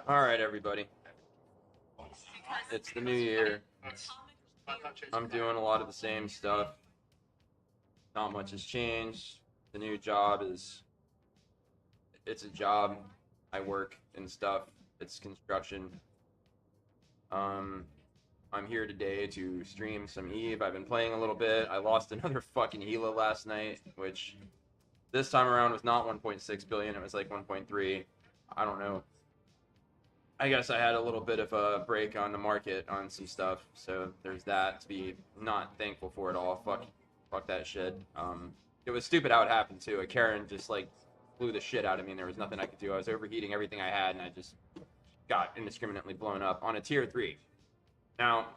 Alright, everybody. It's the new year. I'm doing a lot of the same stuff. Not much has changed. The new job is... It's a job. I work and stuff. It's construction. I'm here today to stream some Eve. I've been playing a little bit. I lost another fucking Gila last night, which this time around was not 1.6 billion. It was like 1.3. I don't know. I guess I had a little bit of a break on the market on some stuff, so there's that to be not thankful for at all. Fuck that shit. It was stupid how it happened too. A Karen just like blew the shit out of me, and there was nothing I could do. I was overheating everything I had, and I just got indiscriminately blown up on a tier 3. Now,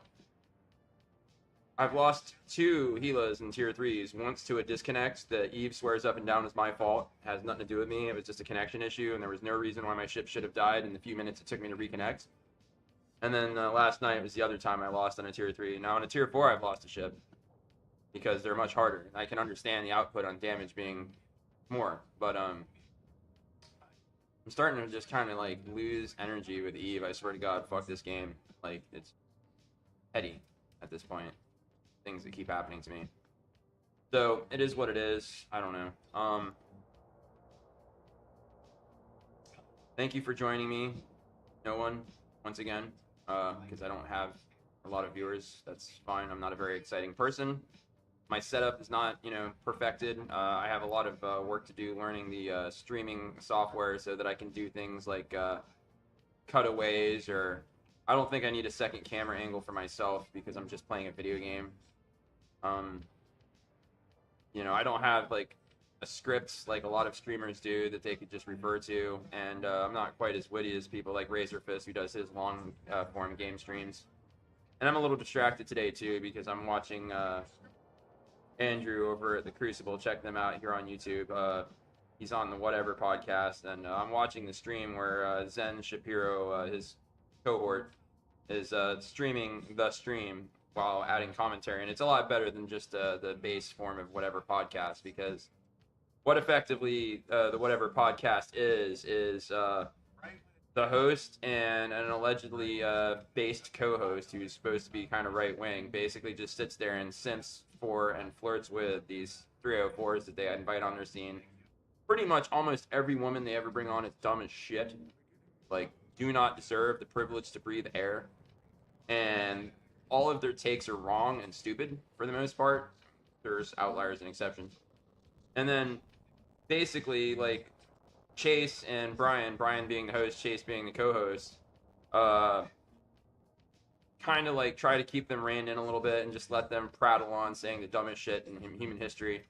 I've lost 2 Gilas in tier 3s. Once to a disconnect that Eve swears up and down is my fault. It has nothing to do with me. It was just a connection issue, and there was no reason why my ship should have died in the few minutes it took me to reconnect. And then last night was the other time I lost on a tier 3. Now on a tier 4 I've lost a ship because they're much harder. I can understand the output on damage being more, but I'm starting to just kind of like lose energy with Eve. I swear to God, fuck this game. Like, it's petty at this point. Things that keep happening to me. So it is what it is. I don't know. Thank you for joining me. No one, once again, because I don't have a lot of viewers. That's fine. I'm not a very exciting person. My setup is not, perfected. I have a lot of work to do learning the streaming software so that I can do things like cutaways, or I don't think I need a second camera angle for myself because I'm just playing a video game. I don't have like a script like a lot of streamers do that they could just refer to, and I'm not quite as witty as people like Razorfist, who does his long form game streams. And I'm a little distracted today too because I'm watching Andrew over at the Crucible. Check them out here on YouTube. He's on the Whatever podcast, and I'm watching the stream where Zen Shapiro, his cohort, is streaming the stream while adding commentary, and it's a lot better than just the base form of Whatever podcast, because what effectively the Whatever podcast is the host and an allegedly based co-host who's supposed to be kind of right-wing basically just sits there and simps for and flirts with these 304s that they invite on their scene. Pretty much almost every woman they ever bring on is dumb as shit. Like, do not deserve the privilege to breathe air. And all of their takes are wrong and stupid for the most part. There's outliers and exceptions. And then basically, like, Chase and Brian being the host, Chase being the co-host, kind of like try to keep them reined in a little bit and just let them prattle on saying the dumbest shit in human history.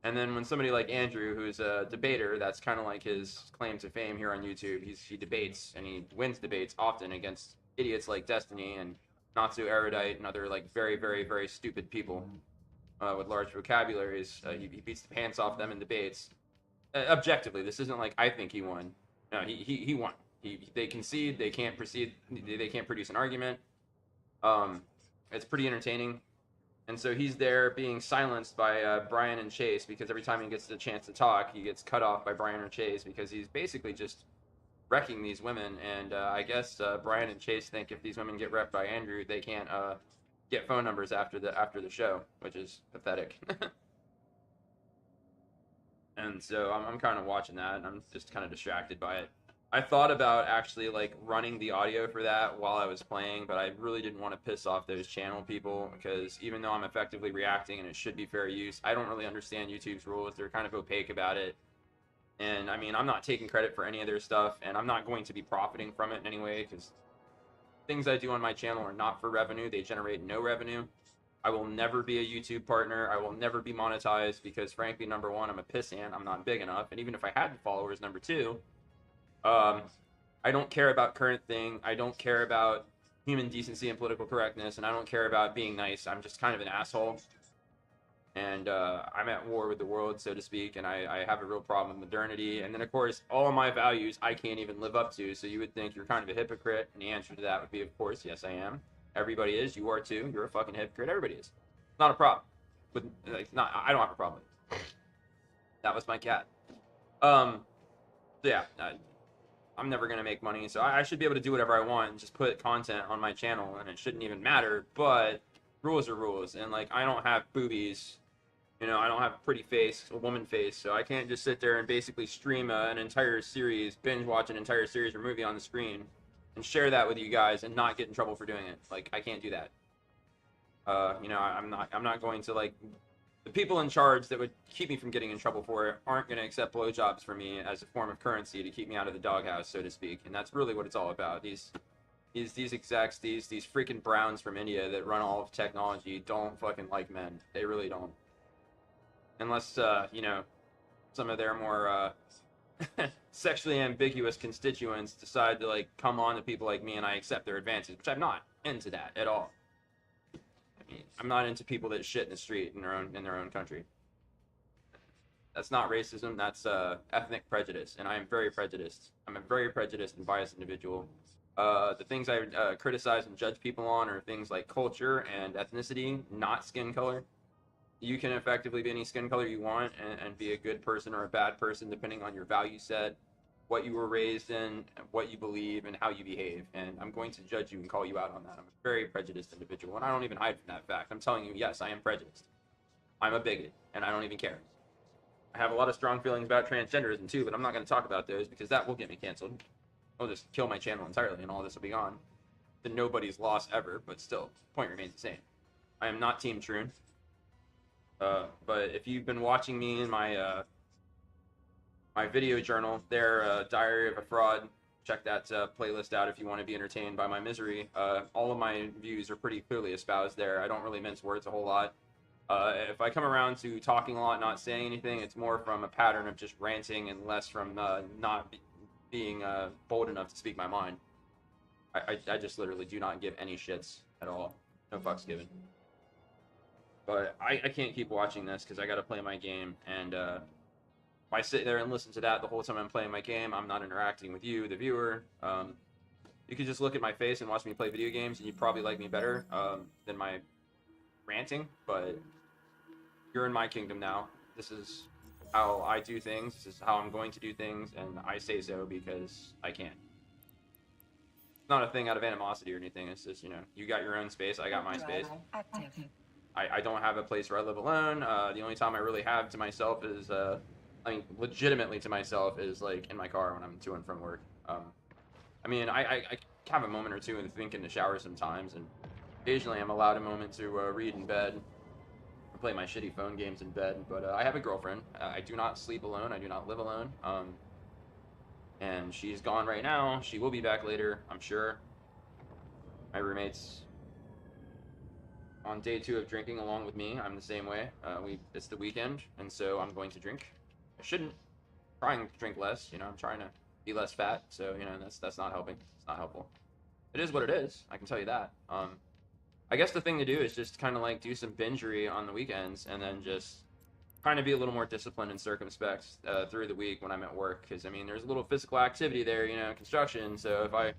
And then when somebody like Andrew, who's a debater, that's kind of like his claim to fame here on YouTube, he debates, and he wins debates often against idiots like Destiny and not so erudite and other like very, very, very stupid people with large vocabularies. He beats the pants off them in debates. Objectively, this isn't like I think he won. No, he won. They concede. They can't proceed. They can't produce an argument. It's pretty entertaining. And so he's there being silenced by Brian and Chase, because every time he gets the chance to talk, he gets cut off by Brian or Chase, because he's basically just wrecking these women. And I guess Brian and Chase think if these women get wrecked by Andrew, they can't get phone numbers after the show, which is pathetic. And so I'm kind of watching that, and I'm just kind of distracted by it. I thought about actually like running the audio for that while I was playing, but I really didn't want to piss off those channel people, because even though I'm effectively reacting and it should be fair use, I don't really understand YouTube's rules. They're kind of opaque about it. And I mean, I'm not taking credit for any of their stuff, and I'm not going to be profiting from it in any way, because things I do on my channel are not for revenue. They generate no revenue. I will never be a YouTube partner. I will never be monetized because, frankly, number one, I'm a pissant. I'm not big enough. And even if I had the followers, number two, I don't care about current thing. I don't care about human decency and political correctness, and I don't care about being nice. I'm just kind of an asshole. And I'm at war with the world, so to speak, and I have a real problem with modernity. And then, of course, all of my values I can't even live up to, so you would think you're kind of a hypocrite, and the answer to that would be, of course, yes, I am. Everybody is. You are too. You're a fucking hypocrite. Everybody is. Not a problem. But like, not. I don't have a problem with it. That was my cat. Yeah. I'm never gonna make money, so I should be able to do whatever I want and just put content on my channel, and it shouldn't even matter. But rules are rules, and like I don't have boobies, you know, I don't have a pretty face, a woman face, so I can't just sit there and basically stream an entire series, binge watch an entire series or movie on the screen, and share that with you guys and not get in trouble for doing it. Like I can't do that. You know, I'm not going to like the people in charge that would keep me from getting in trouble for it aren't going to accept blowjobs for me as a form of currency to keep me out of the doghouse, so to speak. And that's really what it's all about. These execs, these freaking Browns from India that run all of technology don't fucking like men. They really don't. Unless, you know, some of their more sexually ambiguous constituents decide to like come on to people like me and I accept their advances, which I'm not into that at all. I'm not into people that shit in the street in their own country. That's not racism. That's ethnic prejudice, and I am very prejudiced. I'm a very prejudiced and biased individual. The things I criticize and judge people on are things like culture and ethnicity, not skin color. You can effectively be any skin color you want and be a good person or a bad person depending on your value set, what you were raised in, what you believe, and how you behave. And I'm going to judge you and call you out on that. I'm a very prejudiced individual, and I don't even hide from that fact. I'm telling you, yes, I am prejudiced. I'm a bigot, and I don't even care. I have a lot of strong feelings about transgenderism too, but I'm not going to talk about those because that will get me canceled. I'll just kill my channel entirely, and all this will be gone. To nobody's loss ever, but still, point remains the same. I am not Team Troon. But if you've been watching me in my my video journal there, Diary of a Fraud, check that playlist out if you want to be entertained by my misery. All of my views are pretty clearly espoused there. I don't really mince words a whole lot. If I come around to talking a lot, not saying anything, it's more from a pattern of just ranting and less from not being bold enough to speak my mind. I just literally do not give any shits at all. No fucks given. But I can't keep watching this because I got to play my game, and if I sit there and listen to that the whole time I'm playing my game, I'm not interacting with you, the viewer. You could just look at my face and watch me play video games, and you'd probably like me better than my ranting, but you're in my kingdom now. This is how I do things. This is how I'm going to do things, and I say so because I can. It's not a thing out of animosity or anything. It's just, you know, you got your own space, I got my space. I don't have a place where I live alone. The only time I really have to myself is, I mean, legitimately to myself is like in my car when I'm to and from work. I mean, I have a moment or two and think in the shower sometimes, and occasionally I'm allowed a moment to read in bed, or play my shitty phone games in bed. But I have a girlfriend. I do not sleep alone. I do not live alone. And she's gone right now. She will be back later, I'm sure. My roommate's on day 2 of drinking along with me. I'm the same way. It's the weekend, and so I'm going to drink. I shouldn't. Trying to drink less. You know, I'm trying to be less fat. So you know, that's not helping. It's not helpful. It is what it is. I can tell you that. I guess the thing to do is just kind of like do some bingery on the weekends, and then just kind of be a little more disciplined and circumspect through the week when I'm at work. Because I mean, there's a little physical activity there. You know, construction. So if I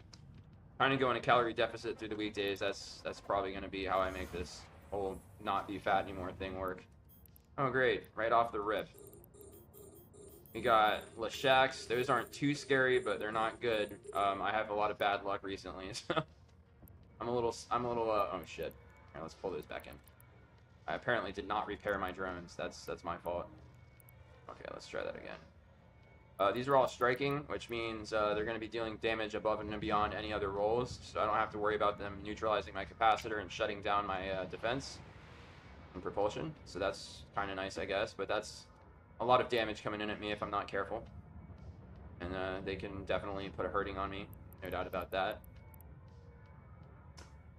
kind of go in a calorie deficit through the weekdays, that's probably going to be how I make this whole not be fat anymore thing work. Oh great, right off the rip. We got Leshaks. Those aren't too scary, but they're not good. I have a lot of bad luck recently, so I'm a little oh shit. Alright, let's pull those back in. I apparently did not repair my drones. That's my fault. Okay, let's try that again. These are all striking, which means they're going to be dealing damage above and beyond any other rolls, so I don't have to worry about them neutralizing my capacitor and shutting down my defense and propulsion. So that's kind of nice, I guess, but that's a lot of damage coming in at me if I'm not careful. And they can definitely put a hurting on me, no doubt about that.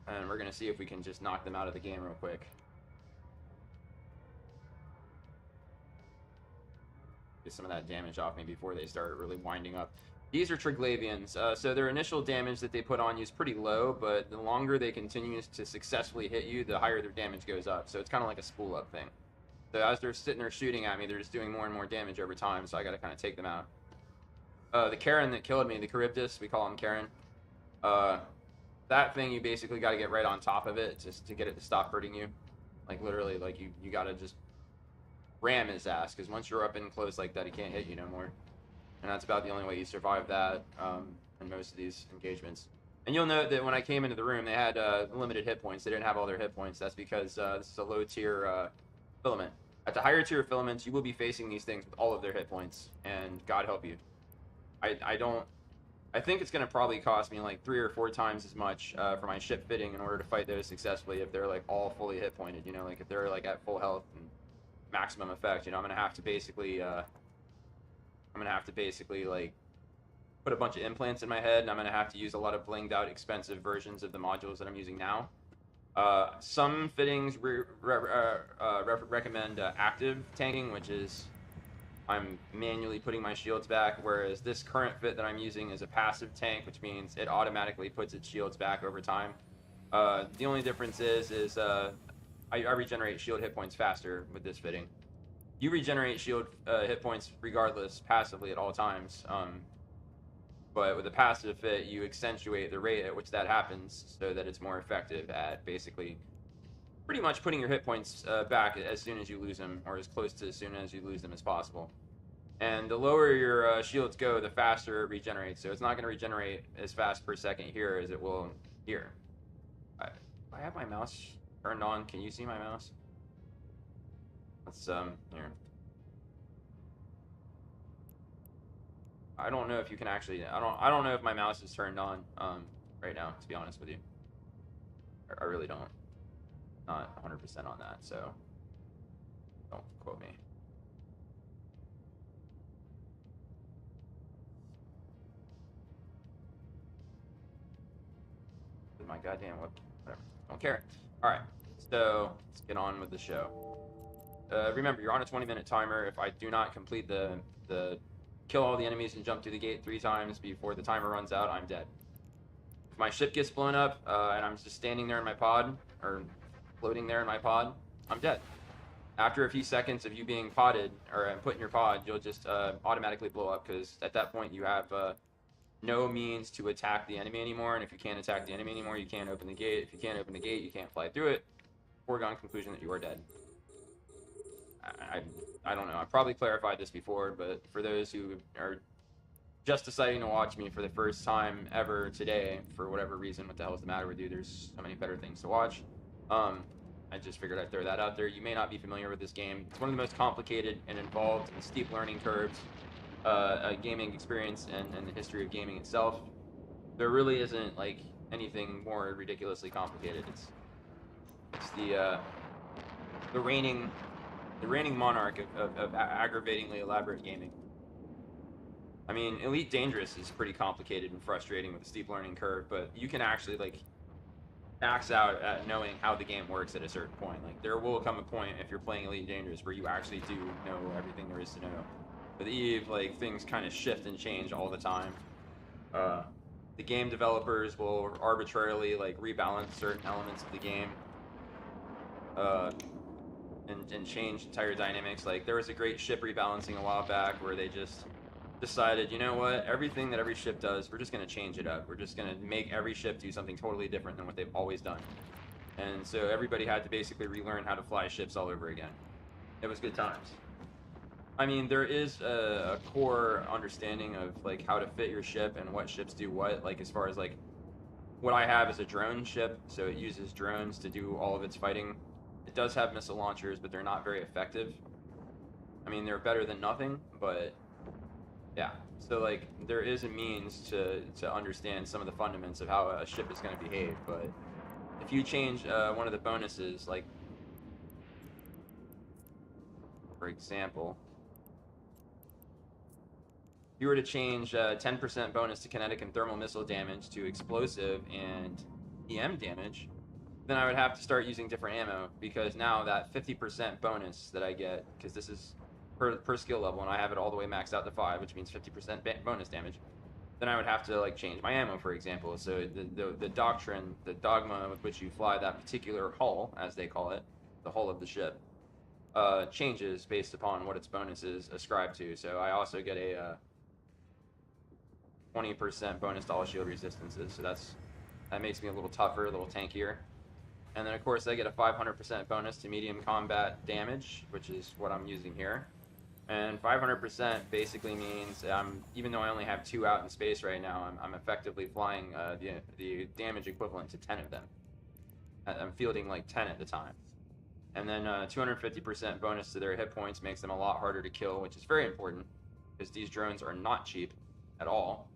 And we're going to see if we can just knock them out of the game real quick. Get some of that damage off me before they start really winding up. These are Triglavians, so their initial damage that they put on you is pretty low, but the longer they continue to successfully hit you, the higher their damage goes up. So it's kind of like a spool up thing. So as they're sitting there shooting at me, they're just doing more and more damage over time, so I gotta kind of take them out. The Karen that killed me, the Charybdis, we call him Karen. That thing, you basically gotta get right on top of it just to get it to stop hurting you. Like literally, like you gotta just ram his ass, because once you're up in close like that, he can't hit you no more. and that's about the only way you survive that in most of these engagements. And you'll note that when I came into the room, they had limited hit points. They didn't have all their hit points. That's because this is a low tier filament. At the higher tier filaments, you will be facing these things with all of their hit points, and God help you. I think it's going to probably cost me like 3 or 4 times as much for my ship fitting in order to fight those successfully if they're like all fully hit pointed, you know, like if they're like at full health and maximum effect, you know, I'm going to have to basically like put a bunch of implants in my head, and I'm going to have to use a lot of blinged out expensive versions of the modules that I'm using now. Some fittings recommend active tanking, which is I'm manually putting my shields back, whereas this current fit that I'm using is a passive tank, which means it automatically puts its shields back over time. The only difference is I regenerate shield hit points faster with this fitting. You regenerate shield hit points regardless, passively at all times. But with a passive fit, you accentuate the rate at which that happens so that it's more effective at basically pretty much putting your hit points back as soon as you lose them, or as close to as soon as you lose them as possible. And the lower your shields go, the faster it regenerates. So it's not going to regenerate as fast per second here as it will here. I have my mouse turned on. Can you see my mouse? Let's here. I don't know if you can actually. I don't know if my mouse is turned on right now. To be honest with you, I really don't. Not 100% on that, so don't quote me. My goddamn whatever. Don't care. All right, so let's get on with the show. Remember, you're on a 20-minute timer. If I do not complete the kill all the enemies and jump through the gate 3 times before the timer runs out, I'm dead. If my ship gets blown up and I'm just standing there in my pod, or floating there in my pod, I'm dead. After a few seconds of you being podded, or put in your pod, you'll just automatically blow up, because at that point you have no means to attack the enemy anymore, and if you can't attack the enemy anymore, you can't open the gate. If you can't open the gate, you can't fly through it. Foregone conclusion that you are dead. I don't know. I probably clarified this before, but for those who are just deciding to watch me for the first time ever today, for whatever reason, what the hell is the matter with you? There's so many better things to watch. I just figured I'd throw that out there. You may not be familiar with this game. It's one of the most complicated and involved and steep learning curves gaming experience and the history of gaming itself. There really isn't like anything more ridiculously complicated. It's the reigning monarch of aggravatingly elaborate gaming. I mean, Elite Dangerous is pretty complicated and frustrating with a steep learning curve, but you can actually like max out at knowing how the game works at a certain point. Like there will come a point if you're playing Elite Dangerous where you actually do know everything there is to know. With EVE, like things kind of shift and change all the time. The game developers will arbitrarily like rebalance certain elements of the game and change entire dynamics. Like there was a great ship rebalancing a while back where they just decided, you know what, everything that every ship does, we're just going to change it up. We're just going to make every ship do something totally different than what they've always done. And so everybody had to basically relearn how to fly ships all over again. It was good times. I mean, there is a core understanding of like how to fit your ship and what ships do what, like as far as like what I have is a drone ship, so it uses drones to do all of its fighting. It does have missile launchers, but they're not very effective. I mean, they're better than nothing, but yeah. So like there is a means to understand some of the fundamentals of how a ship is going to behave, but if you change one of the bonuses, like for example, if you were to change 10% bonus to kinetic and thermal missile damage to explosive and EM damage, then I would have to start using different ammo, because now that 50% bonus that I get, because this is per skill level and I have it all the way maxed out to 5, which means 50% bonus damage, then I would have to like change my ammo, for example. So the doctrine, the dogma with which you fly that particular hull, as they call it, the hull of the ship, changes based upon what its bonus is ascribed to. So I also get a 20% bonus to all shield resistances, so that makes me a little tougher, a little tankier. And then of course I get a 500% bonus to medium combat damage, which is what I'm using here. And 500% basically means even though I only have 2 out in space right now, I'm effectively flying the damage equivalent to 10 of them. I'm fielding like 10 at the time. And then 250% bonus to their hit points makes them a lot harder to kill, which is very important because these drones are not cheap at all.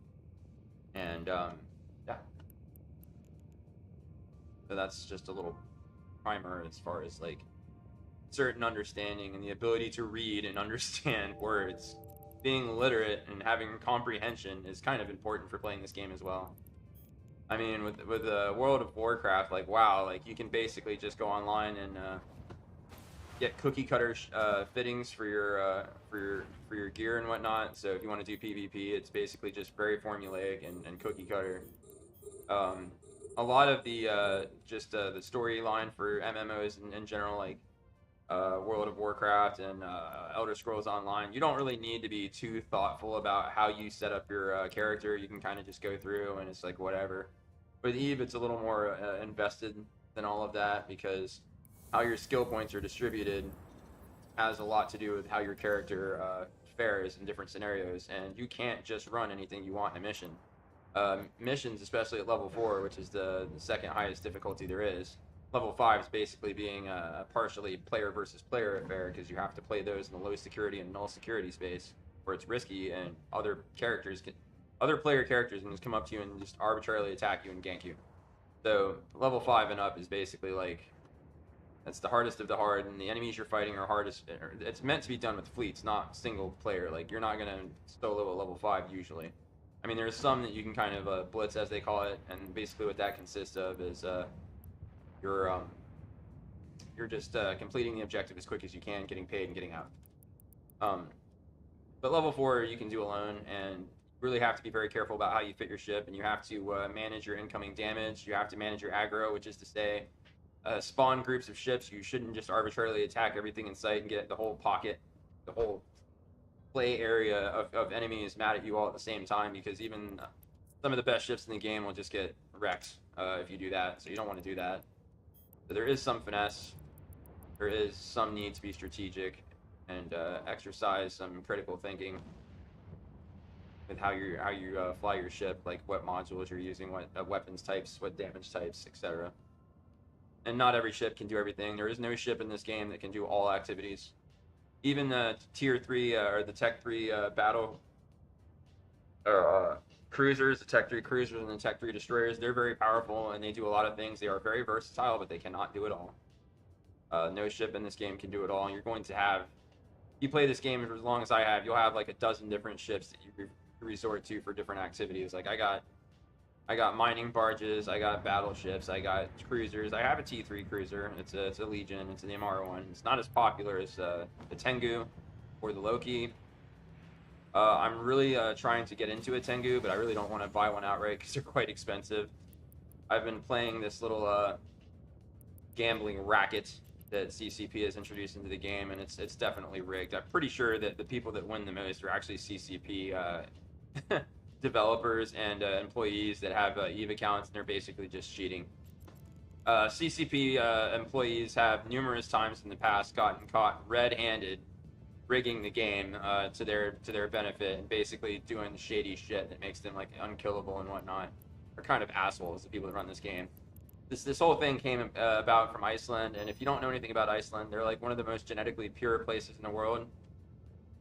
And yeah, so that's just a little primer as far as like certain understanding and the ability to read and understand words. Being literate and having comprehension is kind of important for playing this game as well. I mean, with World of Warcraft, like wow, like you can basically just go online and get cookie cutter fittings for your gear and whatnot. So if you want to do PvP, it's basically just very formulaic and cookie cutter. A lot of the just the storyline for MMOs in general, like World of Warcraft and Elder Scrolls Online, you don't really need to be too thoughtful about how you set up your character. You can kind of just go through and it's like whatever. With Eve, it's a little more invested than all of that because how your skill points are distributed has a lot to do with how your character fares in different scenarios, and you can't just run anything you want in a mission. Missions, especially at level 4, which is the second highest difficulty there is, level 5 is basically being a partially player versus player affair because you have to play those in the low security and null security space where it's risky and other player characters can just come up to you and just arbitrarily attack you and gank you. So level 5 and up is basically like that's the hardest of the hard, and the enemies you're fighting are hardest. It's meant to be done with fleets, not single player. Like you're not gonna solo a level 5 usually. I mean, there's some that you can kind of blitz, as they call it, and basically what that consists of is you're just completing the objective as quick as you can, getting paid, and getting out. But level 4 you can do alone, and you really have to be very careful about how you fit your ship, and you have to manage your incoming damage. You have to manage your aggro, which is to say, spawn groups of ships. You shouldn't just arbitrarily attack everything in sight and get the whole pocket, the whole play area of enemies mad at you all at the same time, because even some of the best ships in the game will just get wrecked if you do that. So you don't want to do that. So there is some finesse. There is some need to be strategic and exercise some critical thinking with how you fly your ship, like what modules you're using, what weapons types, what damage types, etc. And not every ship can do everything. There is no ship in this game that can do all activities. Even the tier 3 or the tech 3 battle cruisers, the tech 3 cruisers and the tech 3 destroyers, they're very powerful and they do a lot of things. They are very versatile, but they cannot do it all. No ship in this game can do it all. And you're going to have, if you play this game for as long as I have, you'll have like a dozen different ships that you resort to for different activities. Like I got mining barges, I got battleships, I got cruisers. I have a T3 cruiser. It's a Legion. It's an MR one. It's not as popular as the Tengu or the Loki. I'm really trying to get into a Tengu, but I really don't want to buy one outright because they're quite expensive. I've been playing this little gambling racket that CCP has introduced into the game, and it's definitely rigged. I'm pretty sure that the people that win the most are actually CCP developers and employees that have EVE accounts, and they're basically just cheating. CCP employees have numerous times in the past gotten caught red-handed rigging the game to their benefit and basically doing shady shit that makes them like unkillable and whatnot. They're kind of assholes, the people that run this game. This whole thing came about from Iceland, and if you don't know anything about Iceland, they're like one of the most genetically pure places in the world,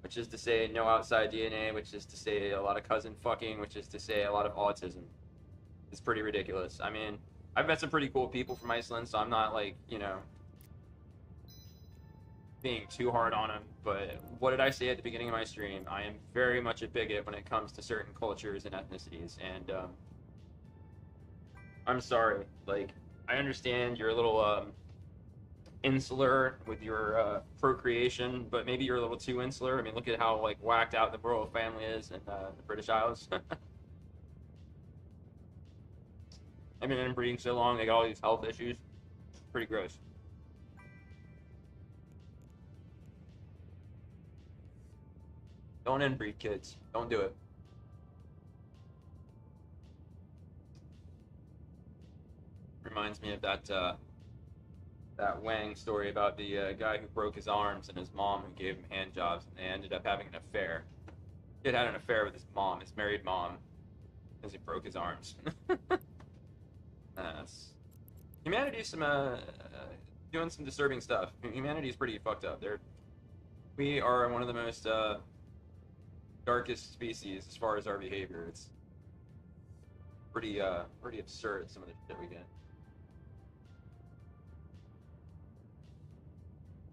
which is to say no outside DNA, which is to say a lot of cousin fucking, which is to say a lot of autism. It's pretty ridiculous. I mean, I've met some pretty cool people from Iceland, so I'm not like, you know, being too hard on them, but what did I say at the beginning of my stream? I am very much a bigot when it comes to certain cultures and ethnicities, and I'm sorry. Like, I understand you're a little insular with your procreation, but maybe you're a little too insular. I mean, look at how like whacked out the royal family is in the British Isles. I've been inbreeding so long, they got all these health issues. Pretty gross. Don't inbreed, kids. Don't do it. Reminds me of that that Wang story about the guy who broke his arms and his mom who gave him hand jobs, and they ended up having an affair. He had an affair with his mom, his married mom, because he broke his arms. That's humanity's doing some disturbing stuff. Humanity's pretty fucked up. We are one of the most darkest species as far as our behavior. It's pretty absurd, some of the shit we get.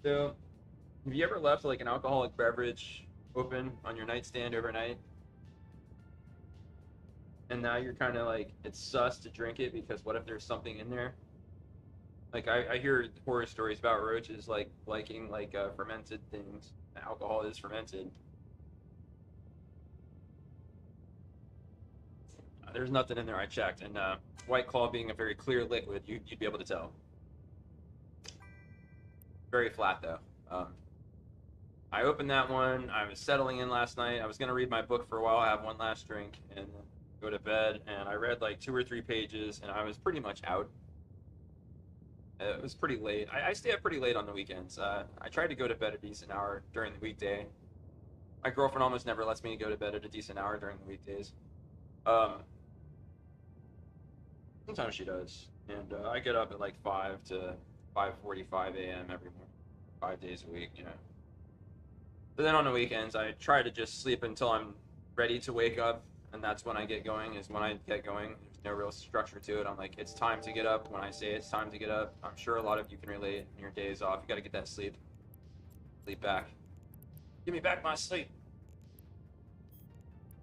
So, have you ever left like an alcoholic beverage open on your nightstand overnight, and now you're kind of like it's sus to drink it because what if there's something in there? Like I hear horror stories about roaches like liking like fermented things. Alcohol is fermented. There's nothing in there. I checked, and White Claw being a very clear liquid, you'd be able to tell. Very flat though. I opened that one. I was settling in last night. I was gonna read my book for a while, have one last drink, and go to bed. And I read like 2 or 3 pages, and I was pretty much out. It was pretty late. I stay up pretty late on the weekends. I try to go to bed a decent hour during the weekday. My girlfriend almost never lets me go to bed at a decent hour during the weekdays. Um, Sometimes she does, and I get up at like 5 to 5:45 a.m. every morning, 5 days a week. But then on the weekends, I try to just sleep until I'm ready to wake up, and that's when I get going. Is when I get going. There's no real structure to it. I'm like, it's time to get up when I say it's time to get up. I'm sure a lot of you can relate. In your days off, you got to get that sleep back. Give me back my sleep.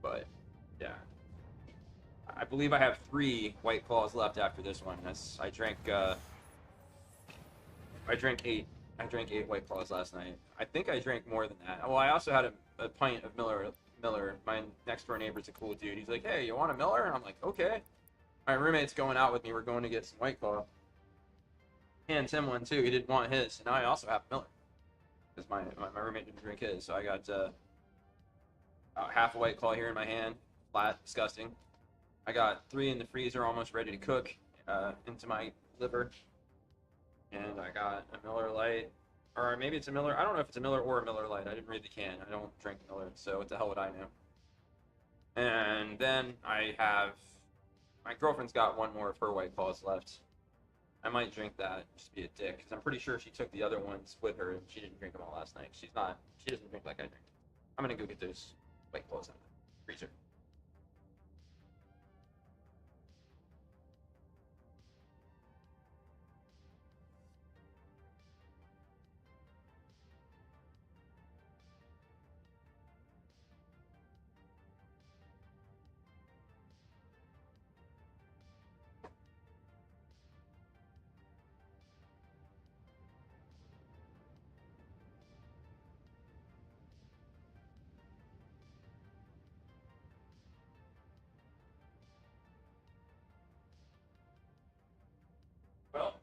But yeah, I believe I have 3 White Claws left after this one. I drank 8. I drank 8 White Claws last night. I think I drank more than that. Well, I also had a pint of Miller. My next door neighbor's a cool dude. He's like, "Hey, you want a Miller?" And I'm like, "Okay." My roommate's going out with me. We're going to get some White Claw. And Tim one too. He didn't want his, and now I also have Miller because my roommate didn't drink his. So I got half a White Claw here in my hand, flat, disgusting. I got 3 in the freezer, almost ready to cook into my liver. And I got a Miller Lite, or maybe it's a Miller. I don't know if it's a Miller or a Miller Lite. I didn't read the can. I don't drink Miller, so what the hell would I know? And then I have my girlfriend's got 1 more of her White Claws left. I might drink that, just be a dick, because I'm pretty sure she took the other ones with her and she didn't drink them all last night. She doesn't drink like I drink. I'm gonna go get those White Claws in the freezer. Well,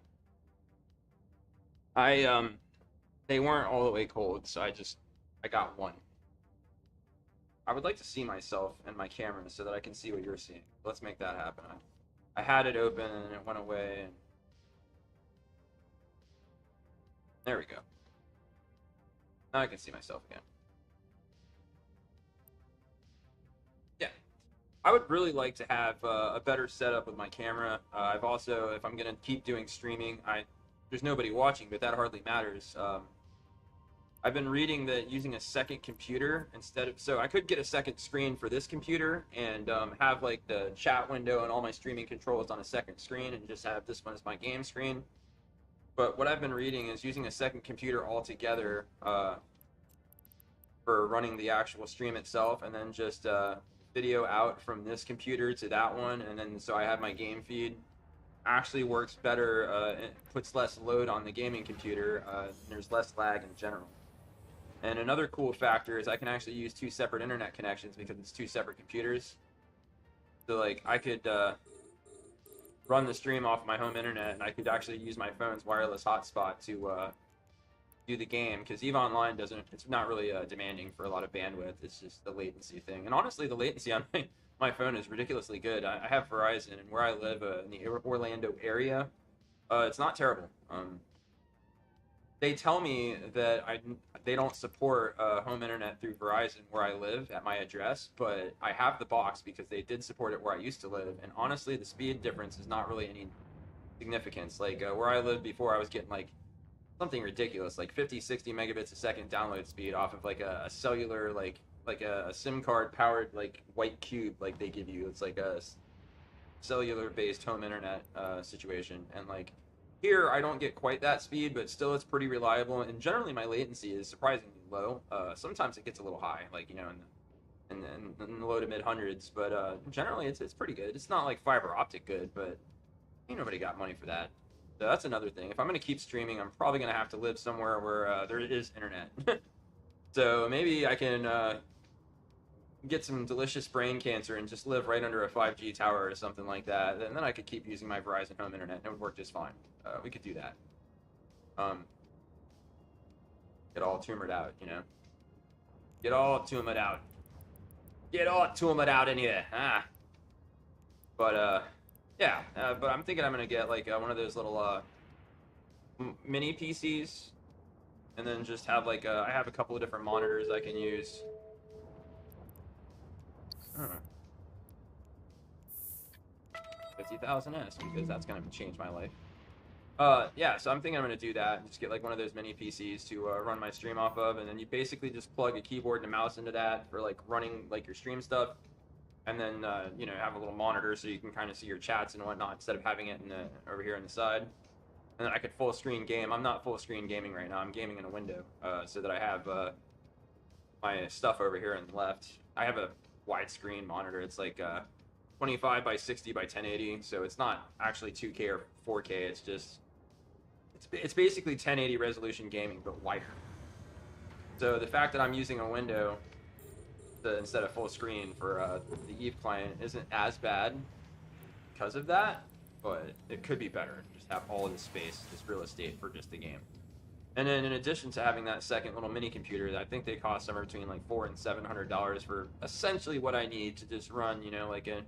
they weren't all the way cold, so I got 1. I would like to see myself and my camera so that I can see what you're seeing. Let's make that happen. I had it open and it went away, and there we go. Now I can see myself again. Yeah, I would really like to have a better setup with my camera. I've also, if I'm gonna keep doing streaming, there's nobody watching, but that hardly matters. I've been reading that using a second computer so I could get a second screen for this computer and have like the chat window and all my streaming controls on a second screen and just have this one as my game screen. But what I've been reading is using a second computer altogether for running the actual stream itself, and then just video out from this computer to that one, and then so I have my game feed. Actually works better. It puts less load on the gaming computer. And there's less lag in general. And another cool factor is I can actually use 2 separate internet connections because it's 2 separate computers. So like I could run the stream off my home internet, and I could actually use my phone's wireless hotspot to do the game, because EVE Online it's not really demanding for a lot of bandwidth. It's just the latency thing. And honestly, the latency on my phone is ridiculously good. I have Verizon, and where I live in the Orlando area, it's not terrible. They tell me that they don't support home internet through Verizon where I live at my address, but I have the box because they did support it where I used to live, and honestly, the speed difference is not really any significance. Like where I lived before, I was getting like something ridiculous, like 50, 60 megabits a second download speed off of like a cellular, like a SIM card powered like white cube, like they give you. It's like a cellular based home internet situation, and like here I don't get quite that speed, but still it's pretty reliable, and generally my latency is surprisingly low. Sometimes it gets a little high, like in the low to mid hundreds, but generally it's pretty good. It's not like fiber optic good, but ain't nobody got money for that. So that's another thing. If I'm gonna keep streaming, I'm probably gonna have to live somewhere where there is internet. So maybe I can get some delicious brain cancer and just live right under a 5G tower or something like that. And then I could keep using my Verizon home internet and it would work just fine. We could do that. Get all tumored out, you know? Get all tumored out. Get all tumored out in here. Ah. But, yeah. But I'm thinking I'm going to get, like, one of those little mini PCs. And then just have, like, I have a couple of different monitors I can use. 50,000 S because that's gonna change my life. Yeah, so I'm thinking I'm gonna do that and just get like one of those mini PCs to run my stream off of, and then you basically just plug a keyboard and a mouse into that for like running like your stream stuff, and then you know, have a little monitor so you can kind of see your chats and whatnot instead of having it in the over here on the side. And then I could full screen game. I'm not full screen gaming right now. I'm gaming in a window, so that I have my stuff over here on the left. I have a widescreen monitor. It's like 25 by 60 by 1080, so it's not actually 2K or 4K. It's just it's basically 1080 resolution gaming but wider. So the fact that I'm using a window instead of full screen for the Eve client isn't as bad because of that, but it could be better. Just have all of this space, this real estate for just the game. And then in addition to having that second little mini computer, I think they cost somewhere between like $400 and $700 for essentially what I need to just run, you know, like an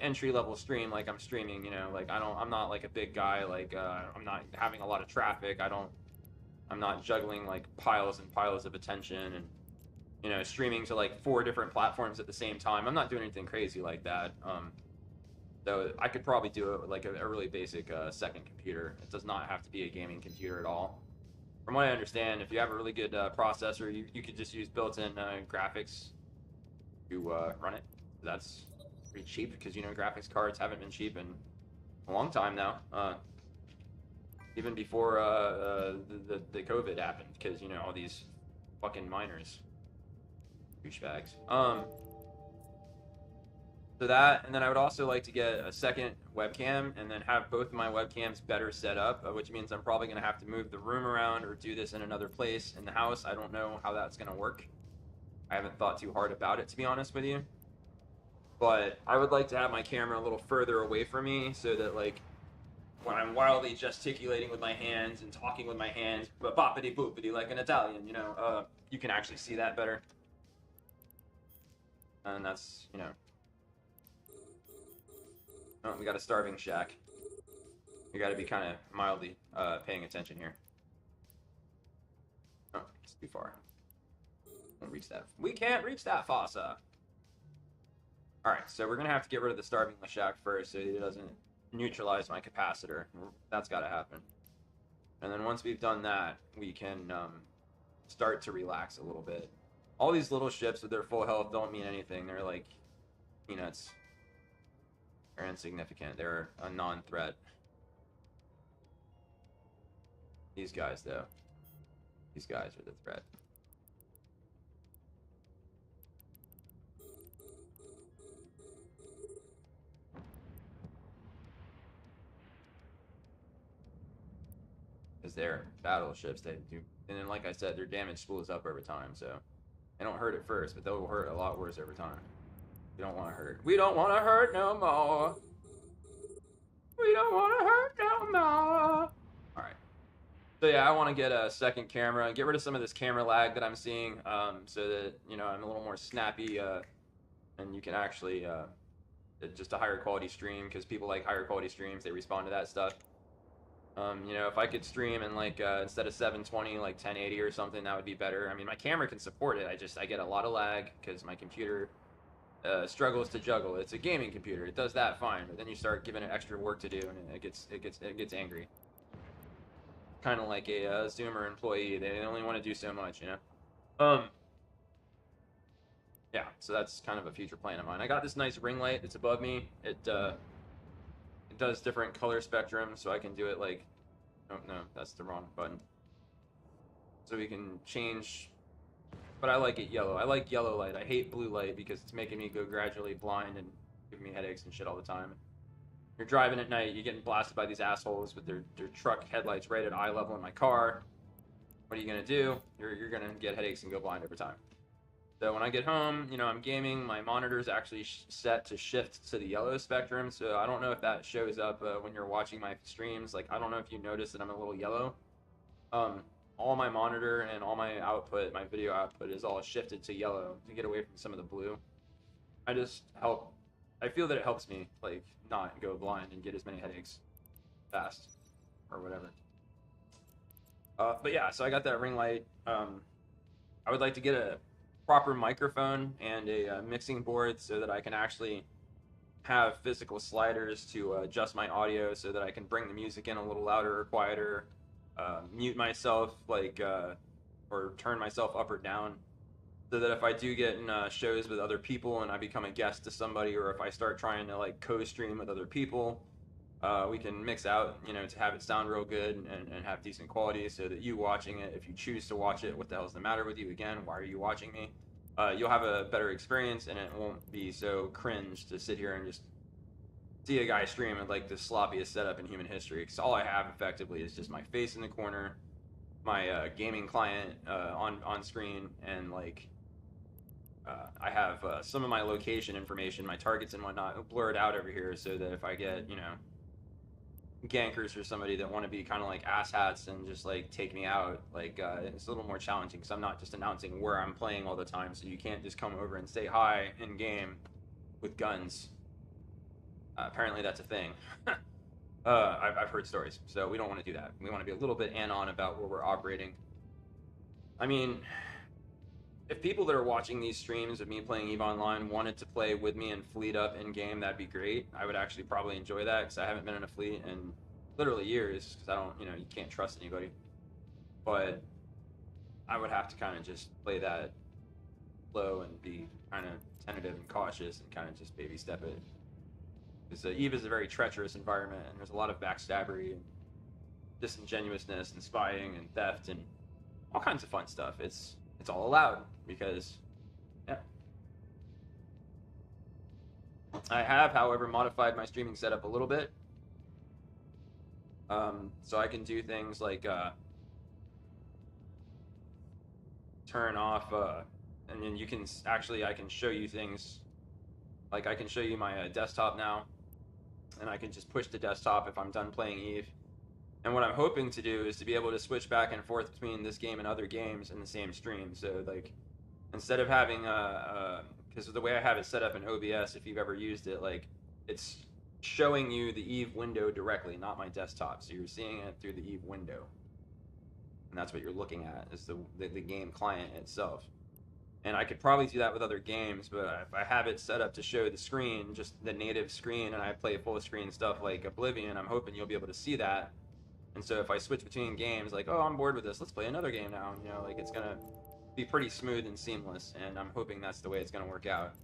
entry level stream, like I'm streaming, you know, like I'm not like a big guy, like I'm not having a lot of traffic. I'm not juggling like piles and piles of attention and, you know, streaming to like 4 different platforms at the same time. I'm not doing anything crazy like that. So I could probably do it with like a really basic second computer. It does not have to be a gaming computer at all. From what I understand, if you have a really good processor, you could just use built-in graphics to run it. That's pretty cheap because, you know, graphics cards haven't been cheap in a long time now. Even before the COVID happened, because, you know, all these fucking miners, douchebags. So that, and then I would also like to get a second webcam and then have both of my webcams better set up, which means I'm probably going to have to move the room around or do this in another place in the house. I don't know how that's going to work. I haven't thought too hard about it, to be honest with you. But I would like to have my camera a little further away from me so that, like, when I'm wildly gesticulating with my hands and talking with my hands, boppity boopity like an Italian, you know, you can actually see that better. And that's, you know. Oh, we got a starving shack. We got to be kind of mildly paying attention here. Oh, it's too far. Won't reach that. We can't reach that fossa. Alright, so we're going to have to get rid of the starving shack first so it doesn't neutralize my capacitor. That's got to happen. And then once we've done that, we can start to relax a little bit. All these little ships with their full health don't mean anything. They're like peanuts. They're insignificant. They're a non-threat. These guys, though. These guys are the threat. Because they're battleships. They do, and then like I said, their damage spools up over time. So they don't hurt at first, but they'll hurt a lot worse over time. We don't want to hurt. We don't want to hurt no more. We don't want to hurt no more. All right. So yeah, I want to get a second camera and get rid of some of this camera lag that I'm seeing, so that, you know, I'm a little more snappy, and you can actually just a higher quality stream, because people like higher quality streams. They respond to that stuff. You know, if I could stream in like instead of 720, like 1080 or something, that would be better. I mean, my camera can support it. I get a lot of lag because my computer struggles to juggle. It's a gaming computer. It does that fine, but then you start giving it extra work to do, and it gets angry. Kind of like a Zoomer employee. They only want to do so much, you know. Yeah. So that's kind of a future plan of mine. I got this nice ring light that's above me. It does different color spectrum, so I can do it like. Oh no, that's the wrong button. So we can change. But I like it yellow. I like yellow light. I hate blue light because it's making me go gradually blind and giving me headaches and shit all the time. You're driving at night, you're getting blasted by these assholes with their truck headlights right at eye level in my car. What are you gonna do? You're gonna get headaches and go blind over time. So when I get home, you know, I'm gaming. My monitor's actually set to shift to the yellow spectrum. So I don't know if that shows up when you're watching my streams. Like I don't know if you notice that I'm a little yellow. Um, all my monitor and all my output, my video output, is all shifted to yellow to get away from some of the blue. I just help. I feel that it helps me like not go blind and get as many headaches fast or whatever. But yeah, so I got that ring light. I would like to get a proper microphone and a mixing board so that I can actually have physical sliders to adjust my audio so that I can bring the music in a little louder or quieter, mute myself or turn myself up or down, so that if I do get in shows with other people and I become a guest to somebody, or if I start trying to like co-stream with other people, we can mix out, you know, to have it sound real good and have decent quality, so that you watching it, if you choose to watch it, what the hell's the matter with you? Again, why are you watching me? You'll have a better experience, and it won't be so cringe to sit here and just see a guy stream with like the sloppiest setup in human history. Because all I have effectively is just my face in the corner, my gaming client on screen, and like I have some of my location information, my targets and whatnot, blurred out over here, so that if I get, you know, gankers or somebody that want to be kind of like asshats and just like take me out, like it's a little more challenging because I'm not just announcing where I'm playing all the time, so you can't just come over and say hi in game with guns. Apparently that's a thing. I've heard stories, so we don't want to do that. We want to be a little bit anon about where we're operating. I mean, if people that are watching these streams of me playing EVE Online wanted to play with me and fleet up in game, that'd be great. I would actually probably enjoy that because I haven't been in a fleet in literally years because I don't, you know, you can't trust anybody. But I would have to kind of just play that low and be kind of tentative and cautious and kind of just baby step it. Because EVE is a very treacherous environment, and there's a lot of backstabbery and disingenuousness and spying and theft and all kinds of fun stuff. It's all allowed because, yeah. I have, however, modified my streaming setup a little bit, so I can do things like turn off, and then you can actually, I can show you things, like I can show you my desktop now, and I can just push the desktop if I'm done playing EVE. And what I'm hoping to do is to be able to switch back and forth between this game and other games in the same stream. So like, instead of having because of the way I have it set up in OBS, if you've ever used it, like it's showing you the EVE window directly, not my desktop. So you're seeing it through the EVE window, and that's what you're looking at, is the game client itself. And I could probably do that with other games, but if I have it set up to show the screen, just the native screen, and I play full screen stuff like Oblivion, I'm hoping you'll be able to see that. And so if I switch between games, like, oh, I'm bored with this, let's play another game now, you know, like it's gonna be pretty smooth and seamless, and I'm hoping that's the way it's gonna work out.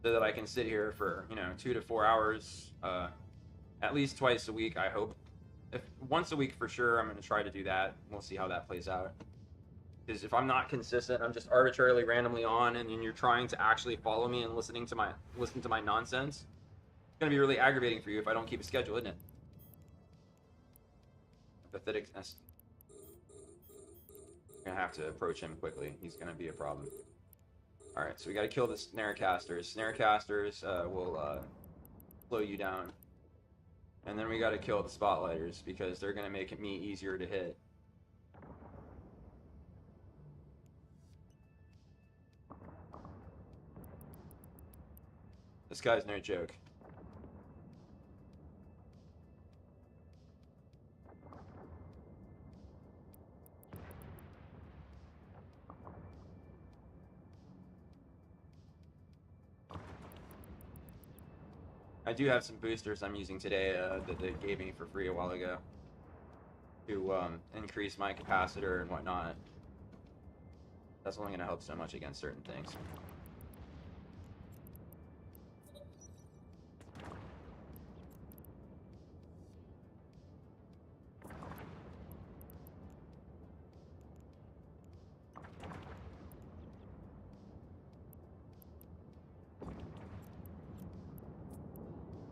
So that I can sit here for, you know, 2 to 4 hours, at least twice a week, I hope. If once a week for sure, I'm gonna try to do that. We'll see how that plays out. Because if I'm not consistent, I'm just arbitrarily randomly on, and then you're trying to actually follow me and listen to my nonsense. It's gonna be really aggravating for you if I don't keep a schedule, isn't it? Pathetic. I'm gonna have to approach him quickly. He's gonna be a problem. All right, so we gotta kill the snare casters. Snare casters will slow you down, and then we gotta kill the spotlighters because they're gonna make me easier to hit. This guy's no joke. I do have some boosters I'm using today that they gave me for free a while ago to increase my capacitor and whatnot. That's only going to help so much against certain things.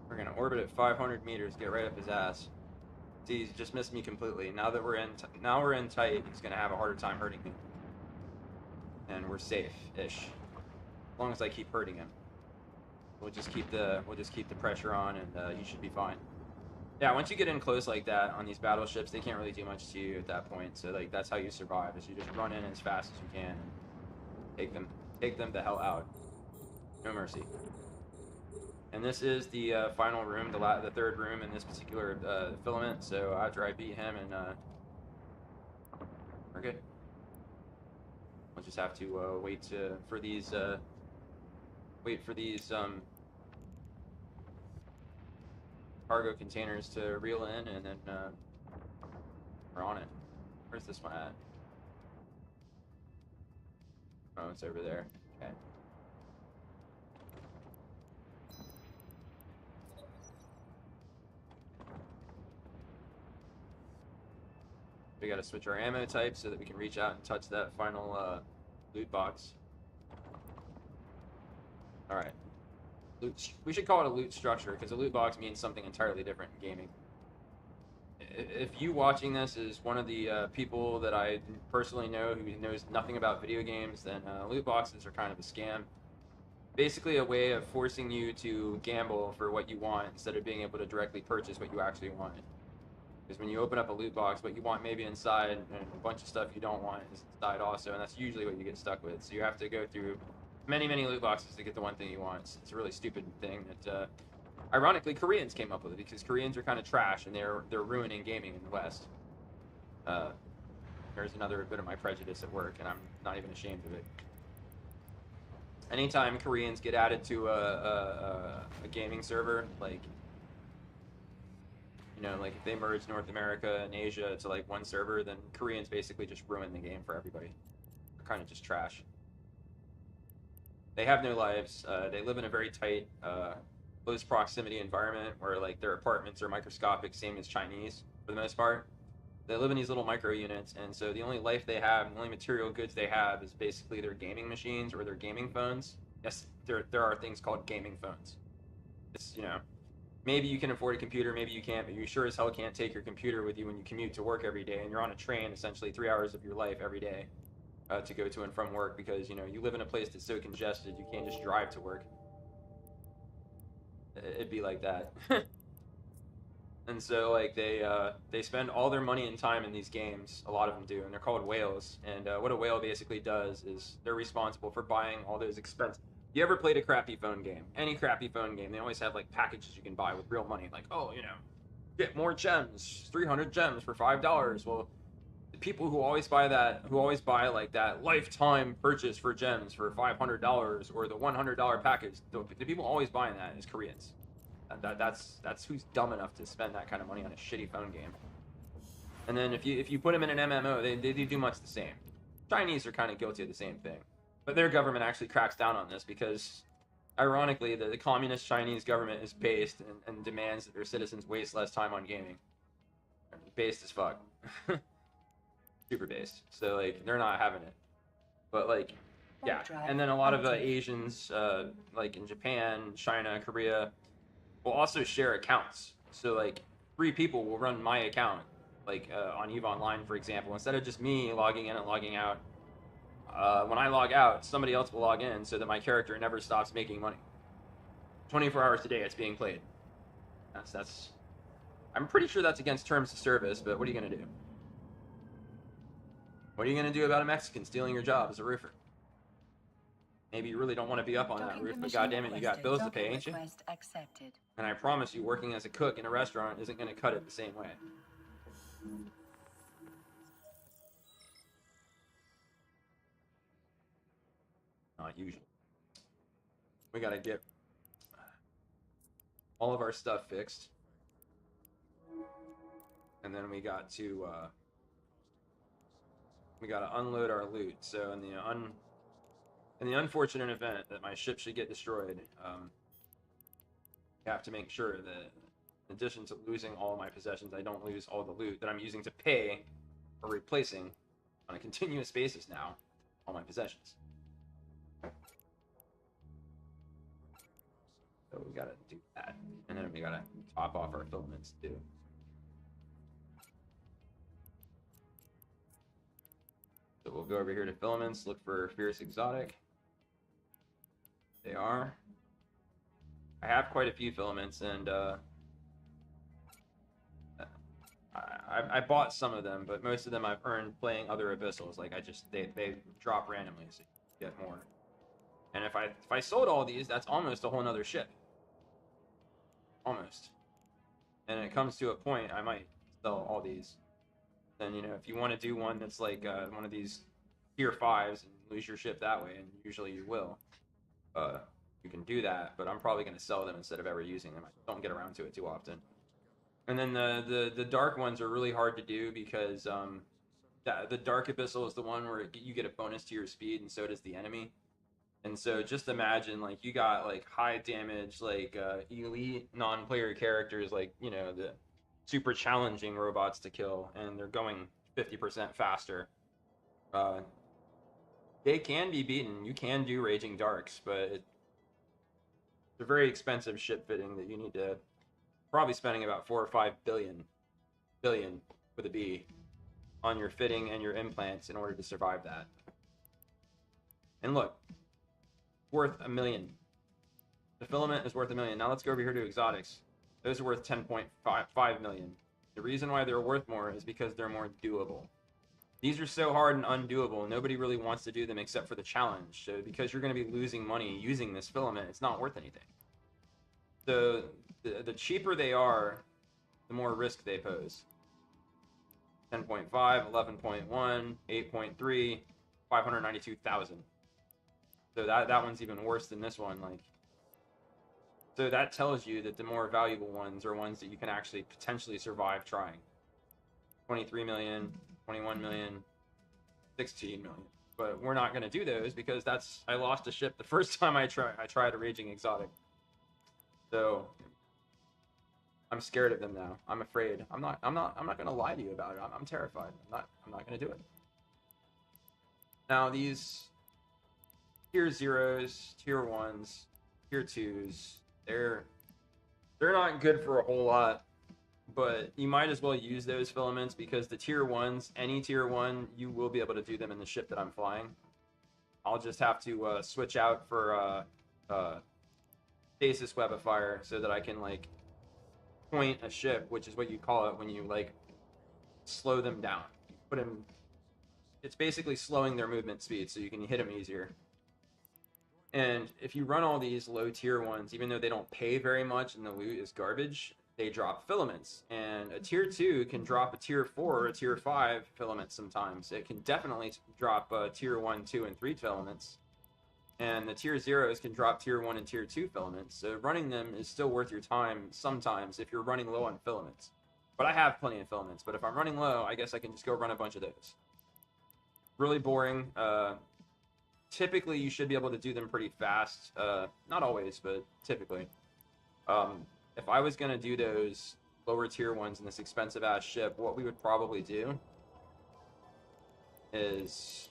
We're going to orbit at 500 meters, get right up his ass. See, he's just missed me completely. Now that we're in tight, he's going to have a harder time hurting me. And we're safe-ish. As long as I keep hurting him. We'll just keep the pressure on, and he should be fine. Yeah, once you get in close like that on these battleships, they can't really do much to you at that point. So like that's how you survive, is you just run in as fast as you can and take them the hell out. No mercy. And this is the final room, the third room in this particular filament. So after I beat him, and we're good. We'll just have to wait for these cargo containers to reel in, and then we're on it. Where's this one at? Oh, it's over there. Okay. We gotta switch our ammo type so that we can reach out and touch that final loot box. Alright. We should call it a loot structure, because a loot box means something entirely different in gaming. If you watching this is one of the people that I personally know who knows nothing about video games, then loot boxes are kind of a scam. Basically a way of forcing you to gamble for what you want instead of being able to directly purchase what you actually want. Because when you open up a loot box, what you want maybe inside, and a bunch of stuff you don't want is inside also, and that's usually what you get stuck with. So you have to go through many loot boxes to get the one thing you want. It's a really stupid thing that, ironically, Koreans came up with it, because Koreans are kind of trash, and they're ruining gaming in the West. There's another bit of my prejudice at work, and I'm not even ashamed of it. Anytime Koreans get added to a gaming server, like, you know, like if they merge North America and Asia to like one server, then Koreans basically just ruin the game for everybody. They're kind of just trash. They have no lives. They live in a very tight, close proximity environment where like their apartments are microscopic, same as Chinese for the most part. They live in these little micro units, and so the only life they have, and the only material goods they have, is basically their gaming machines or their gaming phones. Yes, there are things called gaming phones. It's, you know, maybe you can afford a computer, maybe you can't, but you sure as hell can't take your computer with you when you commute to work every day, and you're on a train essentially 3 hours of your life every day to go to and from work, because, you know, you live in a place that's so congested you can't just drive to work. It'd be like that. And so like they spend all their money and time in these games, a lot of them do, and they're called whales. And what a whale basically does is they're responsible for buying all those expensive. You ever played a crappy phone game? Any crappy phone game, they always have like packages you can buy with real money, like, oh, you know, get more gems, 300 gems for $5. Well, the people who always buy like that lifetime purchase for gems for $500 or the $100 package, the people always buying that is Koreans. That's who's dumb enough to spend that kind of money on a shitty phone game. And then if you put them in an MMO, they do much the same. Chinese are kind of guilty of the same thing, but their government actually cracks down on this because, ironically, the communist Chinese government is based and demands that their citizens waste less time on gaming. Based as fuck. Super based. So like they're not having it. But like, yeah. And then a lot of Asians, like in Japan, China, Korea, will also share accounts. So like 3 people will run my account, like on EVE Online, for example. Instead of just me logging in and logging out, when I log out, somebody else will log in so that my character never stops making money. 24 hours a day it's being played. That's I'm pretty sure that's against terms of service, but what are you gonna do? What are you gonna do about a Mexican stealing your job as a roofer? Maybe you really don't want to be up on that roof, but goddammit, you got bills to pay, ain't you? And I promise you, working as a cook in a restaurant isn't going to cut it the same way. Not usually. We got to get... all of our stuff fixed. And then we got to unload our loot. So in the unfortunate event that my ship should get destroyed, you have to make sure that in addition to losing all my possessions, I don't lose all the loot that I'm using to pay or replacing on a continuous basis now all my possessions. So we gotta do that. And then we gotta top off our filaments too. So we'll go over here to filaments, look for Fierce Exotic. They are. I have quite a few filaments, and I bought some of them, but most of them I've earned playing other abyssals. Like they drop randomly, so you get more. And if I sold all these, that's almost a whole nother ship. Almost. And it comes to a point I might sell all these. Then if you want to do one that's like one of these tier 5s and lose your ship that way, and usually you will, you can do that. But I'm probably going to sell them instead of ever using them. I don't get around to it too often. And then the dark ones are really hard to do because the dark abyssal is the one where you get a bonus to your speed, and so does the enemy. And so just imagine like you got like high damage, like elite non-player characters, like the super challenging robots to kill, and they're going 50% faster. They can be beaten. You can do Raging Darks, but it's a very expensive ship fitting that you need to probably spending about 4 or 5 billion with a B on your fitting and your implants in order to survive that. And look, worth $1 million. The filament is worth $1 million. Now let's go over here to exotics. Those are worth 10.5 million. The reason why they're worth more is because they're more doable. These are so hard and undoable. Nobody really wants to do them except for the challenge. So because you're going to be losing money using this filament, it's not worth anything. So the cheaper they are, the more risk they pose. 10.5, 11.1, 8.3, 592,000. So that one's even worse than this one. So that tells you that the more valuable ones are ones that you can actually potentially survive trying. 23 million, 21 million, 16 million. But we're not going to do those because I lost a ship the first time I tried a Raging Exotic. So I'm scared of them now. I'm afraid. I'm not going to lie to you about it. I'm terrified. I'm not going to do it. Now these tier 0s, tier 1s, tier 2s, they're not good for a whole lot, but you might as well use those filaments because the tier 1s, any tier 1, you will be able to do them in the ship that I'm flying. I'll just have to switch out for stasis web of fire so that I can like point a ship, which is what you call it when you like slow them down. You put them. It's basically slowing their movement speed so you can hit them easier. And if you run all these low tier ones, even though they don't pay very much and the loot is garbage, they drop filaments. And a tier 2 can drop a tier 4 or a tier 5 filament sometimes. It can definitely drop tier 1, 2, and 3 filaments. And the tier 0s can drop tier 1 and tier 2 filaments. So running them is still worth your time sometimes if you're running low on filaments. But I have plenty of filaments. But if I'm running low, I guess I can just go run a bunch of those. Really boring. Typically, you should be able to do them pretty fast. Not always, but typically. If I was going to do those lower tier ones in this expensive-ass ship, what we would probably do is...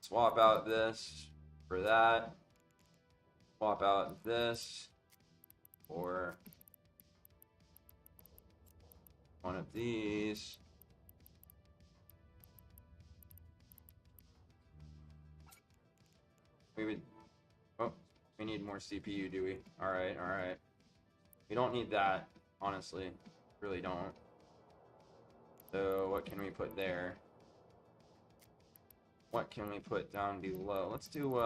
swap out this for that. Swap out this for one of these. We need more CPU, do we? All right. We don't need that, honestly. Really don't. So what can we put there? What can we put down below? Let's do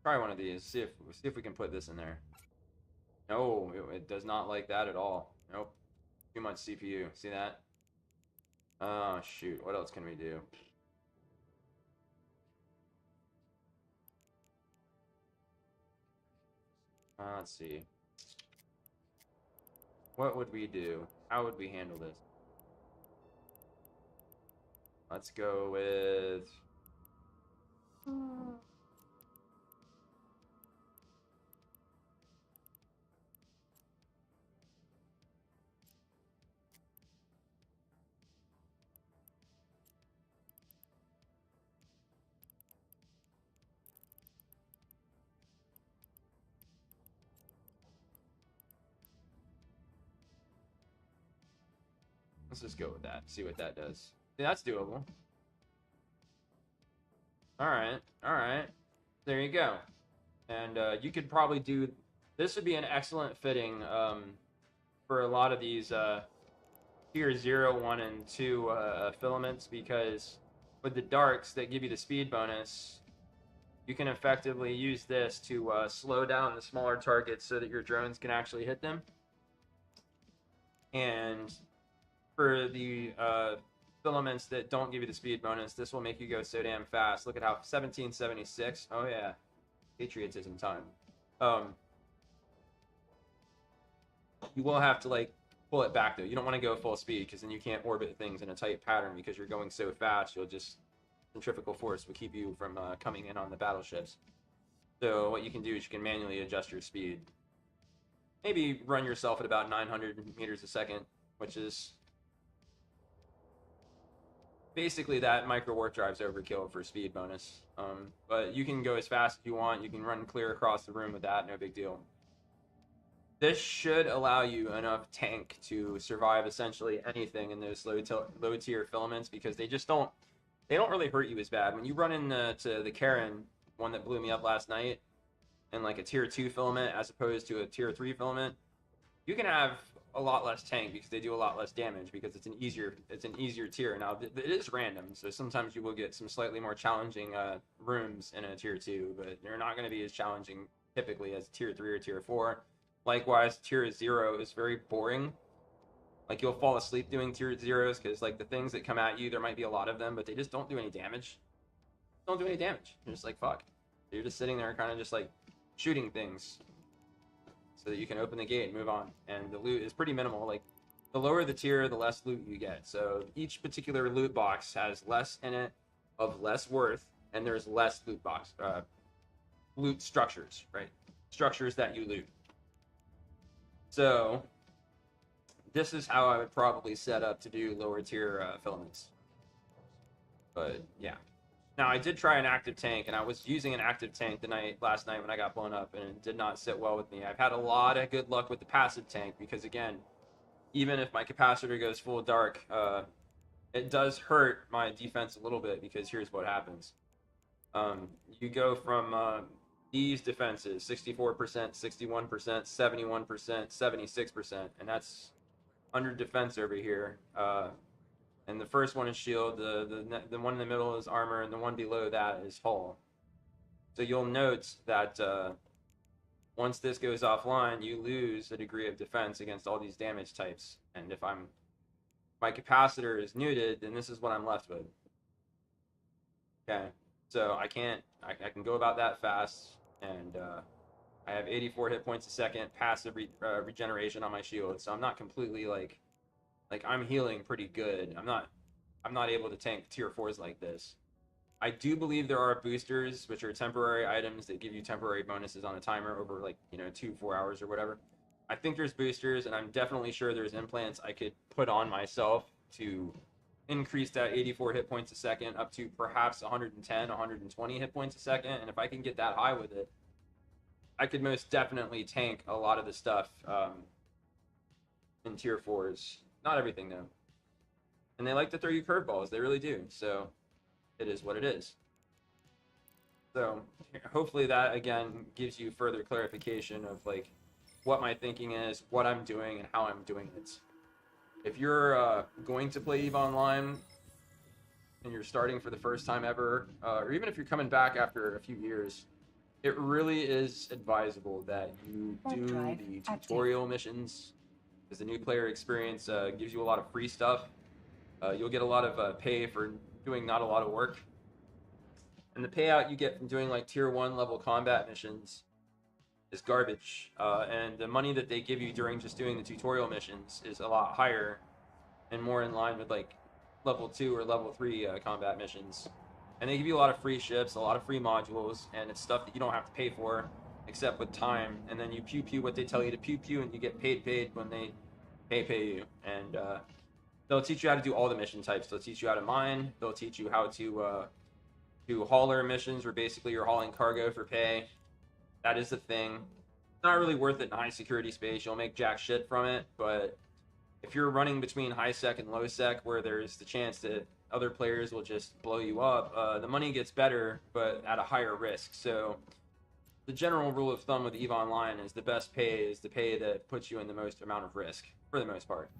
Try one of these. See if we can put this in there. No, it does not like that at all. Nope. Too much CPU. See that? Oh shoot. What else can we do? Let's see. What would we do? How would we handle this? Let's go with. Let's just go with that. See what that does. Yeah, that's doable. All right. All right. There you go. And you could probably do. This would be an excellent fitting for a lot of these tier 0, 1, and 2 filaments, because with the darks that give you the speed bonus, you can effectively use this to slow down the smaller targets so that your drones can actually hit them. And for the filaments that don't give you the speed bonus, this will make you go so damn fast. Look at how 1776. Oh yeah, patriotism time. You will have to like pull it back though. You don't want to go full speed because then you can't orbit things in a tight pattern because you're going so fast. You'll just centrifugal force will keep you from coming in on the battleships. So what you can do is you can manually adjust your speed. Maybe run yourself at about 900 meters a second, which is basically that micro warp drive's overkill for speed bonus. But you can go as fast as you want. You can run clear across the room with that, no big deal. This should allow you enough tank to survive essentially anything in those low tier filaments, because they don't really hurt you as bad. When you run into the Karen, one that blew me up last night, and like a tier 2 filament as opposed to a tier 3 filament, you can have a lot less tank because they do a lot less damage because it's an easier tier. Now it is random, so sometimes you will get some slightly more challenging rooms in a tier 2, but they're not going to be as challenging typically as tier 3 or tier 4. Likewise, tier 0 is very boring. Like, you'll fall asleep doing tier 0s because, like, the things that come at you, there might be a lot of them, but they just don't do any damage. Don't do any damage. You're just like, fuck. You're just sitting there kind of just, like, shooting things so that you can open the gate and move on. And the loot is pretty minimal. Like, the lower the tier, the less loot you get. So each particular loot box has less in it of less worth, and there's less loot structures, right? Structures that you loot. So this is how I would probably set up to do lower tier filaments. But yeah. Now I did try an active tank, and I was using an active tank last night when I got blown up, and it did not sit well with me. I've had a lot of good luck with the passive tank because, again, even if my capacitor goes full dark, it does hurt my defense a little bit, because here's what happens. You go from these defenses, 64%, 61%, 71%, 76%, and that's under defense over here. And the first one is shield, the one in the middle is armor, and the one below that is hull. So you'll note that once this goes offline, you lose a degree of defense against all these damage types. And if my capacitor is muted, then this is what I'm left with. Okay, so I can go about that fast. And I have 84 hit points a second, passive regeneration on my shield, so I'm not completely like I'm healing pretty good. I'm not able to tank tier 4s like this. I do believe there are boosters, which are temporary items that give you temporary bonuses on a timer over 2-4 hours or whatever. I think there's boosters, and I'm definitely sure there's implants I could put on myself to increase that 84 hit points a second up to perhaps 110, 120 hit points a second. And if I can get that high with it, I could most definitely tank a lot of the stuff in tier 4s. Not everything, though. And they like to throw you curveballs. They really do. So it is what it is. So hopefully that, again, gives you further clarification of what my thinking is, what I'm doing, and how I'm doing it. If you're going to play EVE Online and you're starting for the first time ever, or even if you're coming back after a few years, it really is advisable that you do the tutorial missions, because the new player experience gives you a lot of free stuff. You'll get a lot of pay for doing not a lot of work, and the payout you get from doing like tier 1 level combat missions is garbage. And the money that they give you during just doing the tutorial missions is a lot higher and more in line with like level 2 or level 3 combat missions. And they give you a lot of free ships, a lot of free modules, and it's stuff that you don't have to pay for except with time. And then you pew pew what they tell you to pew pew, and you get paid when they pay you. And they'll teach you how to do all the mission types. They'll teach you how to mine. They'll teach you how to do hauler missions, where basically you're hauling cargo for pay. That is the thing. It's not really worth it in high security space. You'll make jack shit from it, but if you're running between high sec and low sec, where there's the chance that other players will just blow you up, the money gets better, but at a higher risk. So the general rule of thumb with EVE Online is the best pay is the pay that puts you in the most amount of risk, for the most part.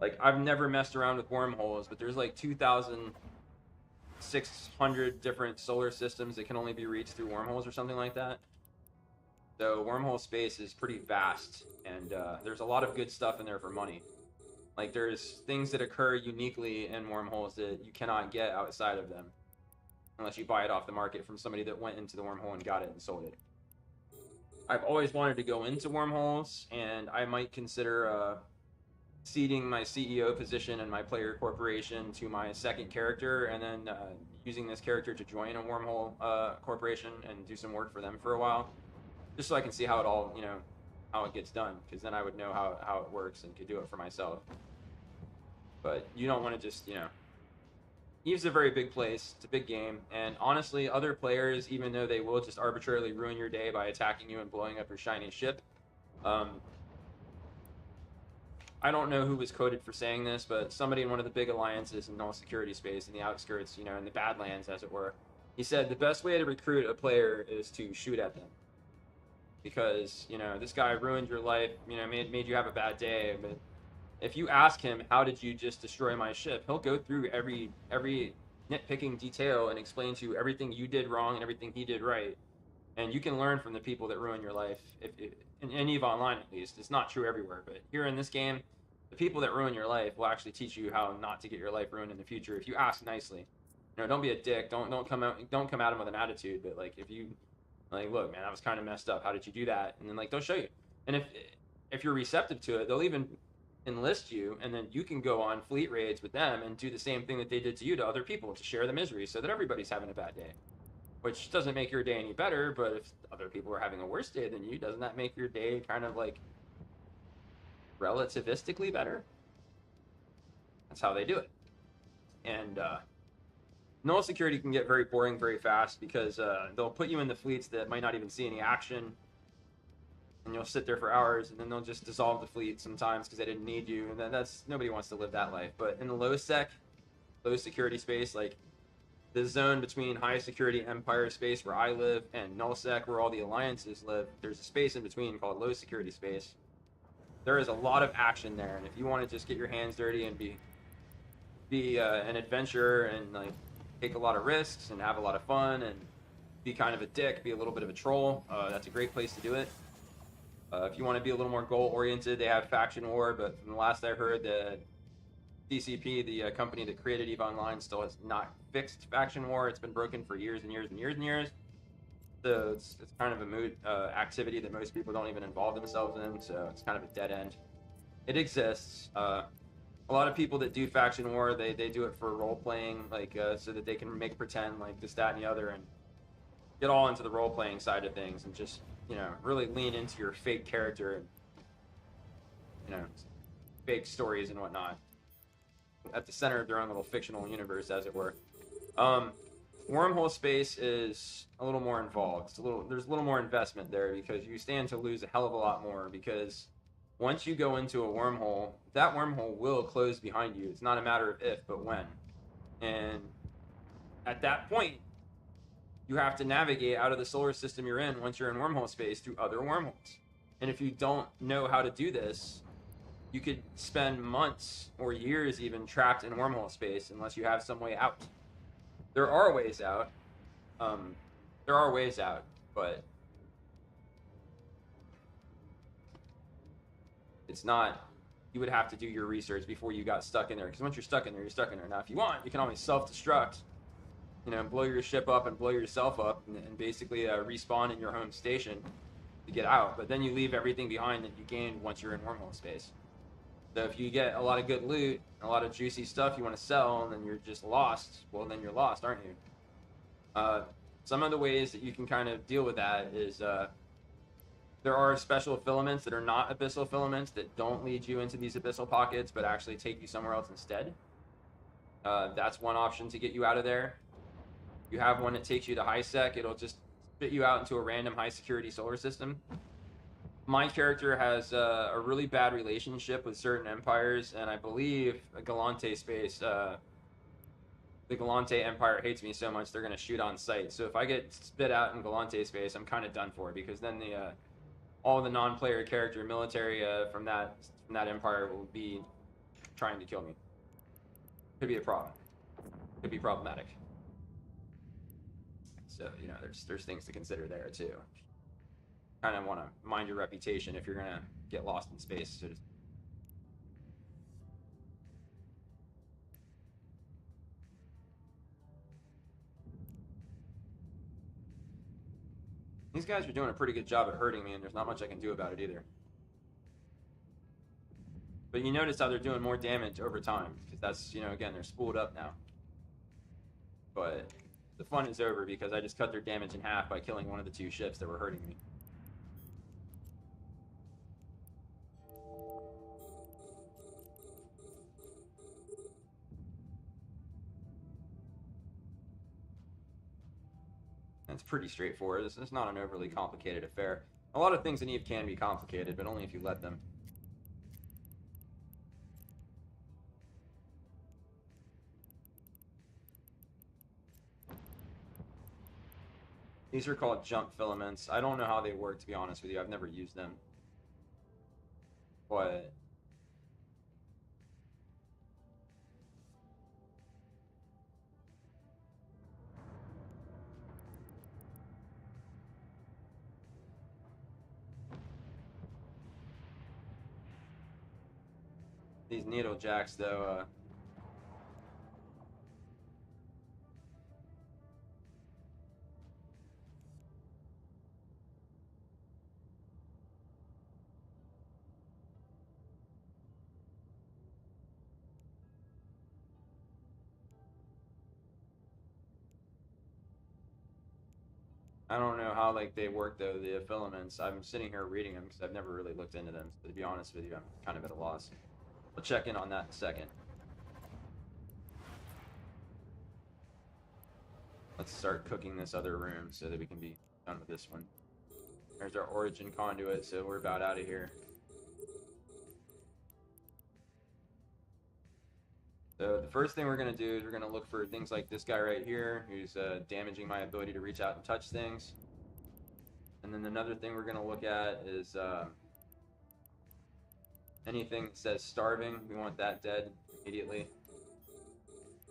Like, I've never messed around with wormholes, but there's like 2,600 different solar systems that can only be reached through wormholes or something like that. So wormhole space is pretty vast, and there's a lot of good stuff in there for money. Like, there's things that occur uniquely in wormholes that you cannot get outside of them, unless you buy it off the market from somebody that went into the wormhole and got it and sold it. I've always wanted to go into wormholes, and I might consider ceding my CEO position and my player corporation to my second character, and then using this character to join a wormhole corporation and do some work for them for a while, just so I can see how it all, how it gets done, because then I would know how it works and could do it for myself. But you don't want to just, EVE's a very big place. It's a big game. And honestly, other players, even though they will just arbitrarily ruin your day by attacking you and blowing up your shiny ship, I don't know who was quoted for saying this, but somebody in one of the big alliances in null security space, in the outskirts, in the Badlands, as it were, he said the best way to recruit a player is to shoot at them. Because, this guy ruined your life, made you have a bad day, but if you ask him, how did you just destroy my ship, he'll go through every nitpicking detail and explain to you everything you did wrong and everything he did right. And you can learn from the people that ruin your life, in EVE Online at least. It's not true everywhere, but here in this game, the people that ruin your life will actually teach you how not to get your life ruined in the future if you ask nicely. Don't be a dick. Don't come at him with an attitude, but if you look, man, that was kind of messed up. How did you do that? And then they'll show you. And if you're receptive to it, they'll even enlist you, and then you can go on fleet raids with them and do the same thing that they did to you to other people, to share the misery, so that everybody's having a bad day. Which doesn't make your day any better, but if other people are having a worse day than you, doesn't that make your day kind of relativistically better? That's how they do it. And null security can get very boring very fast, because they'll put you in the fleets that might not even see any action, and you'll sit there for hours, and then they'll just dissolve the fleet sometimes because they didn't need you, and then nobody wants to live that life. But in the low security space, like the zone between high security Empire space where I live and null sec where all the alliances live, there's a space in between called low security space. There is a lot of action there, and if you want to just get your hands dirty and be an adventurer and take a lot of risks and have a lot of fun and be kind of a dick, be a little bit of a troll, that's a great place to do it. If you want to be a little more goal-oriented, they have Faction War, but from the last I heard, the DCP, the company that created EVE Online, still has not fixed Faction War. It's been broken for years and years and years and years. So it's kind of a moot activity that most people don't even involve themselves in, so it's kind of a dead end. It exists. A lot of people that do Faction War, they do it for role-playing, so that they can make pretend this, that, and the other, and get all into the role-playing side of things, and just really lean into your fake character and, fake stories and whatnot at the center of their own little fictional universe, as it were. Wormhole space is a little more involved. There's a little more investment there, because you stand to lose a hell of a lot more, because once you go into a wormhole, that wormhole will close behind you. It's not a matter of if, but when. And at that point, you have to navigate out of the solar system you're in once you're in wormhole space through other wormholes. And if you don't know how to do this, you could spend months or years even trapped in wormhole space unless you have some way out. There are ways out. But It's not, you would have to do your research before you got stuck in there. Because once you're stuck in there, you're stuck in there. Now, if you want, you can always self-destruct, you know, blow your ship up and blow yourself up and basically respawn in your home station to get out. But then you leave everything behind that you gained once you're in wormhole space. So if you get a lot of good loot, a lot of juicy stuff you want to sell, and then you're just lost, well, then you're lost, aren't you? Some of the ways that you can kind of deal with that is there are special filaments that are not abyssal filaments that don't lead you into these abyssal pockets, but actually take you somewhere else instead. That's one option to get you out of there. You have one that takes you to high sec, it'll just spit you out into a random high security solar system. My character has a really bad relationship with certain empires, and I believe Galante space, the Galante Empire hates me so much they're going to shoot on sight. So if I get spit out in Galante space, I'm kind of done for, because then all the non-player character military from that empire will be trying to kill me. Could be a problem. Could be problematic. So, you know, there's things to consider there too. Kind of want to mind your reputation if you're going to get lost in space. So these guys are doing a pretty good job at hurting me, and there's not much I can do about it either. But you notice how they're doing more damage over time, because that's, you know, again, they're spooled up now. But the fun is over because I just cut their damage in half by killing one of the two ships that were hurting me. It's pretty straightforward. This is not an overly complicated affair. A lot of things in Eve can be complicated, but only if you let them. These are called jump filaments. I don't know how they work, to be honest with you. I've never used them. But these needle jacks, though, I don't know how like they work though, the filaments. I'm sitting here reading them because I've never really looked into them. So to be honest with you, I'm kind of at a loss. We'll check in on that in a second. Let's start cooking this other room so that we can be done with this one. There's our origin conduit, so we're about out of here. So the first thing we're going to do is we're going to look for things like this guy right here, who's damaging my ability to reach out and touch things. And then another thing we're going to look at is anything that says starving. We want that dead immediately.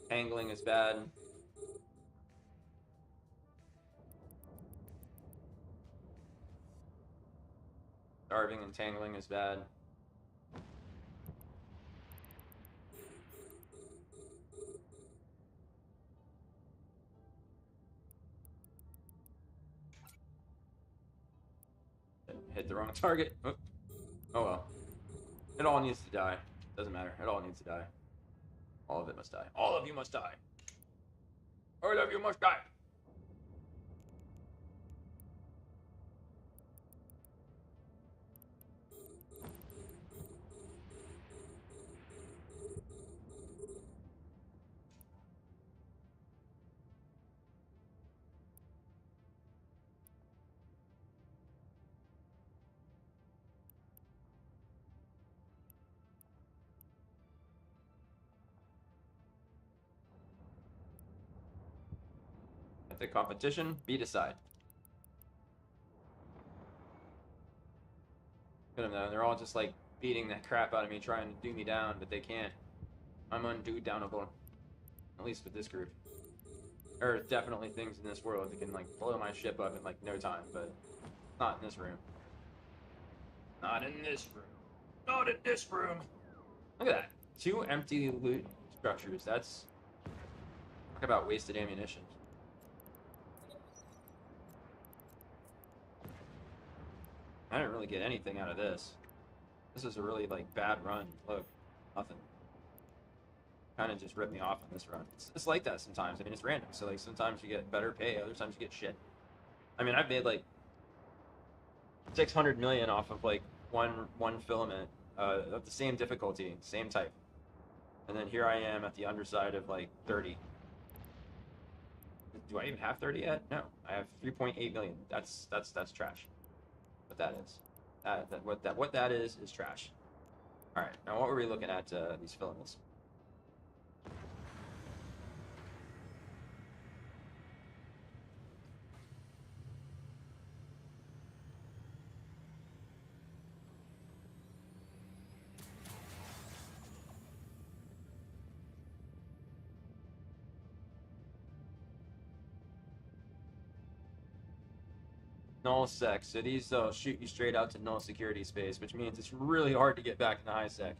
Tangling is bad. Starving and tangling is bad. Hit the wrong target. Oh well. It all needs to die. Doesn't matter. It all needs to die. All of it must die. All of you must die. All of you must die. The competition, beat aside. Look at them though, they're all just like beating the crap out of me, trying to do me down, but they can't. I'm undo-downable. At least with this group. There are definitely things in this world that can like blow my ship up in like no time, but not in this room. Not in this room. Not in this room. Look at that. 2 empty loot structures. That's... Talk about wasted ammunition. I didn't really get anything out of this. This is a really, like, bad run. Look, nothing. Kind of just ripped me off on this run. It's like that sometimes. I mean, it's random. So, like, sometimes you get better pay, other times you get shit. I mean, I've made, like, 600 million off of, like, one filament of the same difficulty, same type. And then here I am at the underside of, like, 30. Do I even have 30 yet? No. I have 3.8 million. That's trash. What that is. What that is trash. All right. Now, what were we looking at? These filaments. Null sec. So these shoot you straight out to null security space, which means it's really hard to get back in the high sec.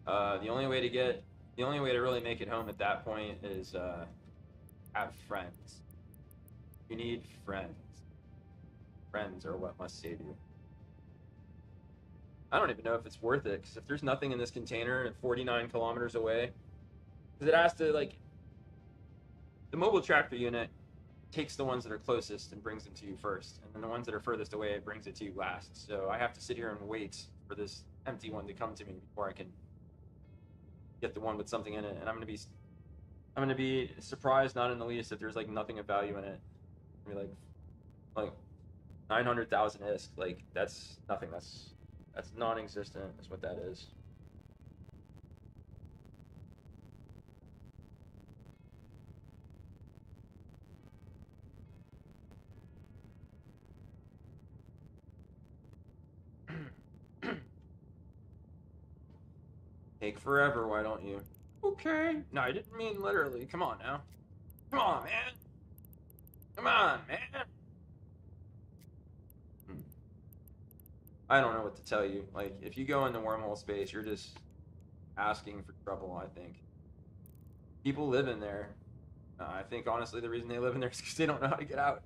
The only way to really make it home at that point is have friends. You need friends. Friends are what must save you. I don't even know if it's worth it, because if there's nothing in this container and 49 kilometers away, because it has to, like, the mobile tractor unit takes the ones that are closest and brings them to you first, and then the ones that are furthest away, it brings it to you last. So I have to sit here and wait for this empty one to come to me before I can get the one with something in it. And I'm gonna be surprised, not in the least, if there's like nothing of value in it. I mean, like 900,000 ISK, like that's nothing. That's non-existent. Is what that is. Take forever, why don't you? Okay. No, I didn't mean literally. Come on now. Come on, man. Come on, man. I don't know what to tell you. Like, if you go into wormhole space, you're just asking for trouble, I think. People live in there. I think, honestly, the reason they live in there is because they don't know how to get out.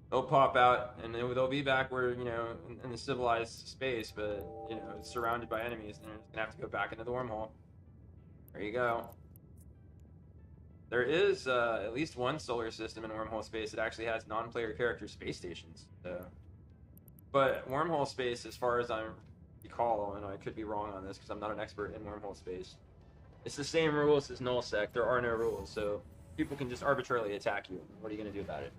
They'll pop out, and they'll be back where, you know, in the civilized space, but, you know, it's surrounded by enemies, and they're just going to have to go back into the wormhole. There you go. There is at least one solar system in wormhole space that actually has non-player character space stations. So. But wormhole space, as far as I recall, and I could be wrong on this because I'm not an expert in wormhole space, it's the same rules as nullsec. There are no rules, so people can just arbitrarily attack you. What are you going to do about it?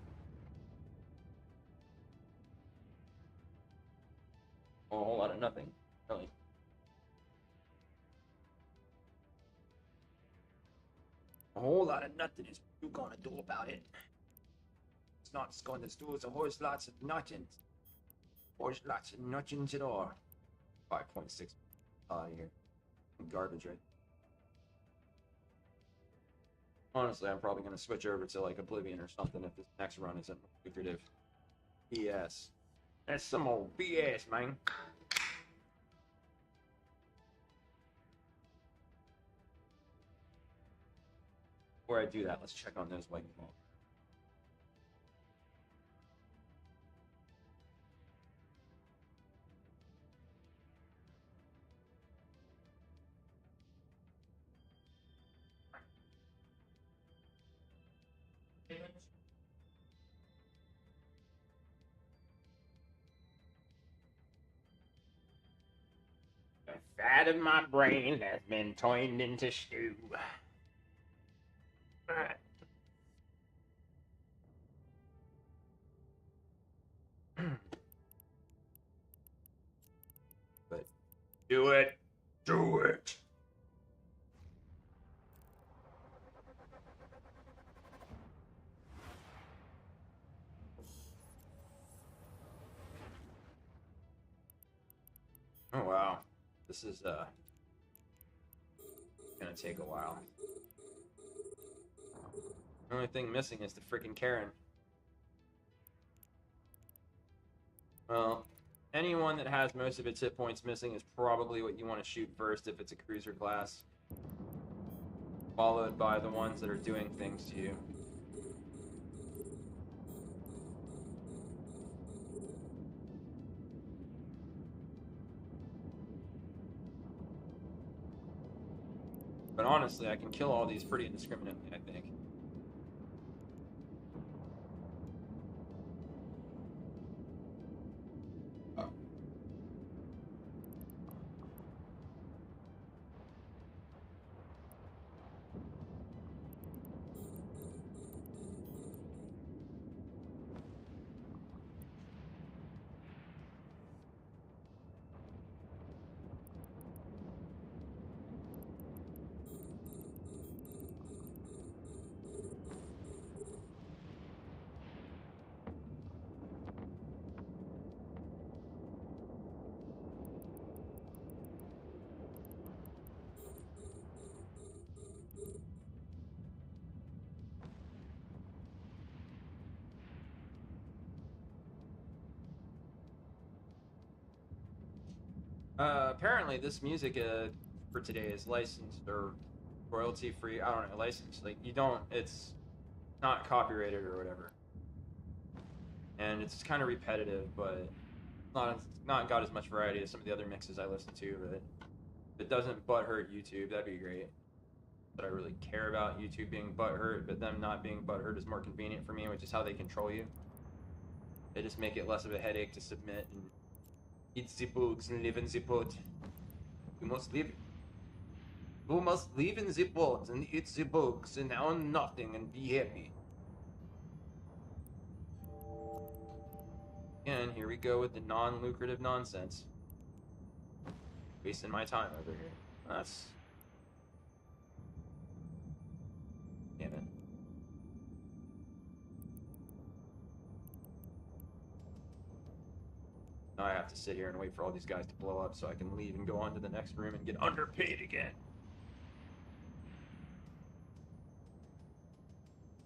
A whole lot of nothing, really. A whole lot of nothing is what you're going to do about it. It's not going to do a whole lots of nothing. Whole lots of nothings at all. 5.6 out of here. Garbage, right? Honestly, I'm probably going to switch over to like Oblivion or something if this next run isn't lucrative. BS. That's some old BS, man. Before I do that, let's check on those white balls. The fat of my brain has been turned into stew. But do it. Do it. Oh wow. This is gonna take a while. The only thing missing is the freaking Karen. Well, anyone that has most of its hit points missing is probably what you want to shoot first if it's a cruiser class, followed by the ones that are doing things to you. But honestly, I can kill all these pretty indiscriminately, I think. Apparently this music for today is licensed or royalty free. I don't know, licensed. Like you don't, it's not copyrighted or whatever. And it's kind of repetitive, but not got as much variety as some of the other mixes I listen to. But if it doesn't butthurt YouTube, that'd be great. But I really care about YouTube being butthurt, but them not being butthurt is more convenient for me, which is how they control you. They just make it less of a headache to submit and eat the bugs and live in the pot. You must live. You must live in the pot and eat the bugs and own nothing and be happy. And here we go with the non-lucrative nonsense. Wasting my time over here. That's... Damn it. Now I have to sit here and wait for all these guys to blow up so I can leave and go on to the next room and get underpaid again.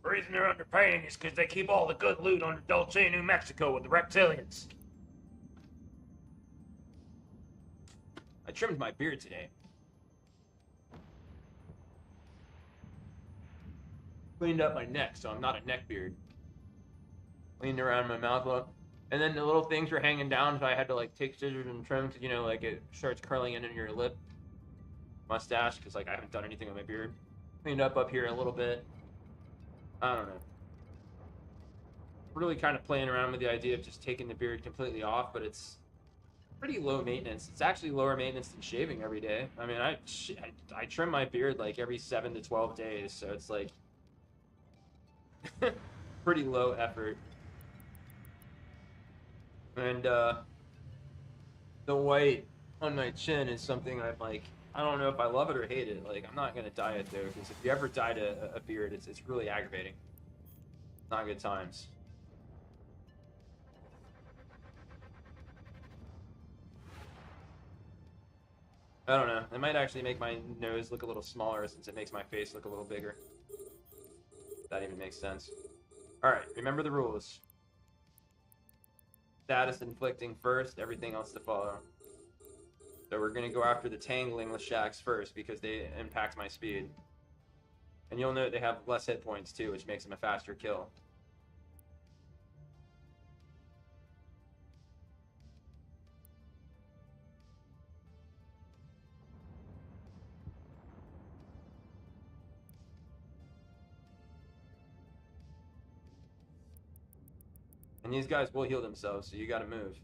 The reason they're underpaying is because they keep all the good loot under Dulce, New Mexico with the reptilians. I trimmed my beard today. Cleaned up my neck, so I'm not a neck beard. Cleaned around my mouth up. And then the little things were hanging down, so I had to like take scissors and trim because, you know, like it starts curling in your lip mustache because like I haven't done anything with my beard. Cleaned up here a little bit. I don't know. Really kind of playing around with the idea of just taking the beard completely off, but it's pretty low maintenance. It's actually lower maintenance than shaving every day. I mean, I trim my beard like every 7 to 12 days, so it's like pretty low effort. And the white on my chin is something I'm like, I don't know if I love it or hate it. Like, I'm not gonna dye it though, because if you ever dyed a beard, it's really aggravating. Not good times. I don't know. It might actually make my nose look a little smaller since it makes my face look a little bigger. If that even makes sense. Alright, remember the rules. Status inflicting first, everything else to follow. So we're going to go after the tangling Leshaks first because they impact my speed. And you'll note they have less hit points too, which makes them a faster kill. And these guys will heal themselves, so you gotta move.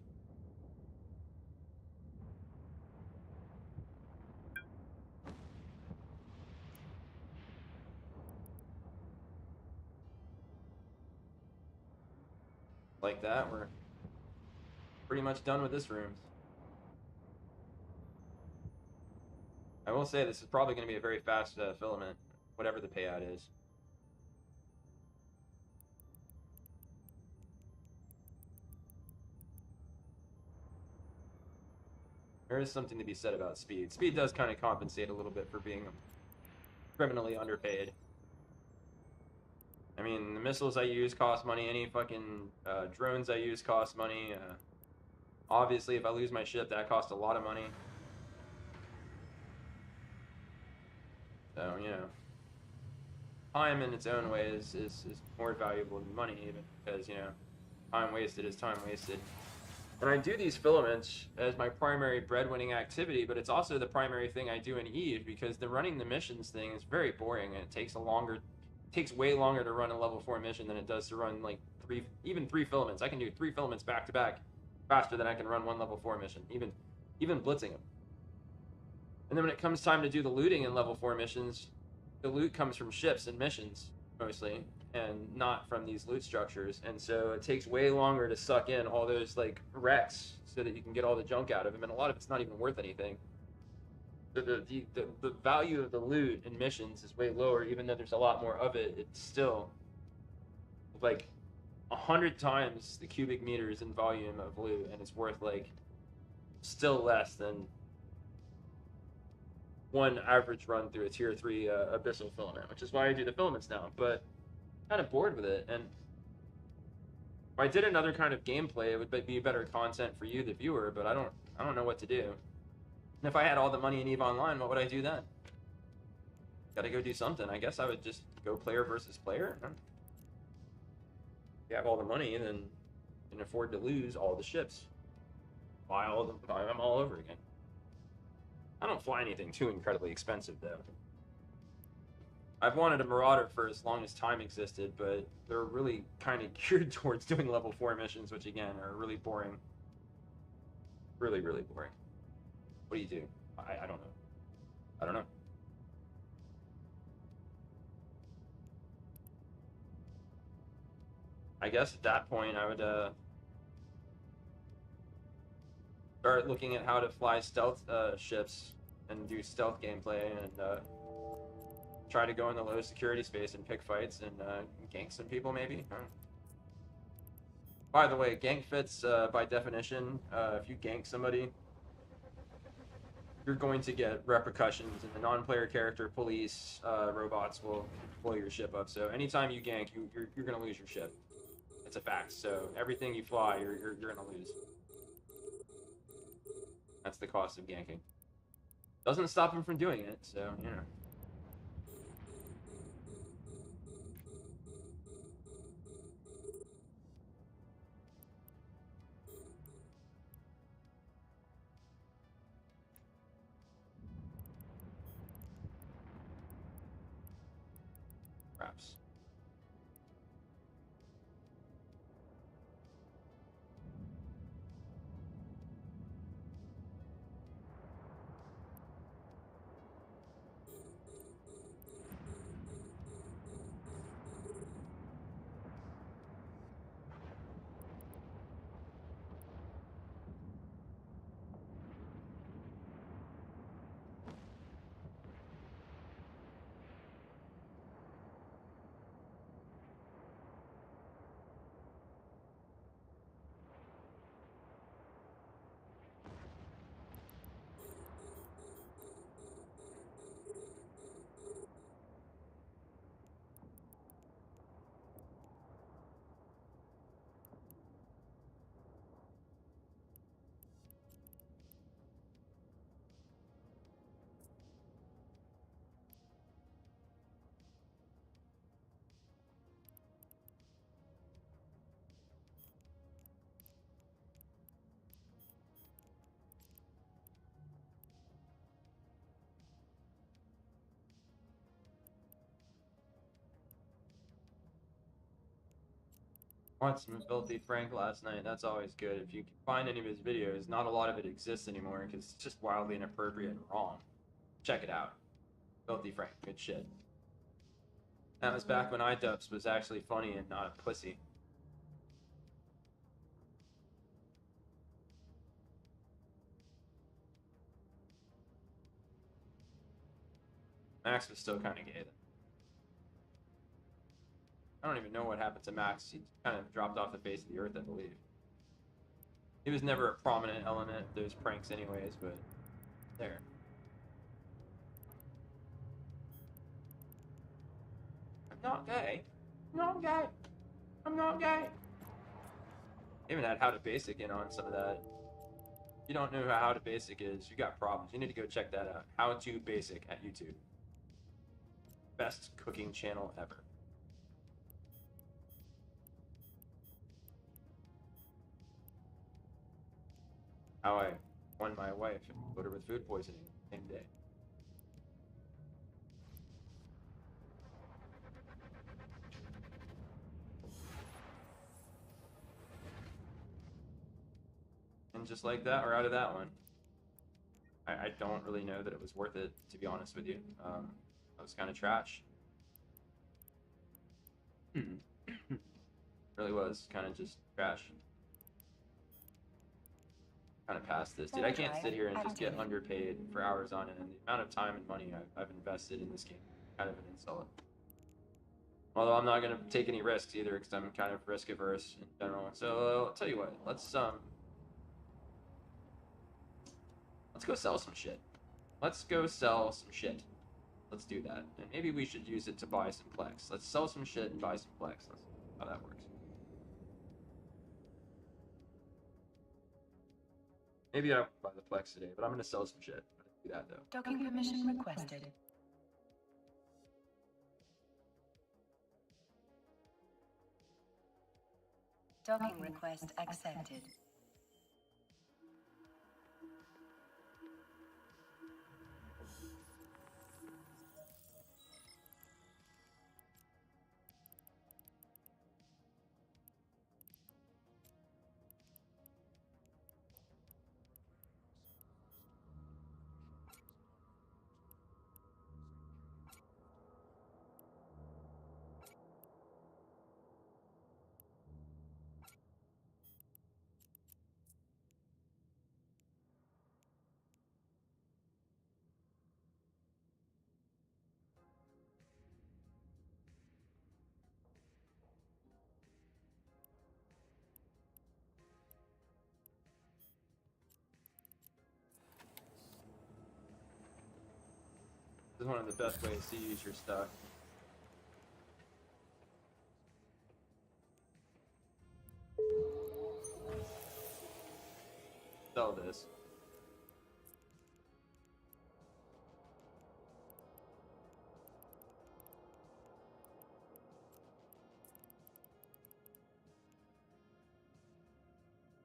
Like that, we're pretty much done with this room. I will say this is probably going to be a very fast filament, whatever the payout is. There is something to be said about speed. Speed does kind of compensate a little bit for being criminally underpaid. I mean, the missiles I use cost money. Any fucking drones I use cost money. Obviously, if I lose my ship, that costs a lot of money. So, you know, time in its own way is more valuable than money, even because, you know, time wasted is time wasted. And I do these filaments as my primary breadwinning activity, but it's also the primary thing I do in Eve because the running the missions thing is very boring and it takes way longer to run a level 4 mission than it does to run like even three filaments. I can do 3 filaments back to back faster than I can run one level 4 mission, even blitzing them. And then when it comes time to do the looting in level 4 missions, the loot comes from ships and missions mostly, and not from these loot structures. And so it takes way longer to suck in all those like wrecks so that you can get all the junk out of them, and a lot of it's not even worth anything. The value of the loot in missions is way lower, even though there's a lot more of it. It's still like 100 times the cubic meters in volume of loot, and it's worth like still less than one average run through a tier 3 abyssal filament, which is why I do the filaments now. But I'm kind of bored with it, and if I did another kind of gameplay, it would be better content for you, the viewer. But I don't know what to do. And if I had all the money in EVE Online, what would I do then? Gotta go do something. I guess I would just go player versus player. If you have all the money, then you can afford to lose all the ships. Buy them all over again. I don't fly anything too incredibly expensive, though. I've wanted a Marauder for as long as time existed, but they're really kind of geared towards doing level 4 missions, which again are really boring. Really, really boring. What do you do? I don't know. I don't know. I guess at that point I would start looking at how to fly stealth ships and do stealth gameplay and try to go in the low security space and pick fights and gank some people maybe. By the way, gank fits by definition, if you gank somebody, you're going to get repercussions, and the non-player character, police, robots will blow your ship up. So anytime you gank, you're going to lose your ship. It's a fact. So everything you fly, you're going to lose. That's the cost of ganking. Doesn't stop him from doing it, so, you know. Perhaps. Watched some Filthy Frank last night. That's always good. If you can find any of his videos, not a lot of it exists anymore because it's just wildly inappropriate and wrong. Check it out. Filthy Frank, good shit. That was back when iDubbbz was actually funny and not a pussy. Max was still kind of gay then. I don't even know what happened to Max. He kind of dropped off the face of the earth, I believe. He was never a prominent element of those pranks anyways, but there. I'm not gay. I'm not gay. I'm not gay. Even had How to Basic in on some of that. you don't know how to basic is, you got problems. You need to go check that out. How to basic at YouTube. Best cooking channel ever. How I won my wife and put her with food poisoning the same day. And just like that, or out of that one. I don't really know that it was worth it, to be honest with you. It was kind of trash. Really was kind of just trash. Kind of past this, dude. I can't sit here and just get underpaid for hours on end. The amount of time and money I've invested in this game, kind of an insult. Although I'm not gonna take any risks either, because I'm kind of risk averse in general. So I'll tell you what, let's go sell some shit. Let's go sell some shit. Let's do that. And maybe we should use it to buy some Plex. Let's sell some shit and buy some Plex. That's how that works. Maybe I won't buy the Plex today, but I'm going to sell some shit. I'm going to do that, though. Docking permission requested. Docking request accepted. This is one of the best ways to use your stuff. Sell this.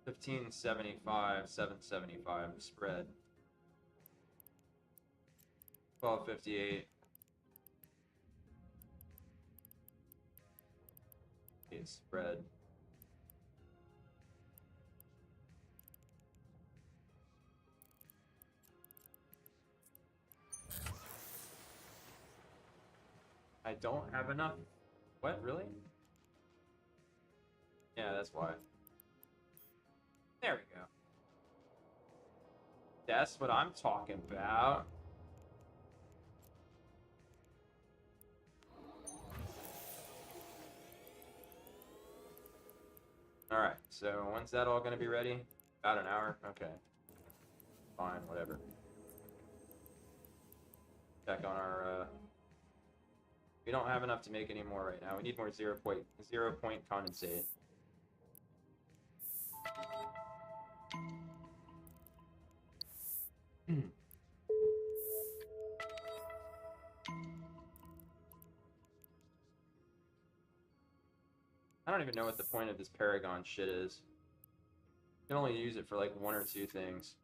$15.75, $7.75 spread. $12.58. Spread. I don't have enough. What, really? Yeah, that's why. There we go. That's what I'm talking about. Alright, so when's that all going to be ready? About an hour? Okay. Fine, whatever. Check on our, we don't have enough to make any more right now. We need more 0.0 point condensate. I don't even know what the point of this Paragon shit is. You can only use it for like one or two things.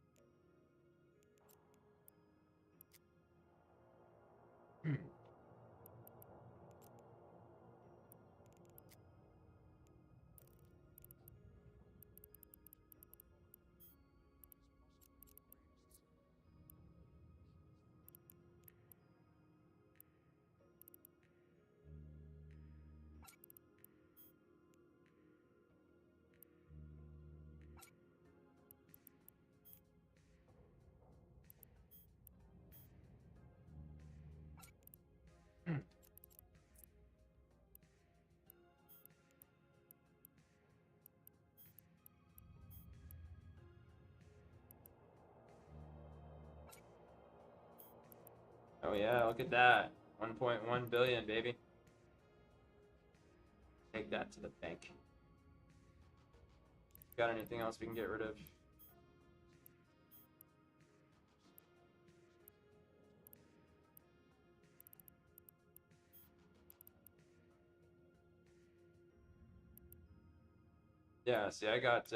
Oh yeah, look at that. 1.1 billion, baby. Take that to the bank. Got anything else we can get rid of? Yeah, see, I got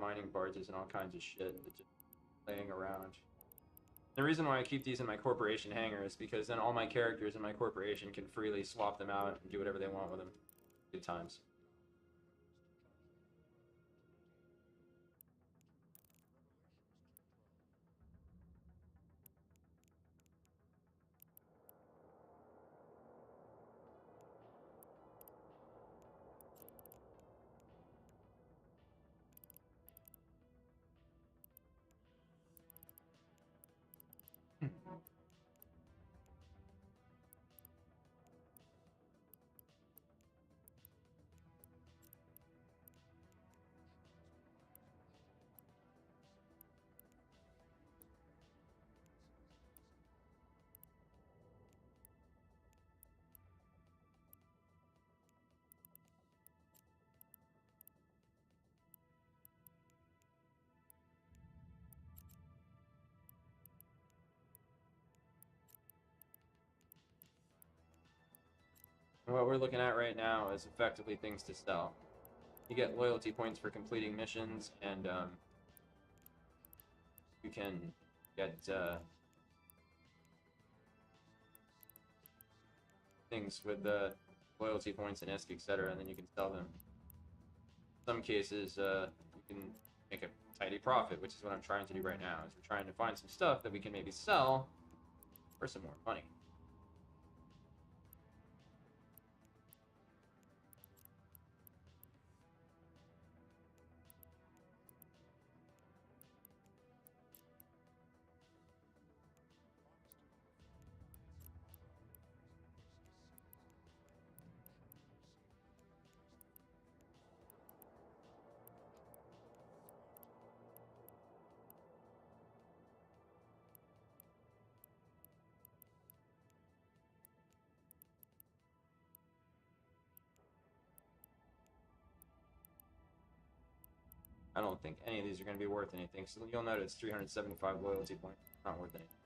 mining barges and all kinds of shit that just laying around. The reason why I keep these in my corporation hangar is because then all my characters in my corporation can freely swap them out and do whatever they want with them. Good times. And what we're looking at right now is effectively things to sell. You get loyalty points for completing missions, and you can get things with the loyalty points and ISK, etc., and then you can sell them. In some cases, you can make a tidy profit, which is what I'm trying to do right now. Is we're trying to find some stuff that we can maybe sell for some more money. I don't think any of these are going to be worth anything. So you'll notice 375 loyalty points. Not worth anything.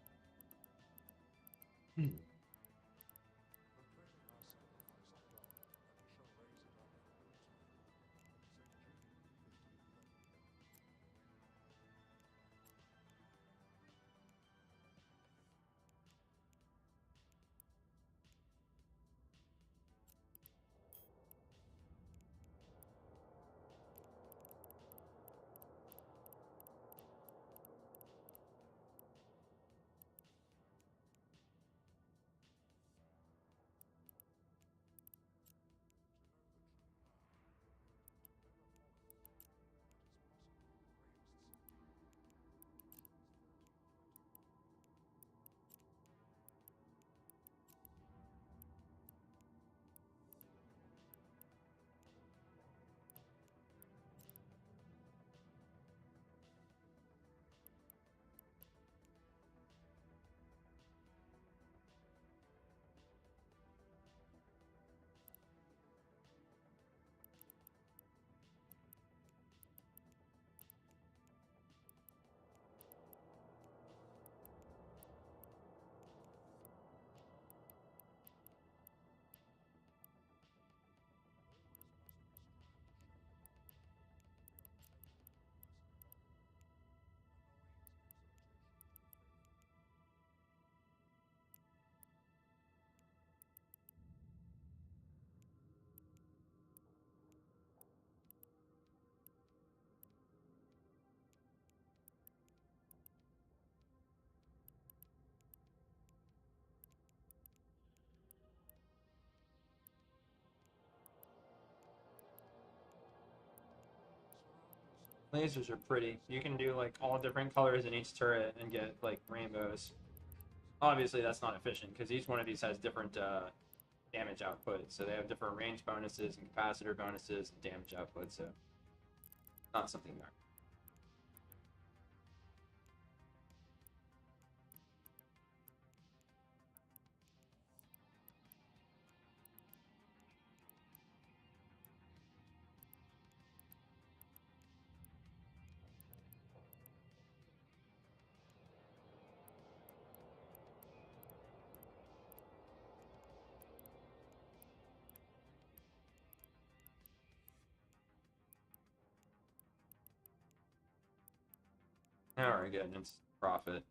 Lasers are pretty. You can do like all different colors in each turret and get like rainbows. Obviously, that's not efficient because each one of these has different damage output. So they have different range bonuses and capacitor bonuses and damage output. So not something there. Alright, good. It's profit.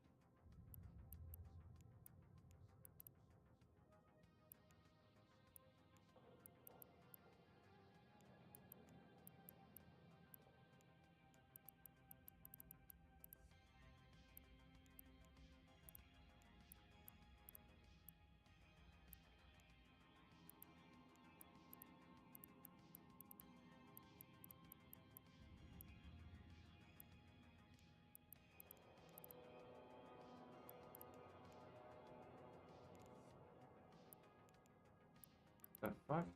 The fuck?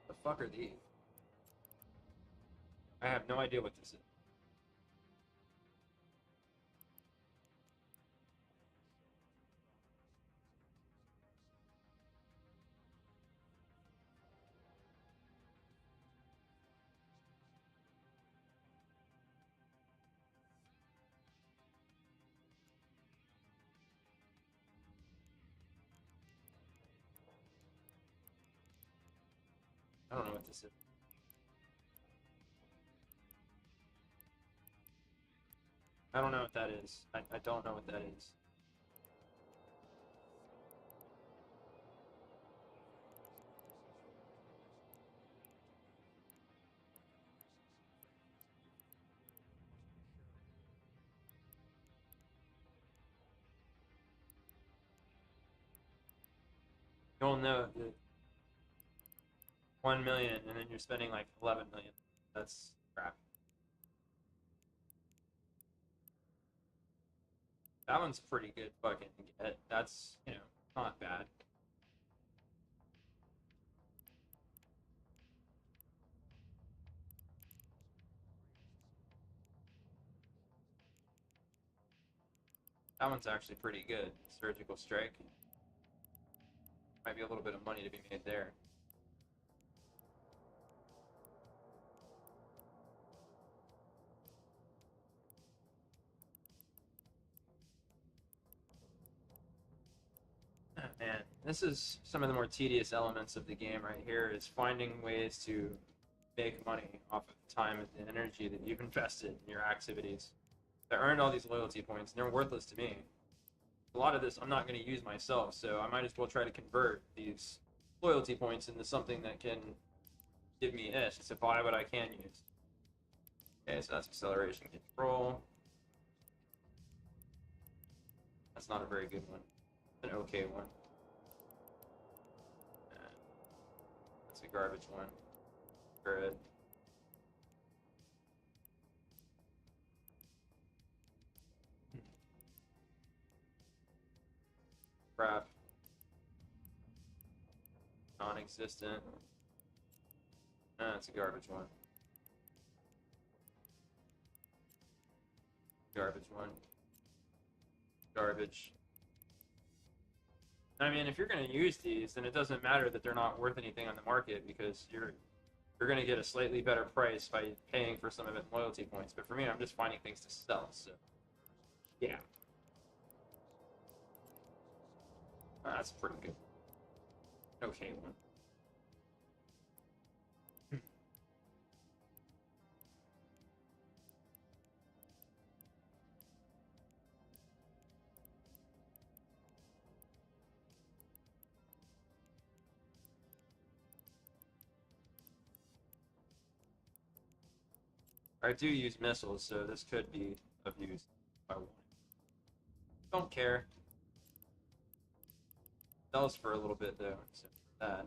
The fuck are these? I have no idea what this is. I don't know what this is. I don't know what that is. I don't know what that is. You'll know that 1 million and then you're spending like 11 million. That's crap. That one's pretty good fucking get. That's, you know, not bad. That one's actually pretty good. Surgical strike. Might be a little bit of money to be made there. Man, this is some of the more tedious elements of the game right here, is finding ways to make money off of the time and the energy that you've invested in your activities. I earned all these loyalty points, and they're worthless to me. A lot of this I'm not going to use myself, so I might as well try to convert these loyalty points into something that can give me ish to buy what I can use. Okay, so that's acceleration control. That's not a very good one. It's an okay one. That's a garbage one. Good. Crap. Non-existent. That's a garbage one. Garbage one. Garbage. I mean, if you're going to use these, then it doesn't matter that they're not worth anything on the market, because you're going to get a slightly better price by paying for some of it in loyalty points. But for me, I'm just finding things to sell, so yeah. That's pretty good. Okay one. I do use missiles, so this could be of use if I want. Don't care. Sells for a little bit though, so that.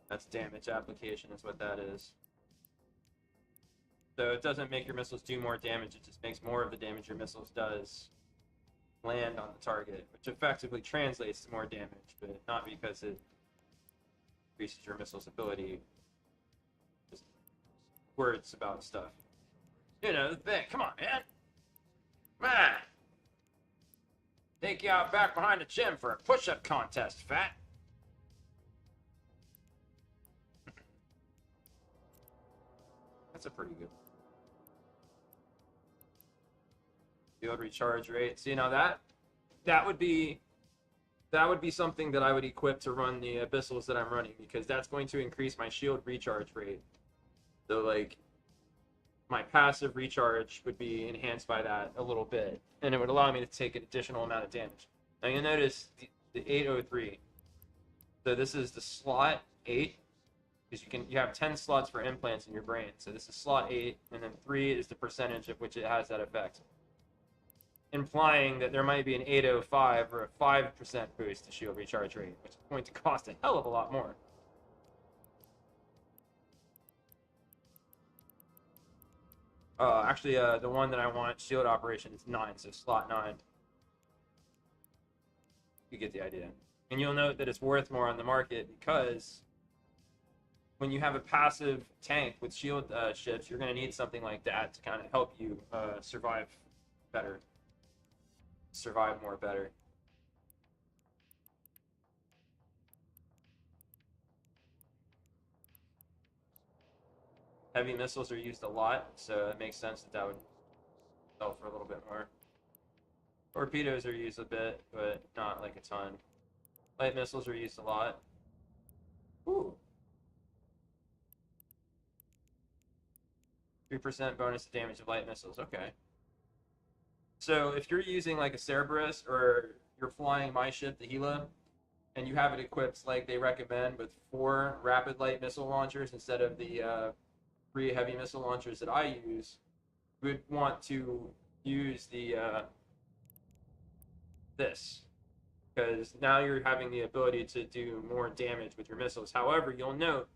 That's damage application is what that is. So it doesn't make your missiles do more damage, it just makes more of the damage your missiles does land on the target, which effectively translates to more damage, but not because it increases your missile's ability. Just words about stuff. You know, the thing. Come on, man. Man. Take you out back behind the gym for a push-up contest, fat. That's a pretty good field recharge rate. See, now that would be something that I would equip to run the abyssals that I'm running, because that's going to increase my shield recharge rate. So like my passive recharge would be enhanced by that a little bit, and it would allow me to take an additional amount of damage. Now you'll notice the 803. So this is the slot 8, because you have 10 slots for implants in your brain. So this is slot 8, and then 3 is the percentage of which it has that effect, implying that there might be an 805 or a 5% boost to shield recharge rate, which is going to cost a hell of a lot more. Actually, the one that I want shield operation is 9, so slot 9. You get the idea. And you'll note that it's worth more on the market because when you have a passive tank with shield ships, you're going to need something like that to kind of help you survive better. Survive more better. Heavy missiles are used a lot, so it makes sense that would sell for a little bit more. Torpedoes are used a bit, but not like a ton. Light missiles are used a lot. Ooh. 3% bonus to damage of light missiles. Okay. So if you're using like a Cerberus, or you're flying my ship, the Gila, and you have it equipped like they recommend with 4 rapid light missile launchers instead of the 3 heavy missile launchers that I use, you would want to use the this, because now you're having the ability to do more damage with your missiles. However, you'll note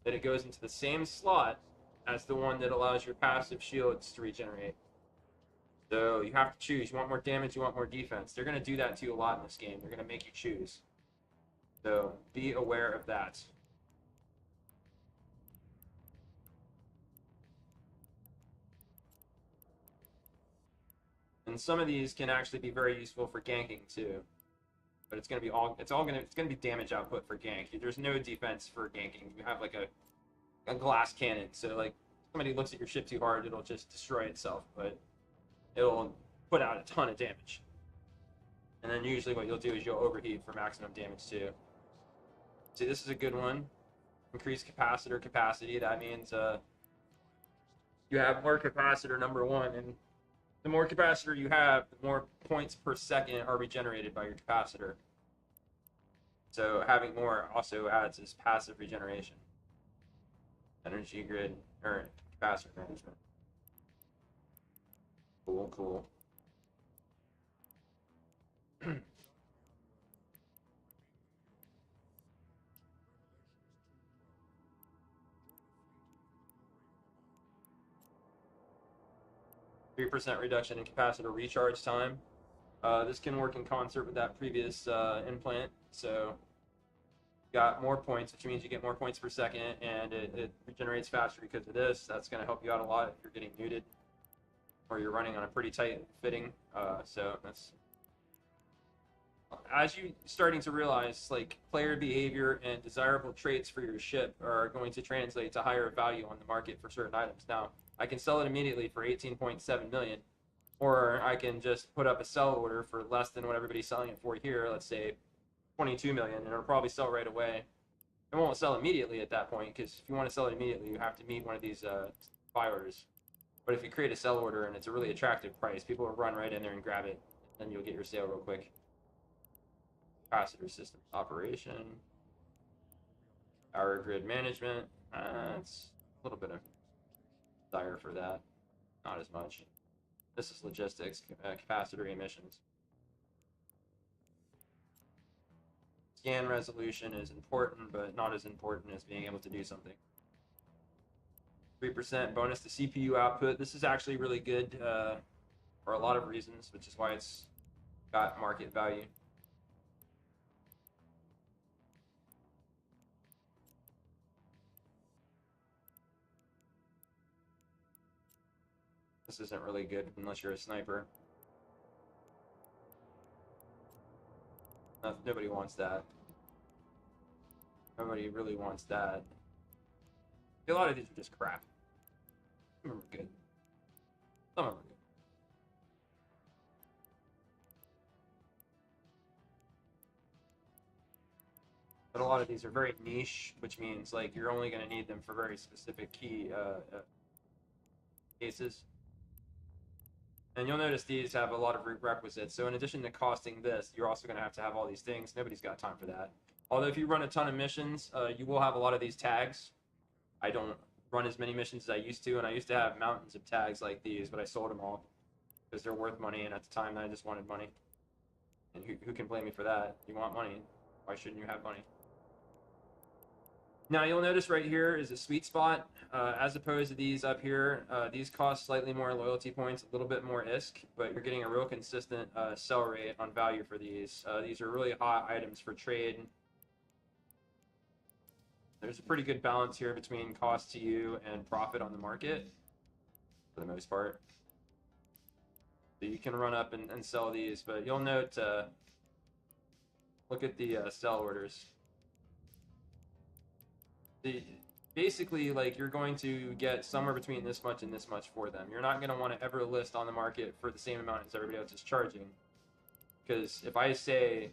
that it goes into the same slot as the one that allows your passive shields to regenerate. So you have to choose. You want more damage, you want more defense. They're going to do that to you a lot in this game. They're going to make you choose. So be aware of that. And some of these can actually be very useful for ganking too. But it's gonna be damage output for gank. There's no defense for ganking. You have like a glass cannon, so like somebody looks at your ship too hard, it'll just destroy itself, but it'll put out a ton of damage. And then usually what you'll do is you'll overheat for maximum damage too. See, this is a good one. Increase capacitor capacity. That means you have more capacitor, number 1, and the more capacitor you have, the more points per second are regenerated by your capacitor. So having more also adds this passive regeneration. Energy grid, or capacitor management. Cool, cool. 3% reduction in capacitor recharge time. This can work in concert with that previous implant. So got more points, which means you get more points per second, and it regenerates faster because of this. That's going to help you out a lot if you're getting muted or you're running on a pretty tight fitting. So that's, as you starting to realize, like, player behavior and desirable traits for your ship are going to translate to higher value on the market for certain items. Now, I can sell it immediately for 18.7 million, or I can just put up a sell order for less than what everybody's selling it for here. Let's say 22 million, and it'll probably sell right away. It won't sell immediately at that point, because if you want to sell it immediately, you have to meet one of these buy orders. But if you create a sell order and it's a really attractive price, people will run right in there and grab it, and you'll get your sale real quick. Capacitor system operation, power grid management. It's a little bit of desire for that, not as much. This is logistics, capacitor emissions. Scan resolution is important, but not as important as being able to do something. 3% bonus to CPU output. This is actually really good for a lot of reasons, which is why it's got market value. This isn't really good unless you're a sniper. Nobody wants that. Nobody really wants that. A lot of these are just crap. Some of them are good. Some of them are good. But a lot of these are very niche, which means like you're only going to need them for very specific key cases. And you'll notice these have a lot of requisites. So in addition to costing this, you're also going to have all these things. Nobody's got time for that. Although if you run a ton of missions, you will have a lot of these tags. I don't run as many missions as I used to, and I used to have mountains of tags like these, but I sold them all because they're worth money, and at the time I just wanted money. And who can blame me for that? You want money. Why shouldn't you have money? Now you'll notice right here is a sweet spot, as opposed to these up here. These cost slightly more loyalty points, a little bit more ISK, but you're getting a real consistent sell rate on value for these. These are really hot items for trade. There's a pretty good balance here between cost to you and profit on the market, for the most part. So you can run up and sell these, but you'll note, look at the sell orders. Basically, like, you're going to get somewhere between this much and this much for them. You're not going to want to ever list on the market for the same amount as everybody else is charging. Because if I say,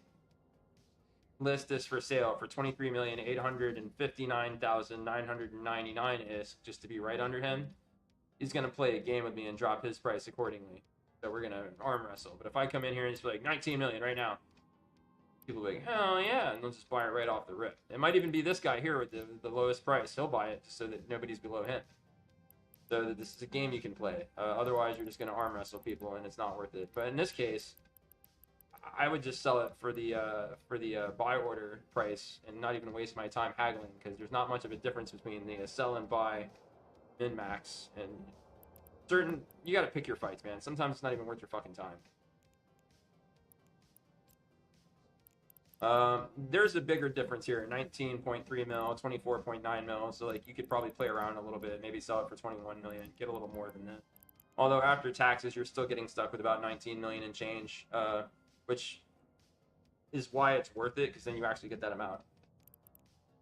list this for sale for 23,859,999 ISK just to be right under him, he's going to play a game with me and drop his price accordingly. So we're going to arm wrestle. But if I come in here and just be like, 19 million right now, people will be like, hell yeah, and they'll just buy it right off the rip. It might even be this guy here with the lowest price. He'll buy it just so that nobody's below him. So this is a game you can play. Otherwise, you're just going to arm wrestle people, and it's not worth it. But in this case, I would just sell it for the buy order price and not even waste my time haggling, because there's not much of a difference between the sell and buy min-max. And you got to pick your fights, man. Sometimes it's not even worth your fucking time. There's a bigger difference here, 19.3 mil, 24.9 mil, so like you could probably play around a little bit, maybe sell it for 21 million, get a little more than that. Although after taxes, you're still getting stuck with about 19 million and change, which is why it's worth it, because then you actually get that amount.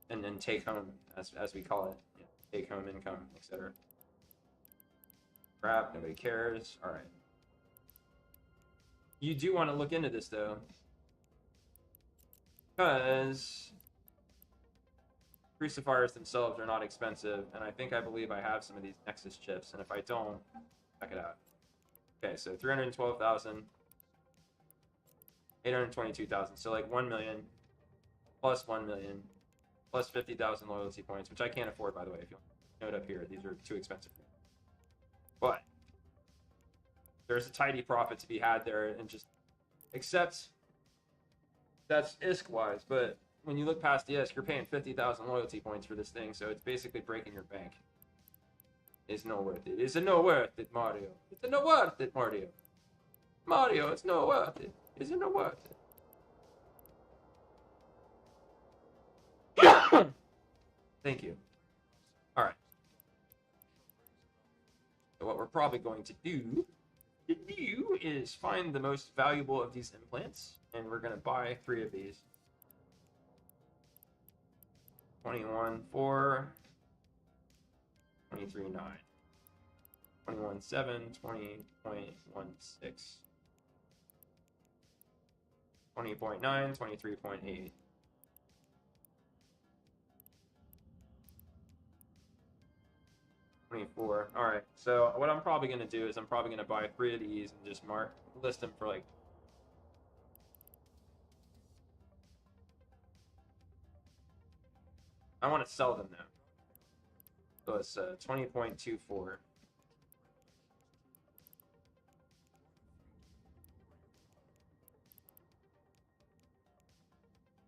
And then take home, as we call it, take home income, etc. Crap, nobody cares. All right. You do want to look into this, though, because crucifiers themselves are not expensive, and I believe I have some of these Nexus chips, and if I don't, check it out. Okay, so 312,000, 822,000, so like 1 million, plus 1 million, plus 50,000 loyalty points, which I can't afford, by the way, if you note up here, these are too expensive. But there's a tidy profit to be had there, and just accept that's ISK-wise, but when you look past the ISK, you're paying 50,000 loyalty points for this thing, so it's basically breaking your bank. It's not worth it. Is it not worth it, Mario? Is it not worth it, Mario? Mario, it's not worth it. Is it not worth it? Thank you. All right. So what we're probably going to do is find the most valuable of these implants, and we're going to buy 3 of these. 21.4, 23.9, 21.7, 20.16, 20.9, 23.8. All right, so what I'm probably going to do is I'm probably going to buy 3 of these and just list them for like I want to sell them now. So it's 20.24.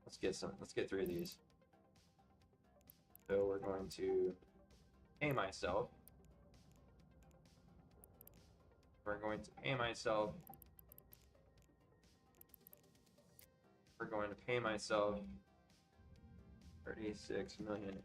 Let's get 3 of these. So we're going to pay myself We're going to pay myself. We're going to pay myself 36 million.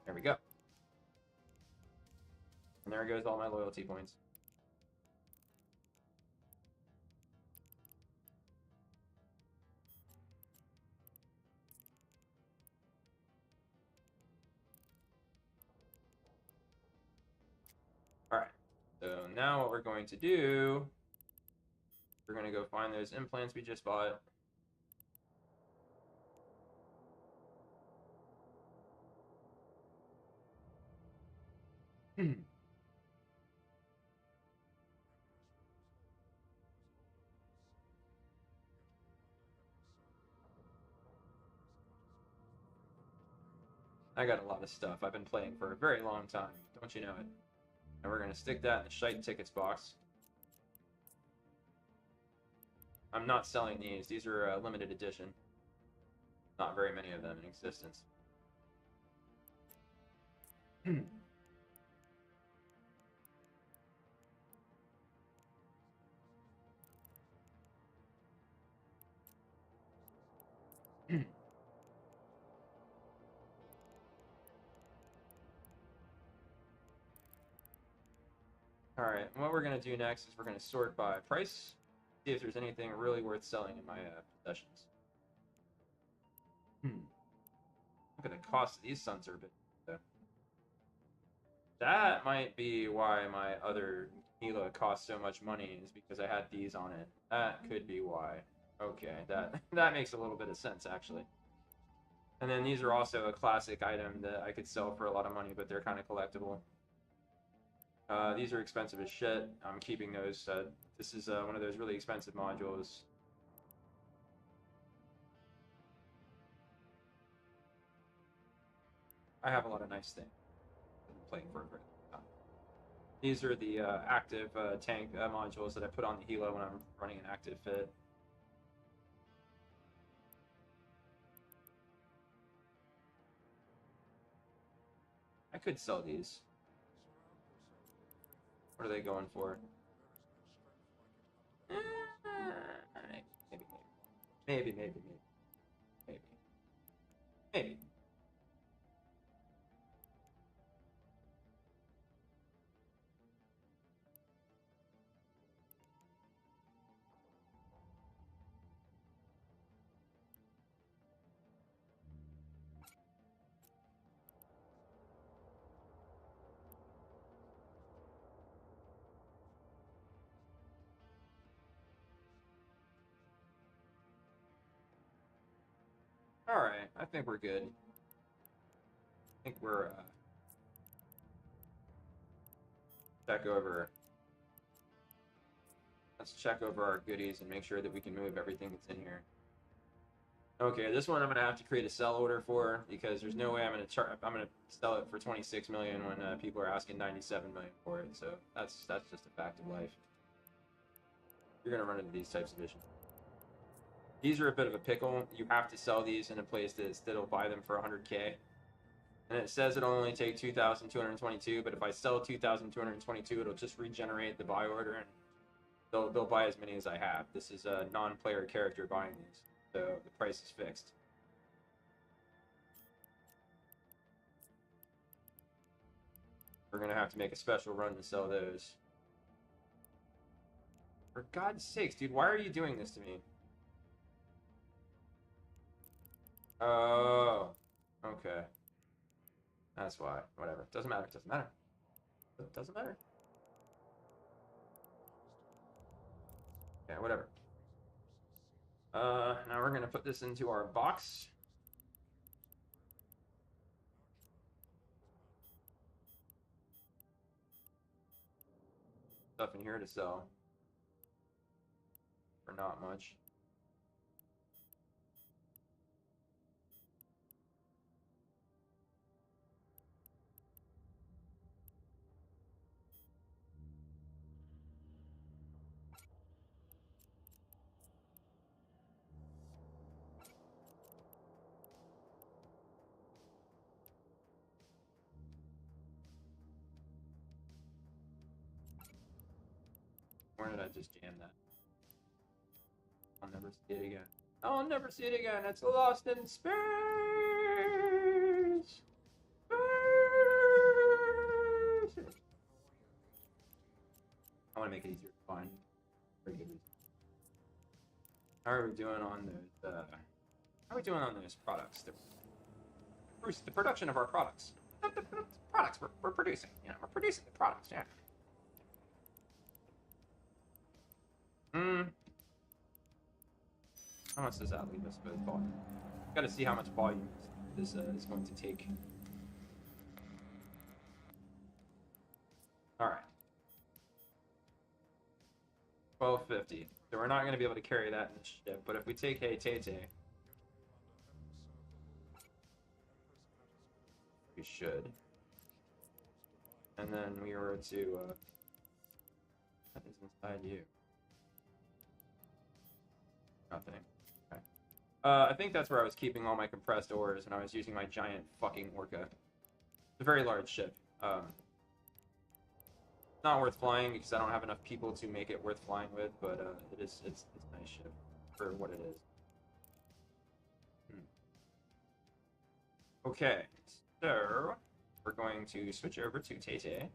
There we go. And there goes all my loyalty points. Alright, so now what we're going to do, we're going to go find those implants we just bought. I got a lot of stuff. I've been playing for a very long time. Don't you know it? And we're going to stick that in the shite tickets box. I'm not selling these. These are limited edition. Not very many of them in existence. Alright, what we're going to do next is we're going to sort by price. See if there's anything really worth selling in my possessions. Look at the cost of these sons are a bit. That might be why my other Gila cost so much money, is because I had these on it. That could be why. Okay, that makes a little bit of sense, actually. And then these are also a classic item that I could sell for a lot of money, but they're kind of collectible. These are expensive as shit. I'm keeping those. This is one of those really expensive modules. I have a lot of nice things. I've been playing for a very long time. These are the active tank modules that I put on the Hilo when I'm running an active fit. I could sell these. What are they going for? Maybe. Alright, I think we're good. I think we're, check over. Let's check over our goodies and make sure that we can move everything that's in here. Okay, this one I'm gonna have to create a sell order for, because there's no way I'm gonna sell it for 26 million when people are asking 97 million for it. So that's just a fact of life. You're gonna run into these types of issues. These are a bit of a pickle. You have to sell these in a place that'll buy them for 100K. And it says it'll only take 2,222, but if I sell 2,222, it'll just regenerate the buy order, and they'll buy as many as I have. This is a non-player character buying these, so the price is fixed. We're gonna have to make a special run to sell those. For God's sakes, dude, why are you doing this to me? Oh, okay. That's why. Whatever. Doesn't matter. Doesn't matter. Doesn't matter. Yeah, whatever. Now we're gonna put this into our box. Stuff in here to sell. For not much. Where did I just jam that? I'll never see it again. I'll never see it again. It's lost in space. Space. I want to make it easier to find. Pretty good reason. How are we doing on those? How are we doing on those products? The production of our products. The products we're producing. You know, we're producing the products. Yeah. How much does that leave us with volume? Got to see how much volume this is going to take. All right. 1250. So we're not going to be able to carry that in the ship, but if we take Hey Tay, we should. And then we were to, what is inside you? Nothing. Okay. I think that's where I was keeping all my compressed ores, and I was using my giant fucking orca. It's a very large ship. Not worth flying because I don't have enough people to make it worth flying with, but it's a nice ship for what it is. Okay, so we're going to switch over to Tay.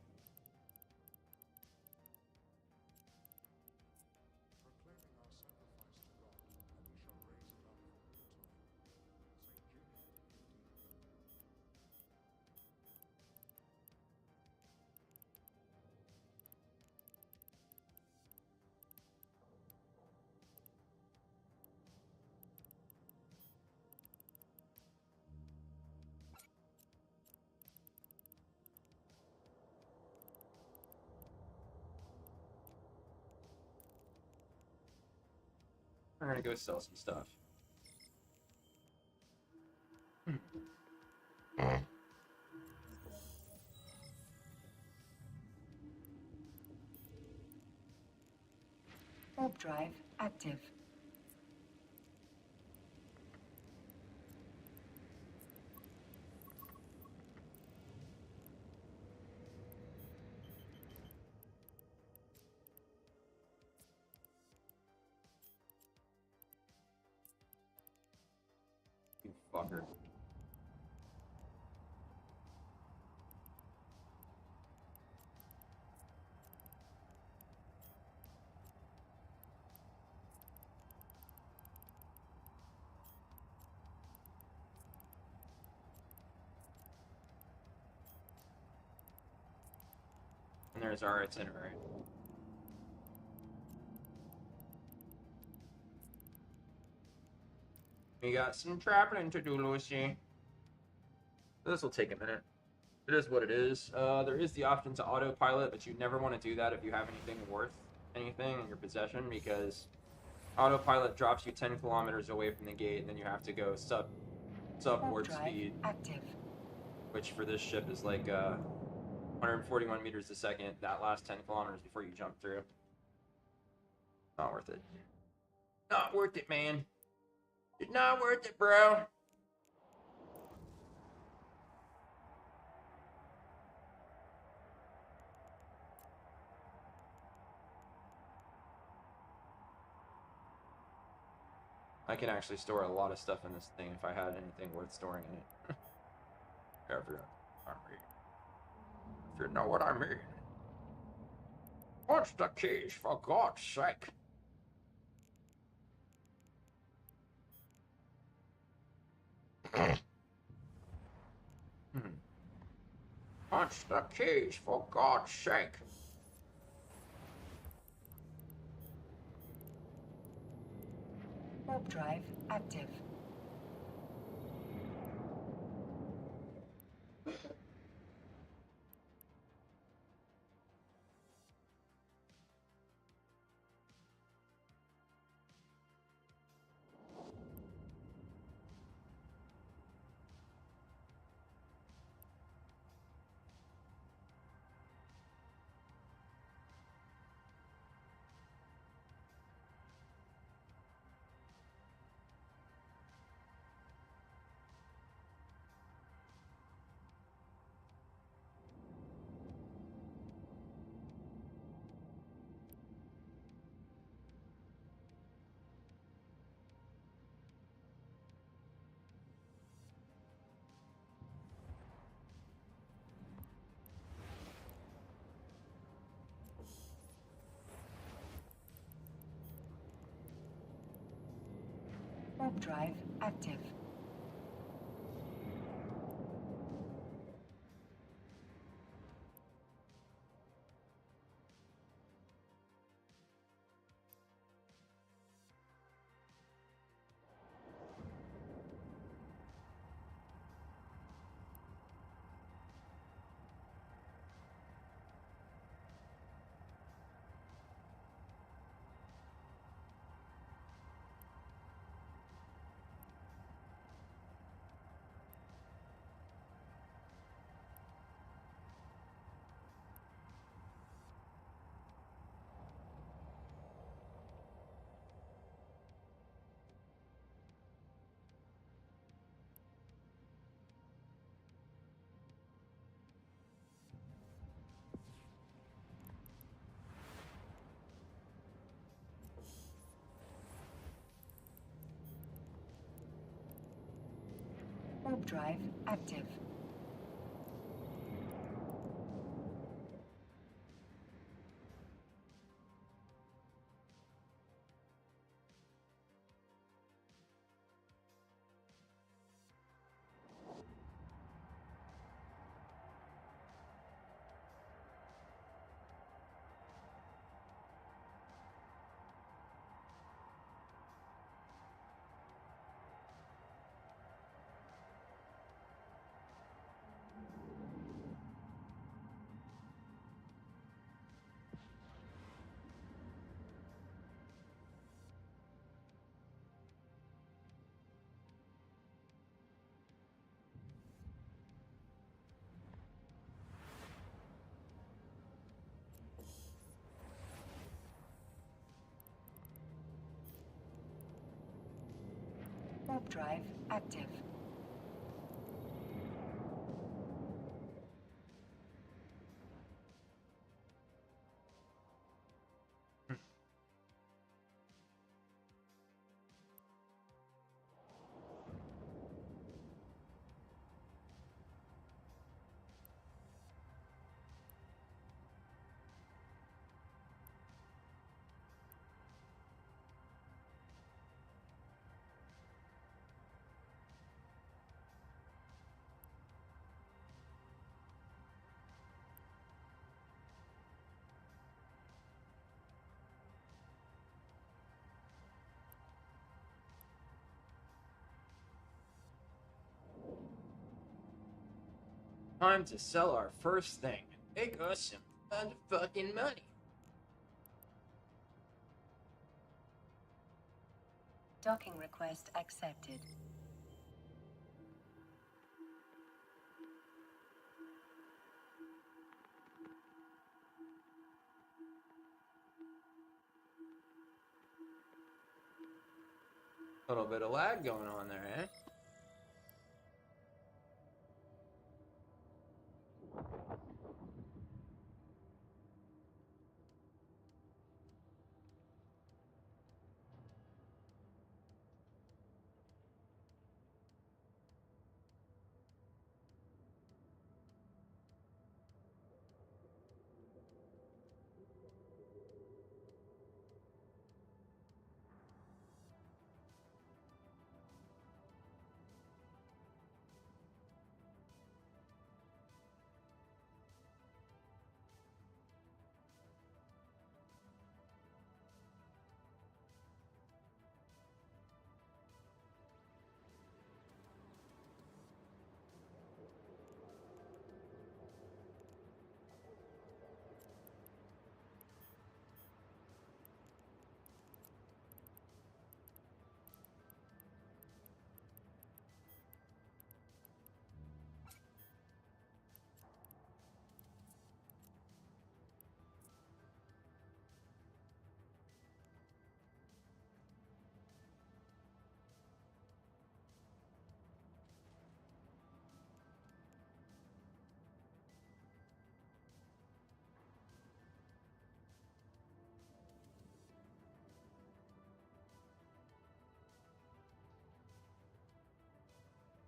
We're gonna go sell some stuff. Warp drive active. You fucker. And there's our itinerary. We got some traveling to do, Lucy. This will take a minute. It is what it is. There is the option to autopilot, but you never want to do that if you have anything worth anything in your possession, because autopilot drops you 10 kilometers away from the gate, and then you have to go sub warp speed, active. which for this ship is like 141 meters a second. That last 10 kilometers before you jump through. Not worth it. Not worth it, man. It's not worth it, bro. I can actually store a lot of stuff in this thing if I had anything worth storing in it. If you know what I mean. What's the keys, for God's sake? Punch the keys, for God's sake. Warp drive active. Warp drive active. Warp drive active. Warp drive active. Time to sell our first thing. Make us some fucking money. Docking request accepted. A little bit of lag going on there, eh?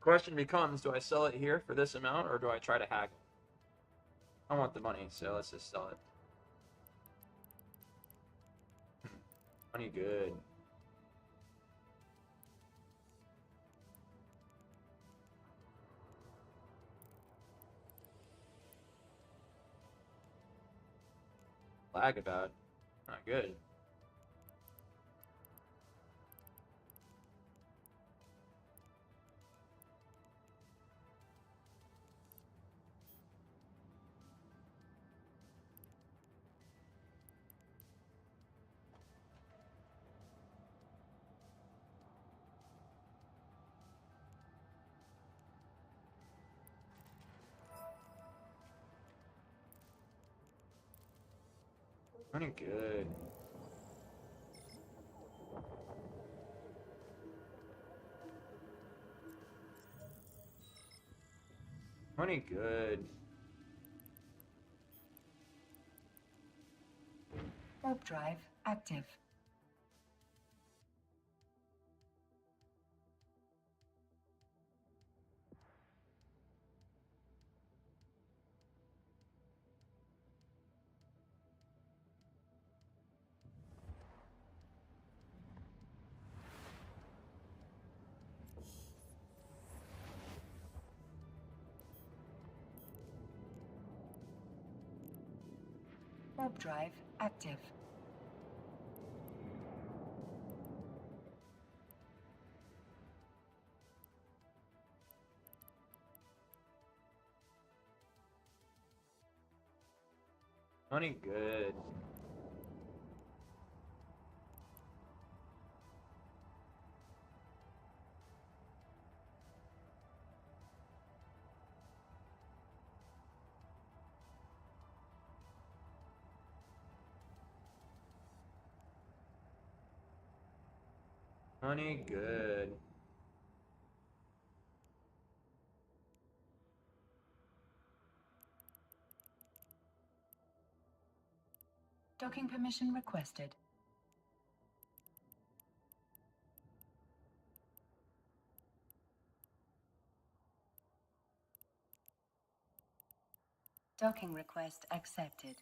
Question becomes, do I sell it here for this amount, or do I try to haggle? I want the money, so let's just sell it. Money good. lag about? Not good. Running good. Running good. Warp drive active. Warp drive active. Running good. Running good. Docking permission requested. Docking request accepted.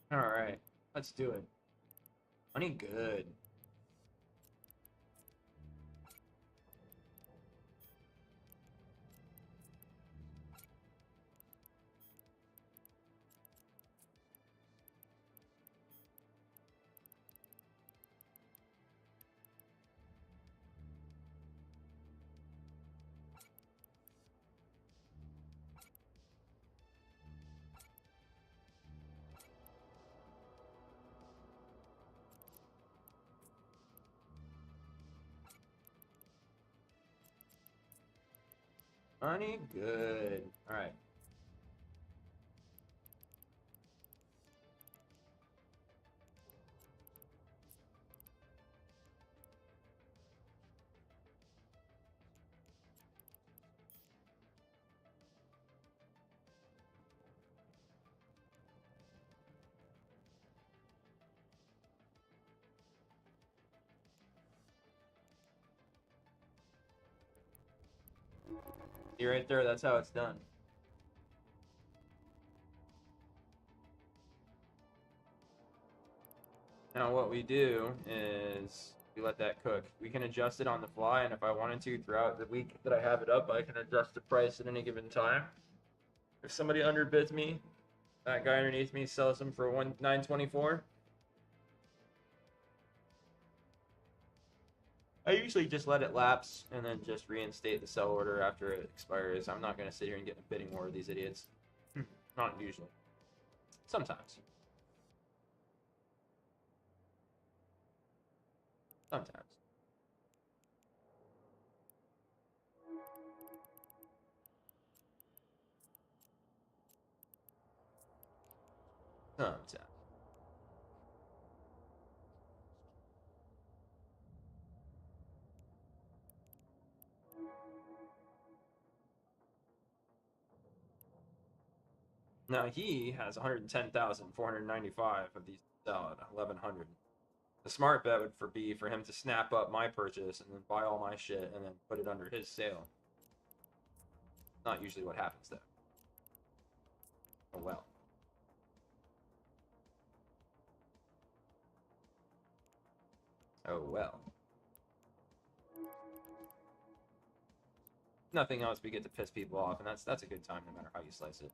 All right, let's do it. Running good. Honey, good. All right. You're right there. That's how it's done. Now what we do is we let that cook. We can adjust it on the fly, and if I wanted to throughout the week that I have it up, I can adjust the price at any given time. If somebody underbids me, that guy underneath me sells them for 924. I usually just let it lapse and then just reinstate the sell order after it expires. I'm not going to sit here and get in a bidding war with these idiots. Not usually. Sometimes. Sometimes. Sometimes. Now he has 110,495 of these sell at 1100. The smart bet would be for him to snap up my purchase and then buy all my shit and then put it under his sale. Not usually what happens though. Oh well. Oh well. Nothing else, we get to piss people off, and that's a good time no matter how you slice it.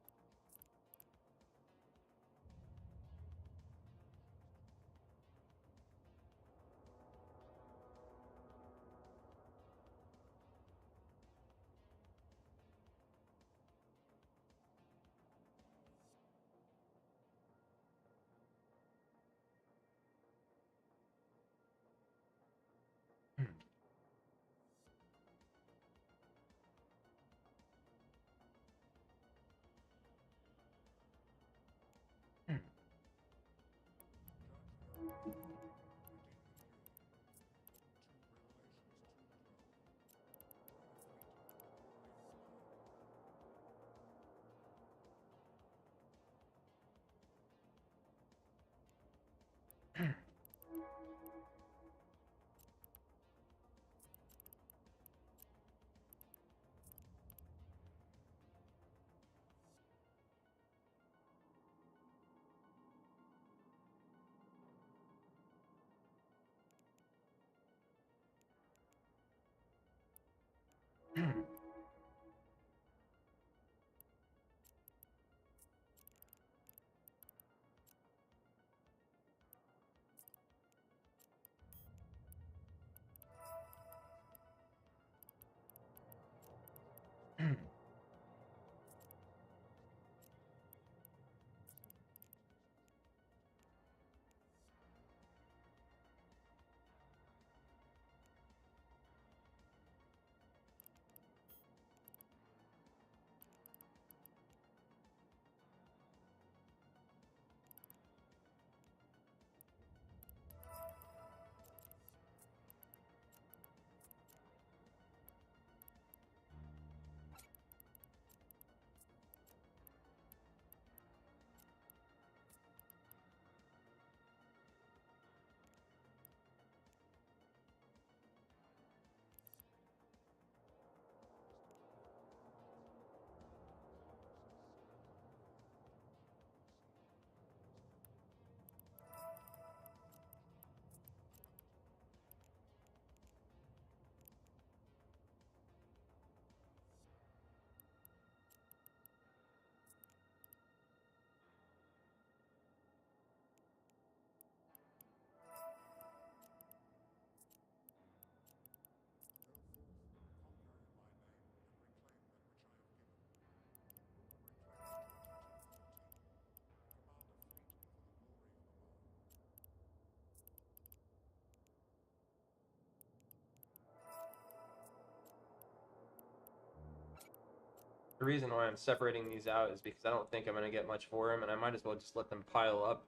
The reason why I'm separating these out is because I don't think I'm going to get much for them, and I might as well just let them pile up.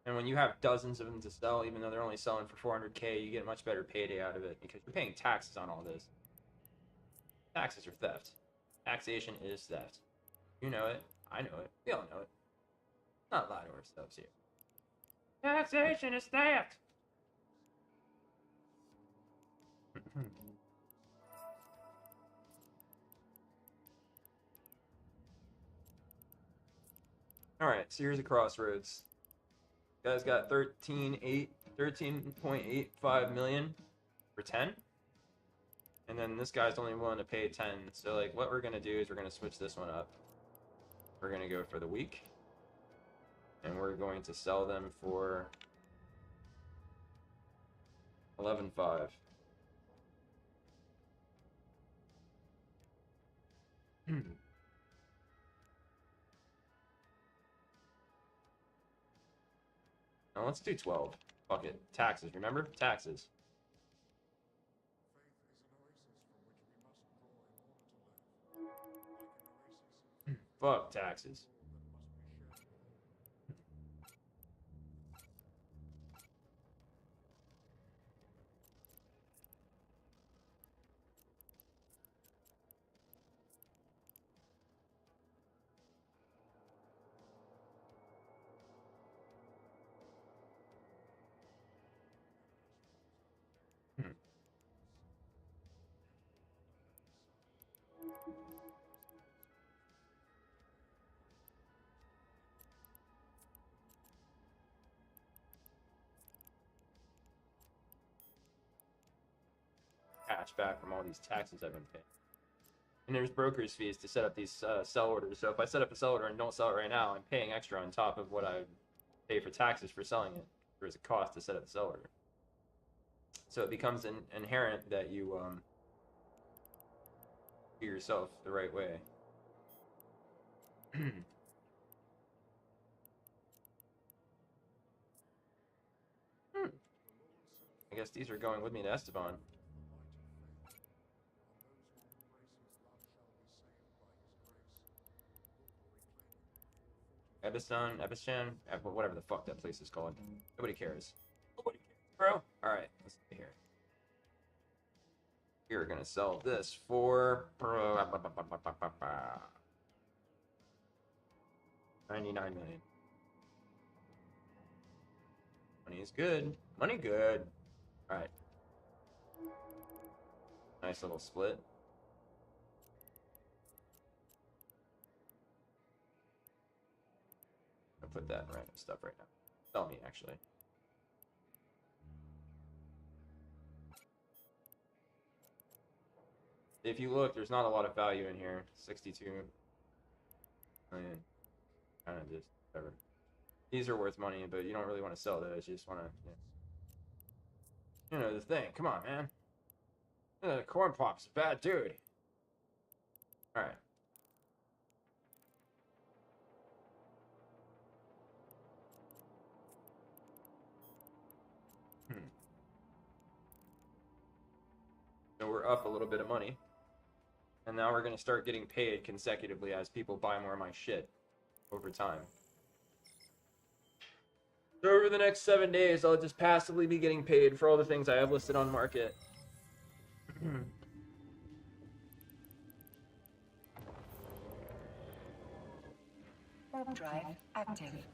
And when you have dozens of them to sell, even though they're only selling for 400K, you get a much better payday out of it because you're paying taxes on all this. Taxes are theft. Taxation is theft. You know it. I know it. We all know it. Not lie to ourselves here. Taxation is theft! Alright, so here's a crossroads. Guys got 13.85 million for 10. And then this guy's only willing to pay 10. So like what we're gonna do is we're gonna switch this one up. We're gonna go for the week. And we're going to sell them for 11.5. Now let's do 12. Fuck it. Taxes, remember? Taxes. Fuck taxes. Cash back from all these taxes I've been paying. And there's broker's fees to set up these sell orders. So if I set up a sell order and don't sell it right now, I'm paying extra on top of what I pay for taxes for selling it. There's a cost to set up the sell order. So it becomes inherent that you do yourself the right way. I guess these are going with me to Esteban. Ebistan, whatever the fuck that place is called. Nobody cares. Nobody cares, bro. Alright, let's see here. We're gonna sell this for 99 million. Money is good. Money good. Alright. Nice little split. I'll put that in random stuff right now. Sell me, actually. If you look, there's not a lot of value in here. 62 million. Kind of just whatever. These are worth money, but you don't really want to sell those. You just want to, you know the thing. Come on, man. Corn Pop's a bad dude. All right. So we're up a little bit of money. And now we're going to start getting paid consecutively as people buy more of my shit over time. So over the next 7 days, I'll just passively be getting paid for all the things I have listed on market. Warp drive active.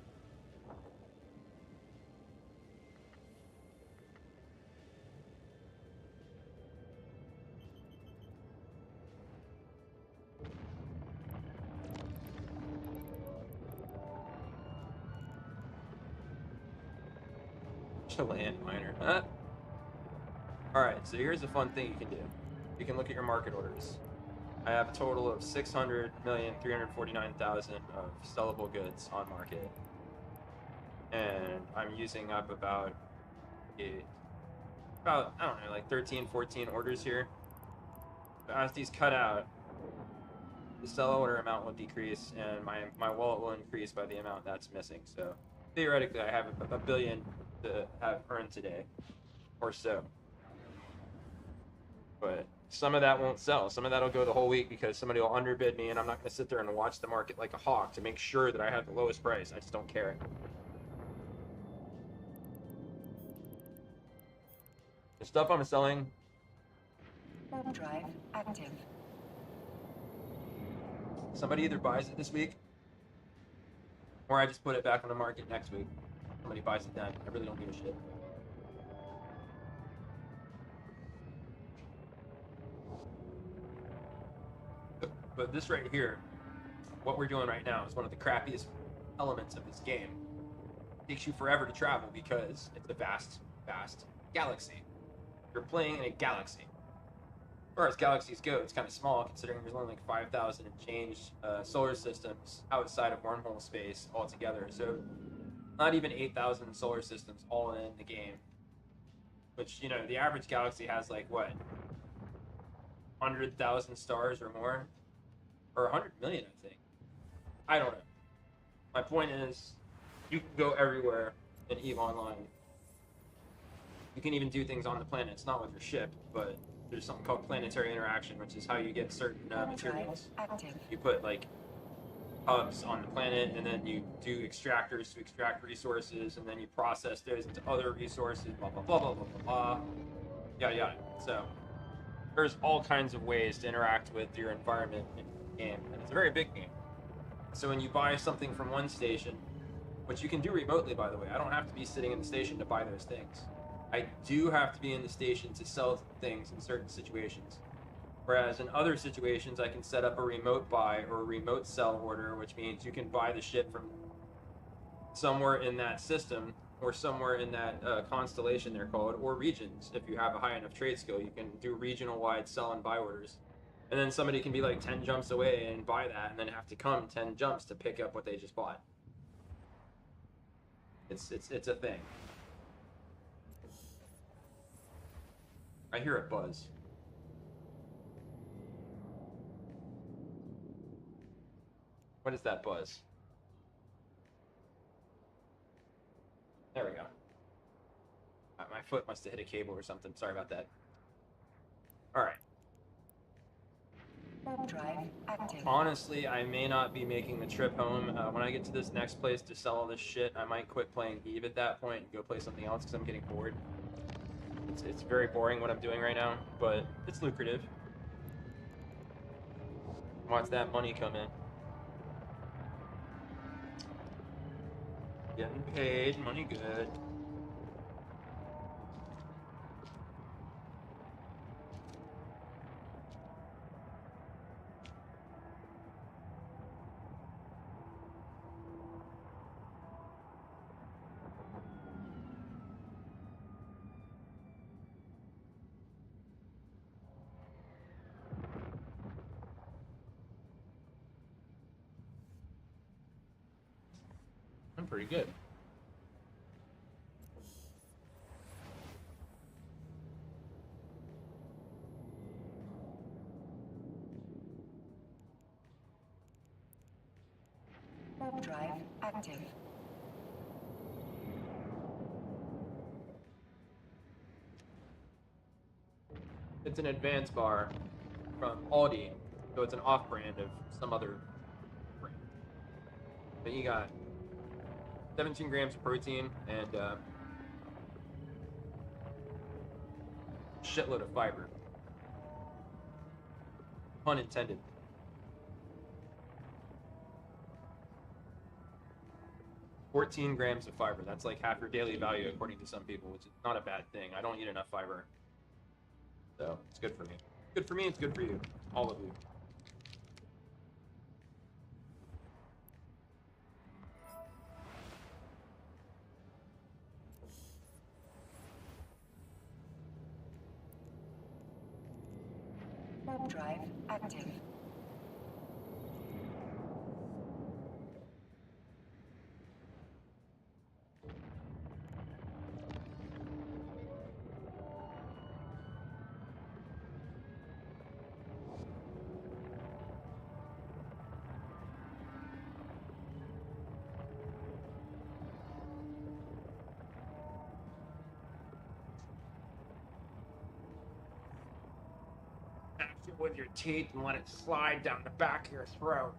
Chilean miner, huh? Alright, so here's a fun thing you can do. You can look at your market orders. I have a total of 600,349,000 of sellable goods on market. And I'm using up about, I don't know, like 13, 14 orders here. But as these cut out, the sell order amount will decrease and my wallet will increase by the amount that's missing. So theoretically, I have a billion to have earned today or so. But some of that won't sell. Some of that will go the whole week because somebody will underbid me, and I'm not going to sit there and watch the market like a hawk to make sure that I have the lowest price. I just don't care. The stuff I'm selling. Warp drive active. Somebody either buys it this week, or I just put it back on the market next week. Somebody buys it then. I really don't give a shit. But this right here, what we're doing right now, is one of the crappiest elements of this game. It takes you forever to travel because it's a vast, vast galaxy. You're playing in a galaxy. As far as galaxies go, it's kind of small considering there's only like 5,000 and change solar systems outside of wormhole space altogether. So not even 8,000 solar systems all in the game. Which, you know, the average galaxy has like, what, 100,000 stars or more? Or 100 million, I think. I don't know. My point is, you can go everywhere in EVE Online. You can even do things on the planet. It's not with your ship, but there's something called planetary interaction, which is how you get certain materials. You put like hubs on the planet, and then you do extractors to extract resources, and then you process those into other resources. Blah blah blah blah blah blah blah. Yada yada. So there's all kinds of ways to interact with your environment in the game, and it's a very big game. So when you buy something from one station, which you can do remotely, by the way, I don't have to be sitting in the station to buy those things. I do have to be in the station to sell things in certain situations. Whereas in other situations, I can set up a remote buy or a remote sell order, which means you can buy the ship from somewhere in that system or somewhere in that constellation they're called, or regions. If you have a high enough trade skill, you can do regional wide sell and buy orders. And then somebody can be like 10 jumps away and buy that, and then have to come 10 jumps to pick up what they just bought. It's a thing. I hear a buzz. What is that buzz? There we go. My foot must have hit a cable or something. Sorry about that. All right. Drive active. Honestly, I may not be making the trip home. When I get to this next place to sell all this shit, I might quit playing EVE at that point and go play something else because I'm getting bored. It's very boring what I'm doing right now, but it's lucrative. Watch that money come in. Getting paid, money good. I'm pretty good. Drive active. It's an advanced bar from Aldi, so it's an off-brand of some other brand. But you got 17 grams of protein and shitload of fiber. Pun intended. "14 grams of fiber. That's like half your daily value, according to some people, which is not a bad thing. I don't eat enough fiber, so it's good for me. Good for me. It's good for you, all of you. Drive active. it with your teeth and let it slide down the back of your throat.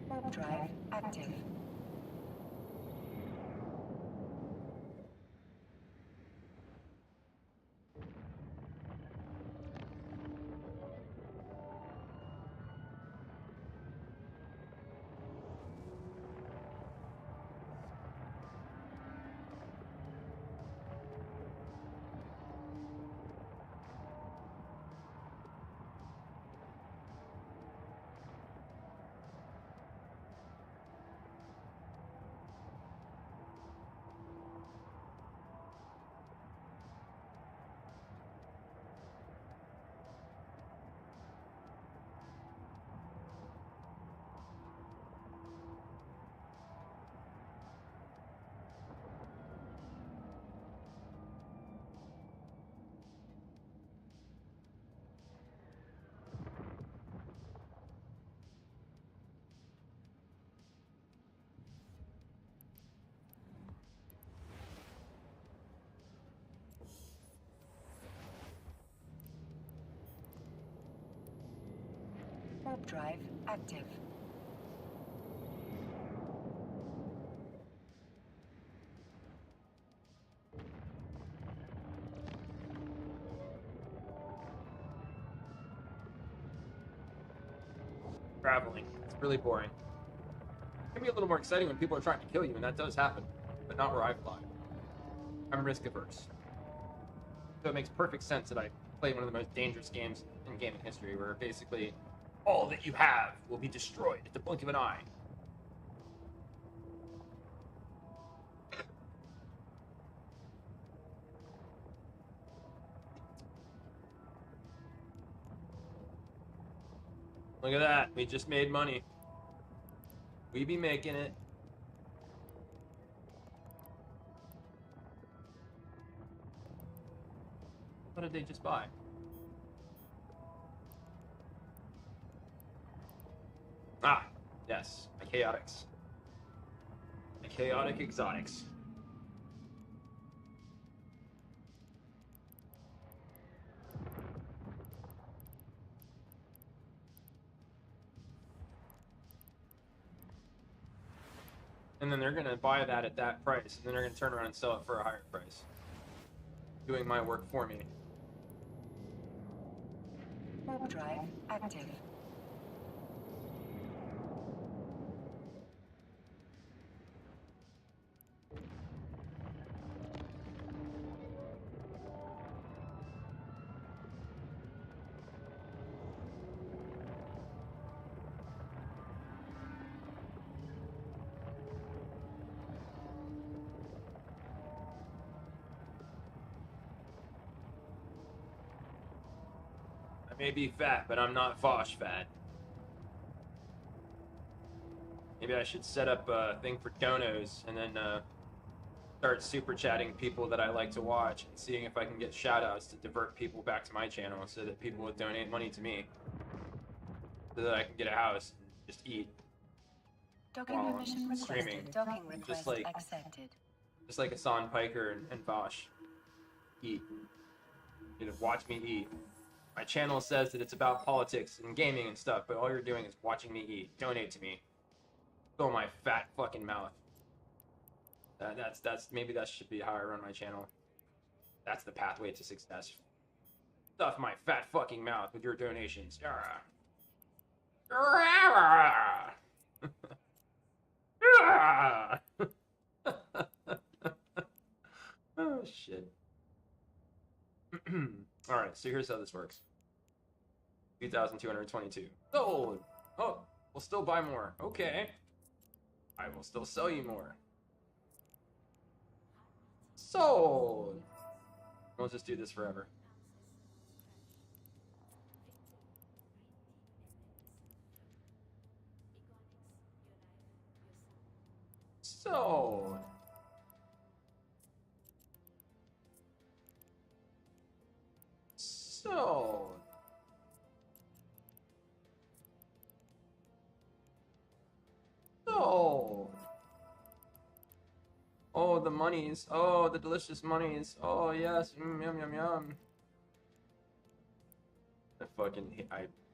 Warp drive active. Warp drive active. Traveling. It's really boring. It can be a little more exciting when people are trying to kill you, and that does happen, but not where I fly. I'm risk averse. So it makes perfect sense that I play one of the most dangerous games in gaming history, where basically all that you have will be destroyed at the blink of an eye. Look at that. We just made money. We be making it. What did they just buy? Ah, yes. My chaotics. My chaotic exotics. And then they're going to buy that at that price, and then they're going to turn around and sell it for a higher price. Doing my work for me. Warp drive active. I may be fat, but I'm not Fosh fat. Maybe I should set up a thing for donos and then start super chatting people that I like to watch and seeing if I can get shout outs to divert people back to my channel so that people would donate money to me so that I can get a house and just eat. Docking While I'm permission requested. streaming. Docking request like- accepted. Just like Hassan Piker and Vosh. Eat. You know, watch me eat. My channel says that it's about politics and gaming and stuff, but all you're doing is watching me eat. Donate to me. Fill my fat fucking mouth. That's maybe that should be how I run my channel. That's the pathway to success. Stuff my fat fucking mouth with your donations. Oh shit. Alright, so here's how this works. 2,222. Sold! Oh, we'll still buy more. Okay. I will still sell you more. Sold! We'll just do this forever. So. So. So. Oh, the monies. Oh, the delicious monies. Oh, yes. Yum, yum, yum.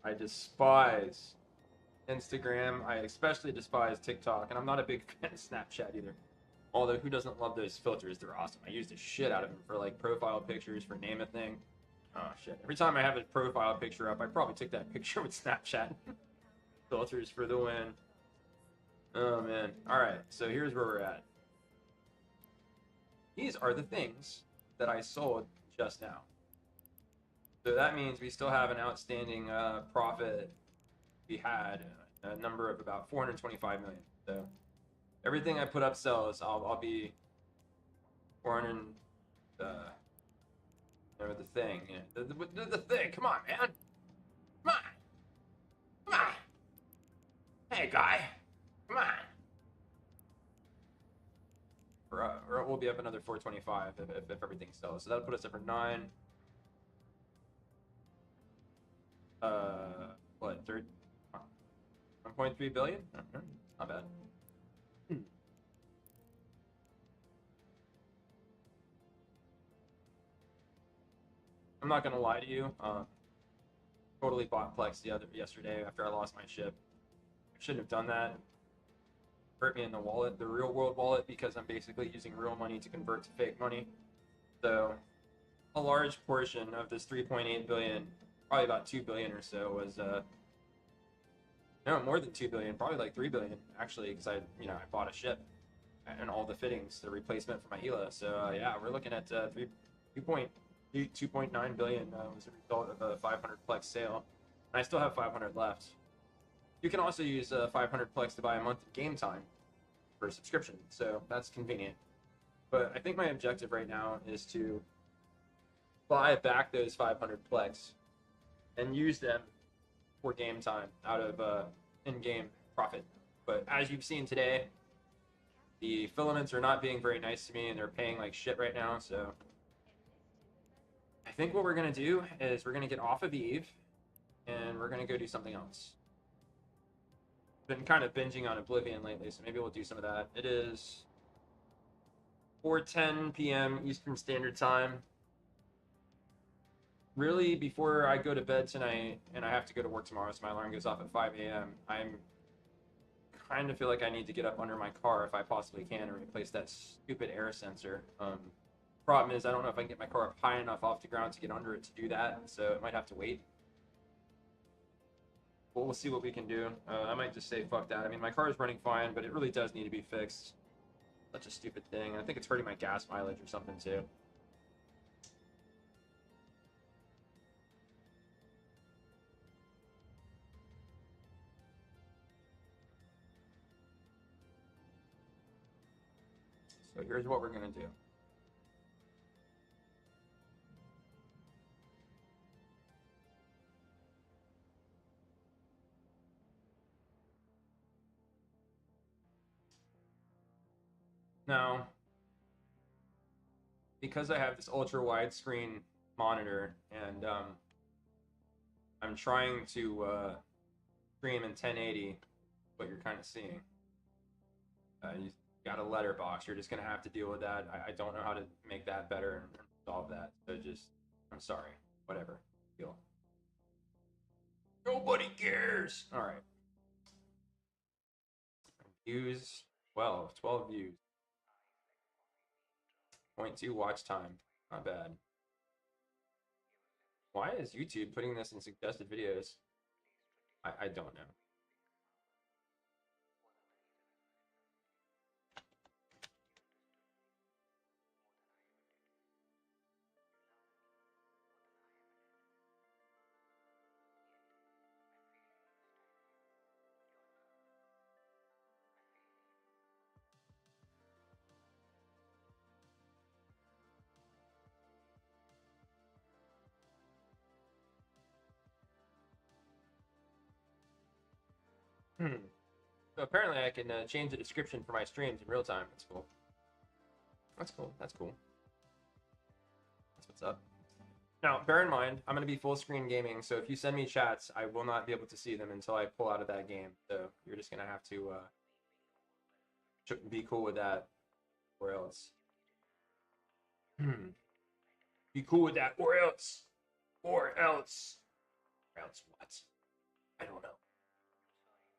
I despise Instagram. I especially despise TikTok, and I'm not a big fan of Snapchat either. Although, who doesn't love those filters? They're awesome. I use the shit out of them for like profile pictures, for name a thing. Oh shit! Every time I have a profile picture up, I probably took that picture with Snapchat. Filters for the win. Oh man! All right, so here's where we're at. These are the things that I sold just now. So that means we still have an outstanding profit. We had a number of about 425 million. So everything I put up sells. I'll be 400. The thing. You know, the thing. Come on, man. Come on. Come on. Hey, guy. Come on. We'll be up another 425 if everything sells. So that'll put us up for 9. What? 1.3 billion? Not bad. I'm not gonna lie to you. Totally bought Plex yesterday after I lost my ship. I shouldn't have done that. Hurt me in the wallet, the real world wallet, because I'm basically using real money to convert to fake money. So a large portion of this 3.8 billion, probably about 2 billion or so, was no, more than 2 billion, probably like 3 billion actually, because I bought a ship and all the fittings, the replacement for my Hela. So yeah, we're looking at 2.9 billion was a result of a 500 Plex sale, and I still have 500 left. You can also use 500 Plex to buy a month of game time for a subscription, so that's convenient. But I think my objective right now is to buy back those 500 Plex and use them for game time out of in-game profit. But as you've seen today, the filaments are not being very nice to me, and they're paying like shit right now, so I think what we're going to do is we're going to get off of Eve, and we're going to go do something else. Been kind of binging on Oblivion lately, so maybe we'll do some of that. It is 4:10 p.m. Eastern Standard Time. Really, before I go to bed tonight, and I have to go to work tomorrow, so my alarm goes off at 5 a.m., I'm kind of feel like I need to get up under my car if I possibly can and replace that stupid air sensor. Problem is, I don't know if I can get my car up high enough off the ground to get under it to do that, so it might have to wait. But we'll see what we can do. I might just say fuck that. I mean, my car is running fine, but it really does need to be fixed. Such a stupid thing. I think it's hurting my gas mileage or something too. So here's what we're gonna do. Now, because I have this ultra widescreen monitor and I'm trying to stream in 1080, what you're kind of seeing. You got a letterbox. You're just gonna have to deal with that. I don't know how to make that better and solve that. So just, I'm sorry. Whatever. Deal. Nobody cares. All right. Views 12 views. 0.2 watch time. Not bad. Why is YouTube putting this in suggested videos? I don't know. So apparently I can change the description for my streams in real time. That's cool. That's cool. That's cool. That's what's up. Now, bear in mind, I'm going to be full screen gaming, so if you send me chats, I will not be able to see them until I pull out of that game. So you're just going to have to be cool with that, or else. Be cool with that, or else. Or else. Or else what? I don't know.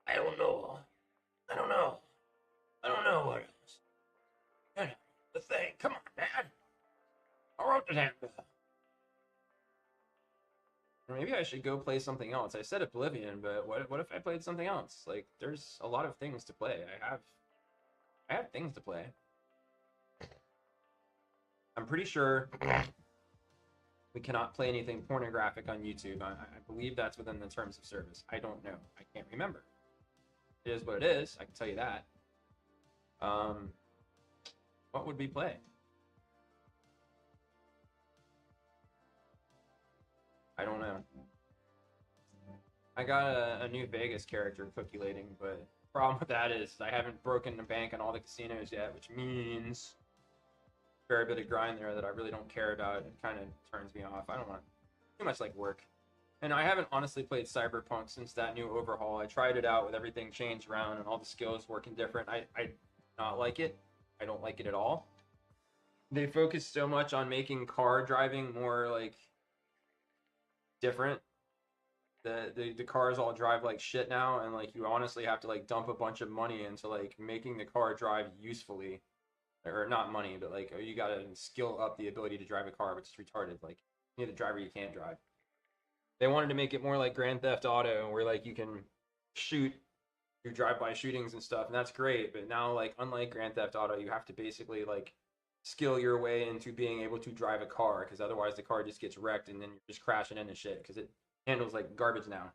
I don't know. I don't know. I don't know what else. You know, the thing. Come on, man. I wrote the damn bill. Maybe I should go play something else. I said Oblivion, but what if I played something else? Like, there's a lot of things to play. I have things to play. I'm pretty sure we cannot play anything pornographic on YouTube. I believe that's within the terms of service. I don't know. I can't remember. It is what it is. I can tell you that. What would we play? I don't know. I got a new Vegas character cookie-lating, but the problem with that is I haven't broken the bank on all the casinos yet, which means a fair bit of grind there that I really don't care about. It kind of turns me off. I don't want too much like work. And I haven't honestly played Cyberpunk since that new overhaul. I tried it out with everything changed around and all the skills working different. I not like it. I don't like it at all. They focus so much on making car driving more like different. The cars all drive like shit now, and like you honestly have to like dump a bunch of money into like making the car drive usefully, or not money, but like you gotta skill up the ability to drive a car, which is retarded. Like you need a driver you can't drive. They wanted to make it more like Grand Theft Auto, where like you can shoot, you drive-by shootings and stuff, and that's great. But now, like unlike Grand Theft Auto, you have to basically like skill your way into being able to drive a car, because otherwise the car just gets wrecked and then you're just crashing into shit because it handles like garbage now.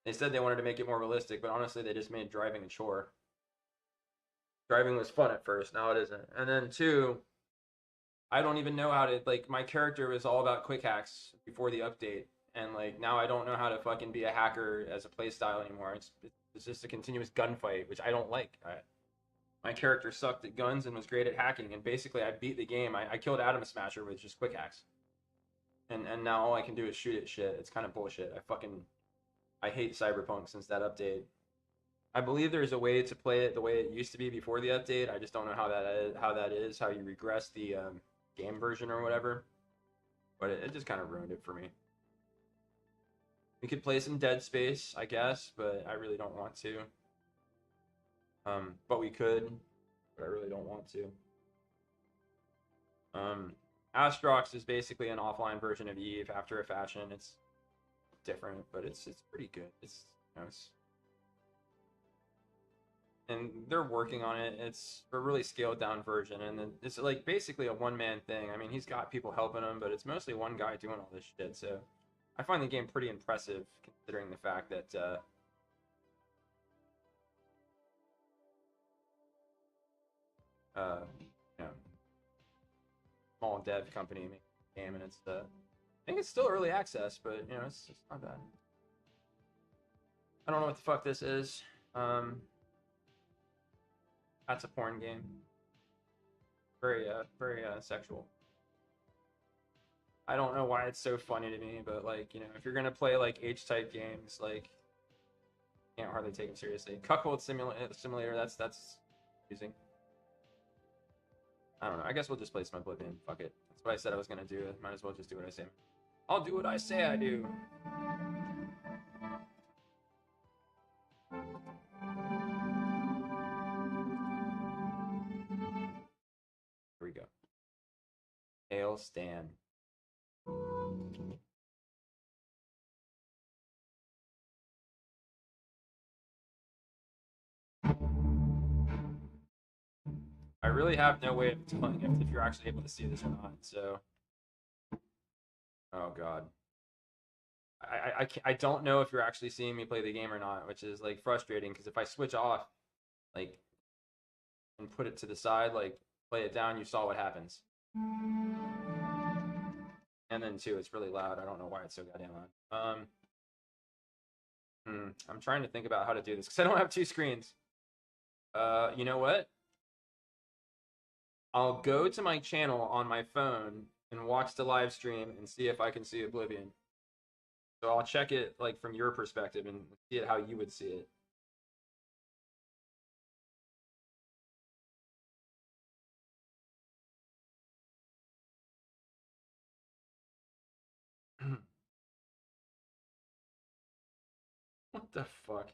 They said they wanted to make it more realistic, but honestly they just made driving a chore. Driving was fun at first, now it isn't. And then two, I don't even know how to, like, my character was all about quick hacks before the update, and like now I don't know how to fucking be a hacker as a playstyle anymore. It's just a continuous gunfight, which I don't like. My character sucked at guns and was great at hacking, and basically I beat the game. I killed Atom Smasher with just quick hacks. And now all I can do is shoot at shit. It's kind of bullshit. I hate Cyberpunk since that update. I believe there's a way to play it the way it used to be before the update. I just don't know how that is, how you regress the game version or whatever. But it just kind of ruined it for me. We could play some Dead Space, I guess, but I really don't want to. But we could, but I really don't want to. Astrox is basically an offline version of Eve after a fashion. It's different, but it's pretty good. And they're working on it. It's a really scaled down version, and then it's like basically a one-man thing. I mean, he's got people helping him, but it's mostly one guy doing all this shit. So I find the game pretty impressive, considering the fact that you know, small dev company making a game, and it's I think it's still early access, but you know, it's not bad. I don't know what the fuck this is. That's a porn game. Very sexual. I don't know why it's so funny to me, but like, you know, if you're gonna play like H-type games, like, can't hardly take them seriously. Cuckold Simulator, that's confusing. I don't know. I guess we'll just play some Oblivion. Fuck it. That's what I said I was gonna do. Might as well just do what I say. I'll do what I say I do. Here we go. Hail Stan. I really have no way of telling if you're actually able to see this or not, so... Oh, God. I don't know if you're actually seeing me play the game or not, which is, like, frustrating, because if I switch off, like, and put it to the side, like, play it down, you saw what happens. And then, too, it's really loud. I don't know why it's so goddamn loud. I'm trying to think about how to do this, because I don't have two screens. You know what? I'll go to my channel on my phone and watch the live stream and see if I can see Oblivion. So I'll check it like from your perspective and see it how you would see it. What the fuck?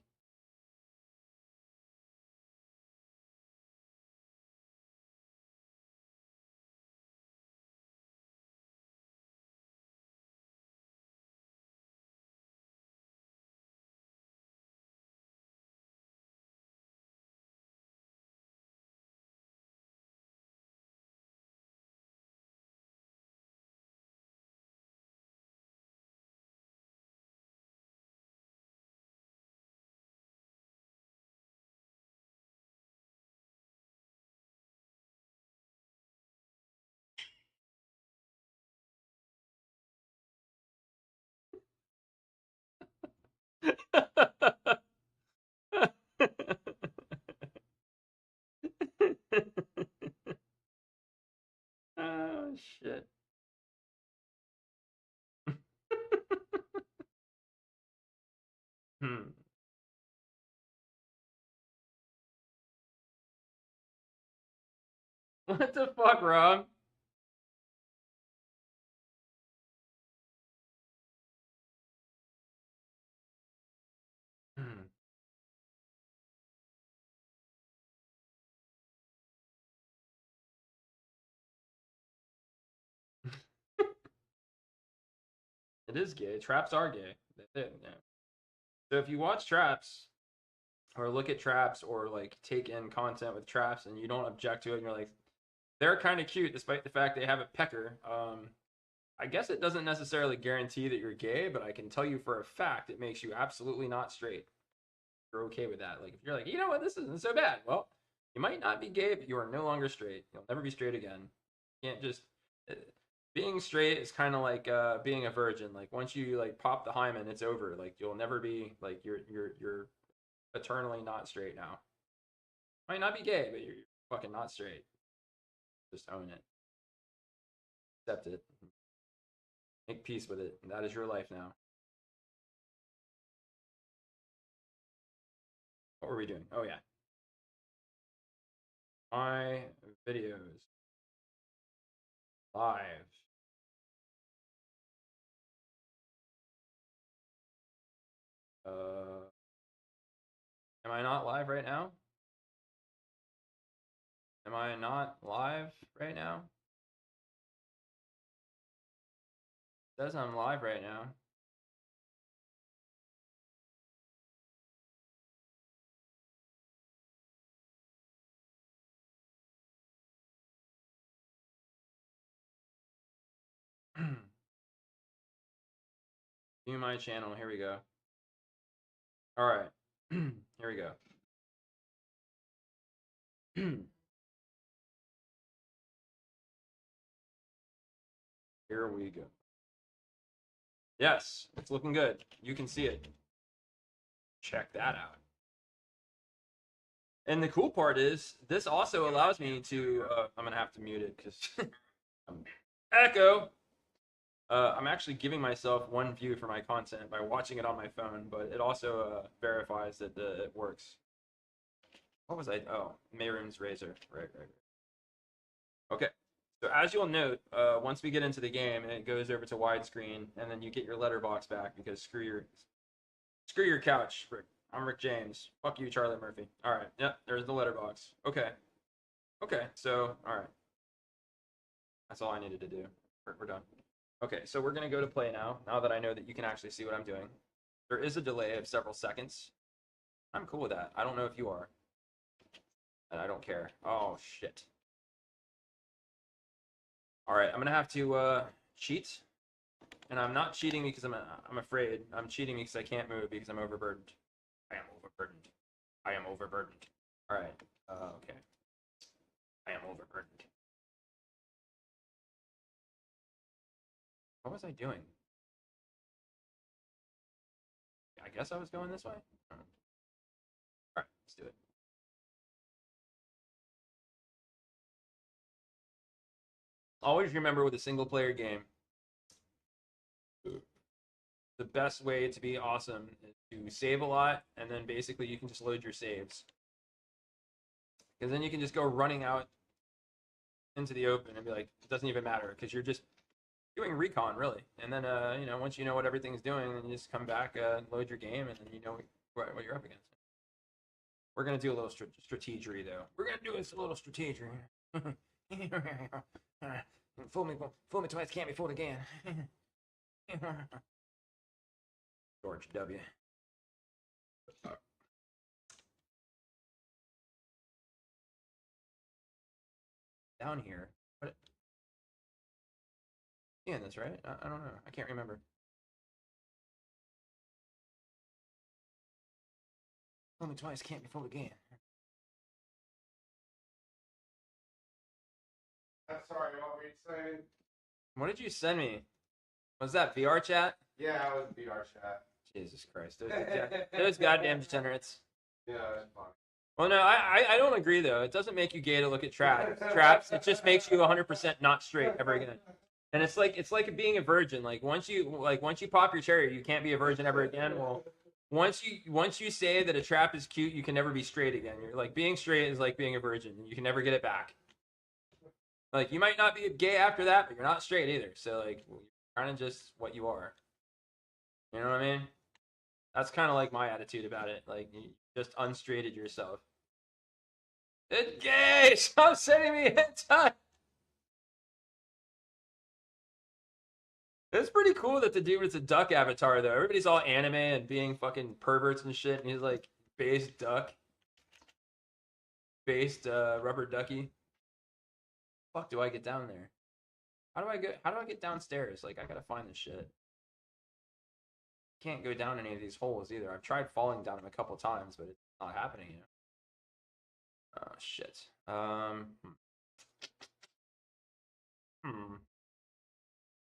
Oh shit. Hmm. What the fuck, Rob? Hmm. It is gay. Traps are gay. Yeah. So if you watch traps or look at traps or like take in content with traps and you don't object to it and you're like, they're kind of cute despite the fact they have a pecker. I guess it doesn't necessarily guarantee that you're gay, but I can tell you for a fact it makes you absolutely not straight. You're okay with that. Like if you're like, you know what, this isn't so bad. Well, you might not be gay, but you are no longer straight. You'll never be straight again. You can't just being straight is kind of like being a virgin. Like once you like pop the hymen, it's over. Like you'll never be like you're eternally not straight now. Might not be gay, but you're fucking not straight. Just own it. Accept it. Make peace with it. That is your life now. What were we doing? Oh yeah. My videos live. Am I not live right now? Am I not live right now? It says I'm live right now. View my channel. Here we go. All right. Here we go. Here we go. Yes, it's looking good. You can see it. Check that out. And the cool part is, this also allows me to. I'm gonna have to mute it because echo. I'm actually giving myself one view for my content by watching it on my phone, but it also verifies that it works. What was I? Oh, Mayroon's razor. Right. Okay. So as you'll note, once we get into the game, it goes over to widescreen, and then you get your letterbox back because screw your couch, Rick. I'm Rick James. Fuck you, Charlie Murphy. All right. Yep. There's the letterbox. Okay. Okay. So all right. That's all I needed to do. We're done. Okay. So we're gonna go to play now. Now that I know that you can actually see what I'm doing, there is a delay of several seconds. I'm cool with that. I don't know if you are, and I don't care. Oh shit. All right. I'm gonna have to cheat. And I'm not cheating because I'm afraid. I'm cheating because I can't move because I'm overburdened. I am overburdened. I am overburdened. All right. Okay. I am overburdened. What was I doing? I guess I was going this way. All right. Let's do it. always remember with a single player game, the best way to be awesome is to save a lot, and then basically you can just load your saves. Because then you can just go running out into the open and be like, it doesn't even matter because you're just doing recon really. And then once you know what everything's doing, then you just come back and load your game, and then you know what you're up against. We're gonna do a little strategery though. We're gonna do a little strategery. Fool me twice, can't be fooled again. George W. Down here. What? Yeah, that's right. I don't know. I can't remember. Fool me twice, can't be fooled again. I'm sorry, what were you saying? What did you send me? Was that VR chat? Yeah, it was VR chat. Jesus Christ. Those goddamn degenerates. Yeah, that's fine. Well, no, I don't agree, though. It doesn't make you gay to look at traps. It just makes you 100% not straight ever again. And it's like being a virgin. Like once you pop your cherry, you can't be a virgin ever again. Well, once you say that a trap is cute, you can never be straight again. You're like being straight is like being a virgin. You can never get it back. Like you might not be gay after that, but you're not straight either. So like you're kind of just what you are. You know what I mean? That's kind of like my attitude about it. Like you just unstraighted yourself. It's gay. Stop sending me hentai. It's pretty cool that the dude was a duck avatar though. Everybody's all anime and being fucking perverts and shit, and he's like based duck, based rubber ducky. Fuck, do I get down there? How do I get downstairs? Like I gotta find this shit. Can't go down any of these holes either. I've tried falling down them a couple times, but it's not happening yet. Oh shit. I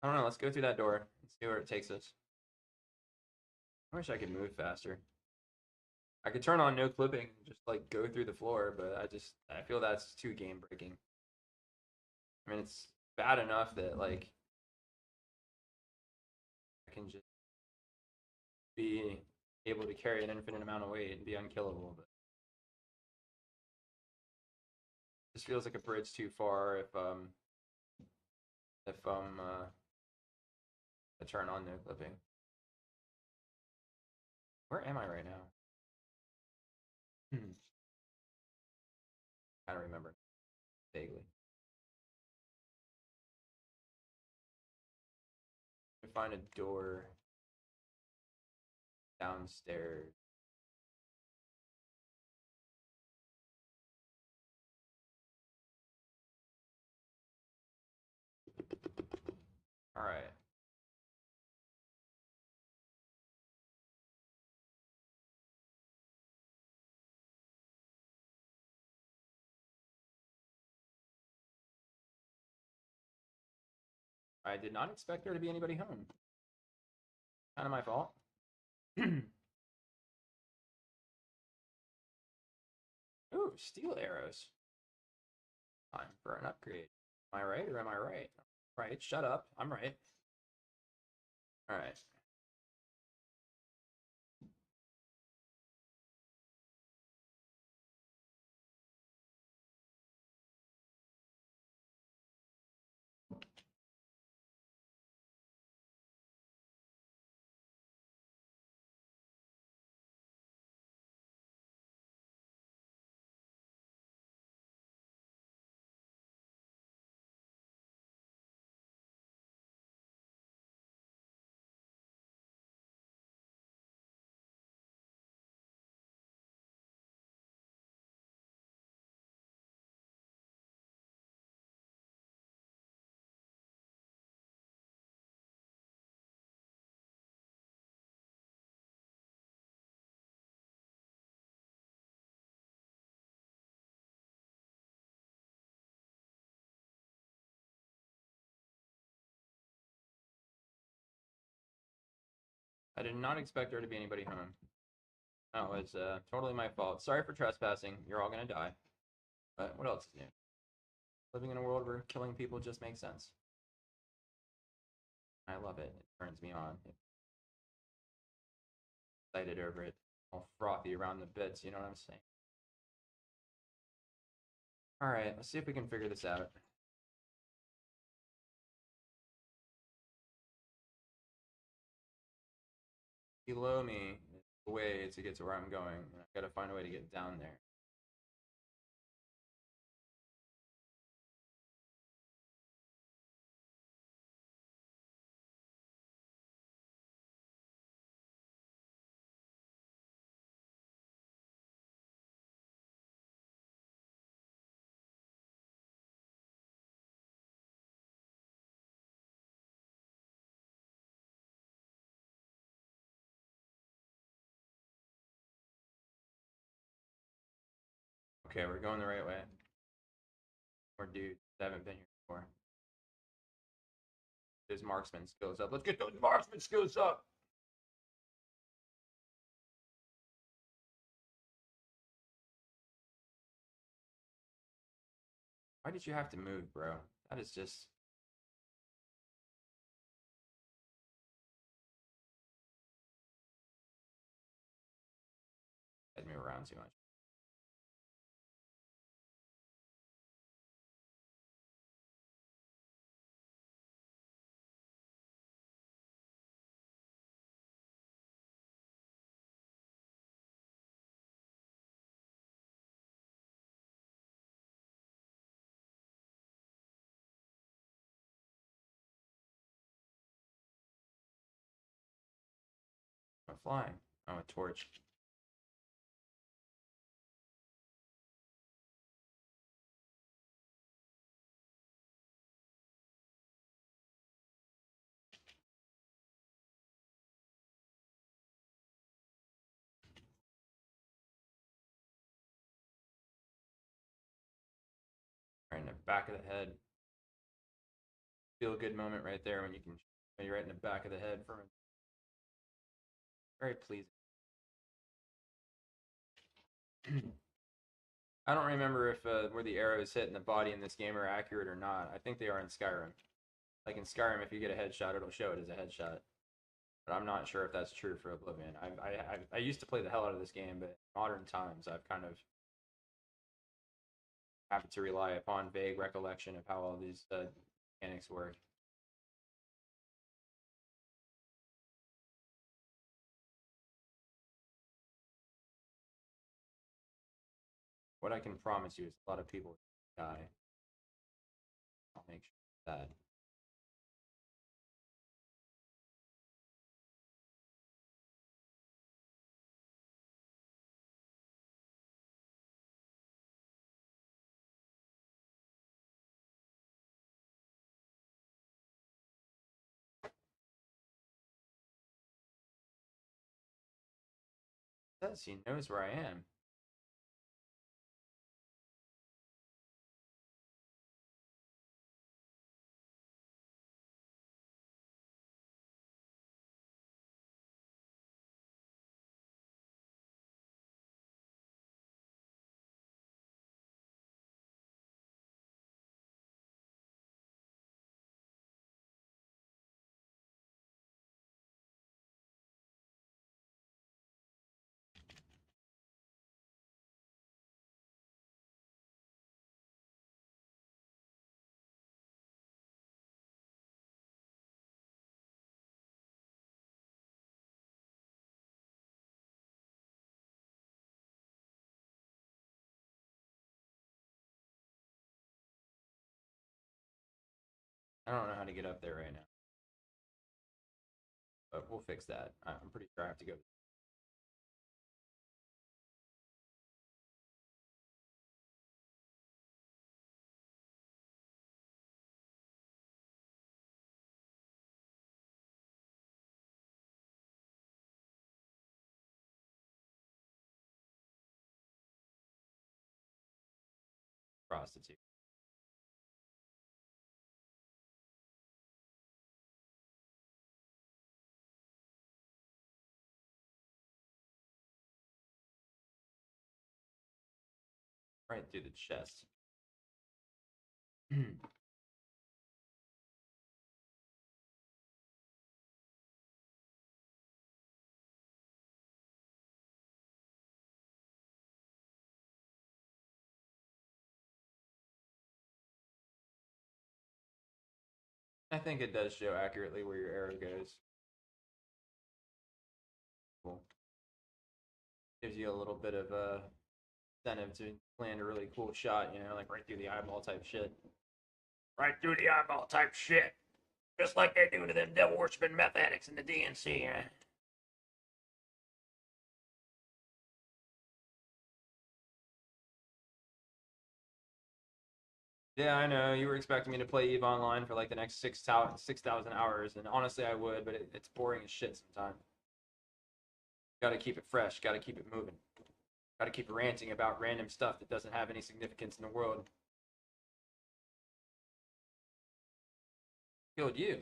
don't know. Let's go through that door and see where it takes us. I wish I could move faster. I could turn on no clipping and just like go through the floor, but I feel that's too game breaking. I mean, it's bad enough that like I can just be able to carry an infinite amount of weight and be unkillable, but this feels like a bridge too far if I turn on no clipping. Where am I right now? I don't remember vaguely. Find a door downstairs. All right. I did not expect there to be anybody home. Kind of my fault. Ooh, steel arrows. Time for an upgrade. Am I right or am I right? Right, shut up. I'm right. All right. I did not expect there to be anybody home. Oh, it's totally my fault. Sorry for trespassing. You're all gonna die. But what else is new? living in a world where killing people just makes sense. I love it. It turns me on. I'm excited over it. All frothy around the bits, you know what I'm saying? Alright, let's see if we can figure this out. Below me is the way to get to where I'm going. And I've got to find a way to get down there. Okay, we're going the right way. More dudes that haven't been here before. Those marksman skills up. Let's get those marksman skills up! Why did you have to move, bro? That is just... had me around too much. I'm flying. Oh, a torch. Right in the back of the head. Feel a good moment right there when you can be right in the back of the head from it. Very pleasing. I don't remember if where the arrows hit in the body in this game are accurate or not. I think they are in Skyrim. Like in Skyrim, if you get a headshot, it'll show it as a headshot. But I'm not sure if that's true for Oblivion. I used to play the hell out of this game, but in modern times, I've kind of have to rely upon vague recollection of how all these mechanics work. What I can promise you is a lot of people die. I'll make sure of that. It says he knows where I am. I don't know how to get up there right now. But we'll fix that. I'm pretty sure I have to go prostitute. Right through the chest. I think it does show accurately where your arrow goes. Cool. Gives you a little bit of incentive to land a really cool shot, you know, like right through the eyeball type shit. Right through the eyeball type shit. Just like they do to them devil worshiping meth addicts in the DNC, huh? Yeah, I know. You were expecting me to play EVE Online for like the next 6,000 hours, and honestly, I would, but it's boring as shit sometimes. Got to keep it fresh. Got to keep it moving. Got to keep ranting about random stuff that doesn't have any significance in the world. Killed you?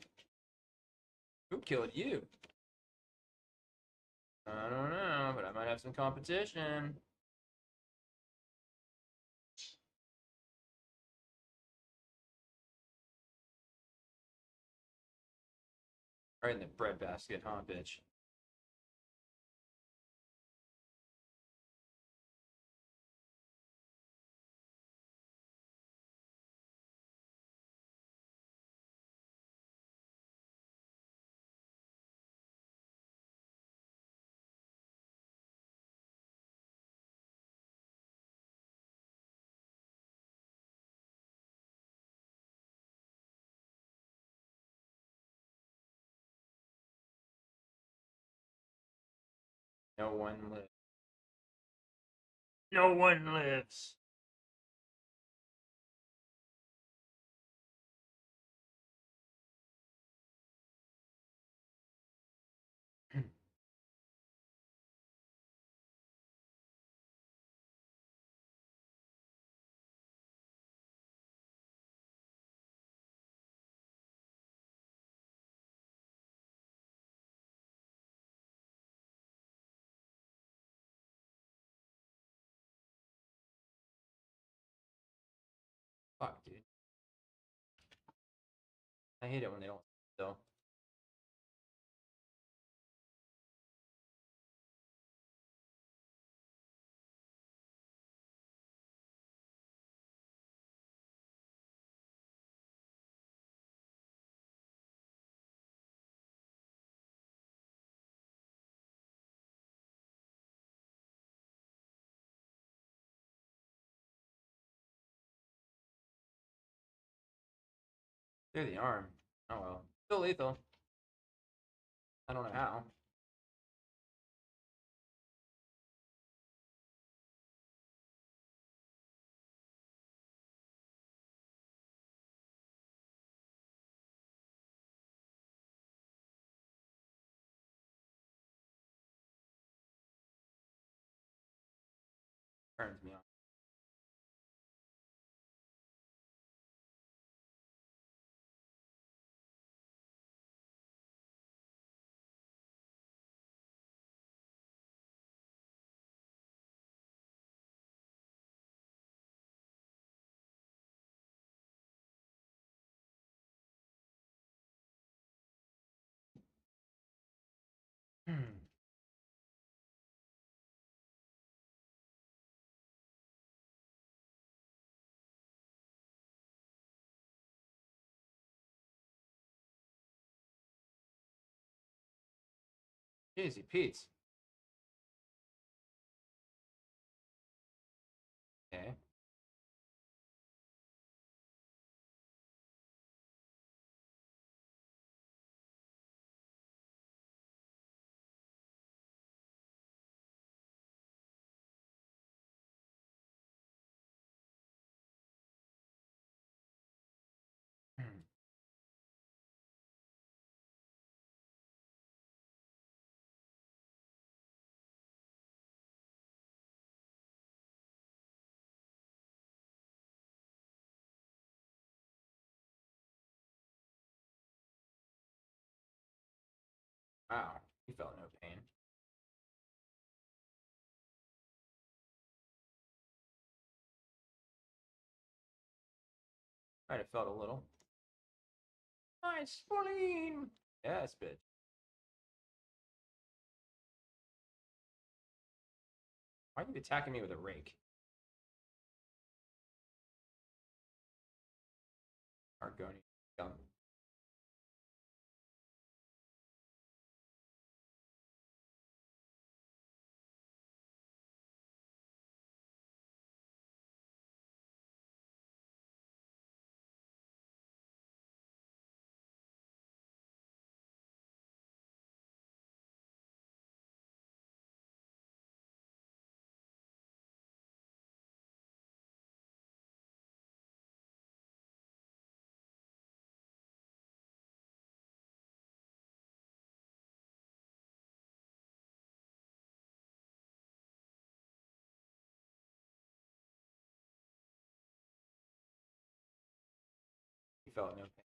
Who killed you? I don't know, but I might have some competition. Right in the breadbasket, huh, bitch? No one lives. No one lives. Fuck, dude. I hate it when they don't. Though. Through the arm. Oh well. Still lethal. I don't know how. Turns me on. Easy, Pete. Okay. Wow. He felt no pain. Might have felt a little. Nice, Pauline. Yes, bitch. Why are you attacking me with a rake? Argonian gun. You felt no pain.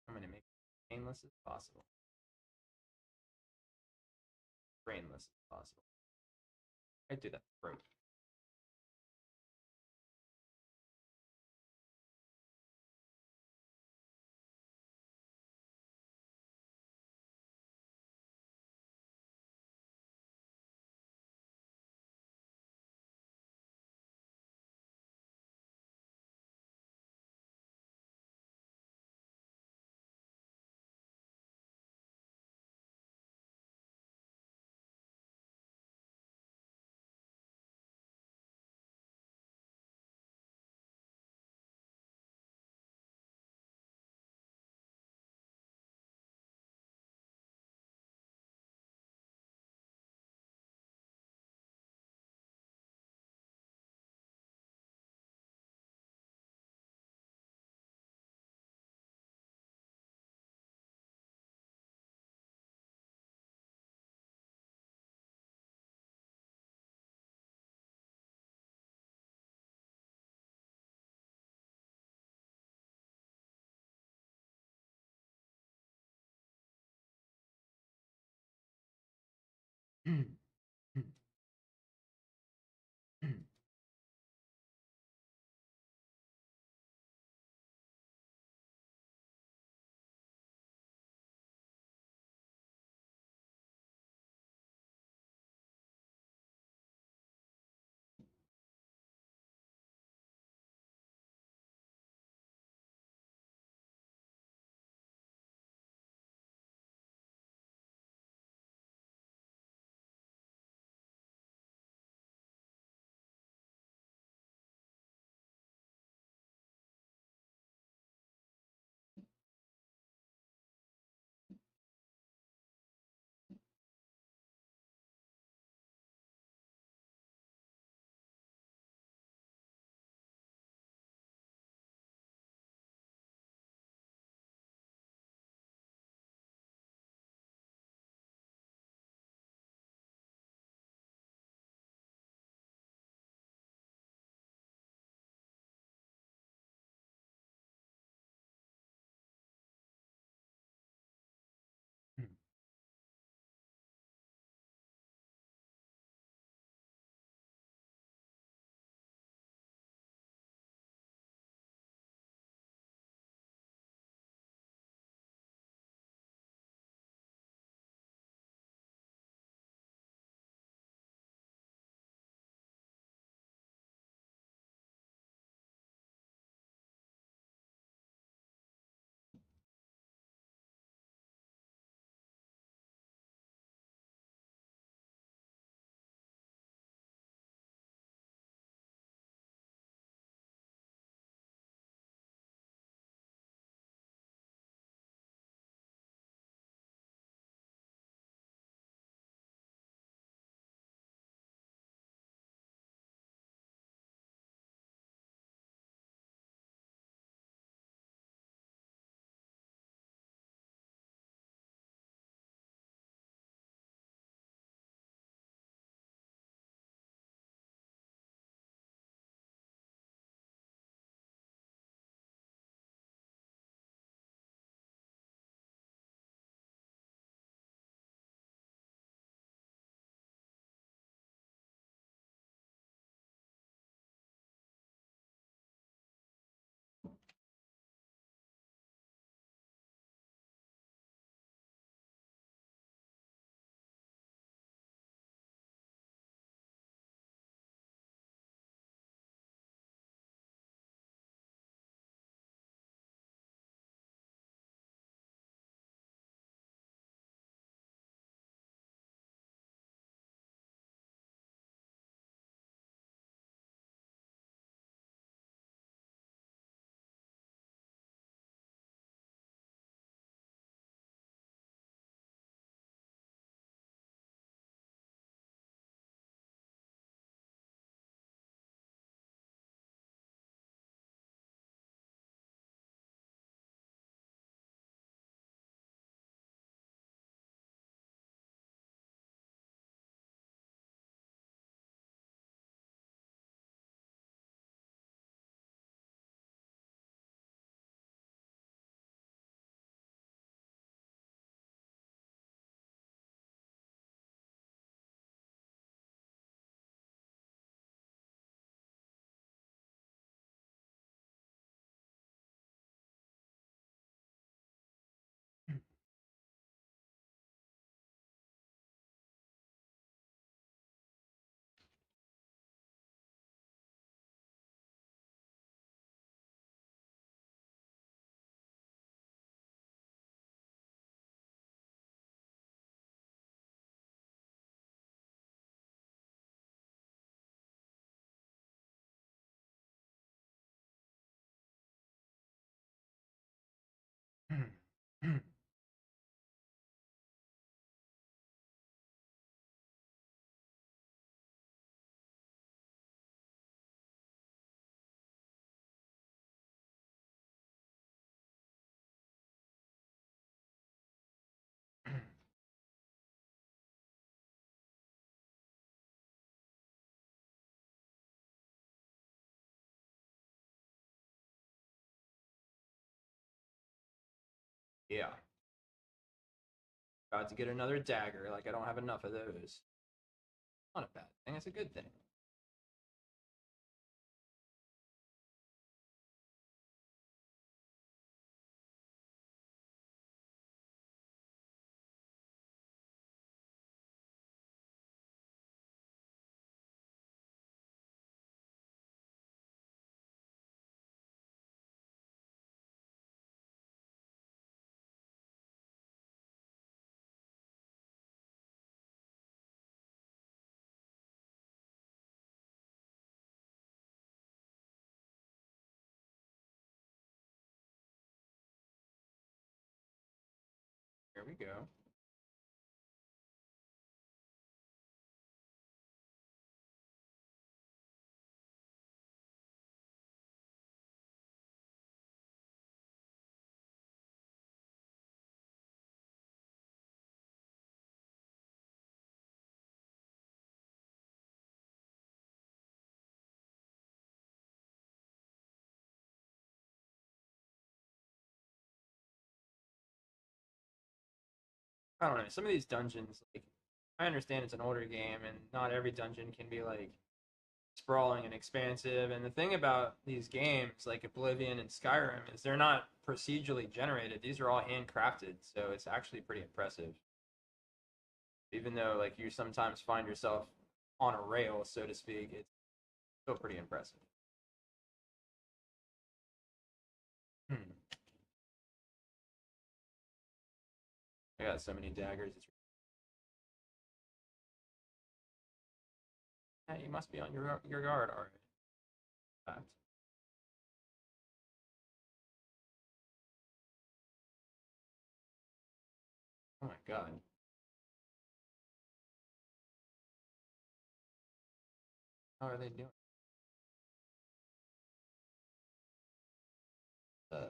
I'm gonna make it painless as possible. Brainless as possible. I'd do that throat. Yeah. About to get another dagger. Like, I don't have enough of those. Not a bad thing. It's a good thing. Here we go. I don't know. Some of these dungeons, like, I understand it's an older game, and not every dungeon can be like sprawling and expansive. And the thing about these games, like Oblivion and Skyrim, is they're not procedurally generated. These are all handcrafted, so it's actually pretty impressive. Even though, like, you sometimes find yourself on a rail, so to speak, it's still pretty impressive. Hmm. I got so many daggers. Yeah, you must be on your guard, all right. Oh my god. How are they doing? Uh,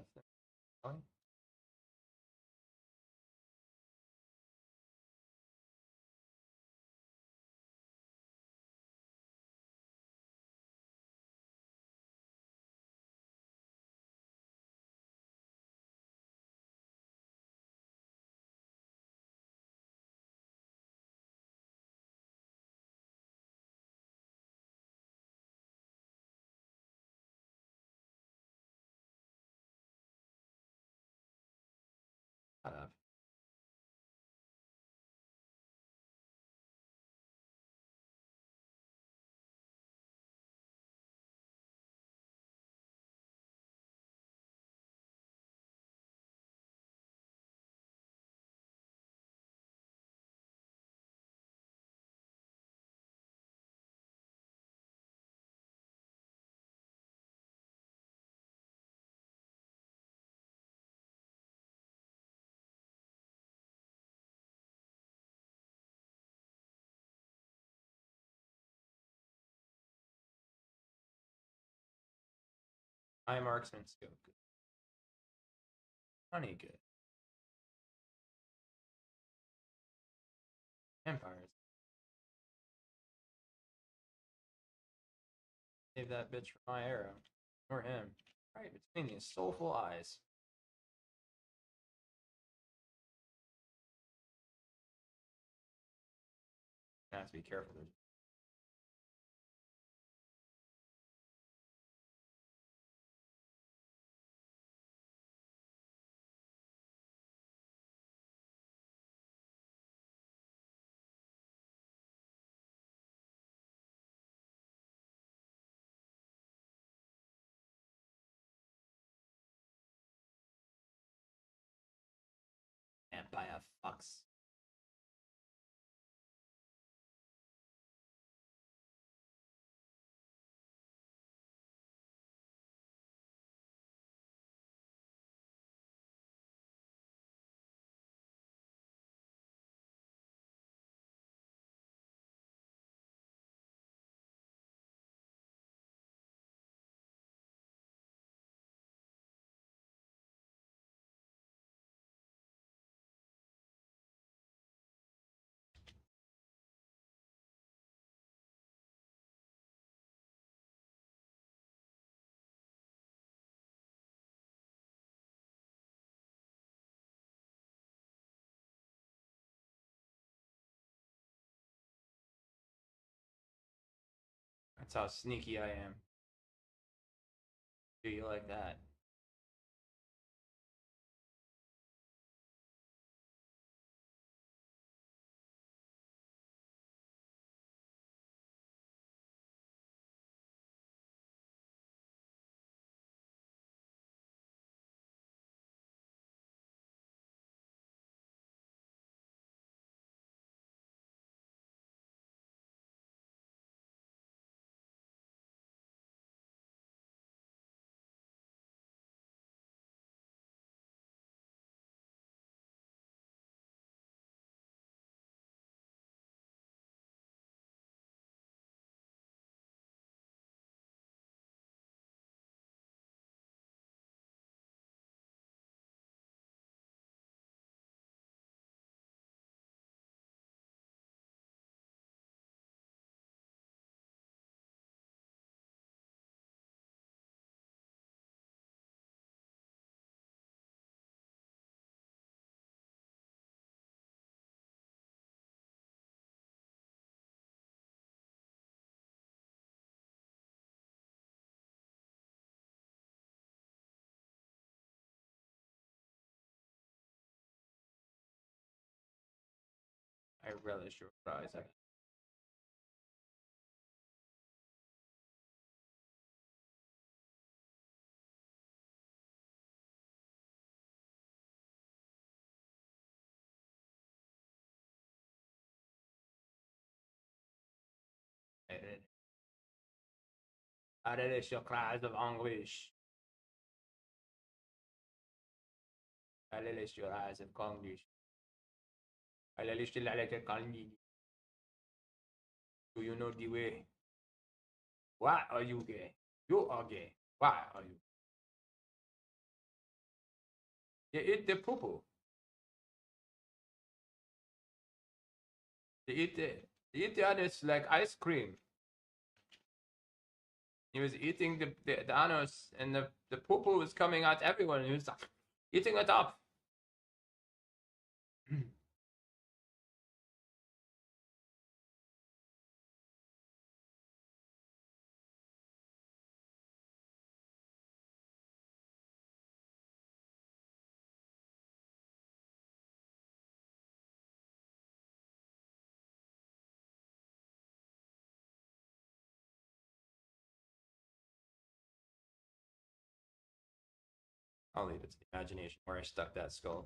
uh, high marksman skill. Good. Honey, good. Vampires. Save that bitch for my arrow. Or him. Right between these soulful eyes. I have to be careful. There's vampire fucks. That's how sneaky I am. Do you like that? I relish your fries. I relish your cries of anguish. I relish your eyes of conguish. I relish the light of conguish. Do you know the way? Why are you gay? You are gay. Why are you? You eat the poo-poo. You eat the others like ice cream. He was eating the anus, and the poo-poo was coming out everywhere, and he was eating it up. I'll leave it to the imagination where I stuck that skull.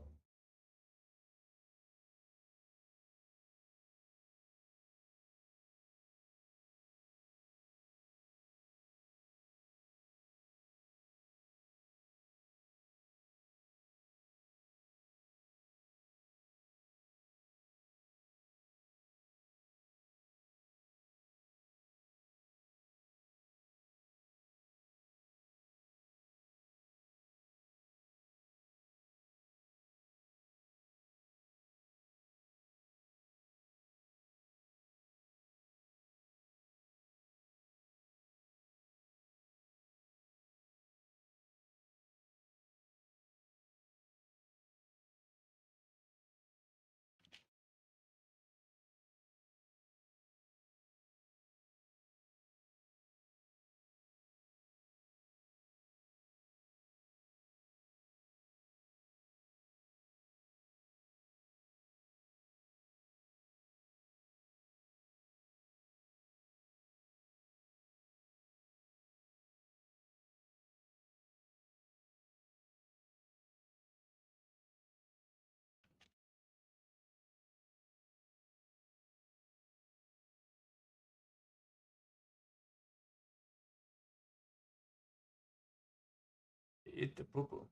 Eat the poo-poo.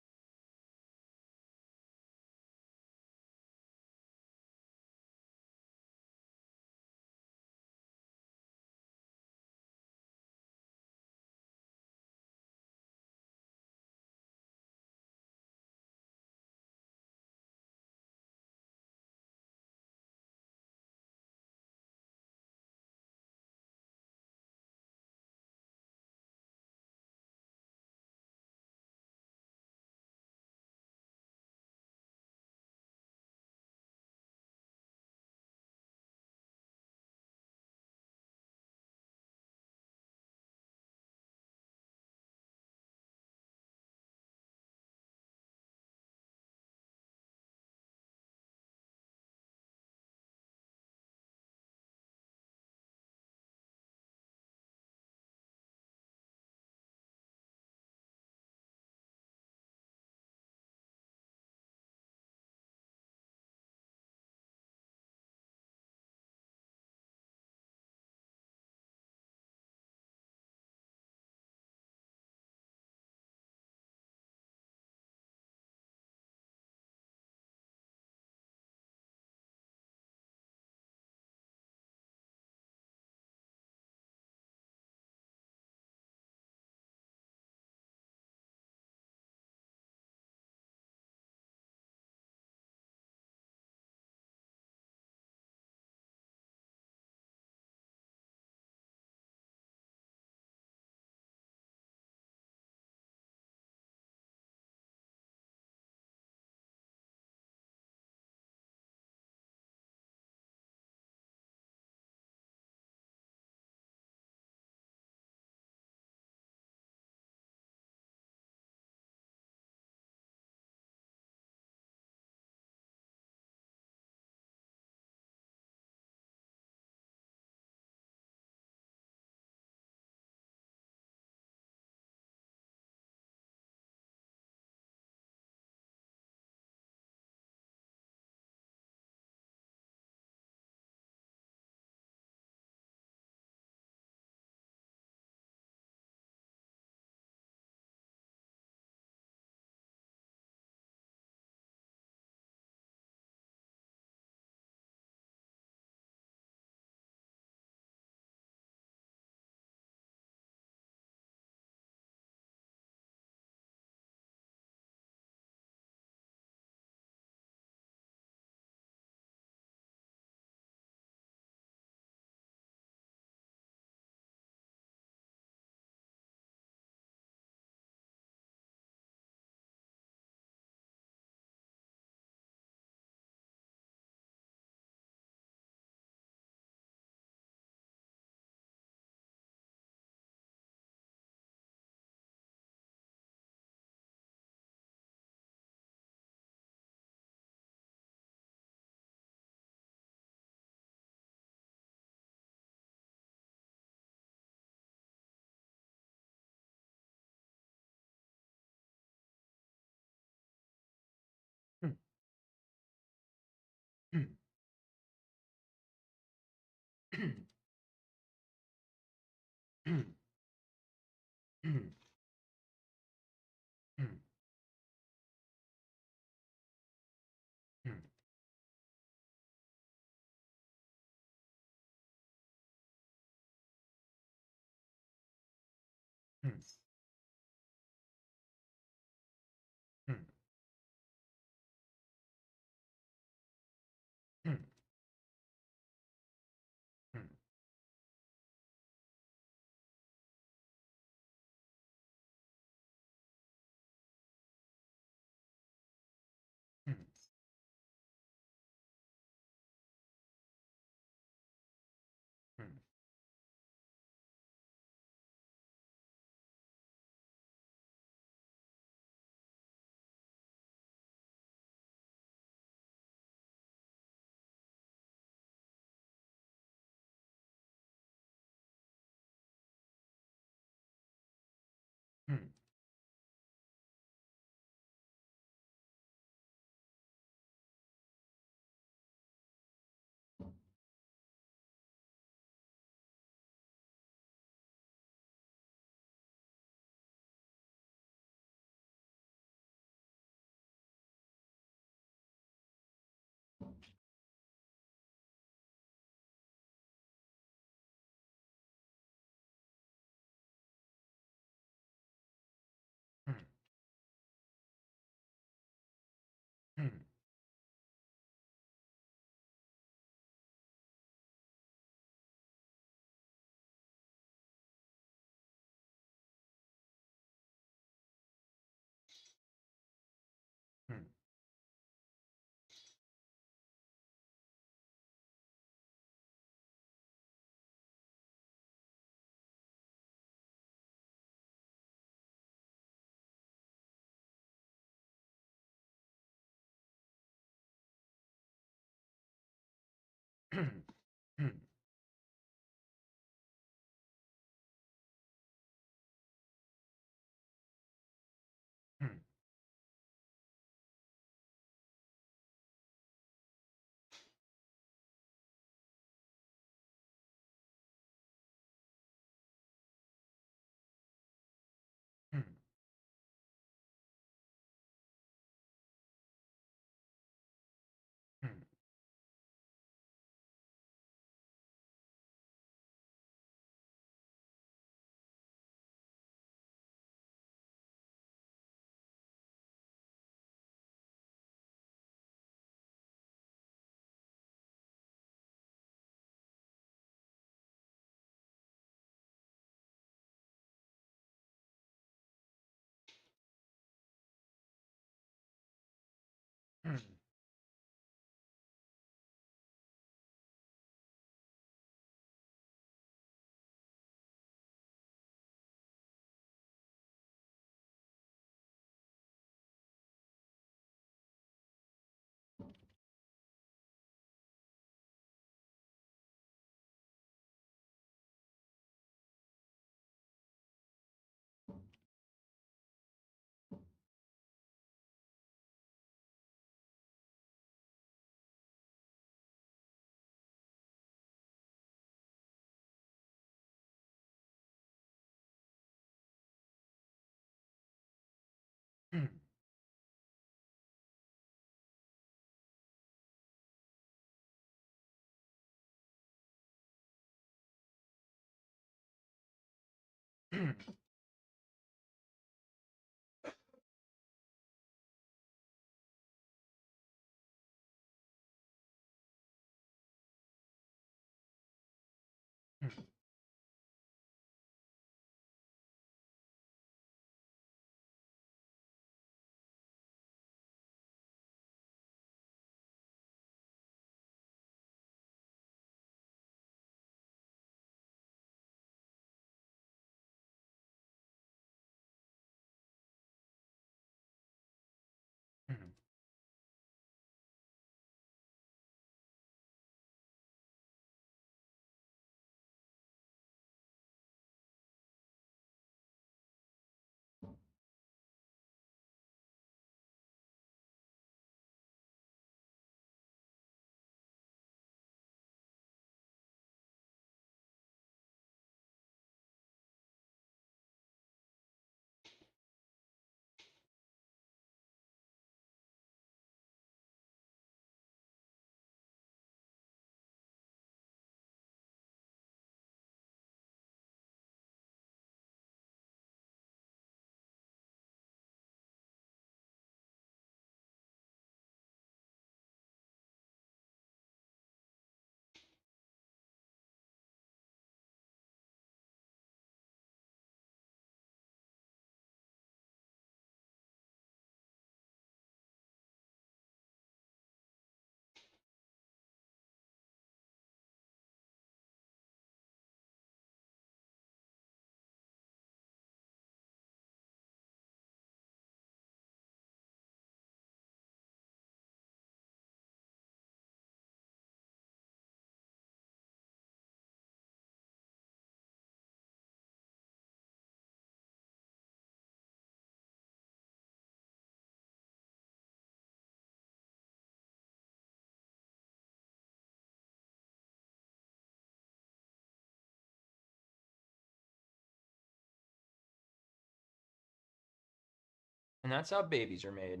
And that's how babies are made.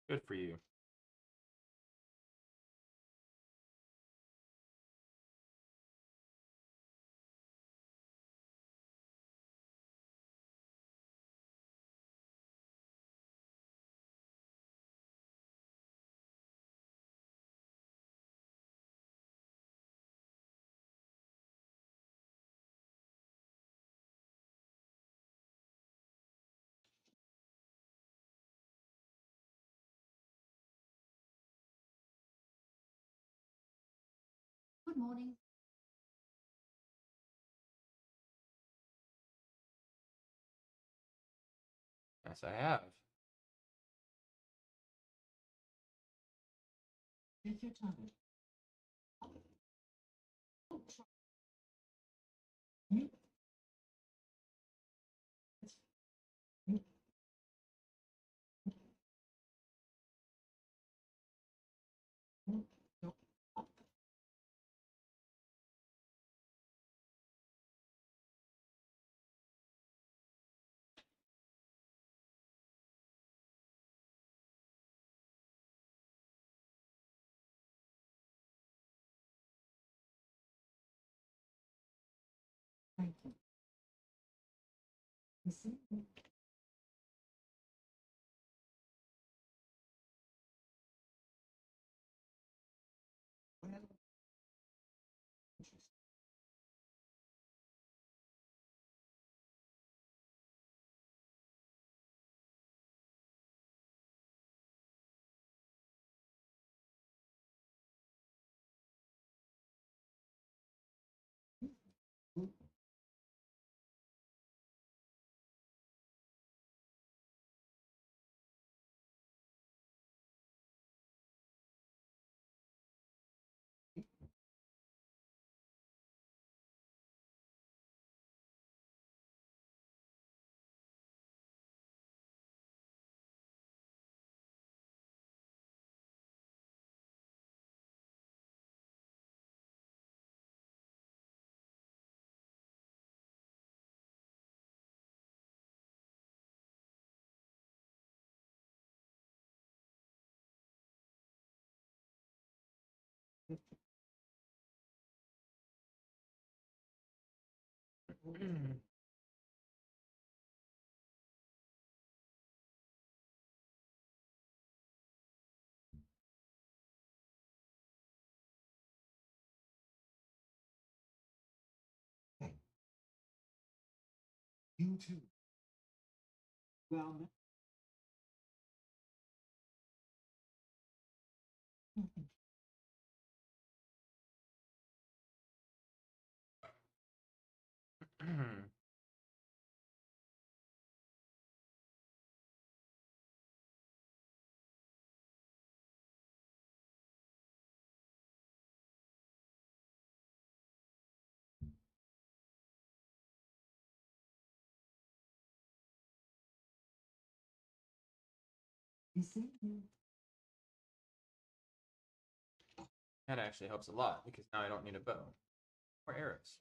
Good for you. Good morning. Yes, I have. Take your time. You- you- you- Thank you. You see? Well, interesting. Hey, you too. Well, you see? That actually helps a lot because now I don't need a bow or arrows.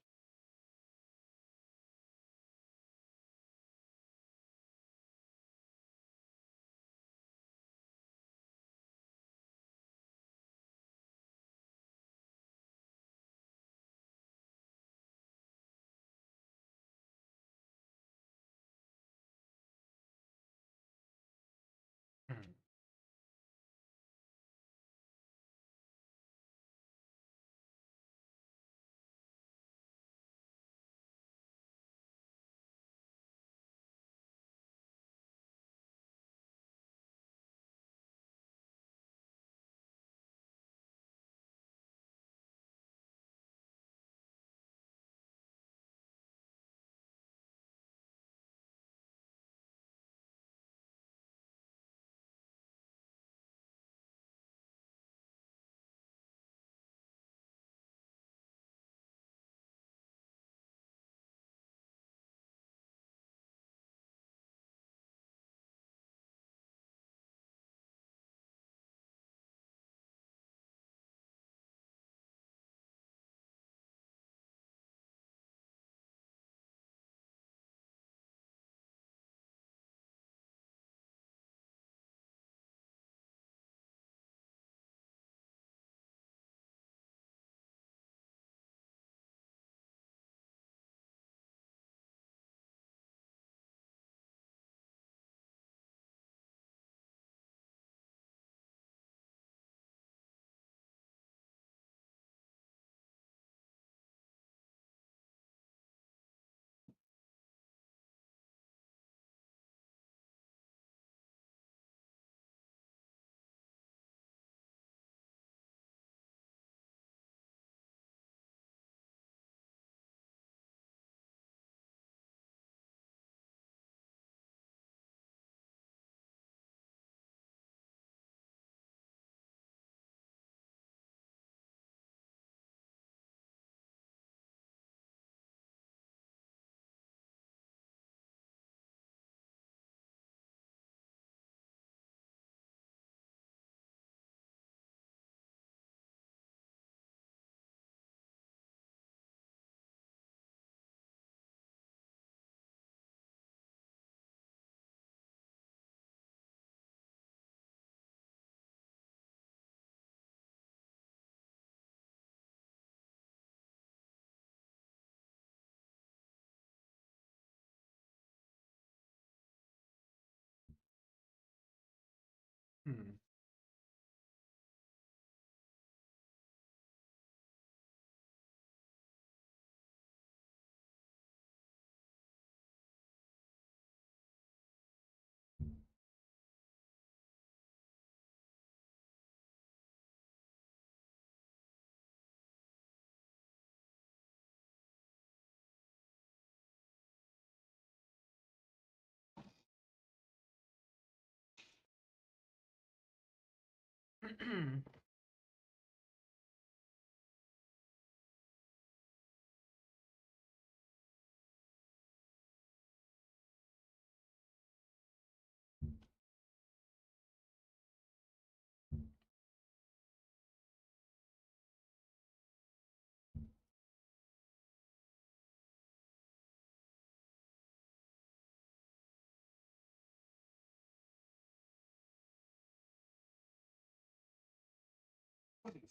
What is?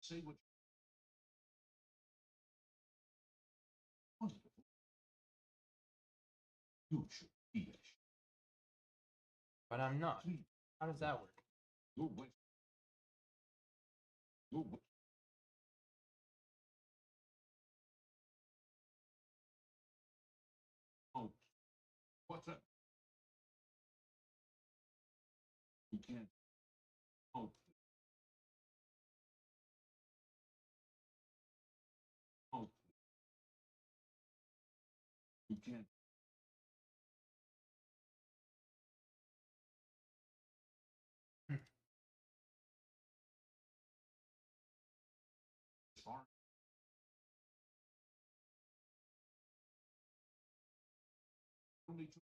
Say what wonderful. You should be ashamed. But I'm not. Please, How does that work? you're wasting. You're wasting. Oh, what's up? You can't. Oh, oh, you can't. Far. Only two.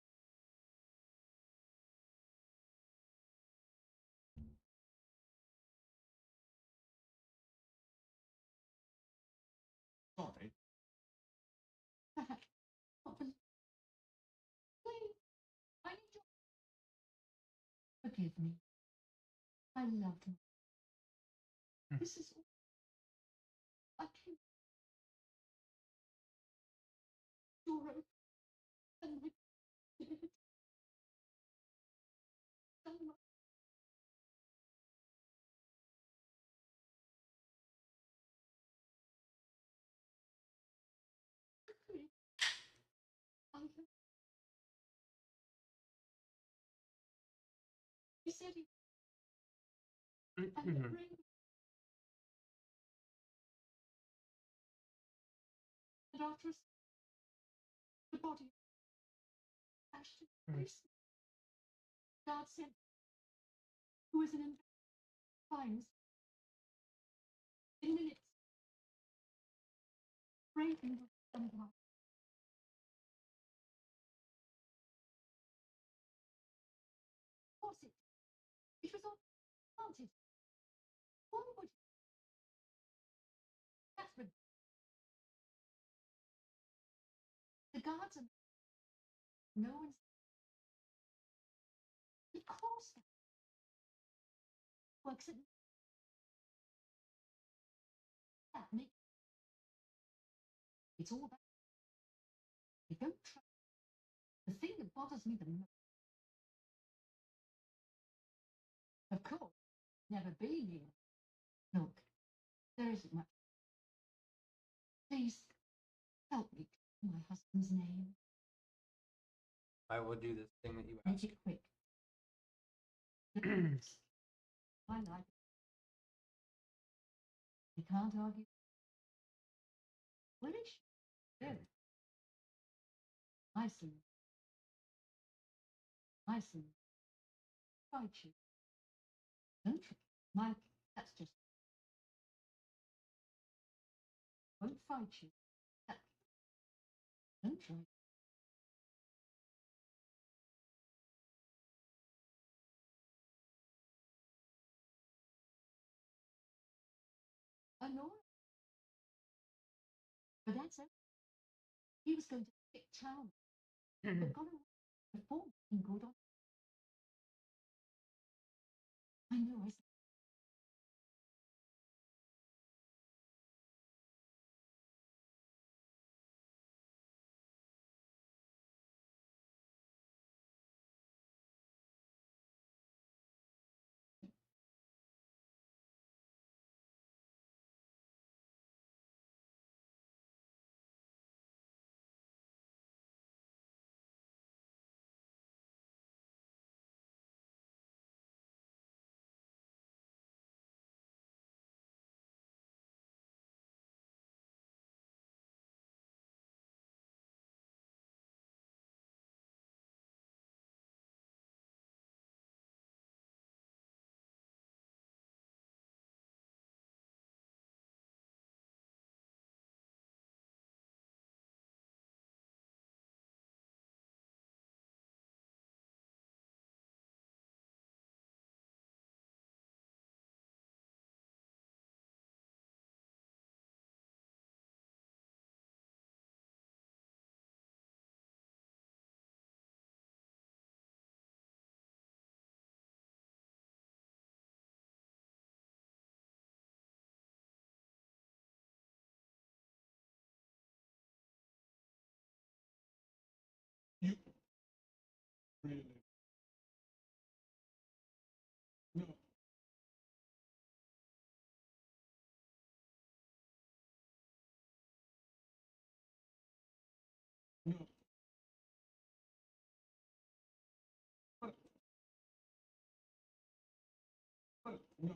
Sorry. Please, I need you. Forgive me. I loved him. This is all I can. Dora and we did so much. He said he and the ring and after the body ashed to place. God sent who is an times in minutes breaking and blood. Was it? It was all planted. One would that's the guards and no one's of course that works at that make it's all that you don't try. The thing that bothers me the most of course never been here. Look, there isn't much. Please help me my husband's name. I will do this thing that you Make asked. it quick. I like it. You can't argue. British? Yeah. I see. I see. Fight you. Don't try. My, that's just. Won't fight you. That, don't try. I know. But that's it. He was going to pick town. But got away before he good on. I know. I said, Really? No. No. What? What?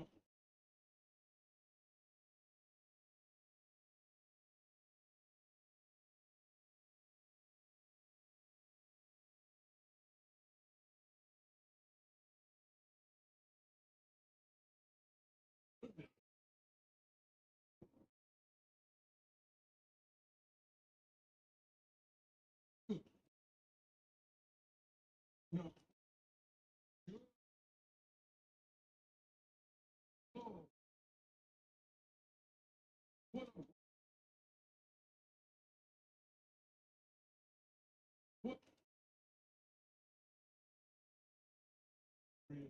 No. No. Oh. What? What? Really?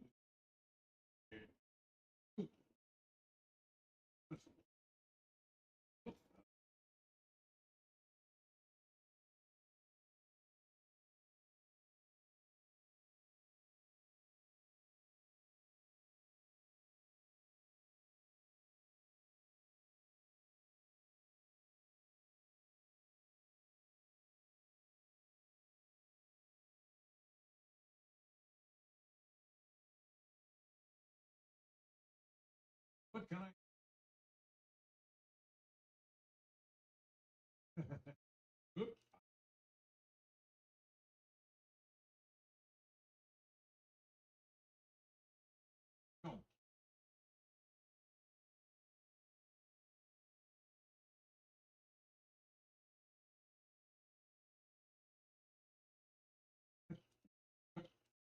What can I? Oop. No.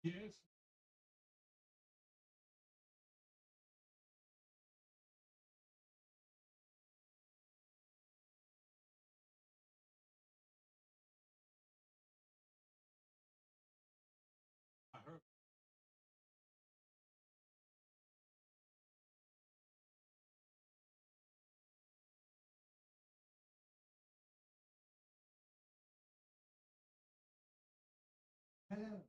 Yes. I heard. Hello.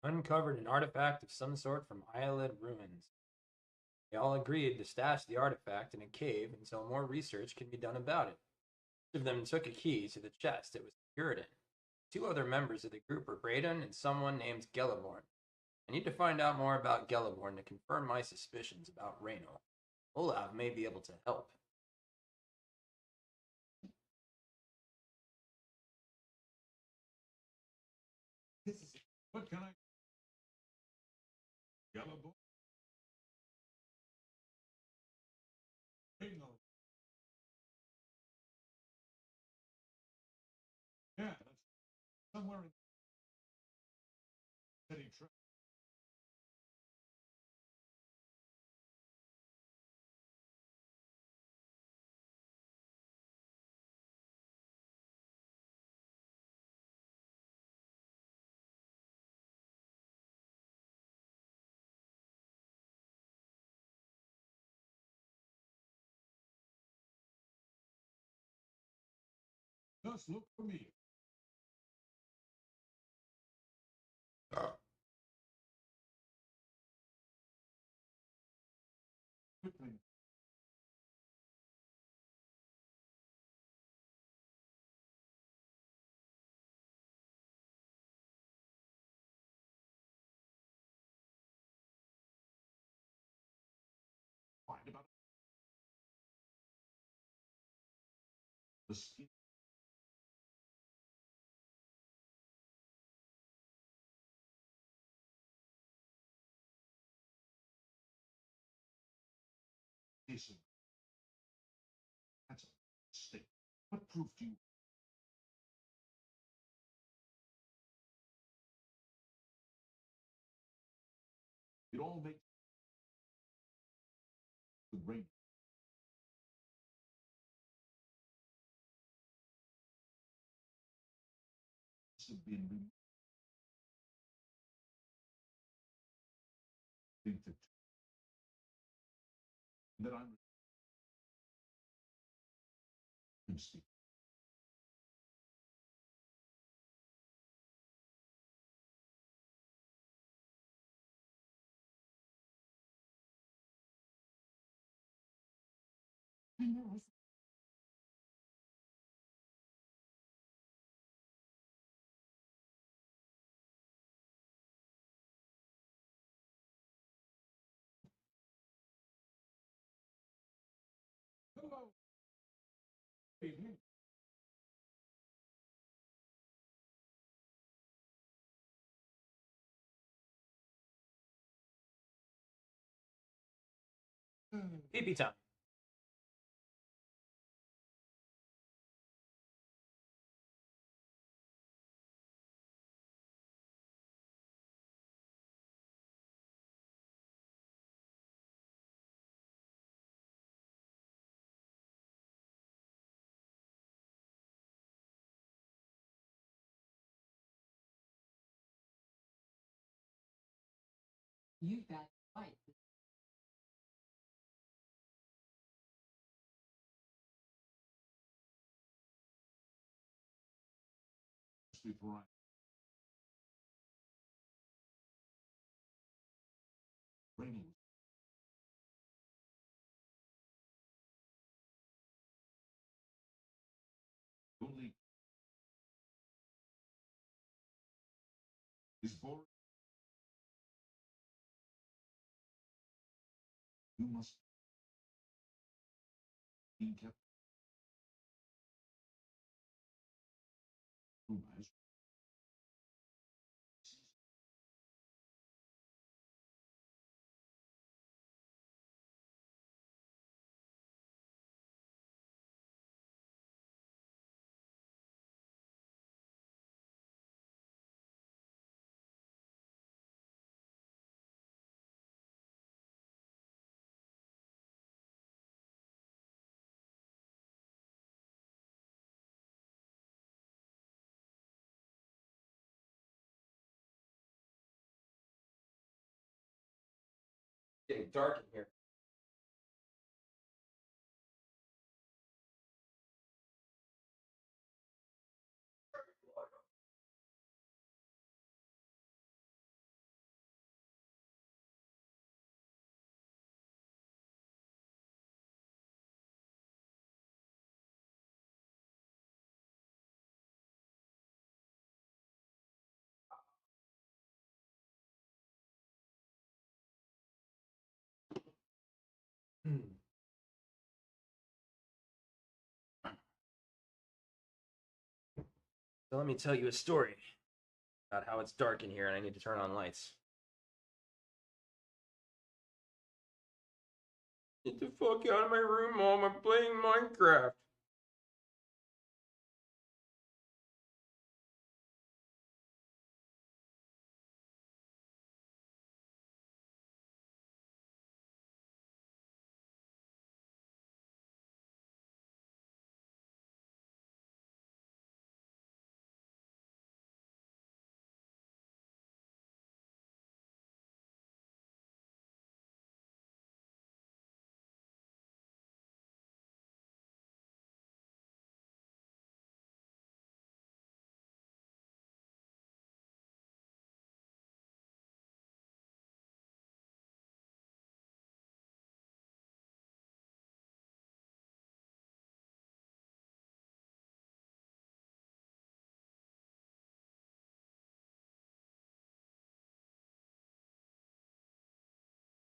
Uncovered an artifact of some sort from Eyelid ruins. They all agreed to stash the artifact in a cave until more research can be done about it. Each of them took a key to the chest it was secured in. Two other members of the group were Braden and someone named Gelliborn. I need to find out more about Gelliborn to confirm my suspicions about Reno. Olav may be able to help. This is it. What can I? Yellow boy. Signal. Yeah, that's somewhere in city track. Just look for me. Quickly. Find about the skin. Decent. That's a mistake. What proof? prove to you. It all makes the brain. Have been removed. Think that I'm speak. I know. Hello. Evening. Pee time. You got it right. Before raining. Only is boring. You must be kept room as Getting dark in here. So let me tell you a story about how it's dark in here and I need to turn on lights. Get the fuck out of my room, Mom. I'm playing Minecraft.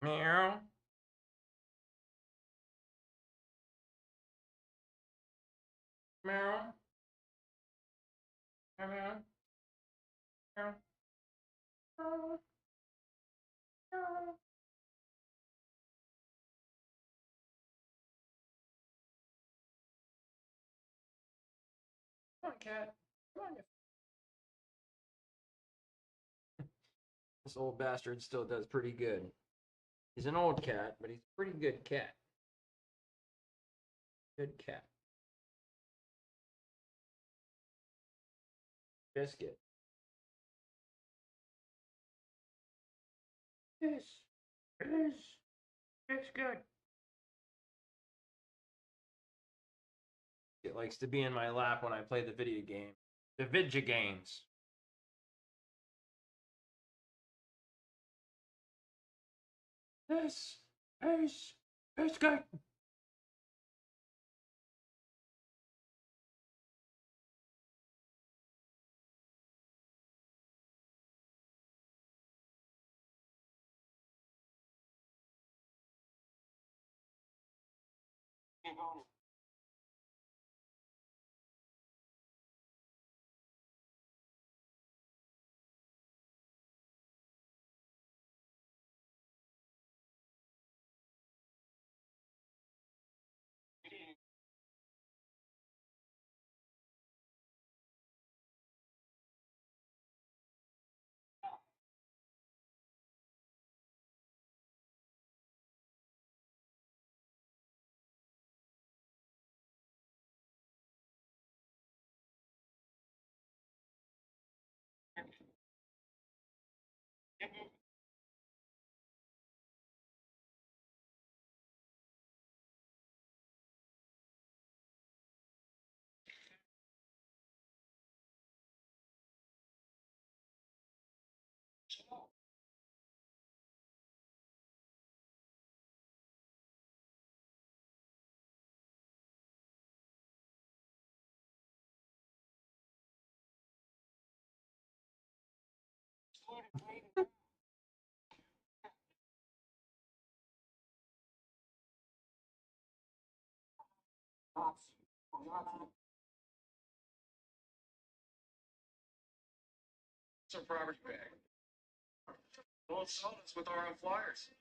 Meow. Meow. Meow. Meow. Meow. Meow. Come on, cat. Come on. This old bastard still does pretty good. He's an old cat, but he's a pretty good cat. Good cat. Biscuit. It's good. It likes to be in my lap when I play the video game. The vidya games. This is Biscuit. Some property bag. Don't sell this with our own flyers.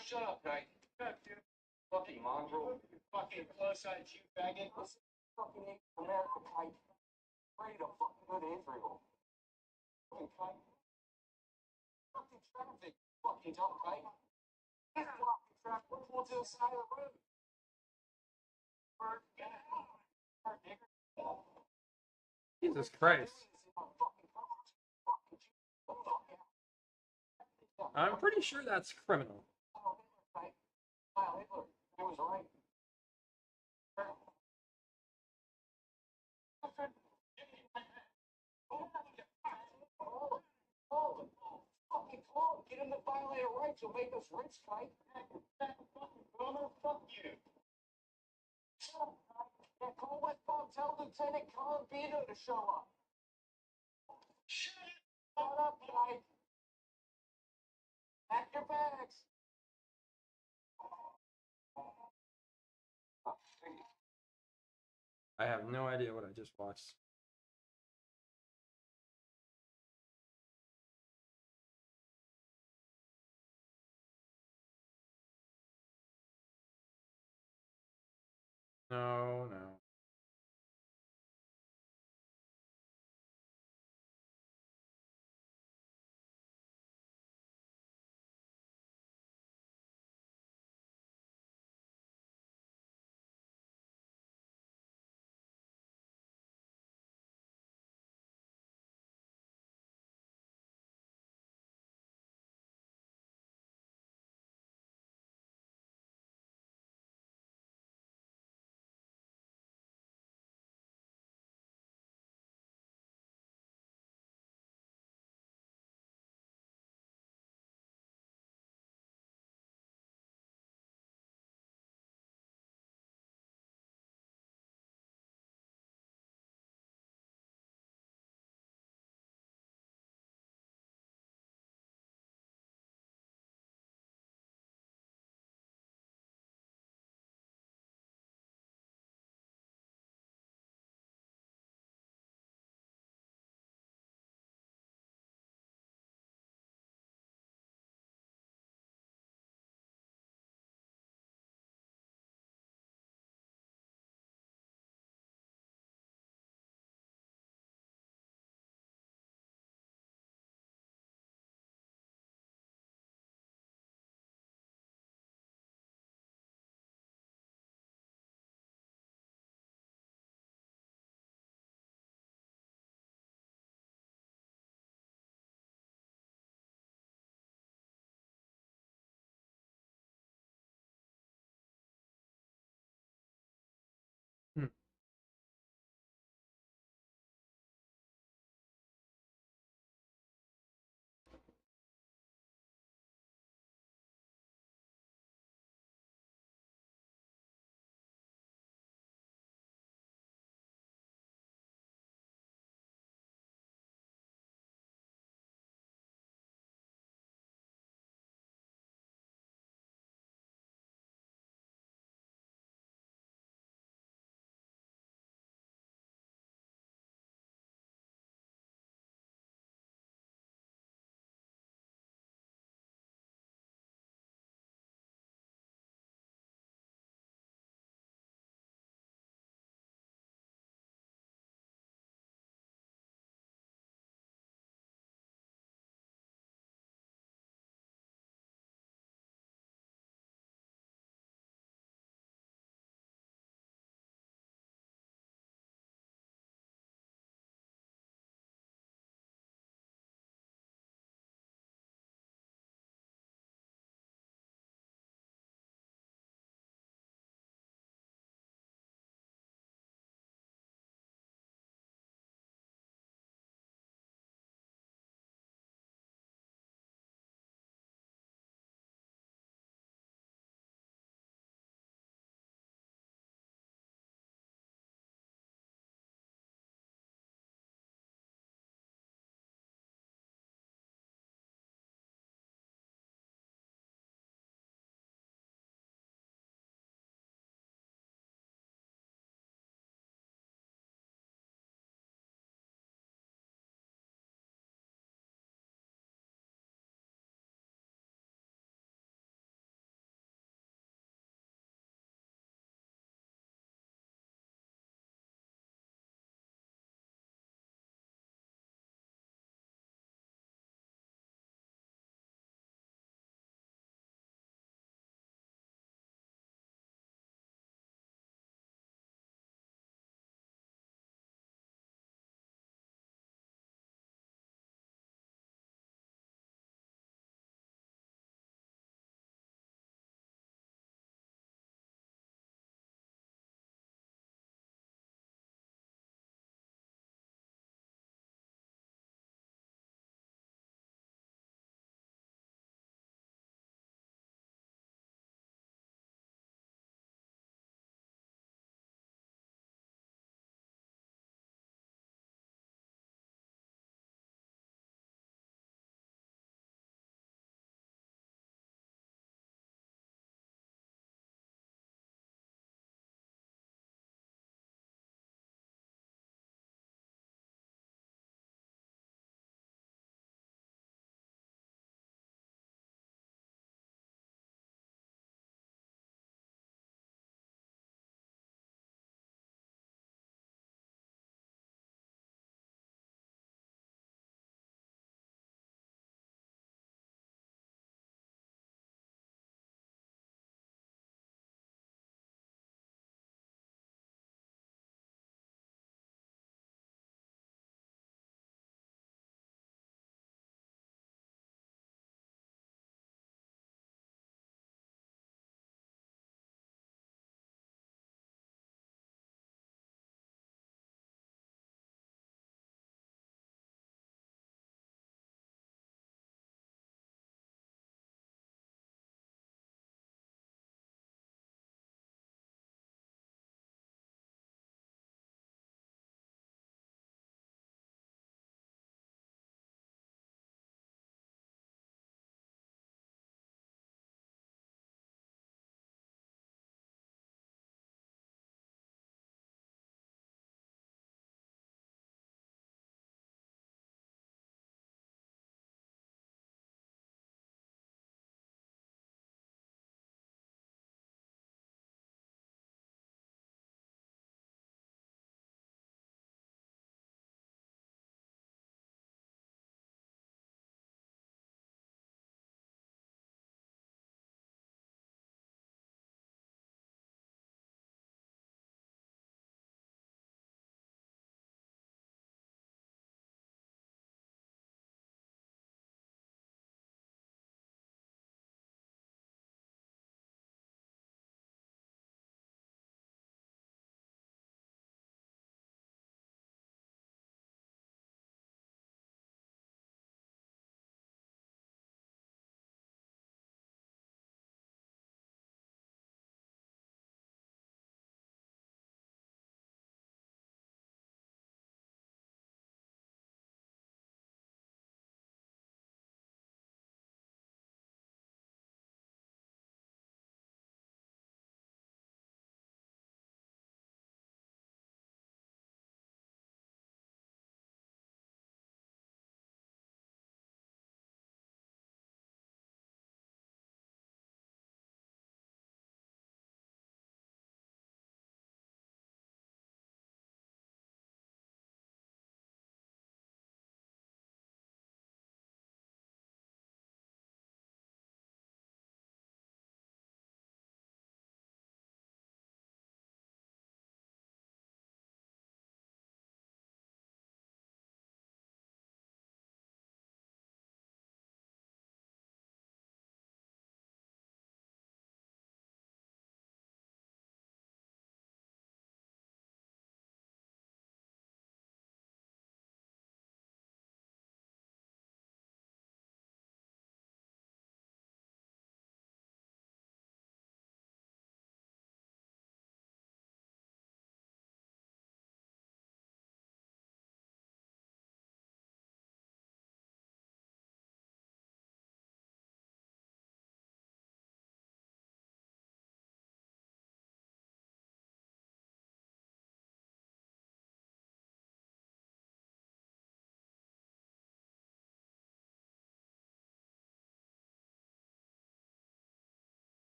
Shut up, Knight. Shut up, dude. Fucking mongrel. Fucking close-eyed you faggot. Listen, fucking America, Knight. Ready to fucking go to Israel. Fucking Knight. Fucking traffic. Fucking dumb Knight. This fucking traffic. Pull to the side of the road. Bird. Bird, nigger. Jesus Christ. I'm pretty sure that's criminal. Get him to violate our rights. You'll make us rich, Kite. Fuck you. Yeah, call West Palm. Tell Lieutenant Colin Vito to show up. Shut up, Kite. Pack your bags. I have no idea what I just watched. No, no.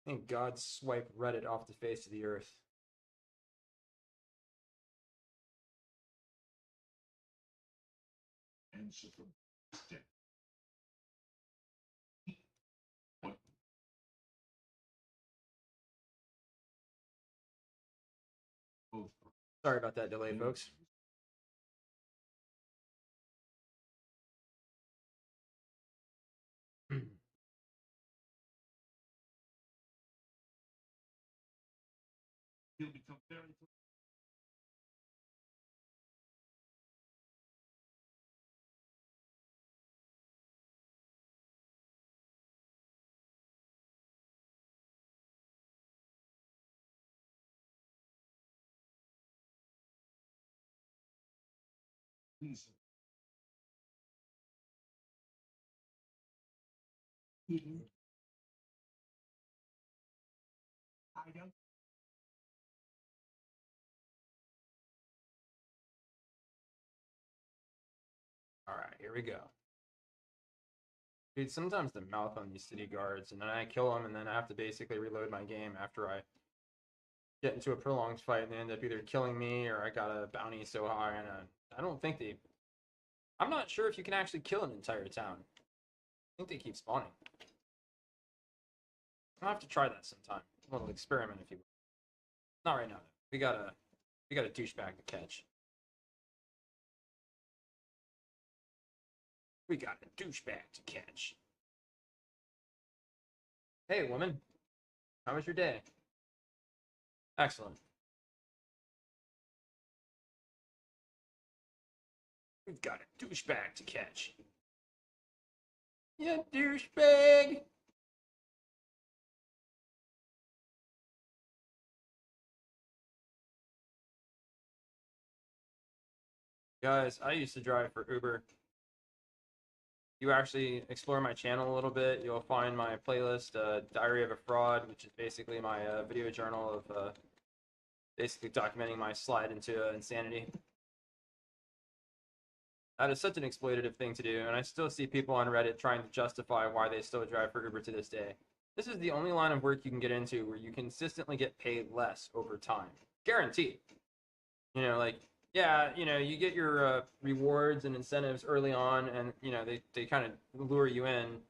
Thank God swipe Reddit off the face of the earth. Answer from step. What? Both. Sorry about that delay, folks. He'll become very. Please. I don't. All right, here we go. Dude, sometimes the mouth on these city guards, and then I kill them, and then I have to basically reload my game after I get into a prolonged fight, and they end up either killing me or I got a bounty so high, and I don't think they. I'm not sure if you can actually kill an entire town. I think they keep spawning. I'll have to try that sometime. A little experiment, if you will. Not right now, though. We got a douchebag to catch. We got a douchebag to catch. Hey, woman. How was your day? Excellent. We've got a douchebag to catch. You douchebag! Guys, I used to drive for Uber. You actually explore my channel a little bit, you'll find my playlist, Diary of a Fraud, which is basically my video journal of basically documenting my slide into insanity. That is such an exploitative thing to do, and I still see people on Reddit trying to justify why they still drive for Uber to this day. This is the only line of work you can get into where you consistently get paid less over time. Guaranteed. You know, like, yeah, you know, you get your rewards and incentives early on, and, you know, they kind of lure you in.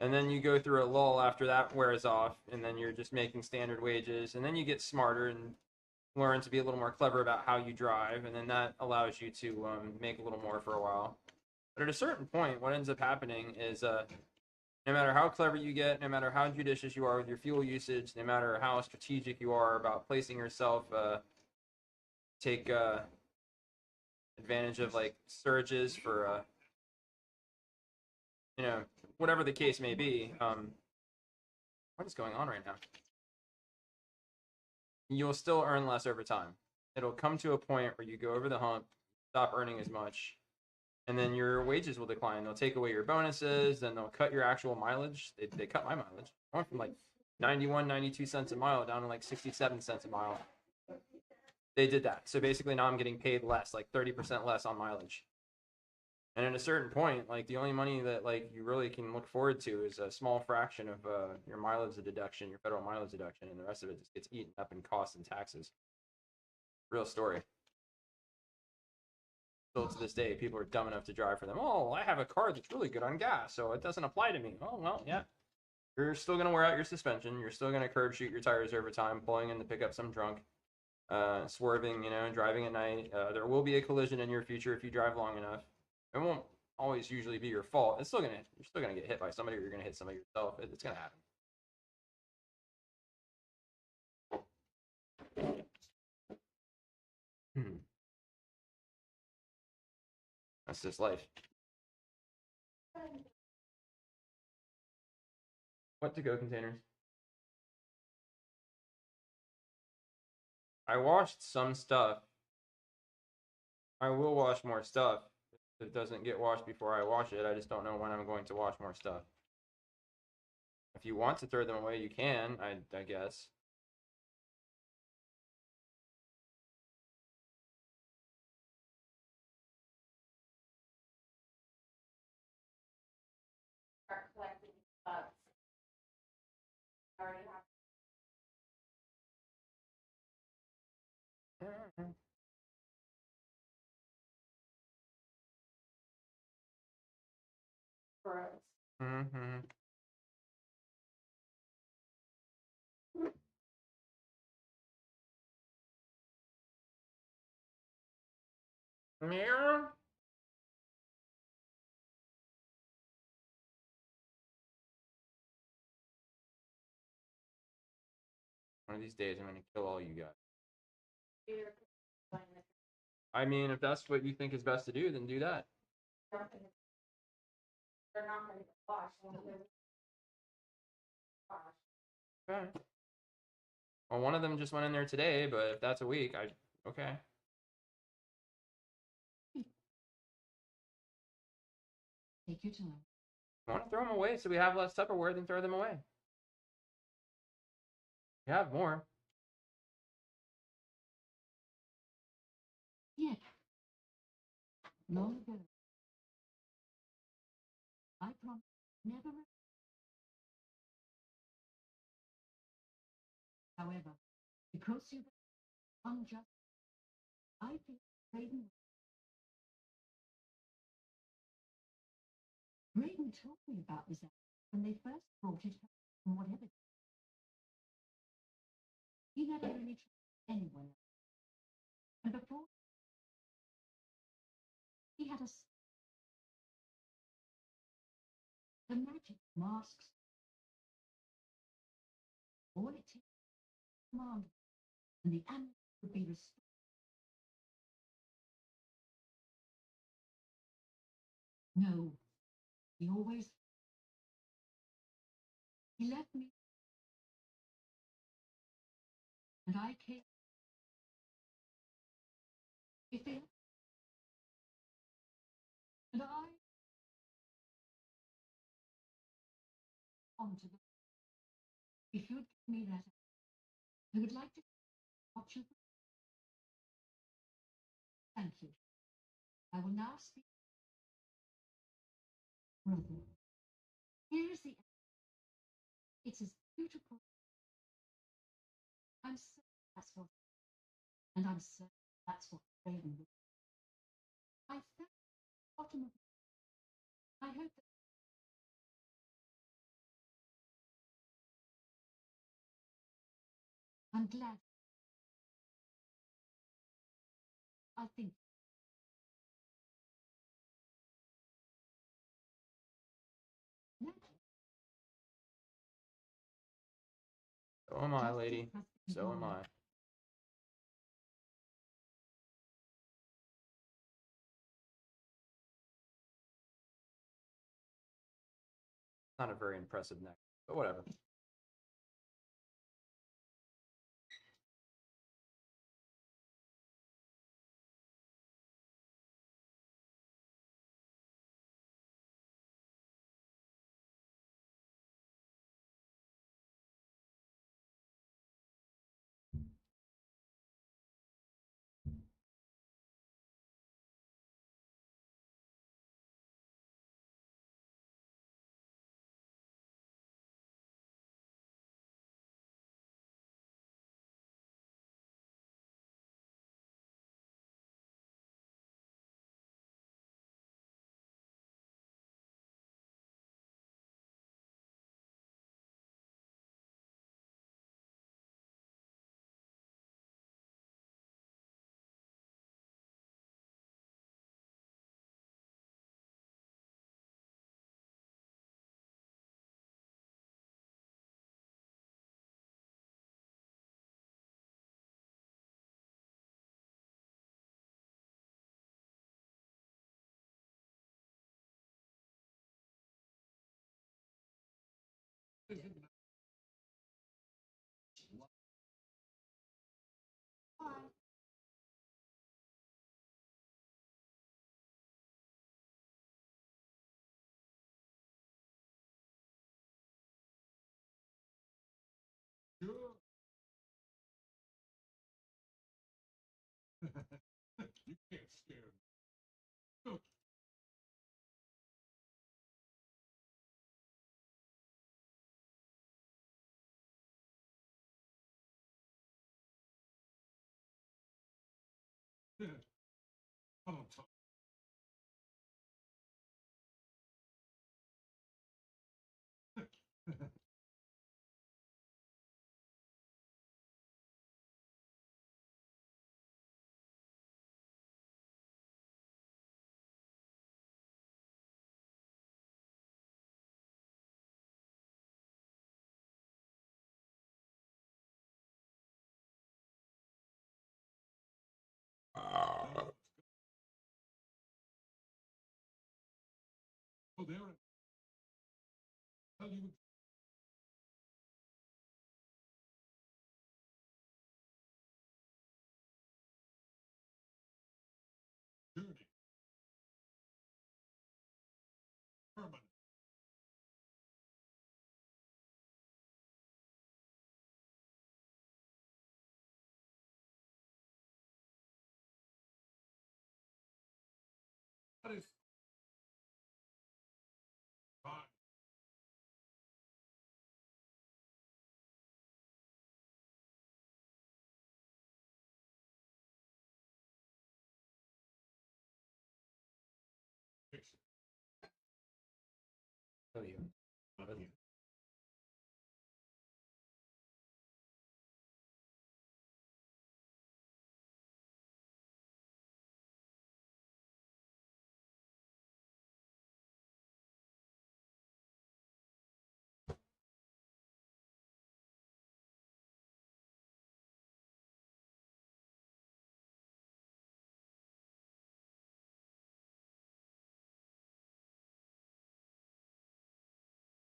And then you go through a lull after that wears off, and then you're just making standard wages, and then you get smarter and learn to be a little more clever about how you drive, and then that allows you to make a little more for a while. But at a certain point, what ends up happening is no matter how clever you get, no matter how judicious you are with your fuel usage, no matter how strategic you are about placing yourself, take advantage of like surges for, you know, whatever the case may be. What is going on right now? You'll still earn less over time. It'll come to a point where you go over the hump, stop earning as much, and then your wages will decline. They'll take away your bonuses, then they'll cut your actual mileage. They cut my mileage. I went from like 91, 92 cents a mile down to like 67 cents a mile. They did that. So basically now I'm getting paid less, like 30% less on mileage. And at a certain point, like the only money that like you really can look forward to is a small fraction of your mileage deduction, your federal mileage deduction, and the rest of it just gets eaten up in costs and taxes. Real story. Still to this day, people are dumb enough to drive for them. Oh, I have a car that's really good on gas, so it doesn't apply to me. Oh, well, yeah. You're still going to wear out your suspension. You're still going to curb shoot your tires over time, pulling in to pick up some drunk, swerving, you know, driving at night. There will be a collision in your future if you drive long enough. It won't always usually be your fault. You're still gonna get hit by somebody, or you're gonna hit somebody yourself. It's gonna happen. That's just life. What to-go containers? I washed some stuff. I will wash more stuff. If it doesn't get washed before I wash it, I just don't know when I'm going to wash more stuff. If you want to throw them away, you can, I guess. Start collecting bugs. I already have. Gross. Mm-hmm. Meow. One of these days, I'm gonna kill all you guys. I mean, if that's what you think is best to do, then do that. They're not going to get washed. Okay. Well, one of them just went in there today, but if that's a week, okay. Take your time. I want to throw them away so we have less Tupperware, then throw them away. We have more. Yeah. Long ago. I promise never. However, because you were unjust, I think Braden told me about this when they first brought it home from whatever. He never really trusted anyone. And before he had the magic masks. All it takes command, and the animal would be restored. No, he always. He left me, and I came. If they, and I onto the. If you'd give me that, I would like to what you. Thank you. I will now speak. Brother, here is the. It's as beautiful. I'm certain that's what. And I'm certain that's what Raven will. I felt the bottom of. I hope that. I'm glad. I think. So am I, Justice lady. has been So am done. I. Not a very impressive neck, but whatever. Sure. You can't scare me. Look. I don't talk. Oh, there. Tell you. Journey. Permanent. That is fine. Fix it. Oh, you. Not yet.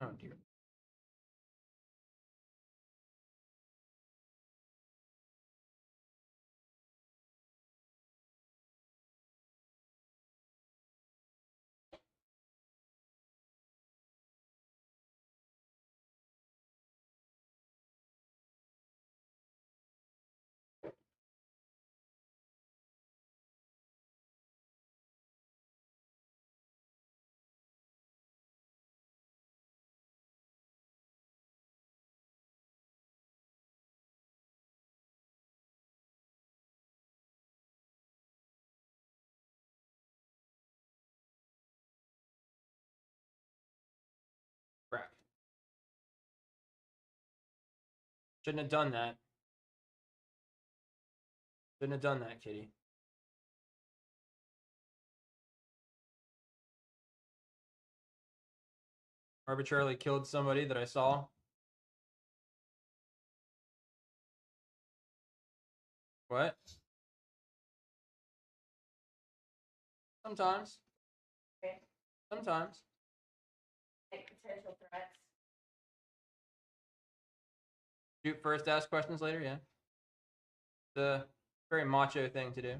Oh dear. Shouldn't have done that. Shouldn't have done that, kitty. Arbitrarily killed somebody that I saw. What? Sometimes. Okay. Sometimes. Make potential threats. Shoot first, ask questions later, yeah. The very macho thing to do.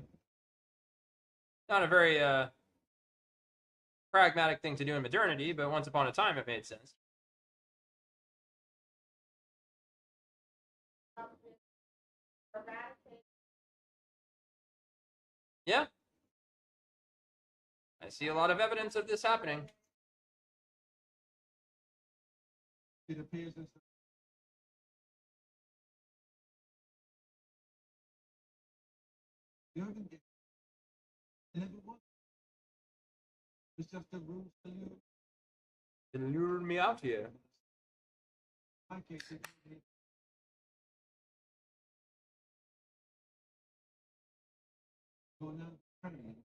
Not a very pragmatic thing to do in modernity, but once upon a time it made sense. Yeah. I see a lot of evidence of this happening. It appears as though you haven't get it never was. It's just the rules for you. It lured me out here. I can't see it. Go now, training.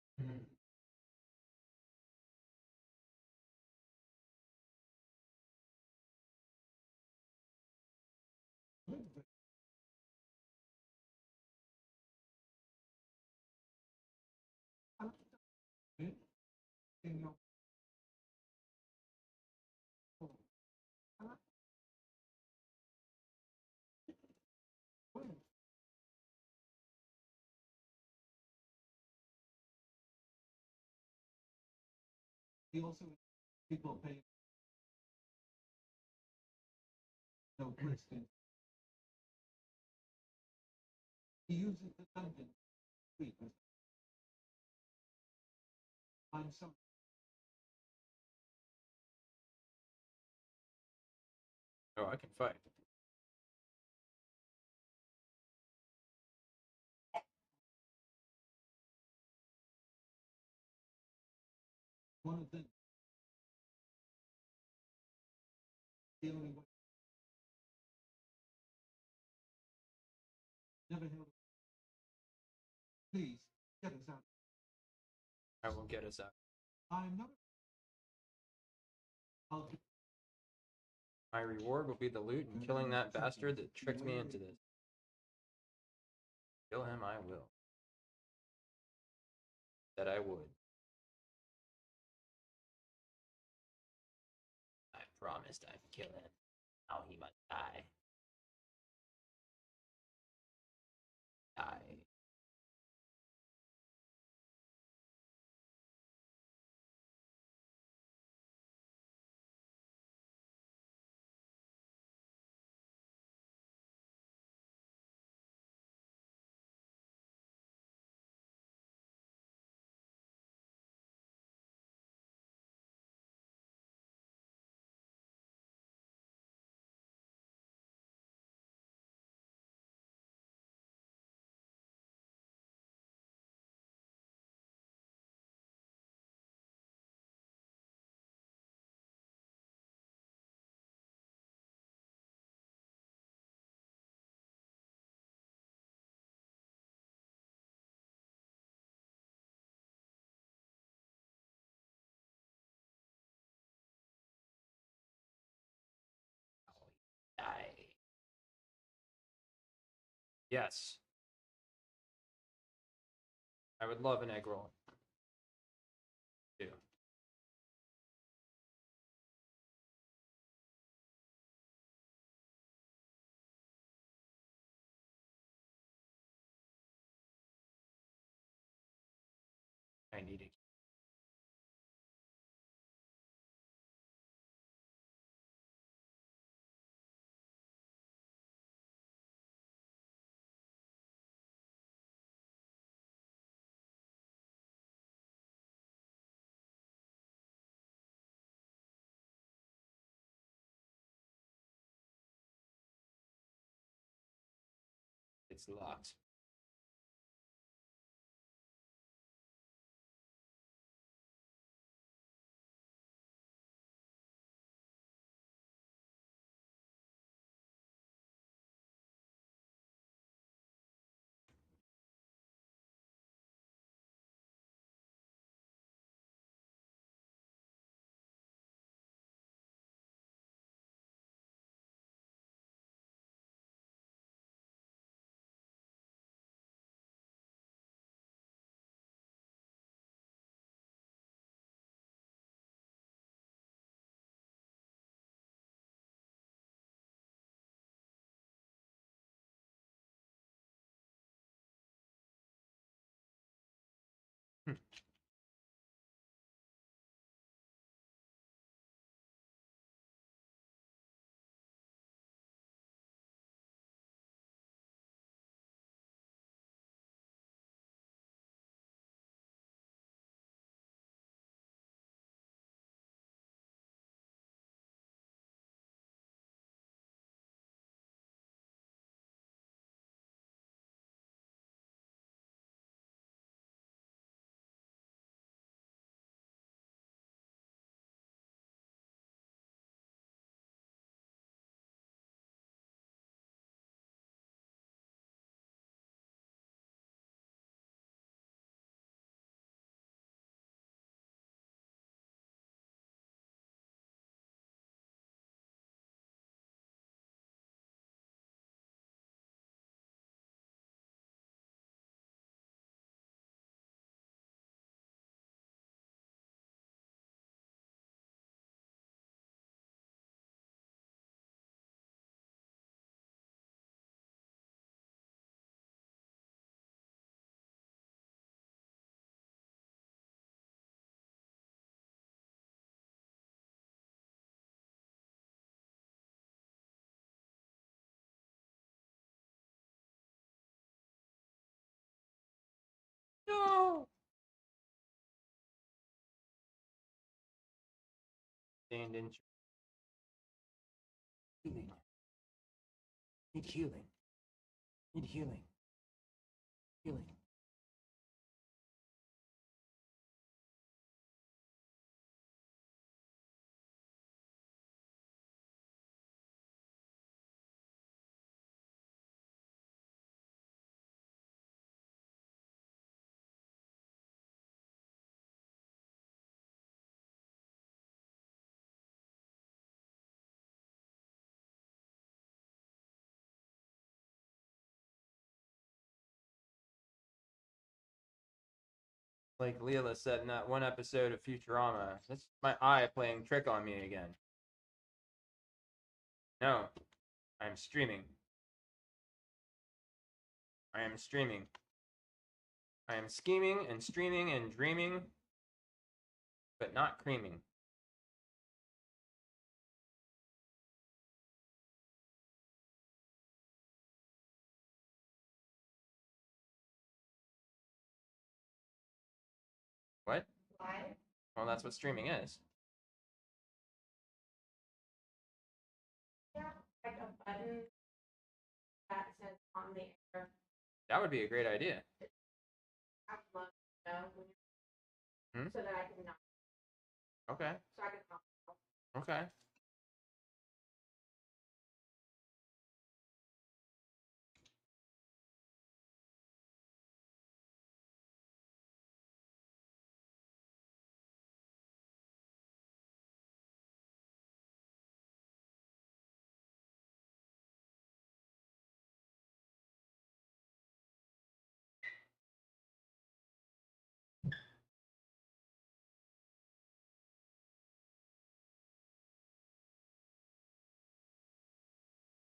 He also people pay no question. He uses the dungeon suite. I'm sorry. Oh, I can fight. One of them. The only way. Never held. Please get us out. I will get us out. I'm not. I'll do. My reward will be the loot and killing that bastard that tricked me into this. Kill him, I will. That I would. I promised I'd kill him. Now he must die. Die. Die. Yes. I would love an egg roll. Too. I need it. It's locked. No. Stand in. Healing. Need healing. Need healing. Healing. Like Leela said in that one episode of Futurama, that's my eye playing trick on me again. No, I am streaming. I am streaming. I am scheming and streaming and dreaming, but not creaming. What? Why? Well, that's what streaming is. Yeah, like a button that says on the air. That would be a great idea. I would love to know when Hmm? so that I can not. Okay. So I can not. Okay.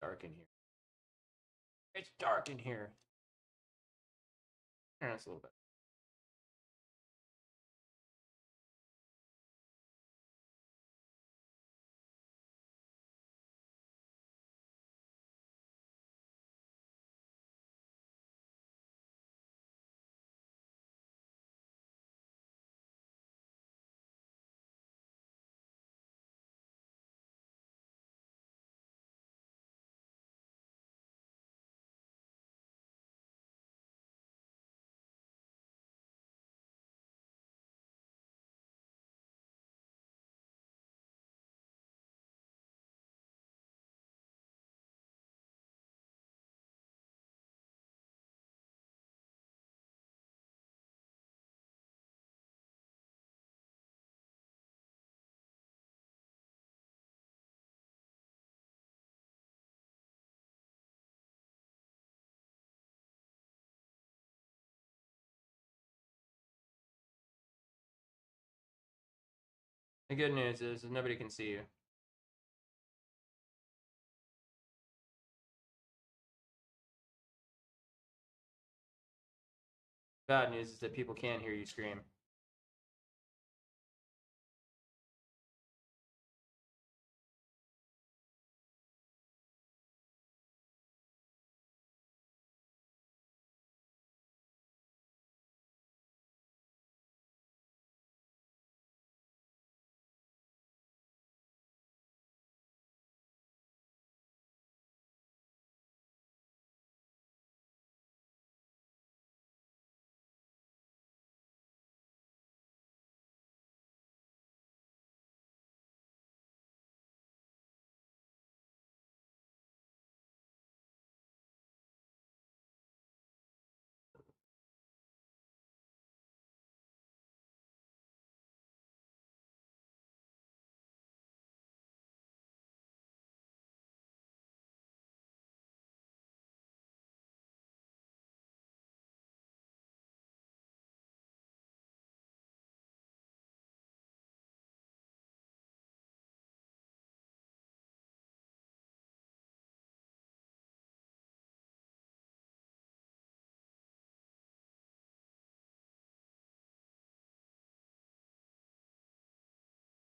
Dark in here. It's dark in here. Yeah, that's a little bit. The good news is nobody can see you. Bad news is that people can hear you scream.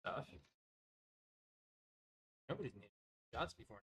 Stuff. Nobody's needed shots before.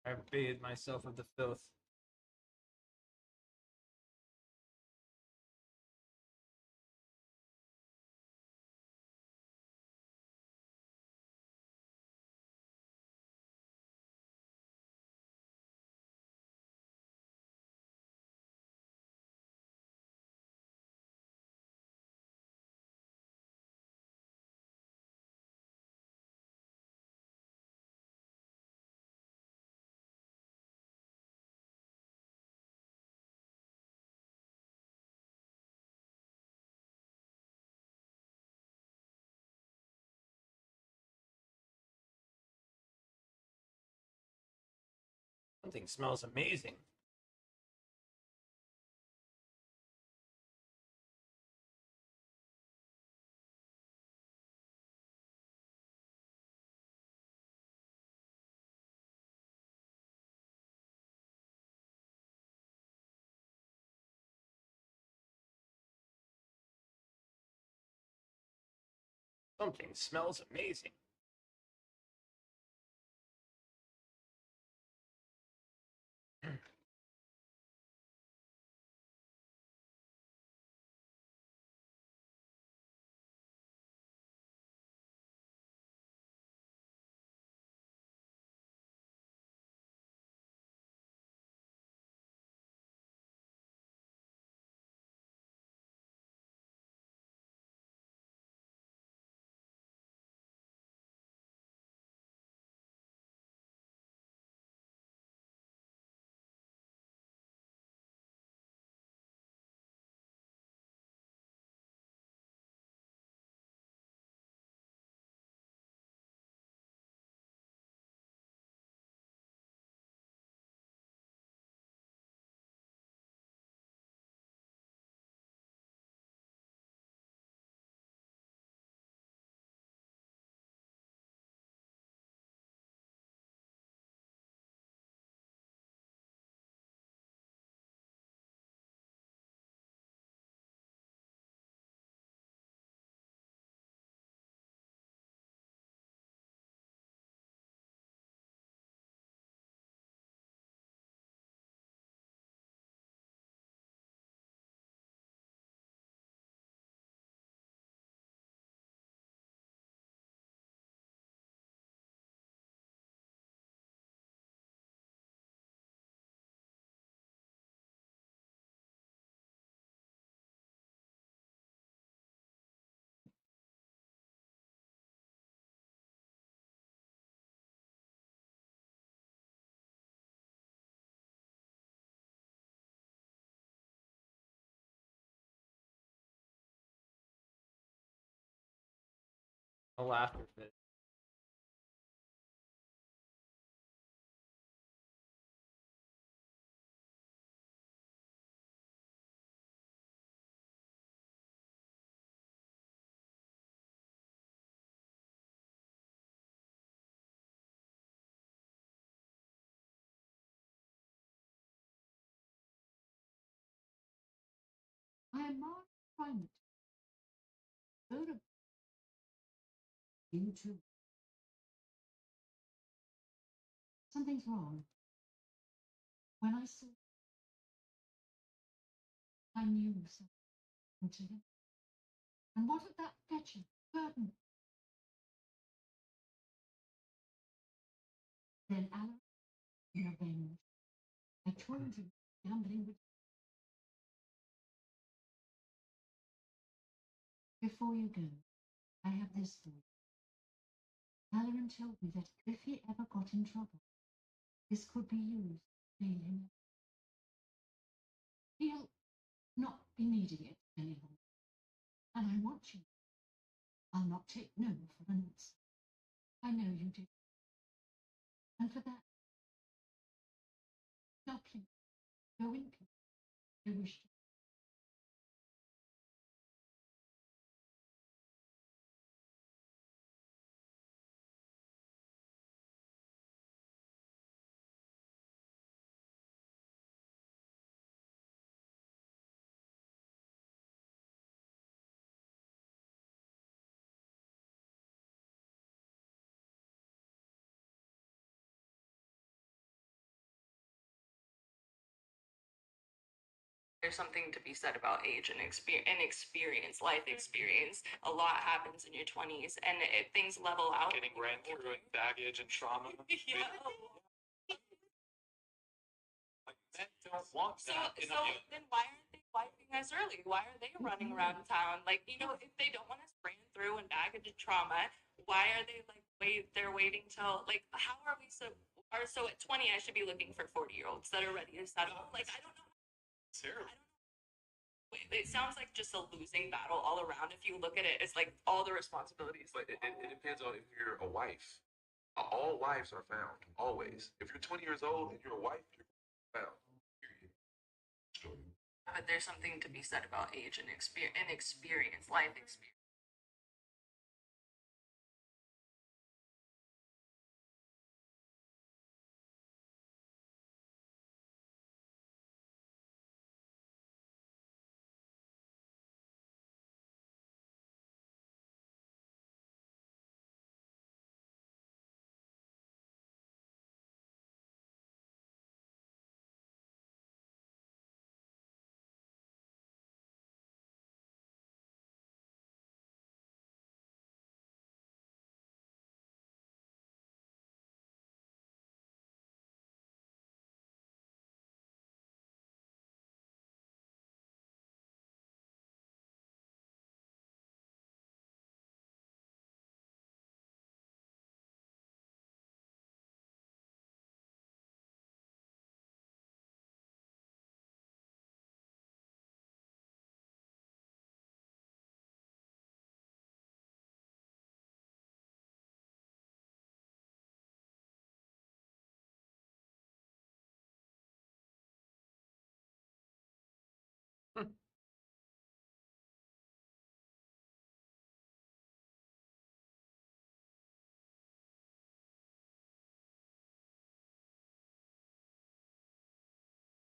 I bathed myself with the filth. Something smells amazing. Something smells amazing. A laughter fit. I am not trying to go to you too. Something's wrong. When I saw, I knew something to him. And what of that fetcher, Burton? Then Alan, in revenge, I told you gambling would. Before you go, I have this for you. Halloran told me that if he ever got in trouble, this could be used to bail him. He'll not be needing it any longer. And I want you. I'll not take no for an answer. I know you do. And for that, now please, go in peace. I wish to. There's something to be said about age and experience, life experience. A lot happens in your 20s, and things level out. Getting ran through with baggage and trauma. Yeah. Like, men don't want So, that. so then why aren't they wiping us early? Why are they running around town? Like, you know, if they don't want us ran through and baggage and trauma, why are they like they're waiting till like how are we so at 20 I should be looking for 40-year-olds that are ready to settle? Like I don't know. Terrible. It sounds like just a losing battle all around. If you look at it, it's like all the responsibilities. But it depends on if you're a wife. All wives are found, always. If you're 20 years old and you're a wife, you're found. Period. Story. But there's something to be said about age and experience, life experience.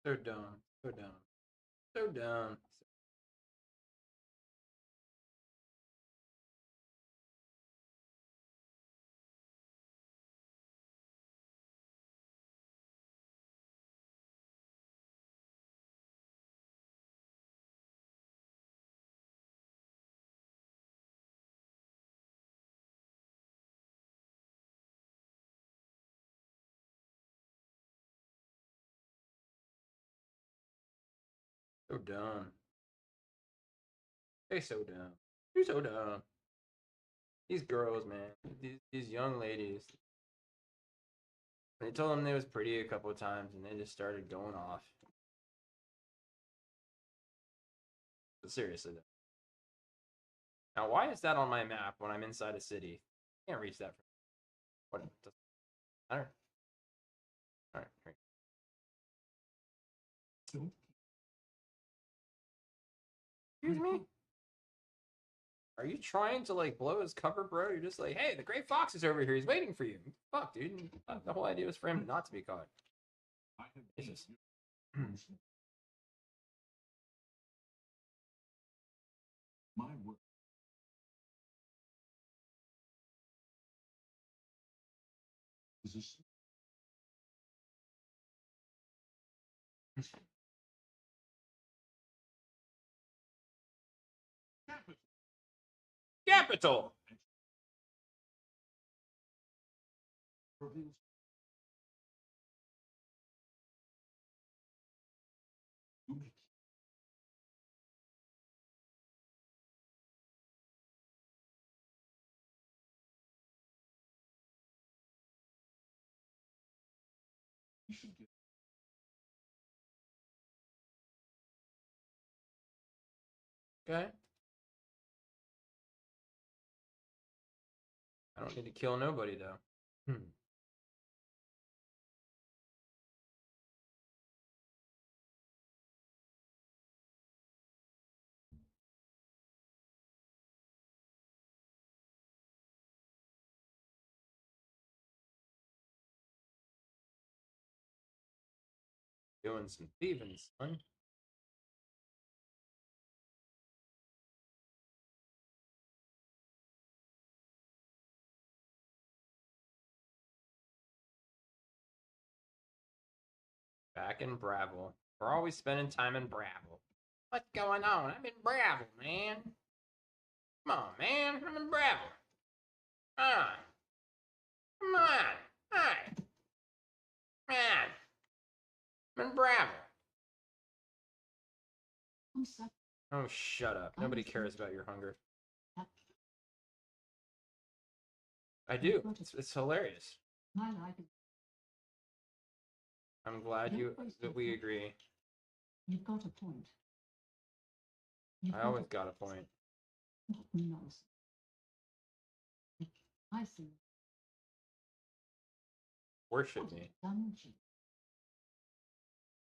So dumb. So dumb. So dumb. So dumb. They so dumb. You're so dumb. These girls, man. These young ladies. They told them they was pretty a couple of times, and they just started going off. But seriously, though. Now, why is that on my map when I'm inside a city? Can't reach that. What? Doesn't matter. All right. Great. Excuse me? Are you trying to like blow his cover, bro? You're just like, hey, the gray fox is over here. He's waiting for you. Fuck, dude. The whole idea was for him not to be caught. Jesus. My word. Is this Capital. reveals you make you should get Okay. I don't need to kill nobody though. Doing some thieving, son. Back in Bravo. We're always spending time in Bravo. What's going on? I'm in Bravo, man. Come on, man. I'm in Bravo. Come on. Come on. Hi. Man. I'm in Bravo. I'm sorry. Oh, shut up. Nobody cares about your hunger. I do. It's hilarious. My life is. I'm glad that we agree. You've got a point. I always got a point. Nonsense. I see. Worship me. Dungeon.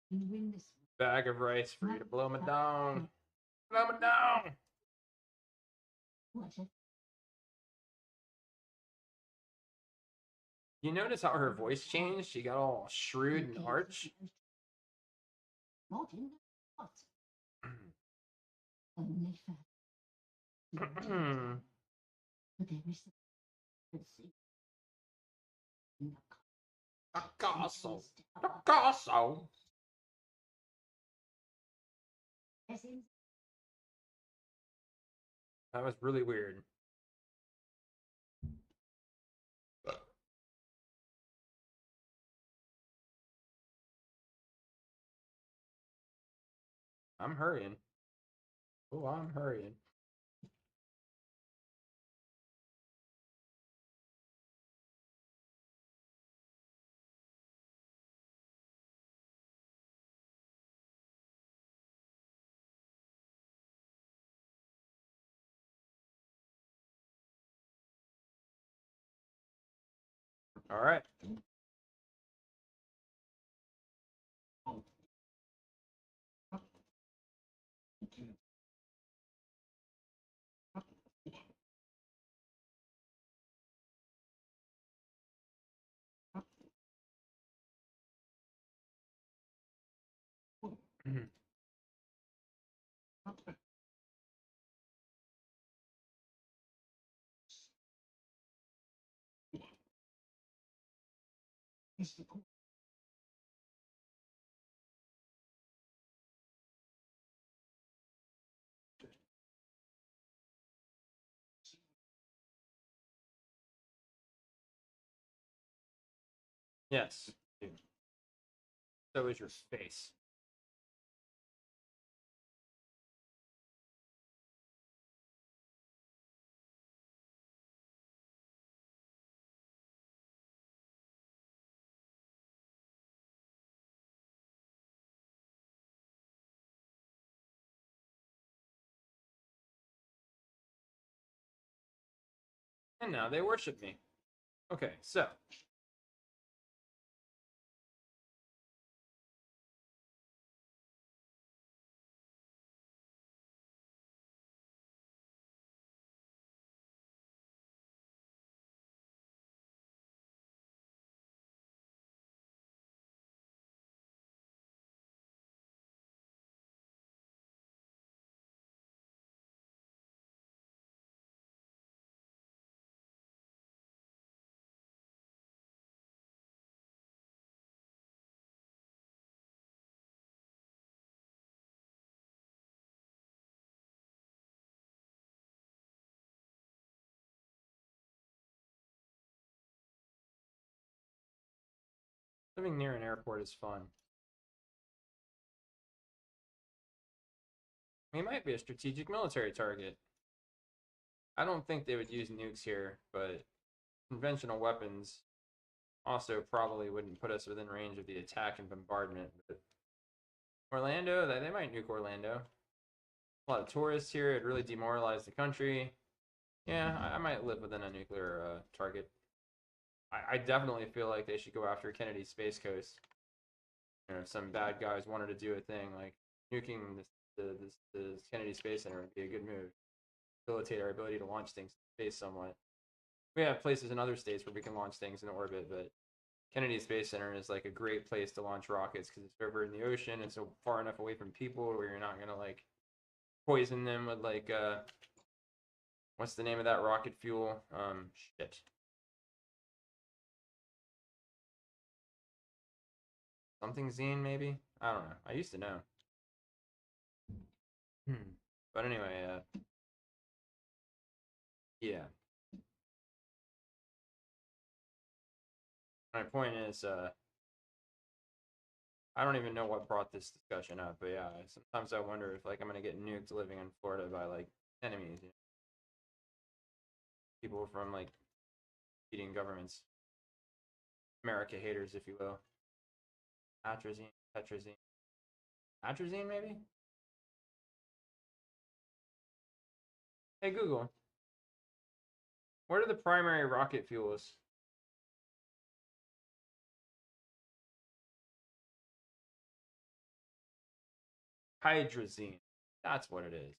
You win this Bag of rice for you to blow me down. Blow me down. one. You notice how her voice changed? She got all shrewd and arch. Not in the pot. Only fair. But there is a secret. In the Picasso. Picasso. That was really weird. I'm hurrying. Oh, I'm hurrying. All right. is the point. Yes. So is your face. And now they worship me. Okay, so. Living near an airport is fun. We might be a strategic military target. I don't think they would use nukes here, but conventional weapons also probably wouldn't put us within range of the attack and bombardment. But Orlando, they might nuke Orlando. A lot of tourists here. It'd really demoralize the country. Yeah, I might live within a nuclear target. I definitely feel like they should go after Kennedy's Space Coast. You know, if some bad guys wanted to do a thing like nuking the Kennedy Space Center would be a good move. Facilitate our ability to launch things in space somewhat. We have places in other states where we can launch things in orbit, but Kennedy Space Center is like a great place to launch rockets because it's over in the ocean and so far enough away from people where you're not gonna like poison them with like what's the name of that rocket fuel? Shit. Something zine maybe? I don't know. I used to know. But anyway, yeah. My point is, I don't even know what brought this discussion up, but yeah, sometimes I wonder if like I'm gonna get nuked living in Florida by like enemies, you know? People from like competing governments, America haters, if you will. Atrazine, maybe. Hey Google, what are the primary rocket fuels? Hydrazine. That's what it is.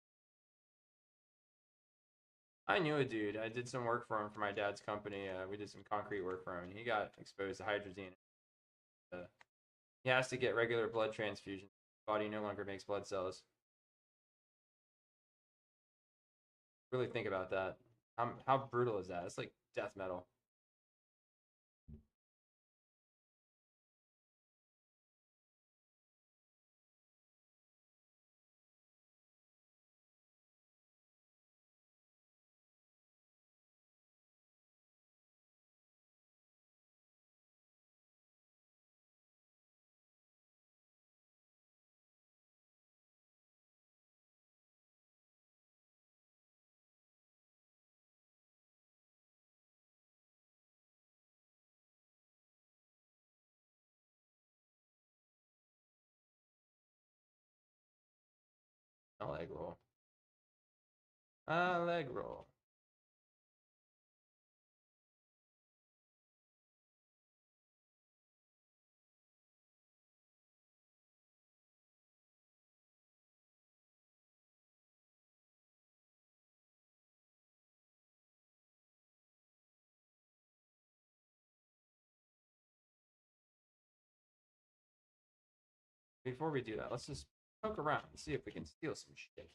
I knew a dude. I did some work for him for my dad's company. We did some concrete work for him, and he got exposed to hydrazine. He has to get regular blood transfusions. His body no longer makes blood cells. Really think about that. How brutal is that? It's like death metal. A leg roll. A leg roll. Before we do that, let's just poke around and see if we can steal some shit.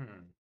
Hmm.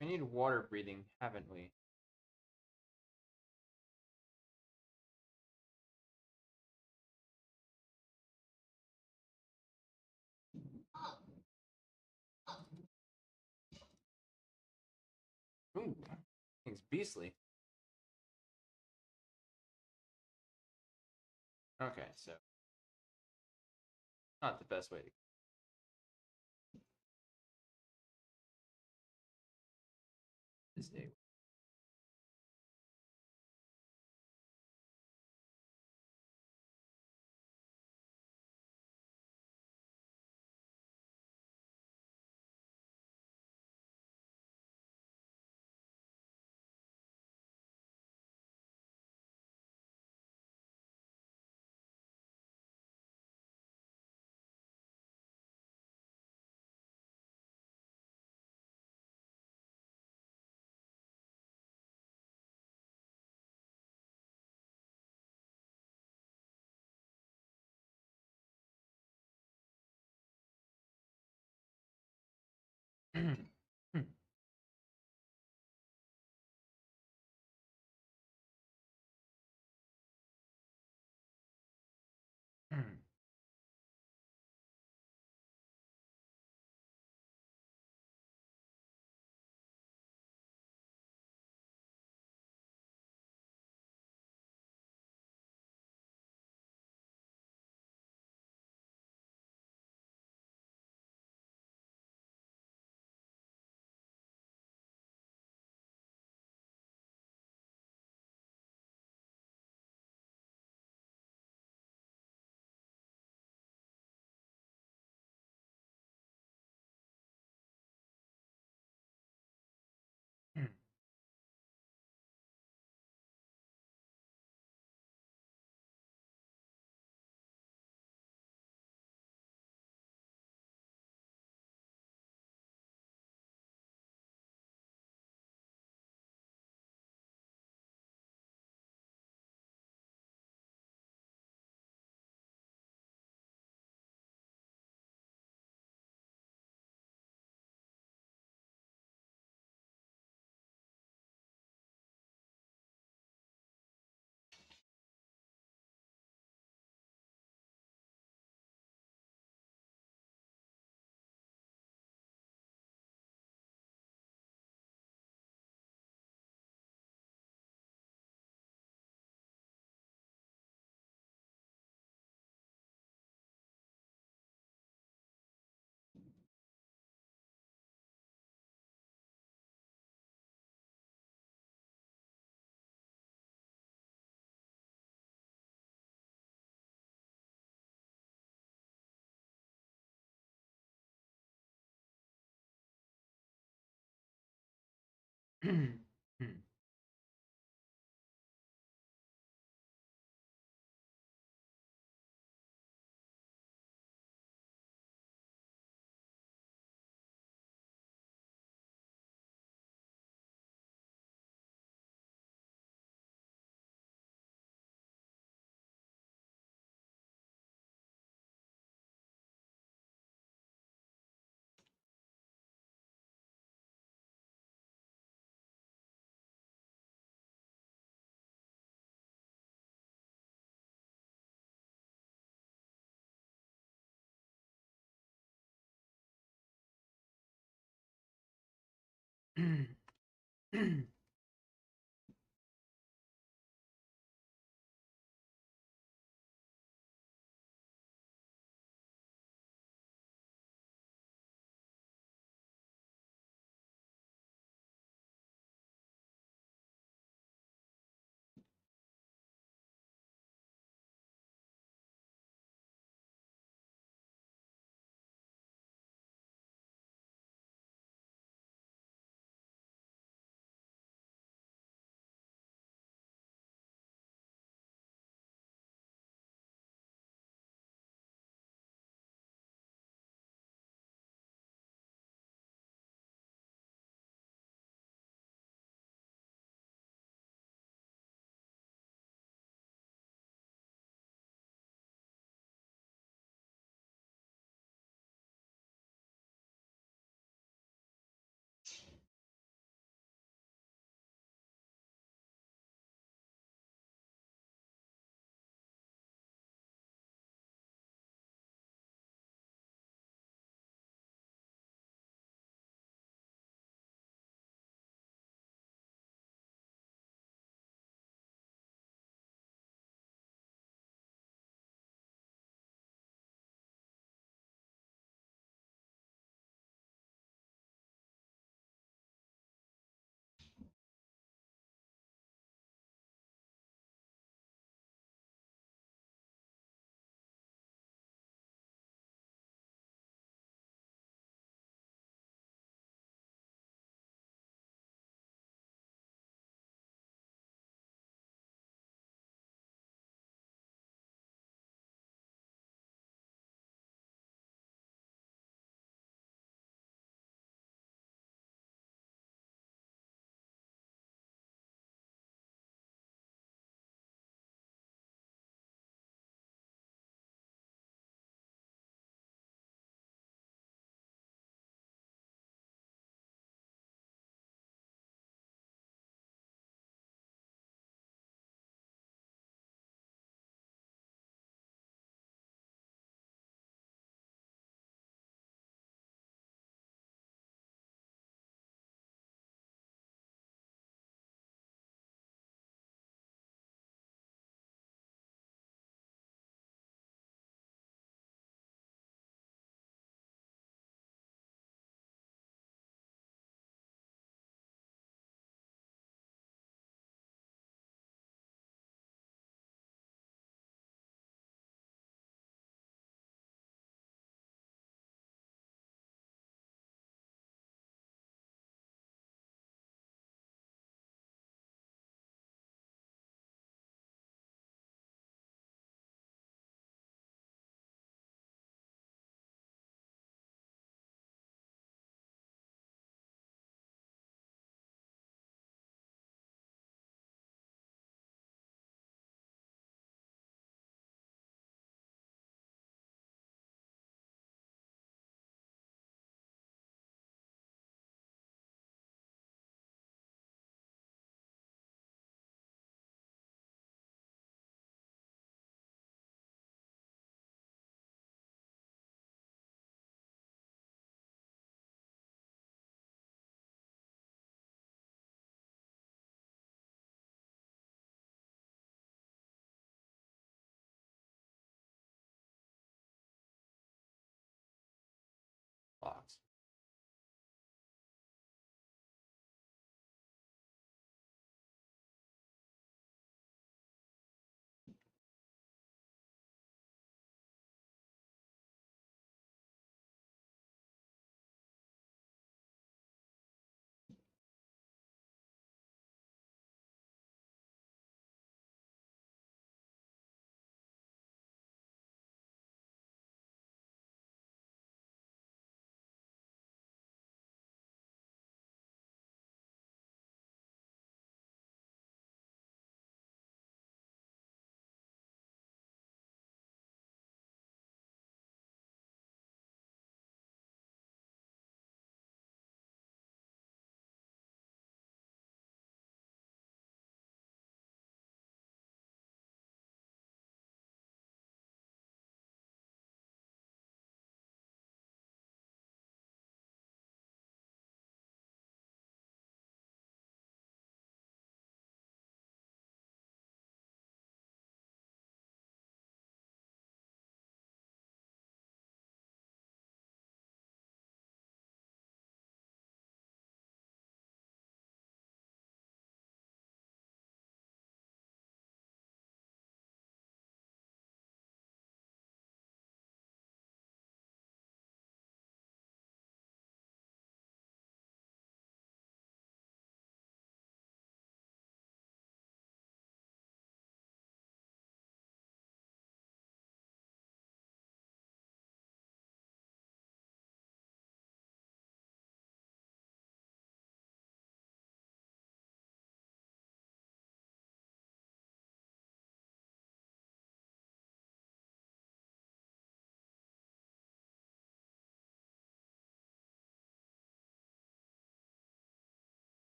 We need water breathing, haven't we? Ooh, thing's beastly. Okay, so not the best way to this day.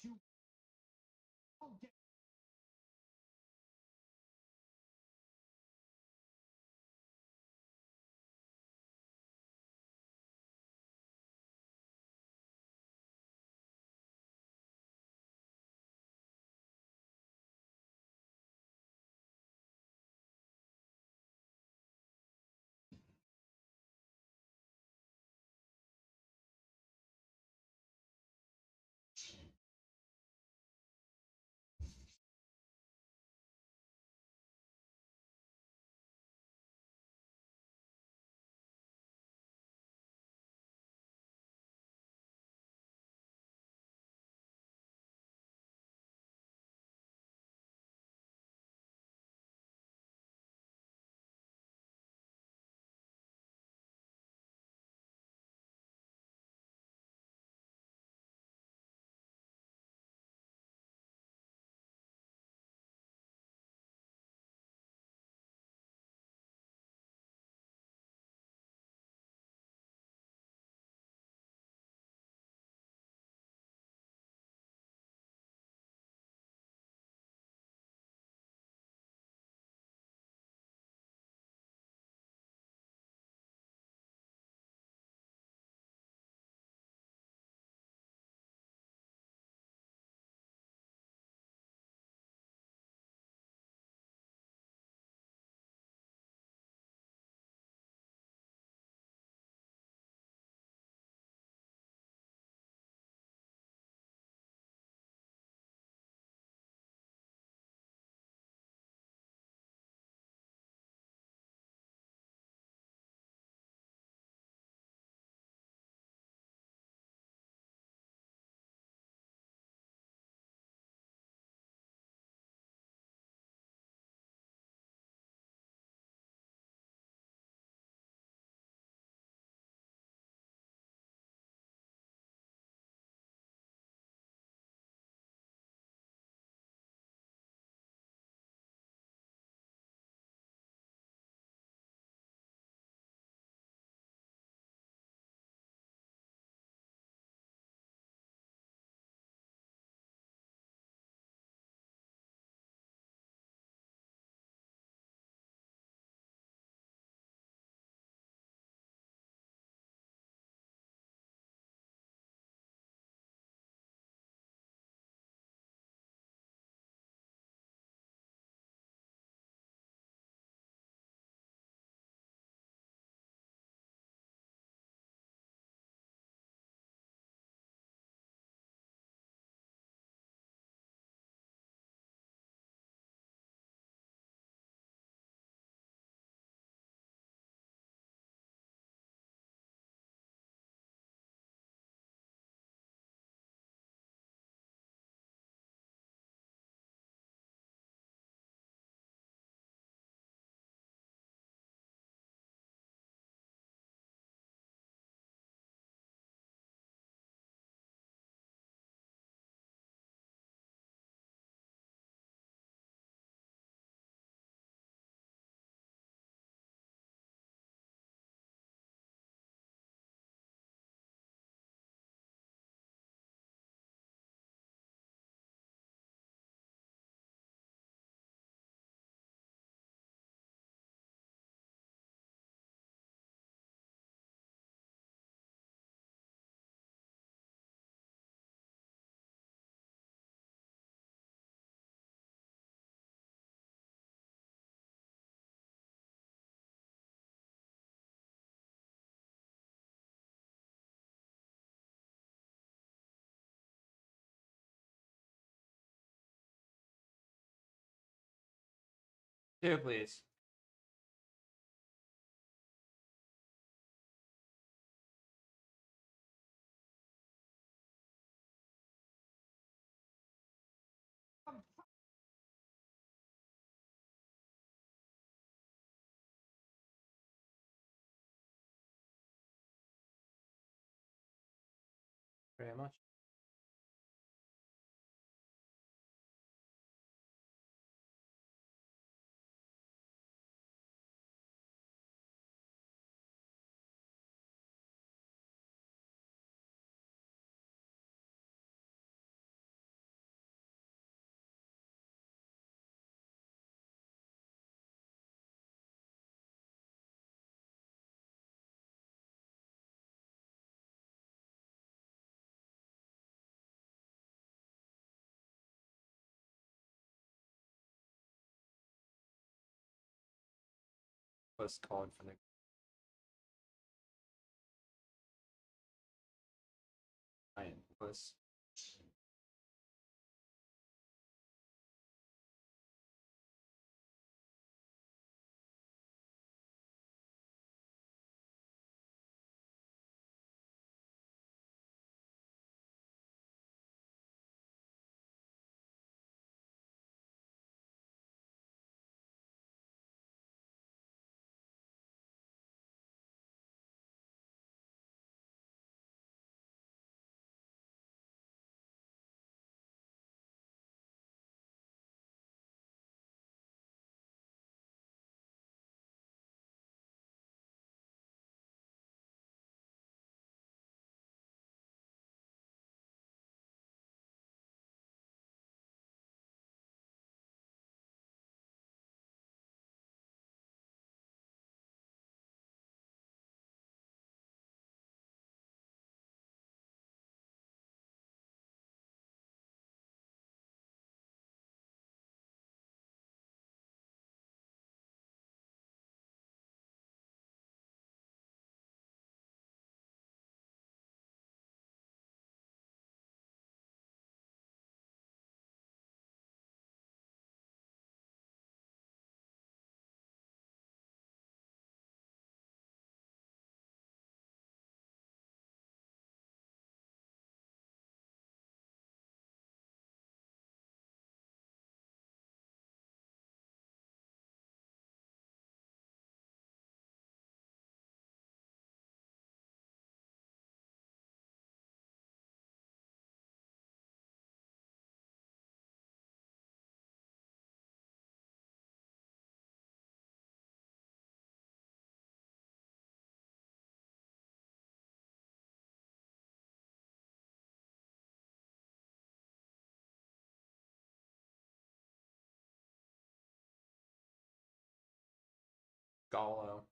what you. Oh, yeah. Two, please. Very much. Was called for the giant puss. Gallo.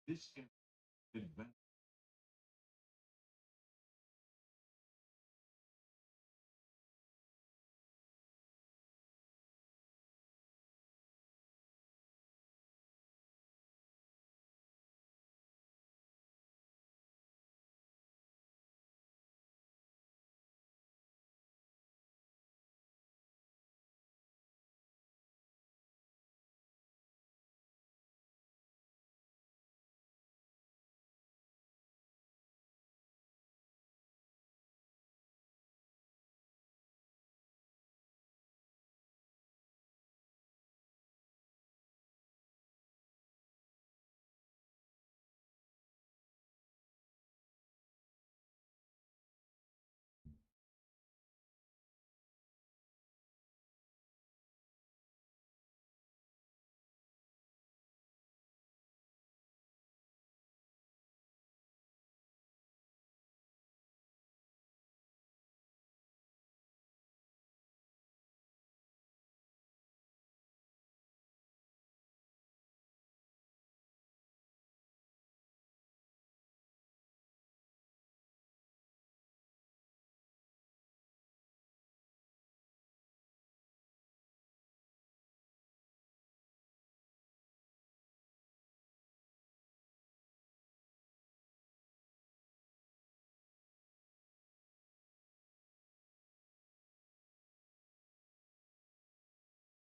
This can adventure.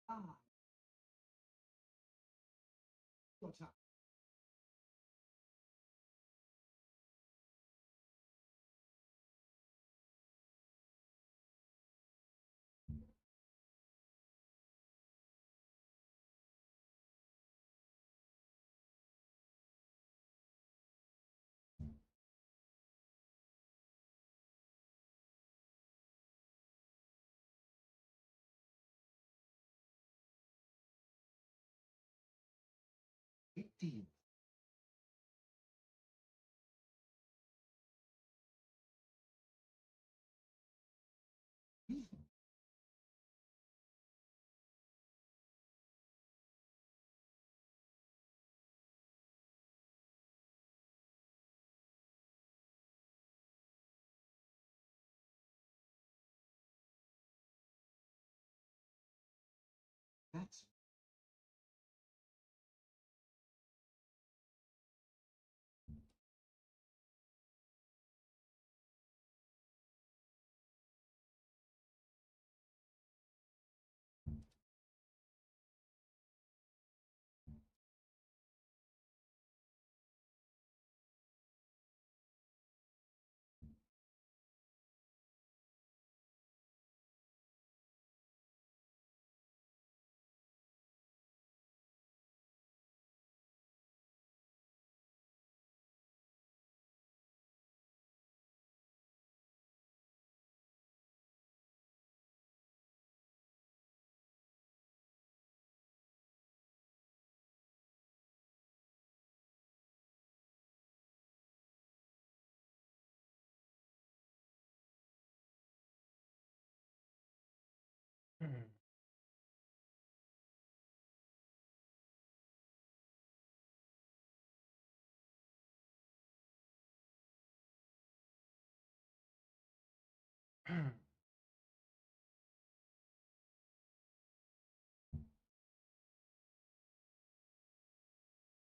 Ah. What's up? $18. That's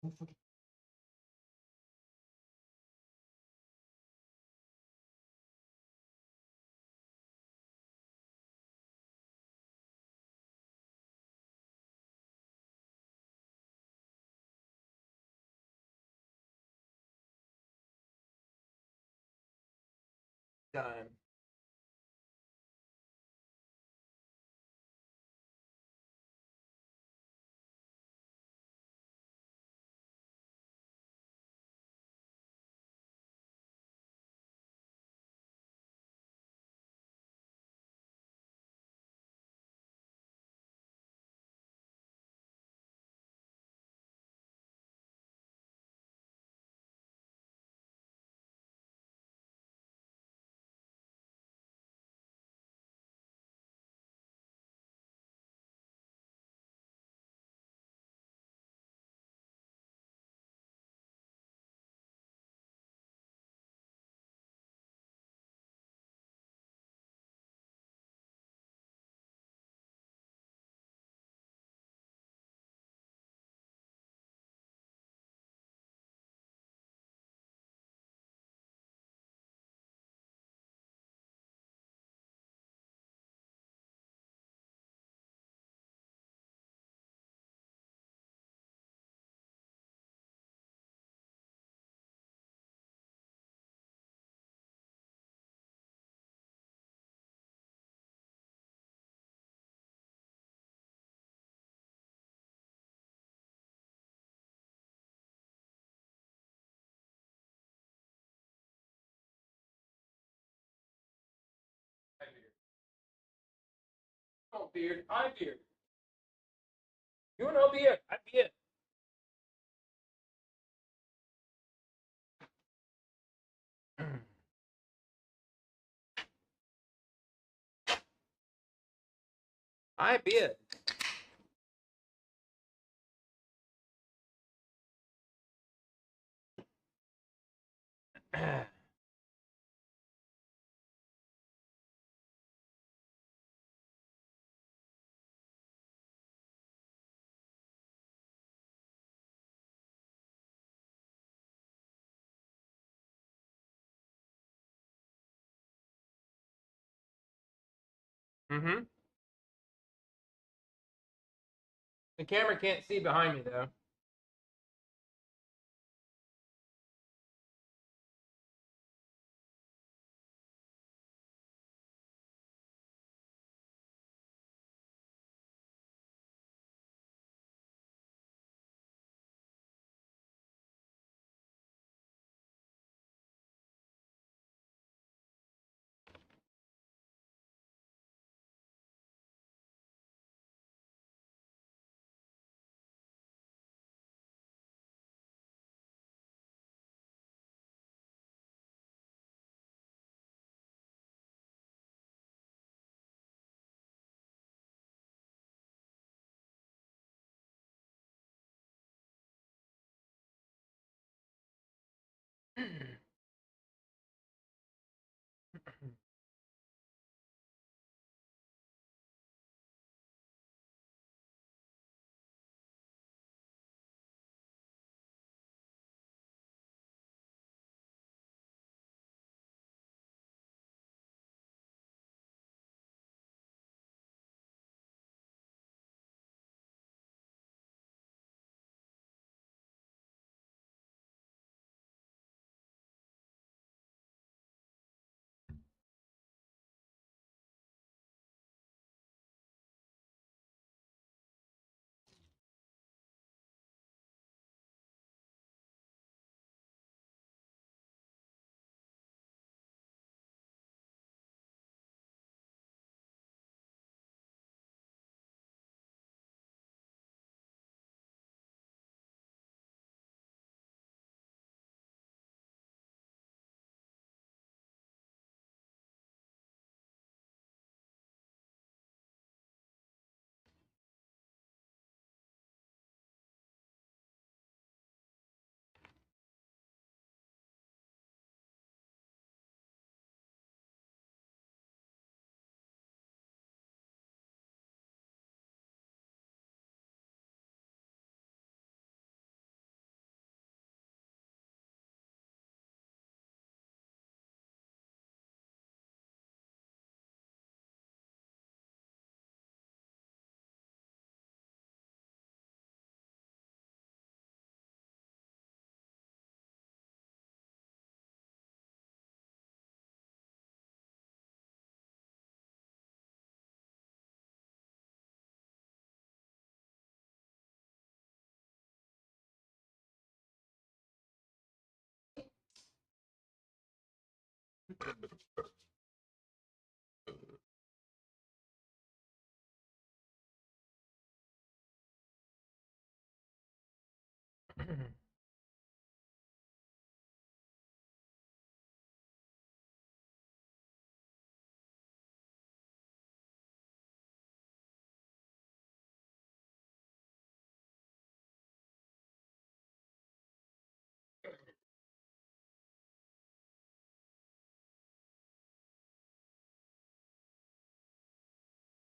don't forget. Done. don't beard. I beard. You no beard. I beard. I beard. Mm-hmm. The camera can't see behind me though.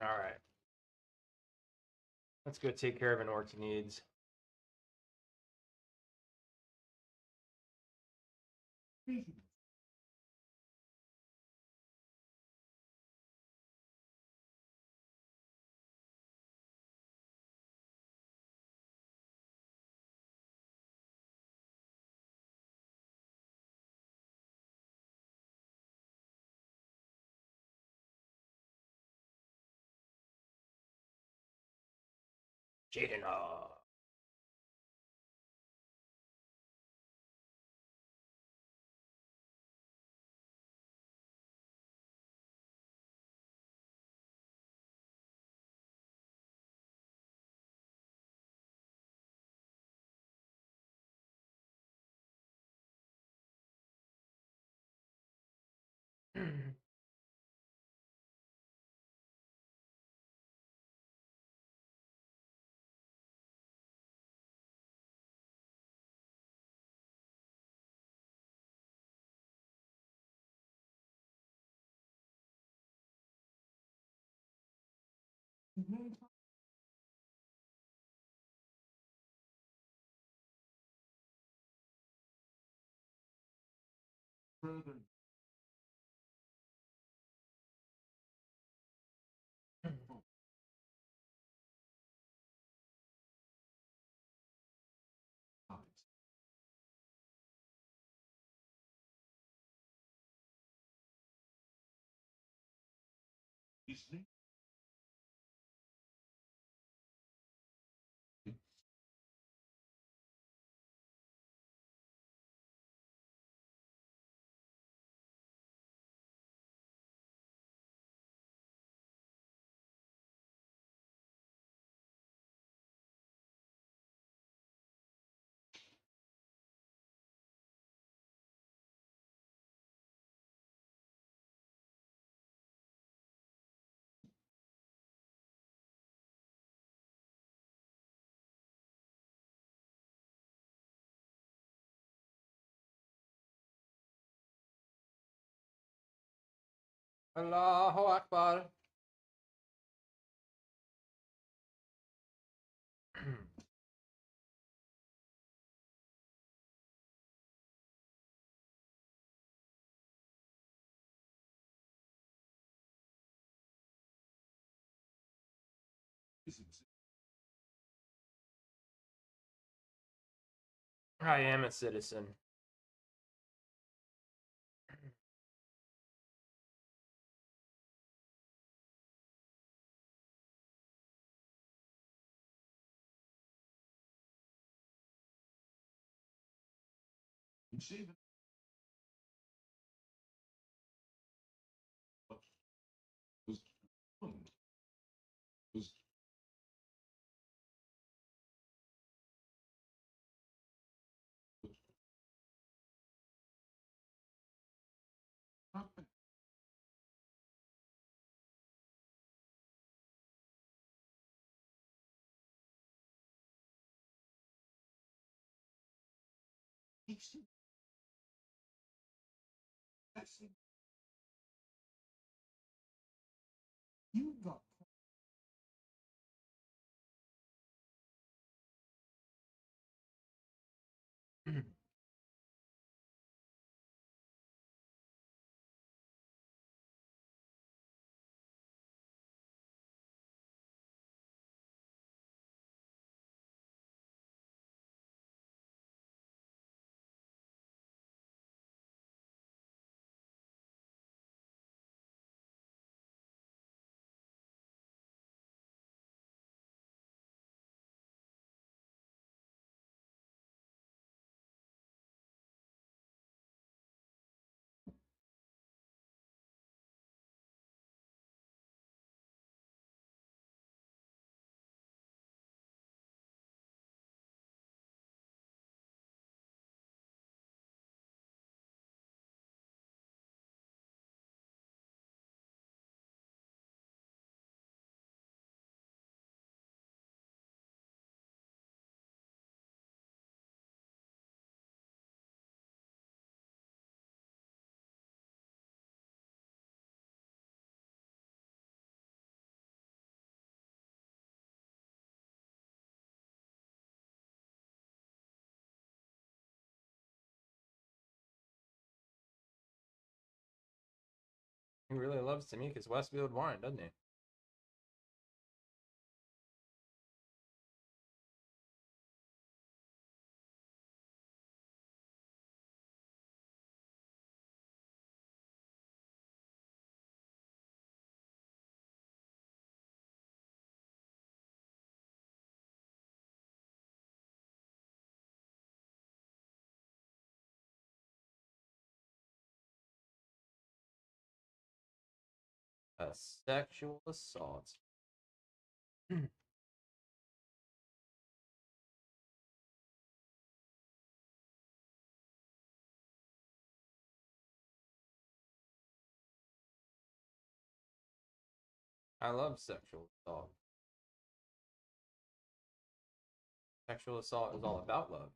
All right. Let's go take care of an orc's needs. Cheating. Further. Listening. Allahu Akbar. I am a citizen. See what was wrong was happened. That's it. You got He really loves Tamika's Westfield wine, doesn't he? A sexual assault. I love sexual assault. Sexual assault is all about love.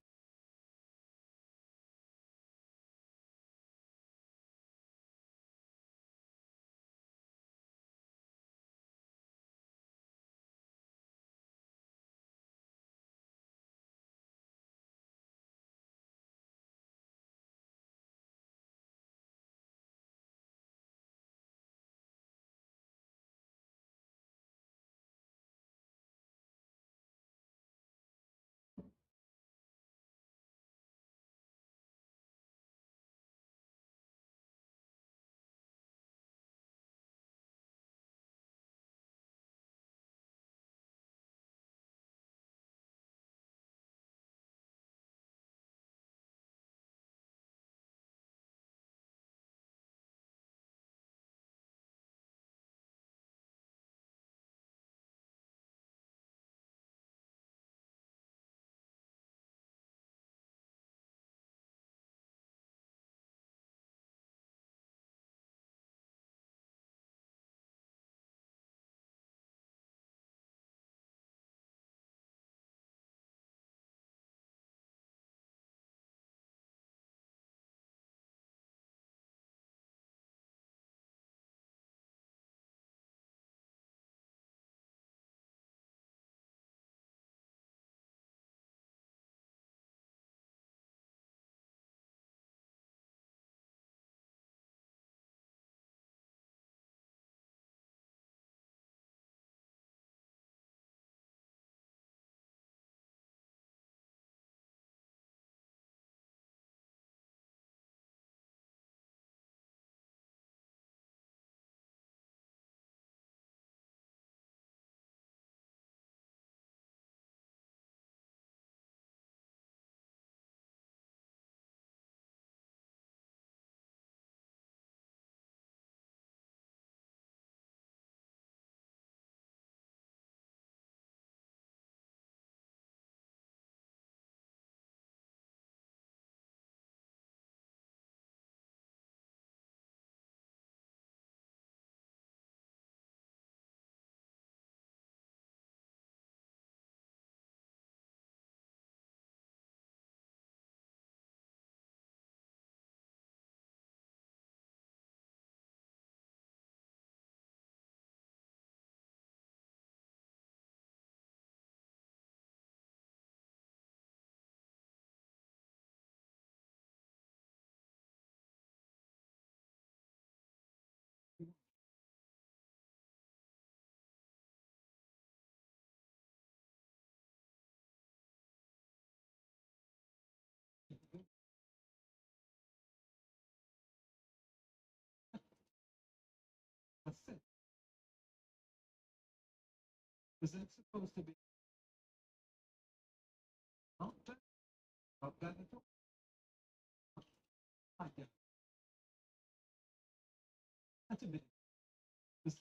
What's it? Was that supposed to be not done? Not done at all? I don't. That's a bit. Was-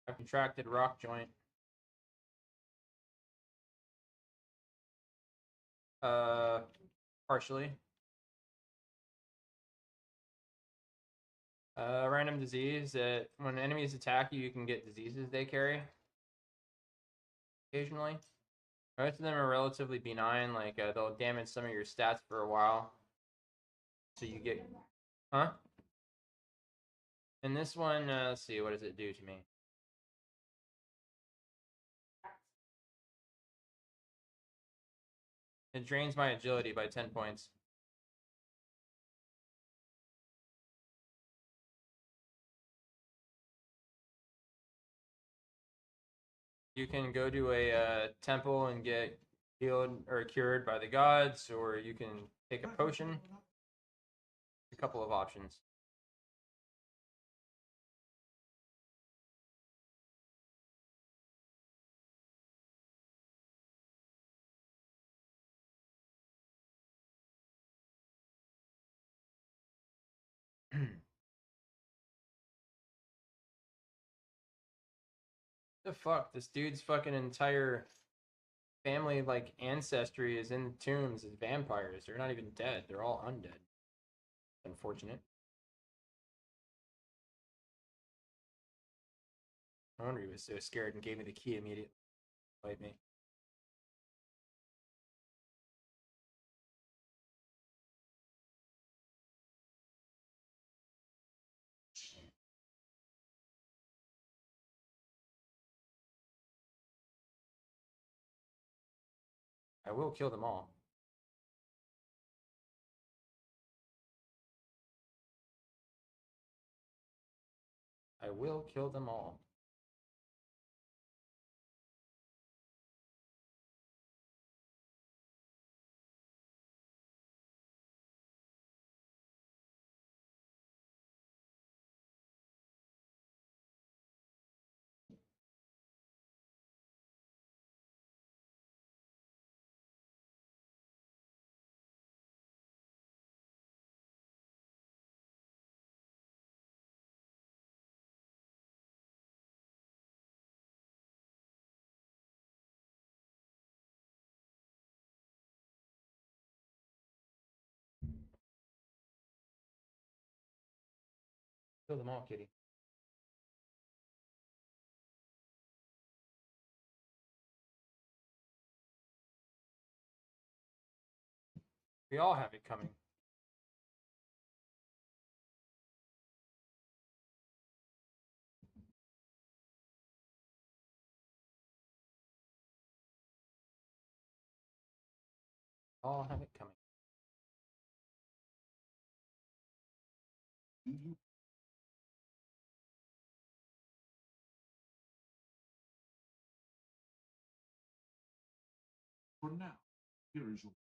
A contracted rock joint. Partially. Random disease that when enemies attack you, you can get diseases they carry. Occasionally. Most of them are relatively benign, like they'll damage some of your stats for a while. So you get... Huh? And this one, let's see, what does it do to me? It drains my agility by 10 points. You can go to a temple and get healed or cured by the gods, or you can take a potion. A couple of options. The fuck? This dude's fucking entire family, like, ancestry is in tombs as vampires. They're not even dead. They're all undead. Unfortunate. No wonder he was so scared and gave me the key immediately. Fight me. I will kill them all. I will kill them all. Kill them all, kitty. We all have it coming. All have it coming. For now, here is your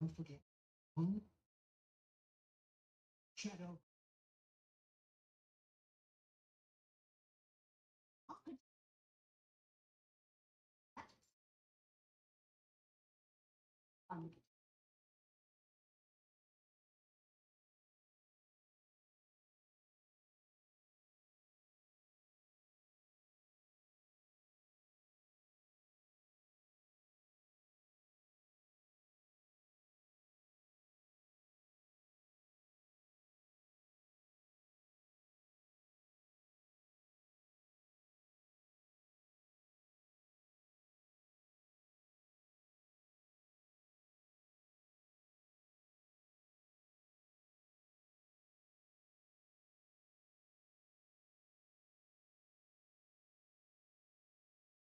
Don't forget. Moon, shadow. How could that un-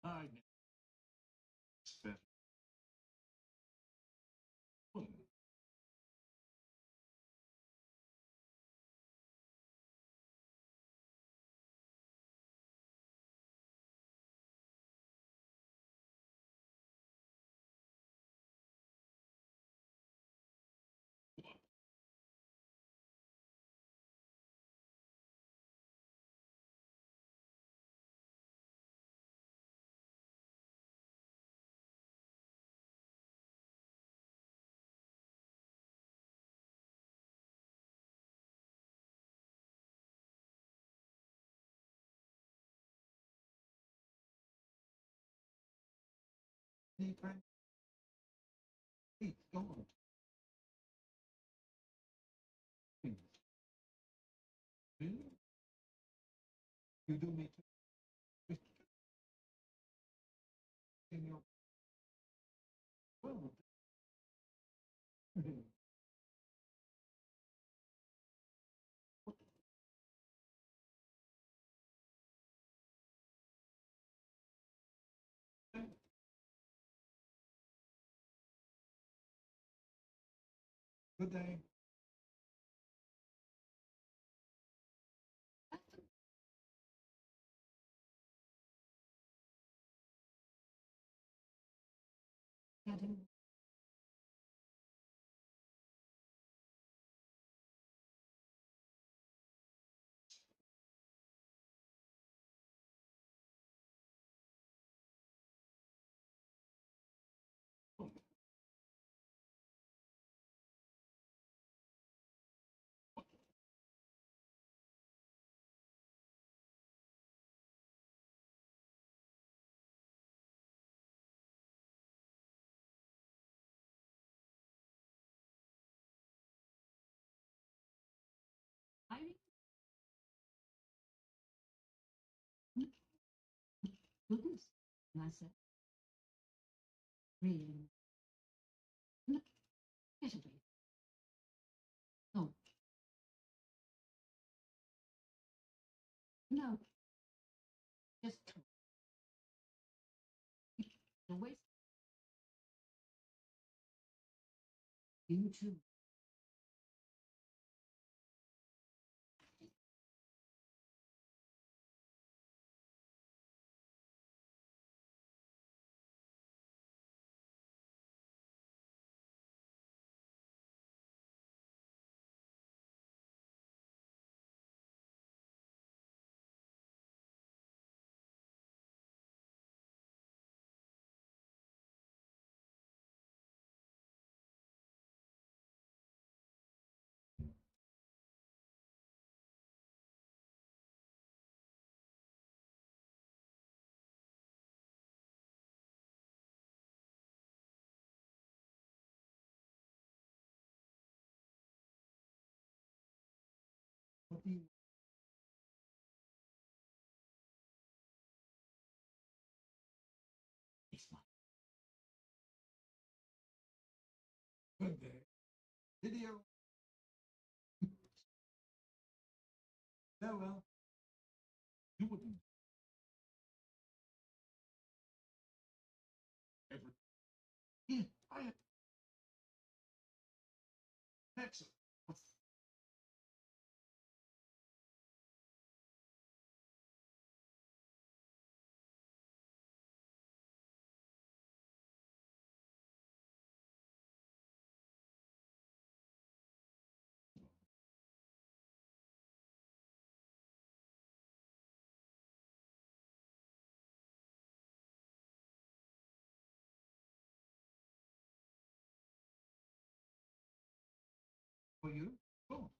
I never spent one. Any friend? Please, go on. Please. Really? You do me too. Just in your world. Good day. Shadow. I goodness. And I said, really? Look, get away. No. No. Just talk. The waste. You too. What do you? It's my good day. Video. Farewell. You wouldn't. Ever. Yeah, I am. Excellent. For you? Cool.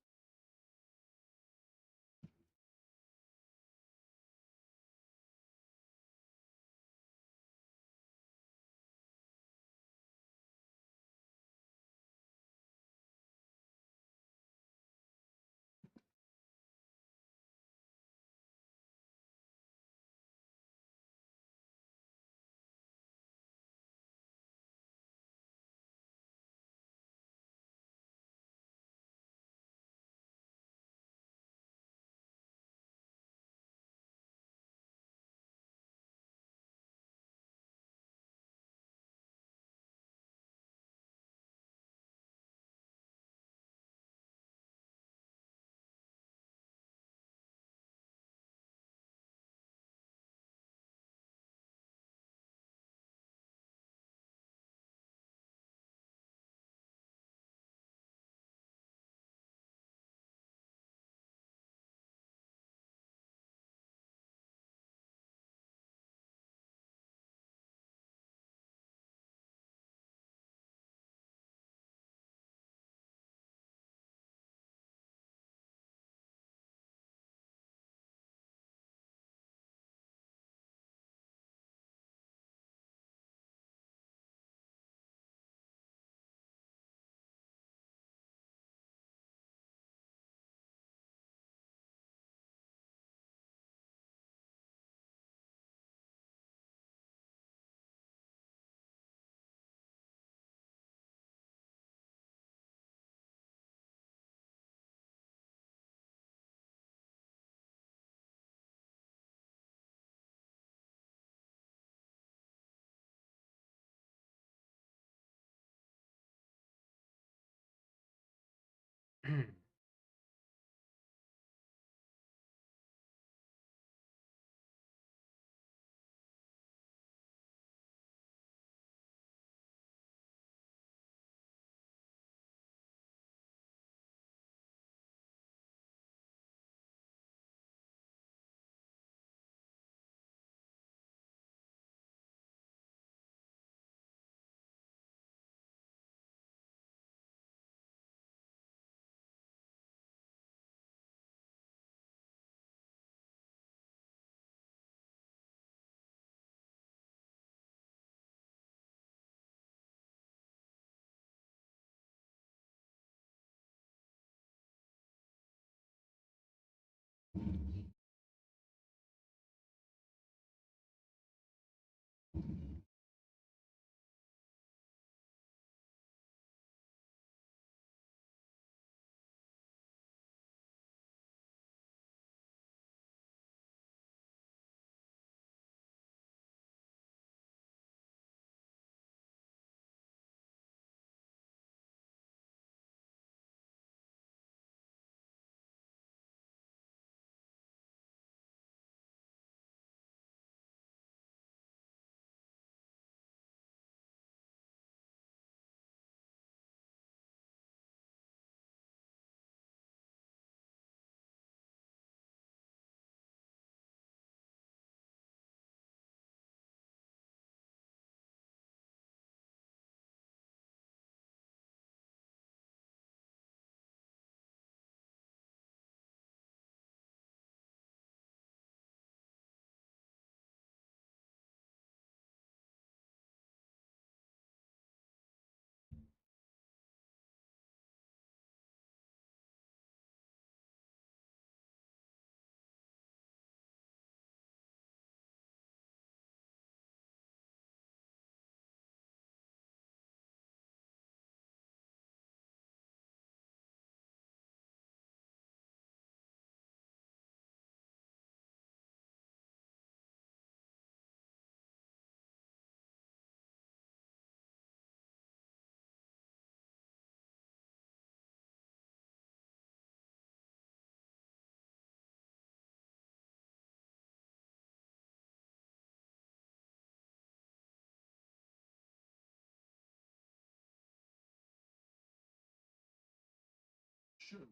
Sure.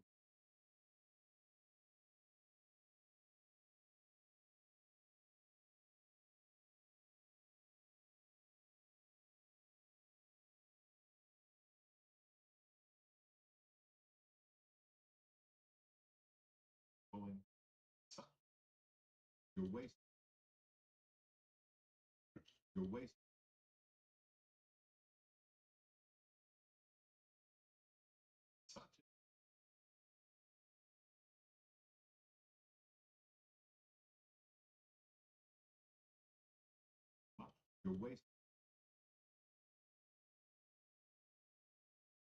You're wasting. You're wasting. Such a you're wasting.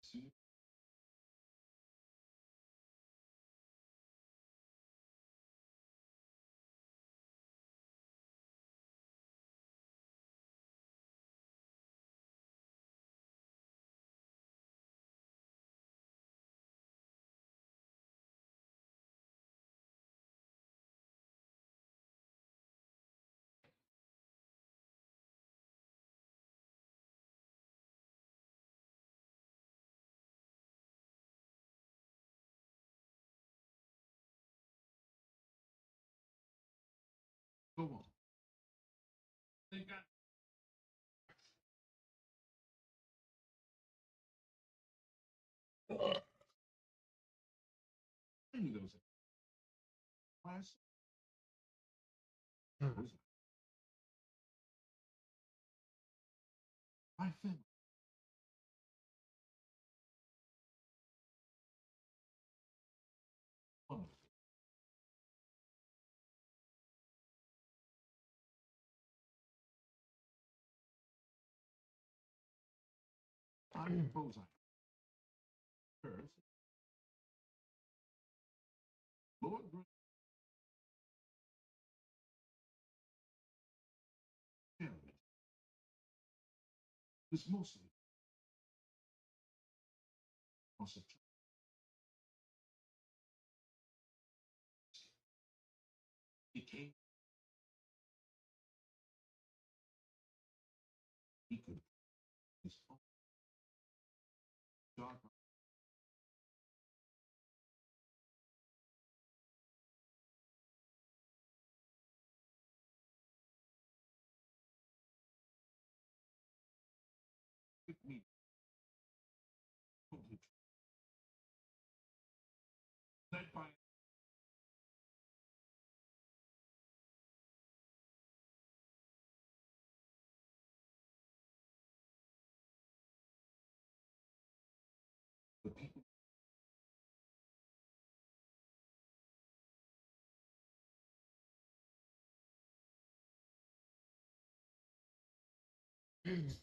See? Go on. They got. I knew there was a class. My family. I suppose I curse. Lord grant was mostly also he came. He could his own dark with me. Led by the people. Yes.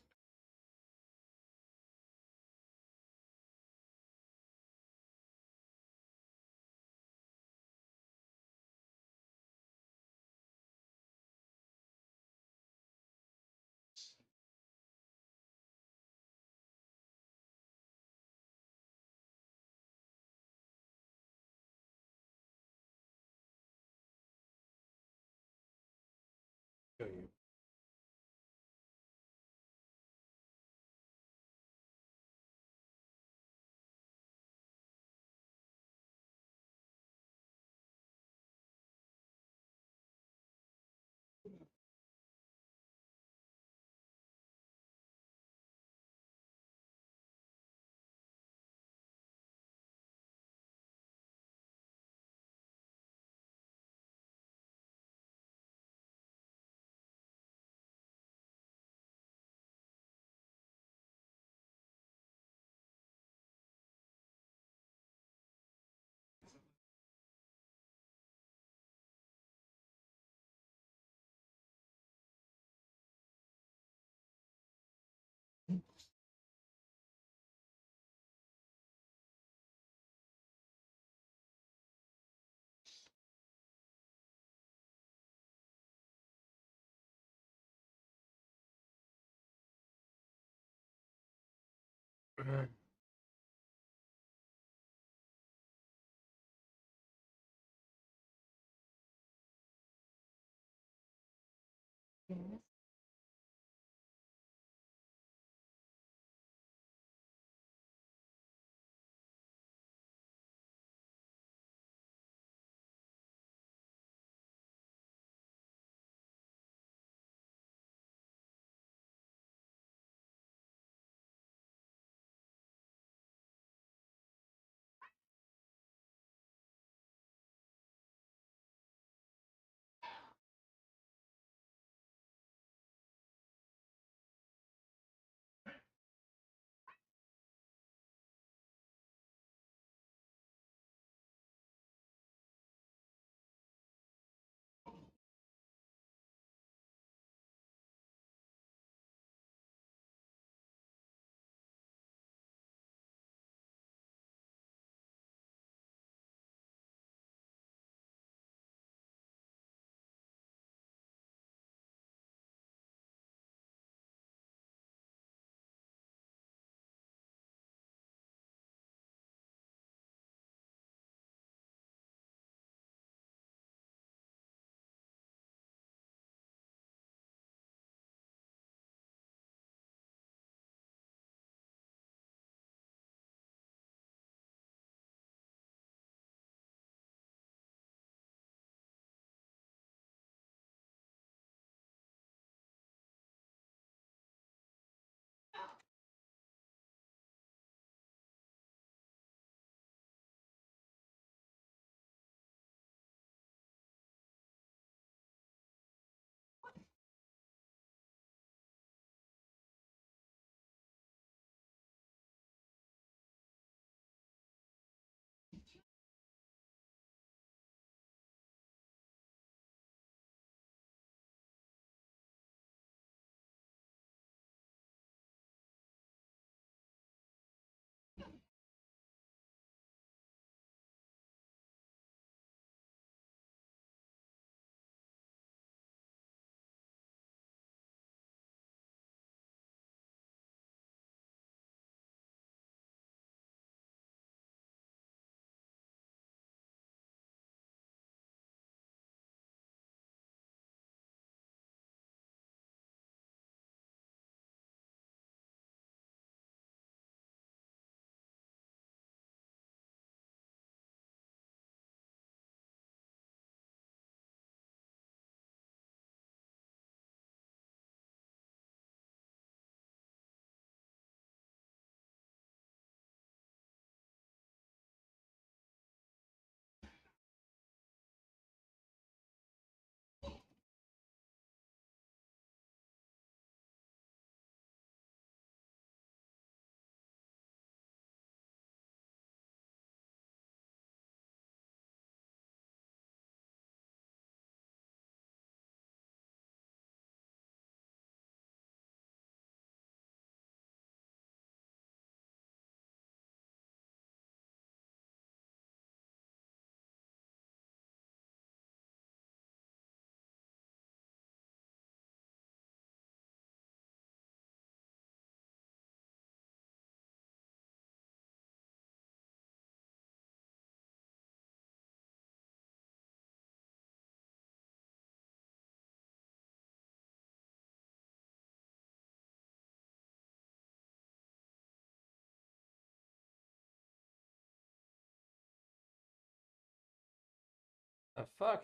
The fuck?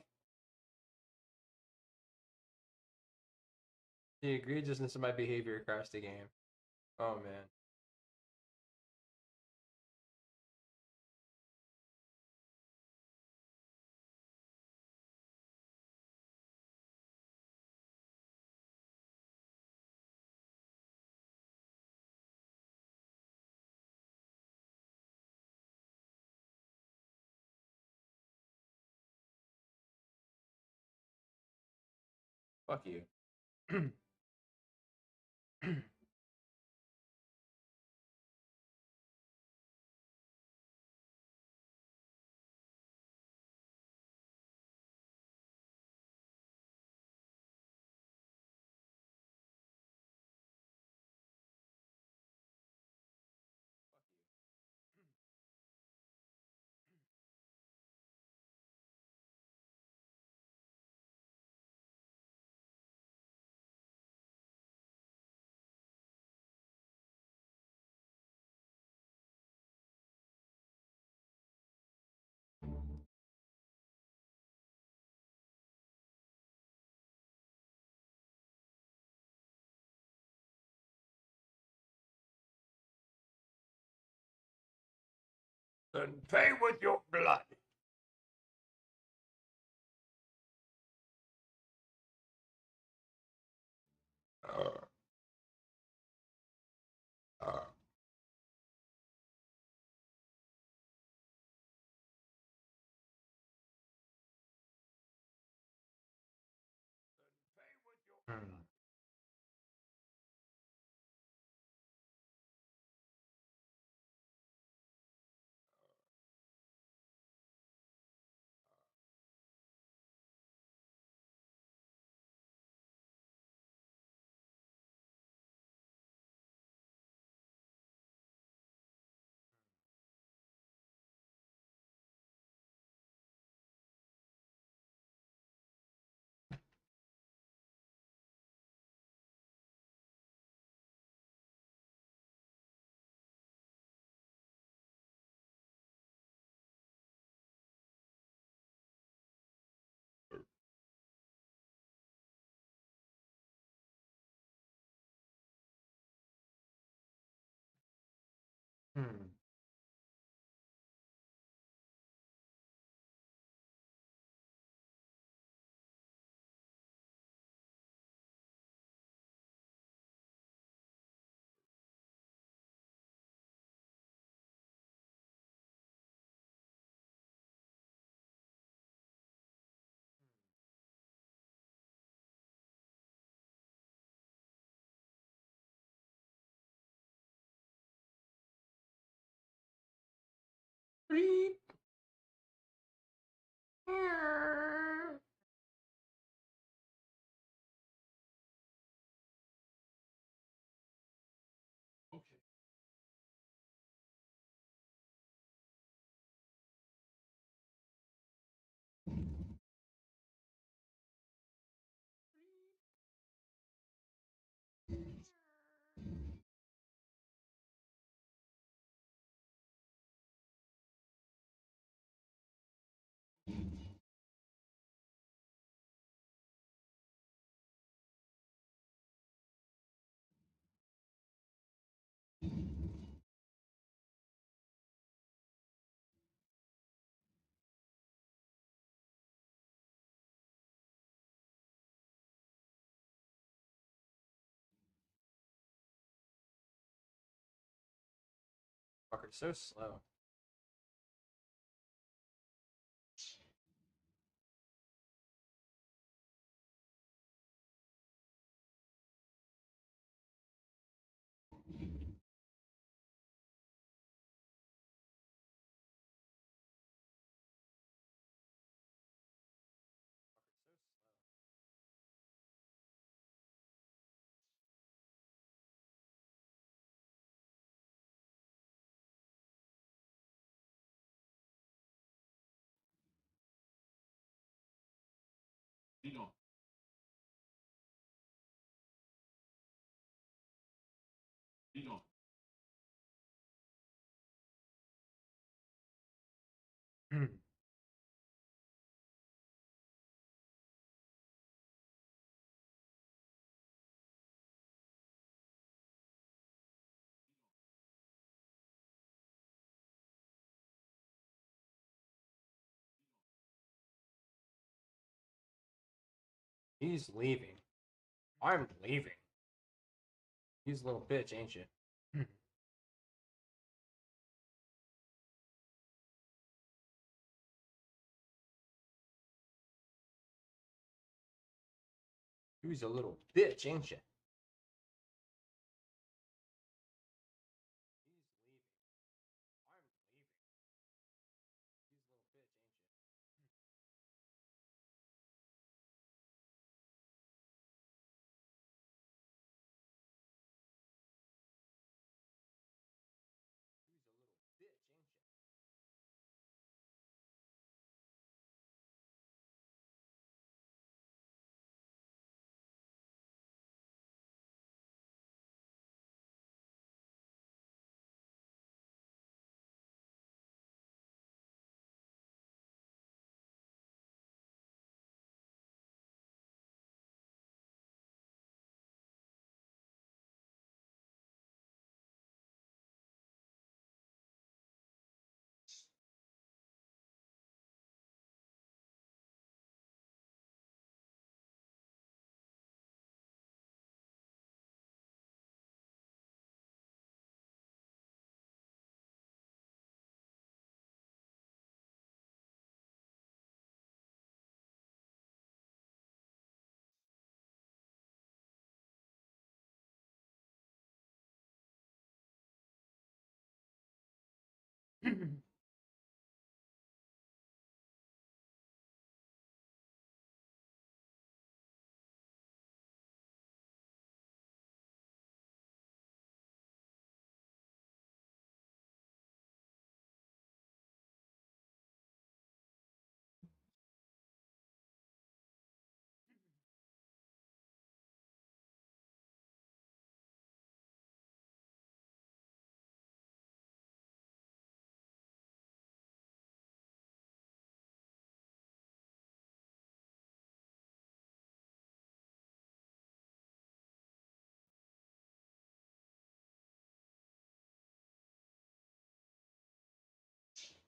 The egregiousness of my behavior across the game. Oh man. Fuck you. Then pay with your blood. Hmm. Hmm. Beep. Okay. Fucker's so slow. Lead on. Lead on. Hmm. He's leaving. I'm leaving. He's a little bitch, ain't you? He's a little bitch, ain't you? He's leaving. I'm leaving. He's a little bitch, ain't you? He's a little bitch,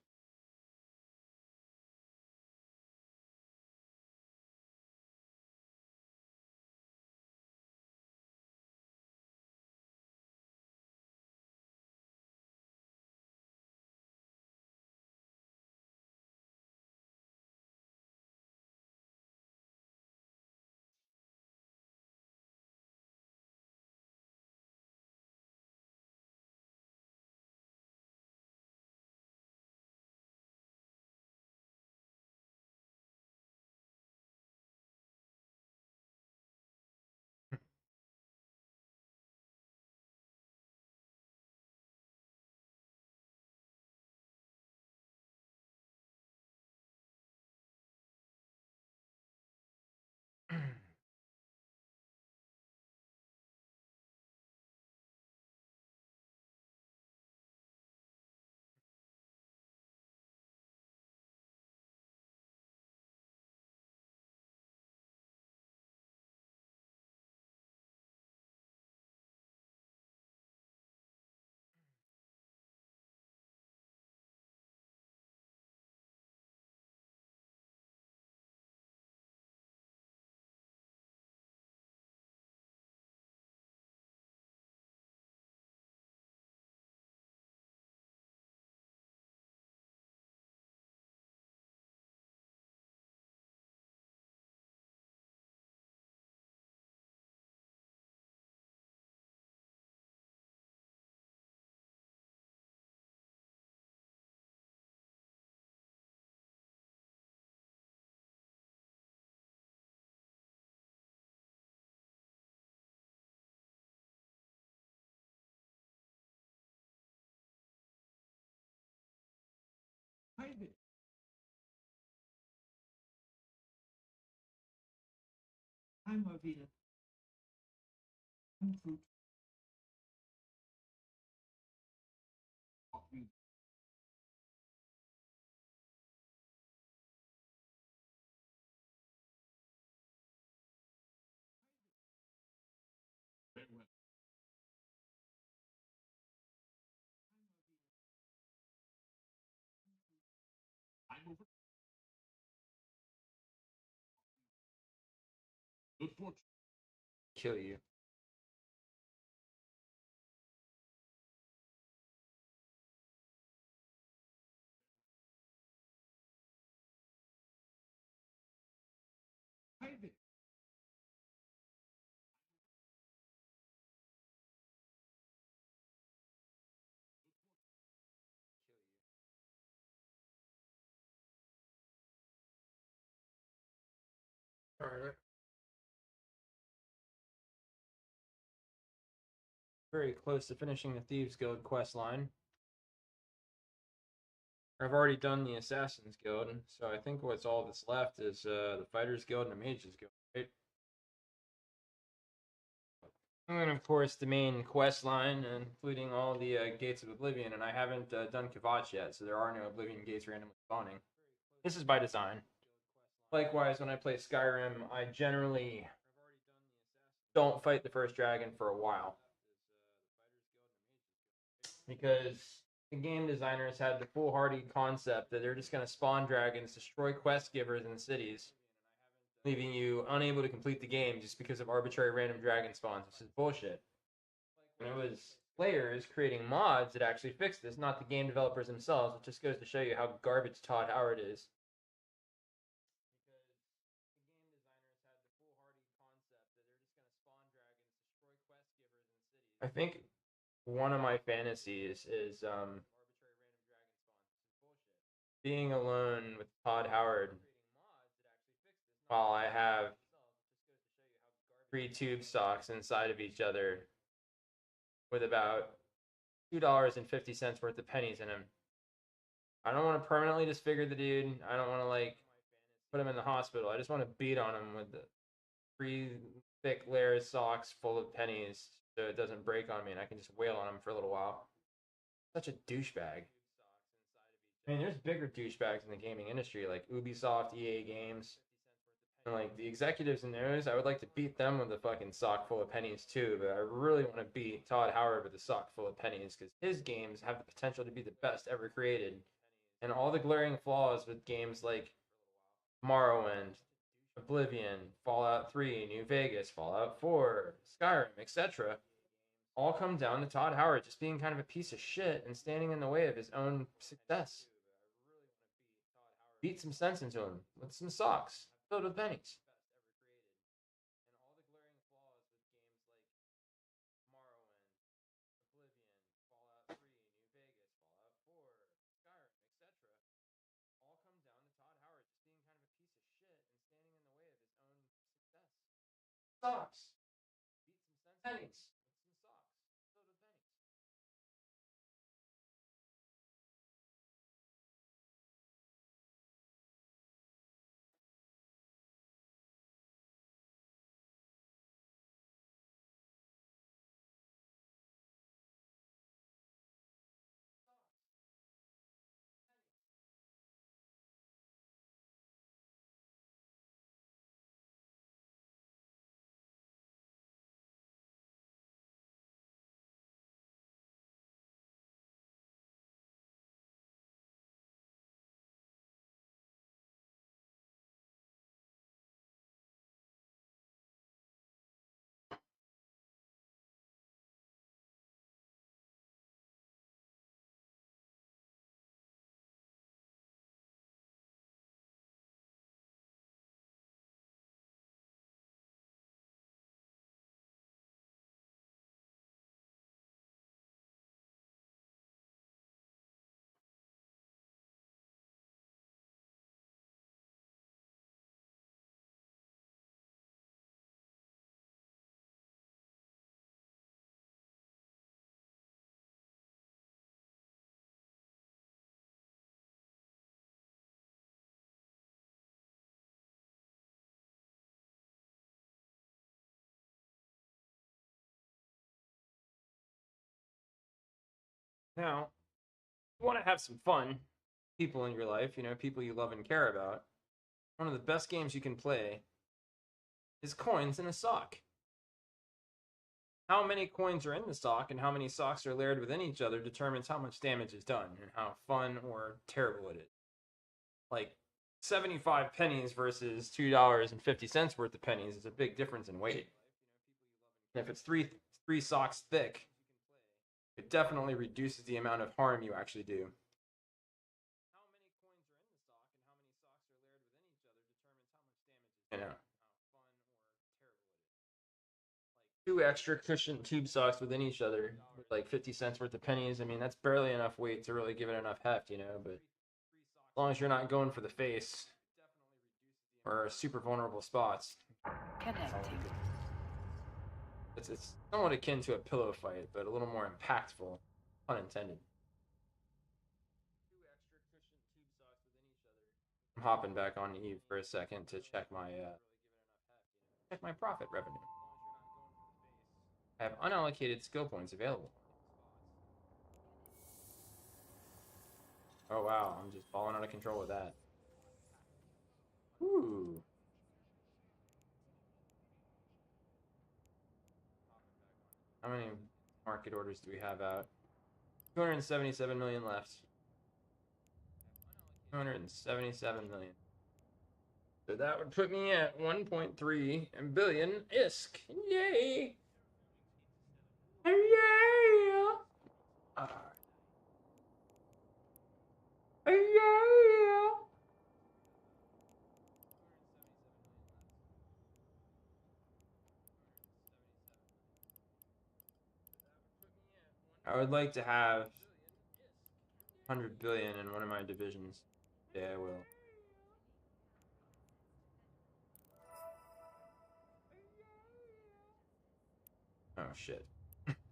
ain't you? Hide it. I'm a villain. I'm fruit. Very well. I'm a villain. I'm fruit. I'm over. Good fortune. Kill you. Hi there. Alright. Very close to finishing the Thieves Guild quest line. I've already done the Assassin's Guild, so I think what's all that's left is the Fighters Guild and the Mages Guild, right? And then, of course, the main quest line, including all the Gates of Oblivion, and I haven't done Kvatch yet, so there are no Oblivion gates randomly spawning. This is by design. Likewise, when I play Skyrim, I generally don't fight the first dragon for a while. Because the game designers had the foolhardy concept that they're just going to spawn dragons, destroy quest givers in cities, leaving you unable to complete the game just because of arbitrary random dragon spawns, which is bullshit. And it was players creating mods that actually fixed this, not the game developers themselves, which just goes to show you how garbage Todd Howard is. I think one of my fantasies is being alone with Todd Howard while I have 3 tube socks inside of each other with about $2.50 worth of pennies in them. I don't want to permanently disfigure the dude. I don't want to like put him in the hospital. I just want to beat on him with the 3 thick layers socks full of pennies so it doesn't break on me and I can just wail on him for a little while. Such a douchebag. I mean, there's bigger douchebags in the gaming industry like Ubisoft, EA Games. And like the executives in those, I would like to beat them with a fucking sock full of pennies too, but I really want to beat Todd Howard with a sock full of pennies because his games have the potential to be the best ever created. And all the glaring flaws with games like Morrowind, Oblivion, Fallout 3, New Vegas, Fallout 4, Skyrim, etc., all come down to Todd Howard just being kind of a piece of shit and standing in the way of his own success. Beat some sense into him with some socks filled with pennies. Socks. Beat some sense. Pennies. With some socks filled with pennies. Now, you want to have some fun, people in your life, people you love and care about. One of the best games you can play is coins in a sock. How many coins are in the sock and how many socks are layered within each other determines how much damage is done and how fun or terrible it is. Like, 75 pennies versus $2.50 worth of pennies is a big difference in weight. And if it's three socks thick, it definitely reduces the amount of harm you actually do. How many coins are in the sock and how many socks are layered within each other determines how much damage, how fun or terrible it is. Like 2 extra cushioned tube socks within each other with like 50 cents worth of pennies. I mean, that's barely enough weight to really give it enough heft, you know, but as long as you're not going for the face or super vulnerable spots. Connecting. It's somewhat akin to a pillow fight, but a little more impactful, pun intended. I'm hopping back on Eve for a second to check my profit revenue. I have unallocated skill points available. Oh wow, I'm just falling out of control with that. Ooh. How many market orders do we have out? 277 million left. 277 million. So that would put me at 1.3 billion ISK. Yay! Yeah! Yeah! I would like to have 100 billion in one of my divisions. Yeah, I will. Oh shit.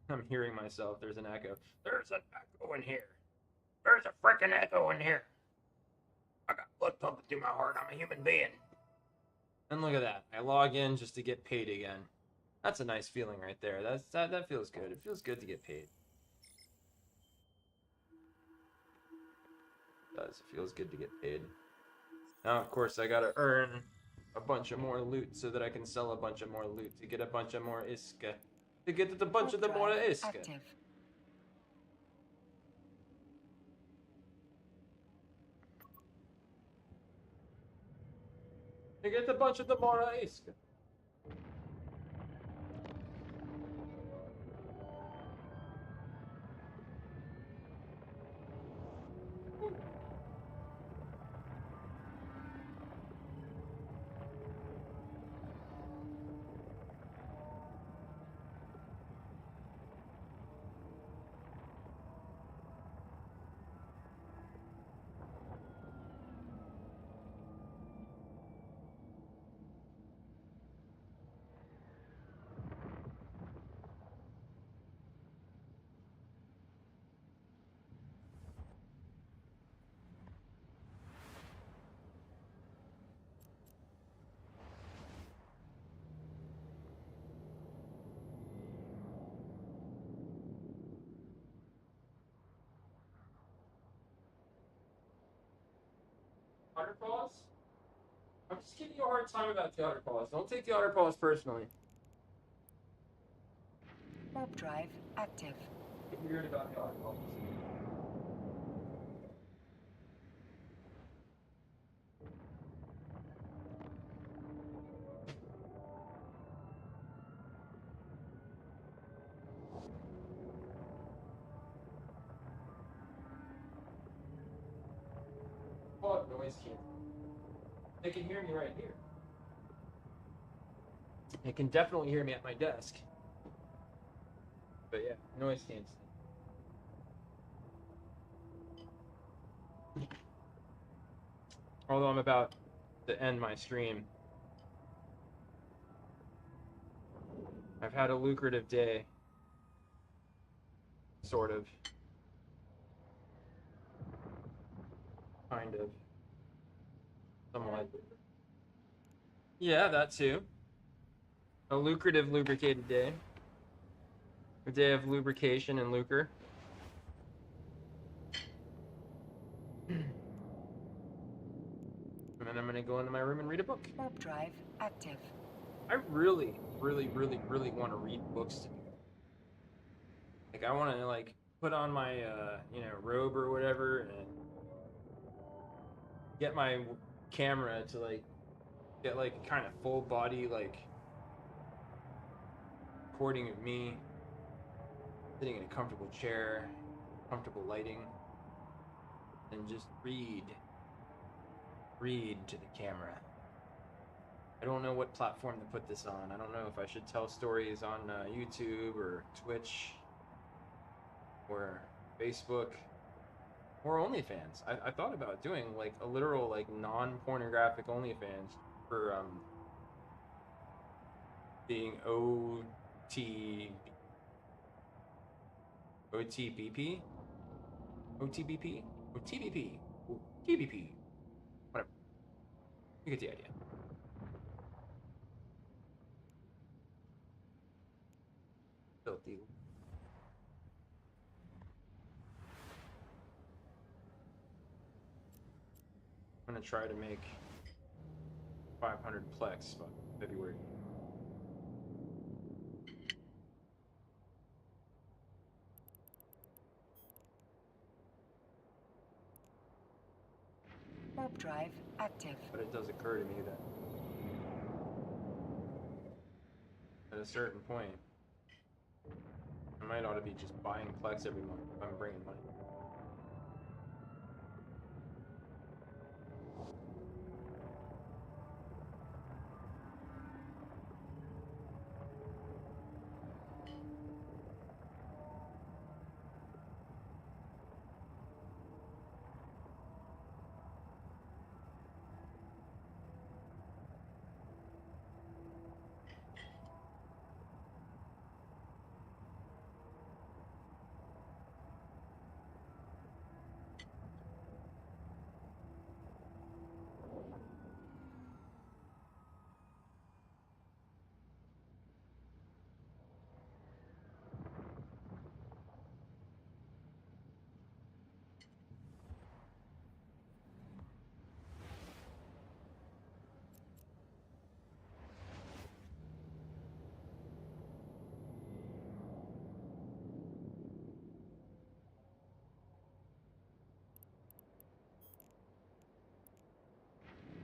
I'm hearing myself. There's an echo. There's an echo in here. There's a freaking echo in here. I got blood pumping through my heart. I'm a human being. And look at that. I log in just to get paid again. That's a nice feeling right there. That feels good. It feels good to get paid. It does. It feels good to get paid. Now, of course, I gotta earn a bunch of more loot so that I can sell a bunch of more loot to get a bunch of more iska. To get a bunch of the more iska. Active. To get a bunch of the more iska. Otter paws? I'm just giving you a hard time about the otter paws. Don't take the otter paws personally. Warp drive active. Get weird about the otter paws. Oh, noise can't. They can hear me right here. They can definitely hear me at my desk. But yeah, noise can't. Although I'm about to end my stream. I've had a lucrative day. Sort of. Kind of. Somewhat. Yeah, that too. A lucrative lubricated day. A day of lubrication and lucre. And then I'm gonna go into my room and read a book. Warp drive active. I really want to read books. Like I want to like put on my robe or whatever and get my camera to like get like kind of full body like recording of me sitting in a comfortable chair, comfortable lighting, and just read to the camera. I don't know what platform to put this on. I don't know if I should tell stories on YouTube or Twitch or Facebook or OnlyFans. I thought about doing like a literal like non-pornographic OnlyFans for being OTBP, whatever. You get the idea. Filthy. I'm gonna try to make 500 plex by February. Warp drive active. But it does occur to me that at a certain point, I might ought to be just buying plex every month if I'm bringing money.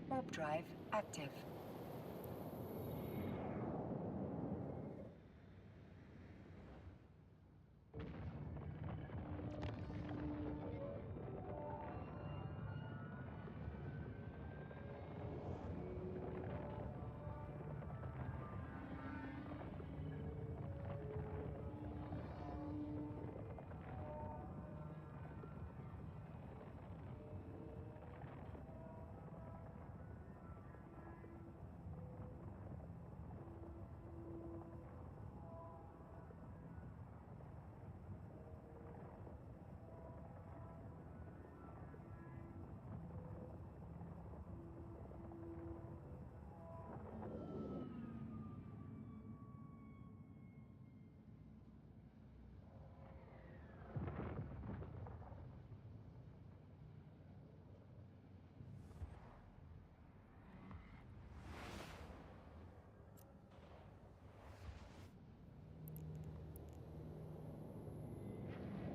Warp drive active.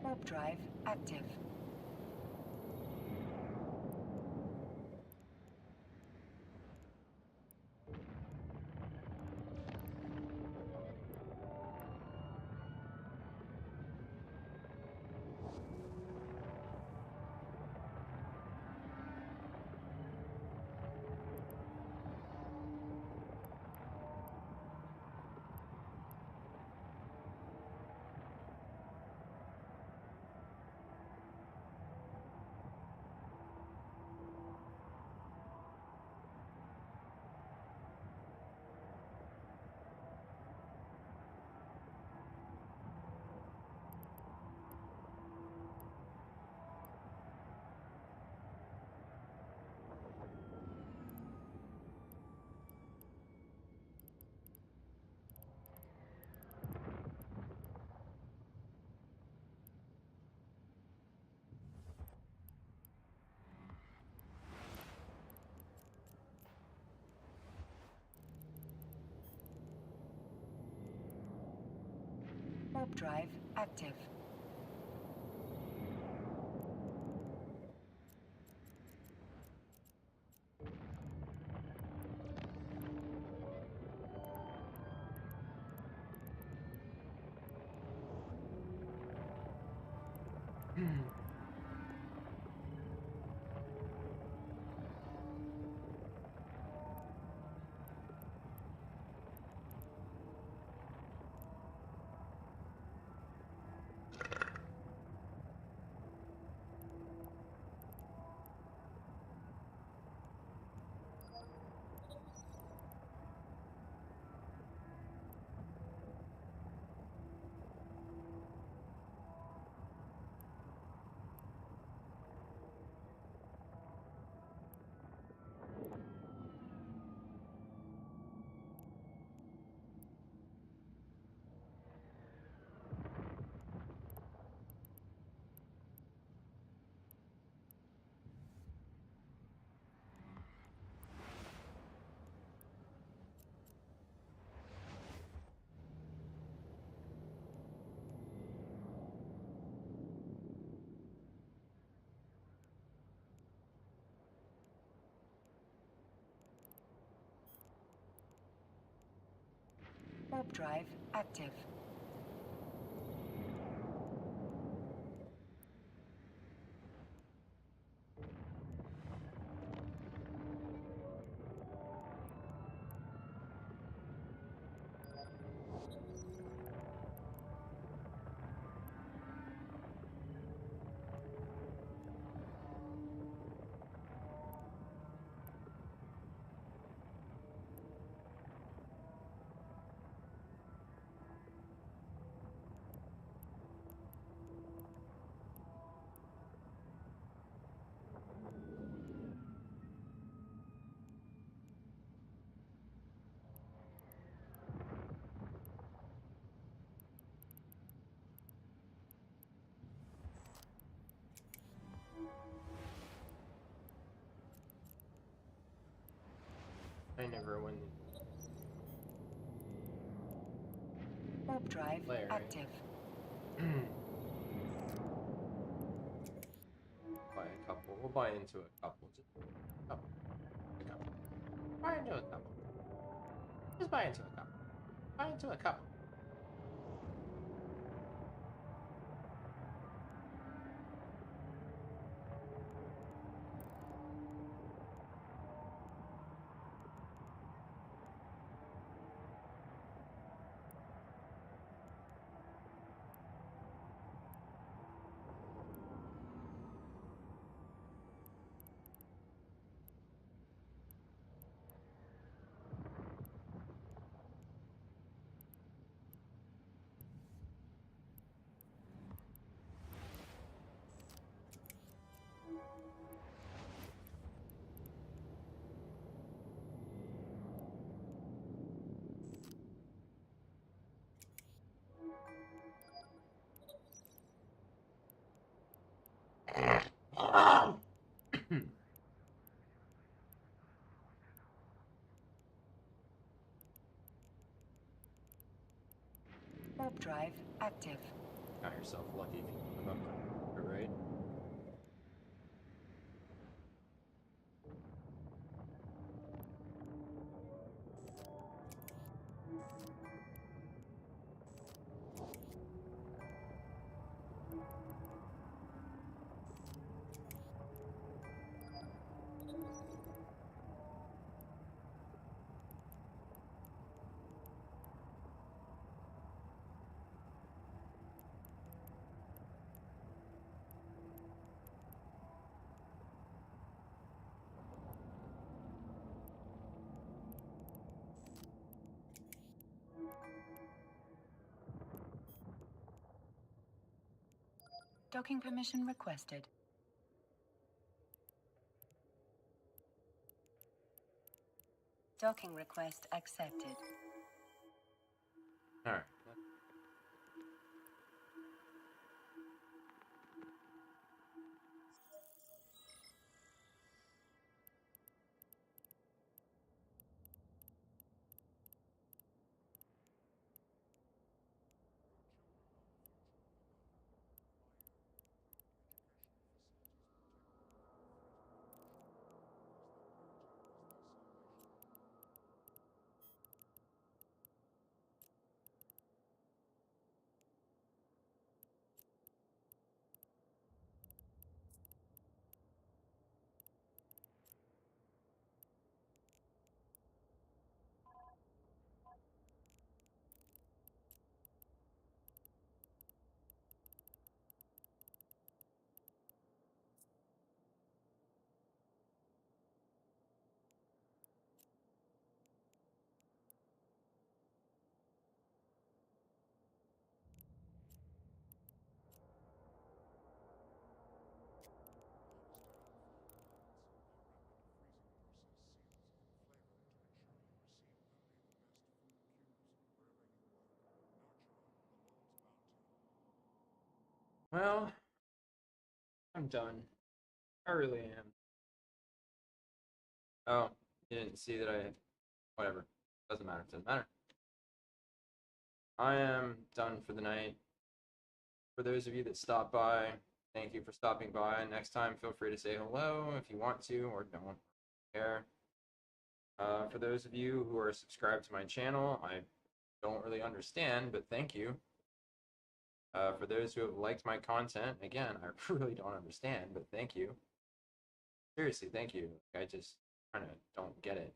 Warp drive active. Warp drive active. Warp drive active. I never win. Warp drive Layer, right? active. Buy a couple. We'll buy into a couple. Just a couple. A couple. Buy into a couple. Just buy into a couple. Buy into a couple. Warp drive active. Count yourself lucky if you come up right. Docking permission requested. Docking request accepted. All right. Well, I'm done. I really am. Oh, you didn't see that I. Whatever. Doesn't matter. Doesn't matter. I am done for the night. For those of you that stopped by, thank you for stopping by. Next time, feel free to say hello if you want to or don't care. For those of you who are subscribed to my channel, I don't really understand, but thank you. For those who have liked my content, again, I really don't understand, but thank you. Seriously, thank you. I just kind of don't get it.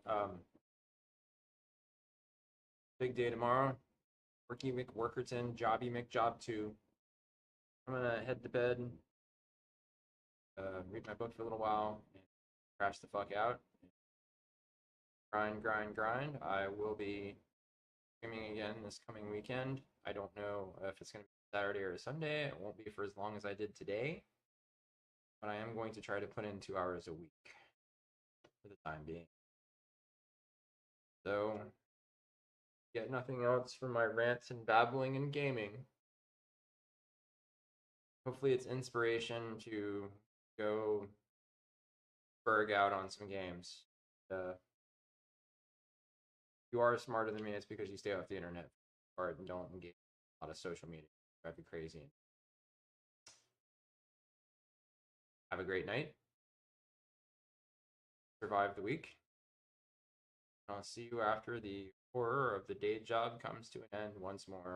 Big day tomorrow. Worky McWorkerton, Jobby McJob 2. I'm gonna head to bed, read my book for a little while, and crash the fuck out. Grind, grind, grind. I will be streaming again this coming weekend. I don't know if it's gonna be Saturday or Sunday. It won't be for as long as I did today, but I am going to try to put in 2 hours a week for the time being. So, get nothing else from my rants and babbling and gaming. Hopefully it's inspiration to go berg out on some games. If you are smarter than me, it's because you stay off the internet and don't engage in a lot of social media. Drive you crazy. Have a great night. Survive the week. I'll see you after the horror of the day job comes to an end once more.